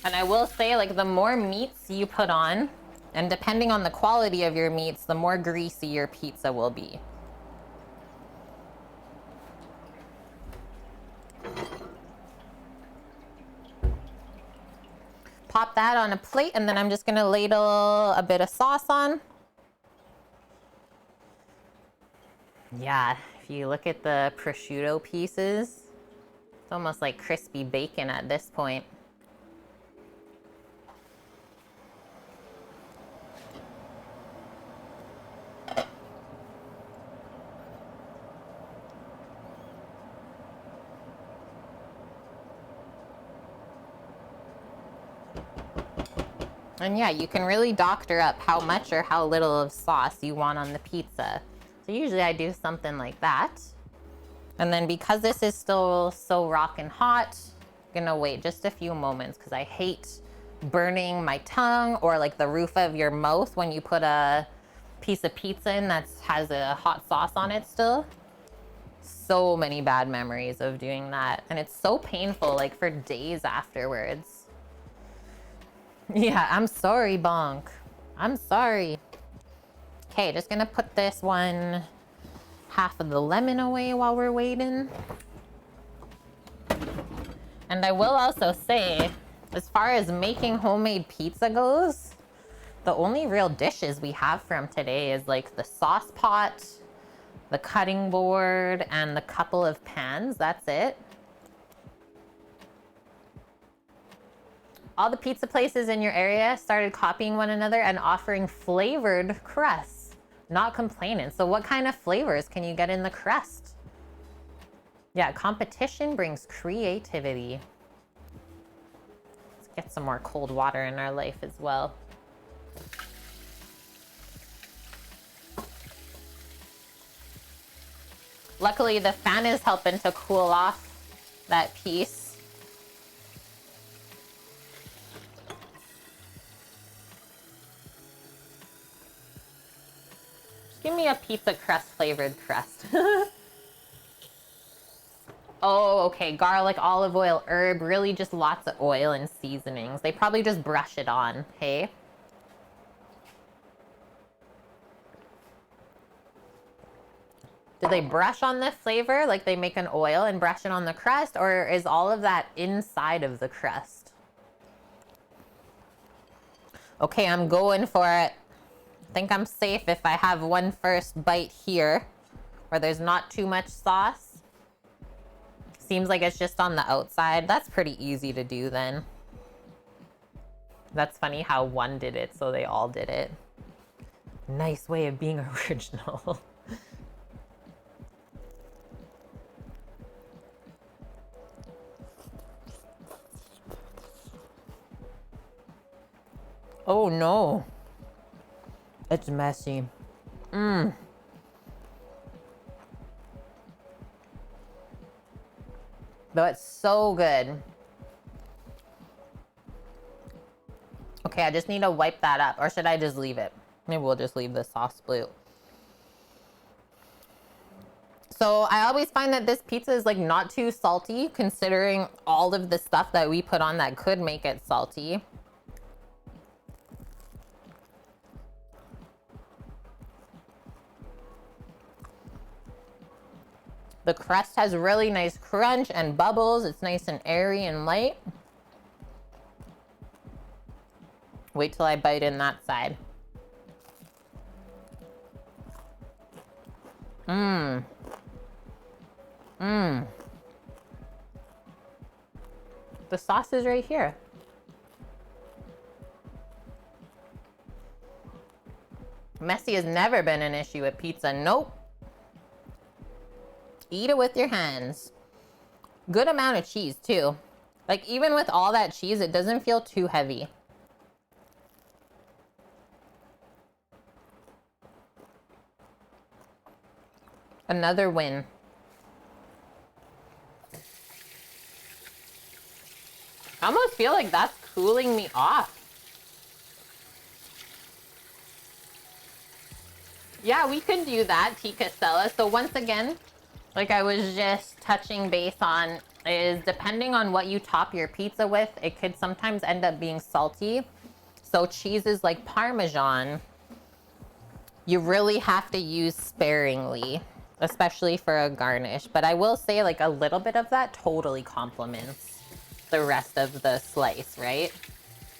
And I will say, like, the more meats you put on, and depending on the quality of your meats, the more greasy your pizza will be. Pop that on a plate, and then I'm just gonna ladle a bit of sauce on. Yeah, if you look at the prosciutto pieces, it's almost like crispy bacon at this point. And yeah, you can really doctor up how much or how little of sauce you want on the pizza. So usually I do something like that. And then because this is still so rockin' hot, I'm gonna wait just a few moments because I hate burning my tongue or like the roof of your mouth when you put a piece of pizza in that has a hot sauce on it still. So many bad memories of doing that. And it's so painful, like for days afterwards. Yeah, I'm sorry, Bonk. I'm sorry. Okay, just gonna put this one, half of the lemon away while we're waiting. And I will also say, as far as making homemade pizza goes, the only real dishes we have from today is like the sauce pot, the cutting board, and the couple of pans. That's it. All the pizza places in your area started copying one another and offering flavored crusts, not complaining. So what kind of flavors can you get in the crust? Yeah, competition brings creativity. Let's get some more cold water in our life as well. Luckily, the fan is helping to cool off that piece. Give me a pizza crust flavored crust. Oh, okay. Garlic, olive oil, herb, really just lots of oil and seasonings. They probably just brush it on, hey? Do they brush on the flavor like they make an oil and brush it on the crust, or is all of that inside of the crust? Okay, I'm going for it. I think I'm safe if I have one first bite here where there's not too much sauce. Seems like it's just on the outside. That's pretty easy to do then. That's funny how one did it, so they all did it. Nice way of being original. Oh no. It's messy. Mmm. But it's so good. Okay, I just need to wipe that up. Or should I just leave it? Maybe we'll just leave the sauce blue. So I always find that this pizza is like not too salty considering all of the stuff that we put on that could make it salty. The crust has really nice crunch and bubbles. It's nice and airy and light. Wait till I bite in that side. Mmm. Mmm. The sauce is right here. Messy has never been an issue with pizza. Nope. Eat it with your hands. Good amount of cheese too. Like even with all that cheese, it doesn't feel too heavy. Another win. I almost feel like that's cooling me off. Yeah, we could do that, Tika Stella. So once again, like I was just touching base on, is depending on what you top your pizza with, it could sometimes end up being salty. So cheeses like Parmesan, you really have to use sparingly, especially for a garnish. But I will say, like, a little bit of that totally complements the rest of the slice, right?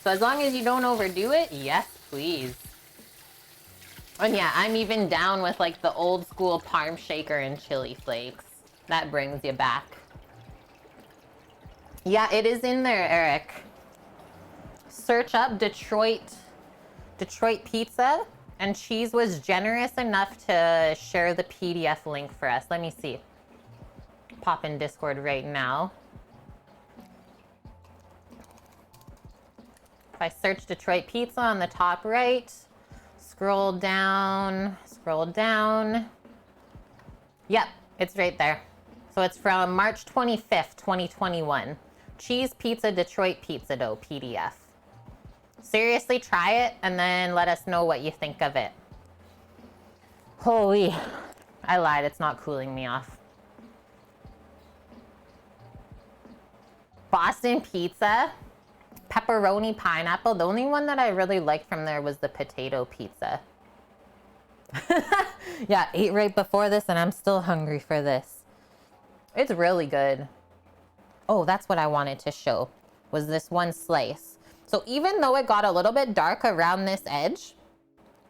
So as long as you don't overdo it, yes, please. And yeah, I'm even down with like the old school parm shaker and chili flakes. That brings you back. Yeah, it is in there, Eric. Search up Detroit pizza, and Cheese was generous enough to share the PDF link for us. Let me see. Pop in Discord right now. If I search Detroit pizza on the top right, scroll down. Yep, it's right there. So it's from March 25th, 2021. Cheese Pizza Detroit Pizza Dough PDF. Seriously, try it and then let us know what you think of it. Holy, I lied, it's not cooling me off. Boston pizza, pepperoni pineapple. The only one that I really liked from there was the potato pizza. Yeah, ate right before this and I'm still hungry for this. It's really good. Oh, that's what I wanted to show, was this one slice. So even though it got a little bit dark around this edge,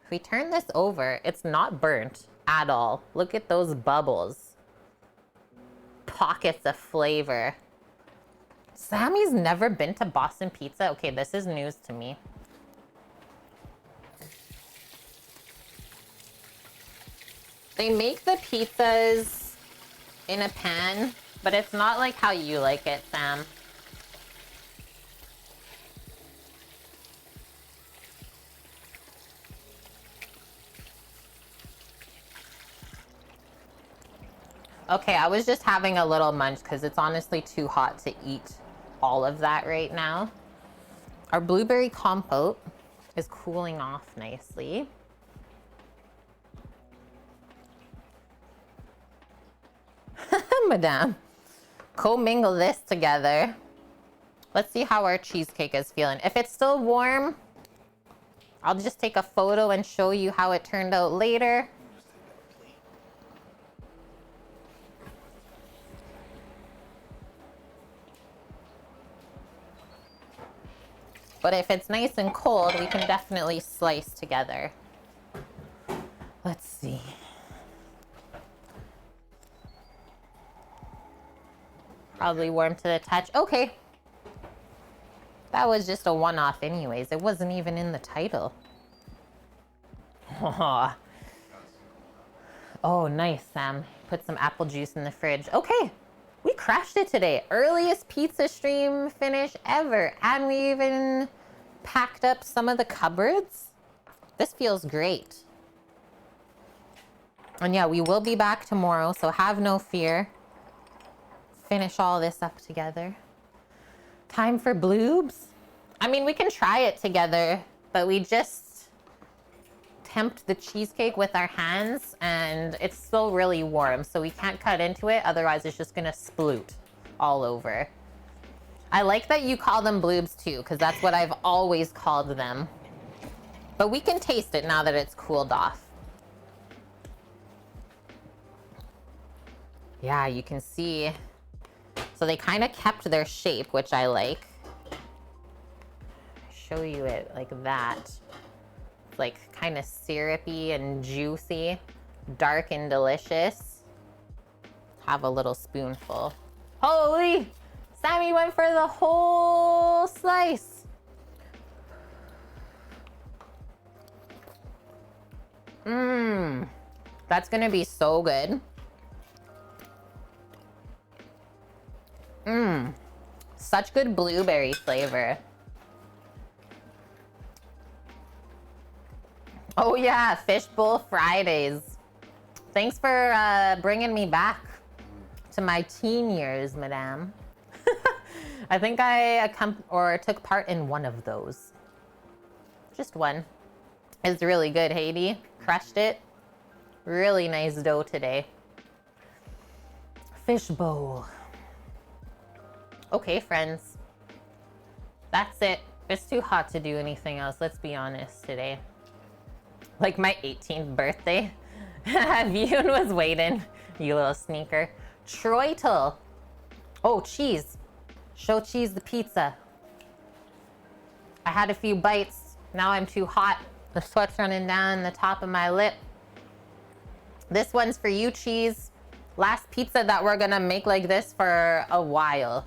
if we turn this over, it's not burnt at all. Look at those bubbles. Pockets of flavor. Sammy's never been to Boston Pizza? Okay, this is news to me. They make the pizzas in a pan, but it's not like how you like it, Sam. Okay, I was just having a little munch because it's honestly too hot to eat all of that right now. Our blueberry compote is cooling off nicely. Madame, co-mingle this together. Let's see how our cheesecake is feeling. If it's still warm, I'll just take a photo and show you how it turned out later. But if it's nice and cold, we can definitely slice together. Let's see. Probably warm to the touch. Okay. That was just a one-off anyways. It wasn't even in the title. Oh, nice, Sam. Put some apple juice in the fridge. Okay. We crashed it today. Earliest pizza stream finish ever. And we even packed up some of the cupboards. This feels great. And yeah, we will be back tomorrow, so have no fear. Finish all this up together. Time for bloobs. I mean, we can try it together, but we just tempt the cheesecake with our hands and it's still really warm, so we can't cut into it. Otherwise, it's just gonna sploot all over. I like that you call them bloobs too, because that's what I've always called them. But we can taste it now that it's cooled off. Yeah, you can see. So they kind of kept their shape, which I like. Show you it like that. It's like kind of syrupy and juicy, dark and delicious. Have a little spoonful. Holy! Sammy went for the whole slice. Mmm. That's gonna be so good. Mmm. Such good blueberry flavor. Oh yeah, Fishbowl Fridays. Thanks for bringing me back to my teen years, madame. I think I took part in one of those. Just one. It's really good, Haiti. Crushed it. Really nice dough today. fish bowl. Okay, friends. That's it. It's too hot to do anything else, let's be honest today. Like my 18th birthday. Yoon was waiting, you little sneaker. Troitel. Oh, cheese. Show cheese the pizza. I had a few bites. Now I'm too hot. The sweat's running down the top of my lip. This one's for you, cheese. Last pizza that we're gonna make like this for a while.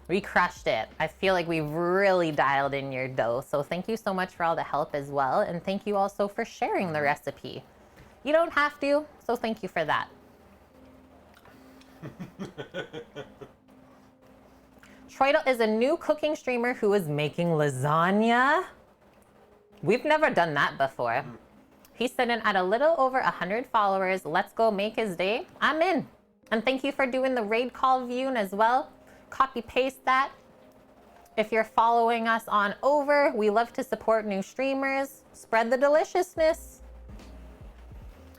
We crushed it. I feel like we've really dialed in your dough. So thank you so much for all the help as well. And thank you also for sharing the recipe. You don't have to, so thank you for that. Troidel is a new cooking streamer who is making lasagna. We've never done that before. He's sitting at a little over 100 followers. Let's go make his day. I'm in. And thank you for doing the raid call view as well. Copy paste that. If you're following us on over, we love to support new streamers. Spread the deliciousness.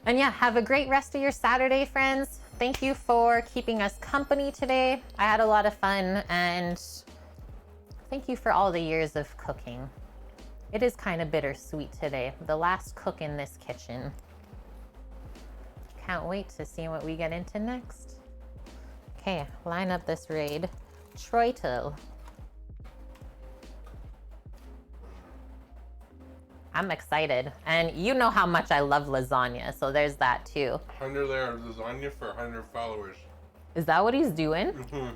And yeah, have a great rest of your Saturday, friends. Thank you for keeping us company today. I had a lot of fun, and thank you for all the years of cooking. It is kind of bittersweet today. The last cook in this kitchen. Can't wait to see what we get into next. Okay, line up this raid. Troitel. I'm excited. And you know how much I love lasagna, so there's that too. 100 layer of lasagna for 100 followers. Is that what he's doing? Mm-hmm.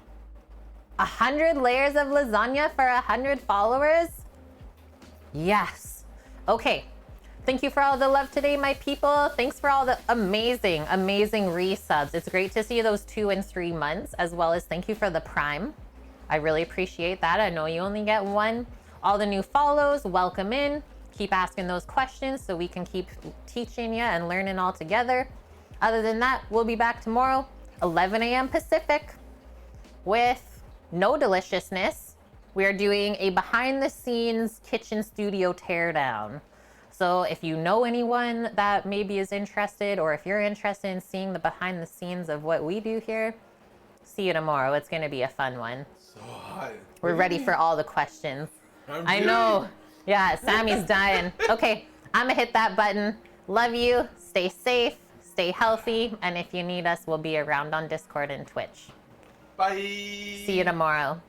100 layers of lasagna for 100 followers? Yes. Okay. Thank you for all the love today, my people. Thanks for all the amazing, amazing resubs. It's great to see those 2 and 3 months, as well as thank you for the Prime. I really appreciate that. I know you only get one. All the new follows, welcome in. Keep asking those questions so we can keep teaching you and learning all together. Other than that, we'll be back tomorrow, 11 a.m. Pacific, with no deliciousness. We are doing a behind the scenes kitchen studio teardown. So if you know anyone that maybe is interested, or if you're interested in seeing the behind the scenes of what we do here, see you tomorrow. It's going to be a fun one. So hot. We're ready for all the questions. I I'm know. Yeah, Sammy's dying. Okay, I'm going to hit that button. Love you. Stay safe. Stay healthy. And if you need us, we'll be around on Discord and Twitch. Bye. See you tomorrow.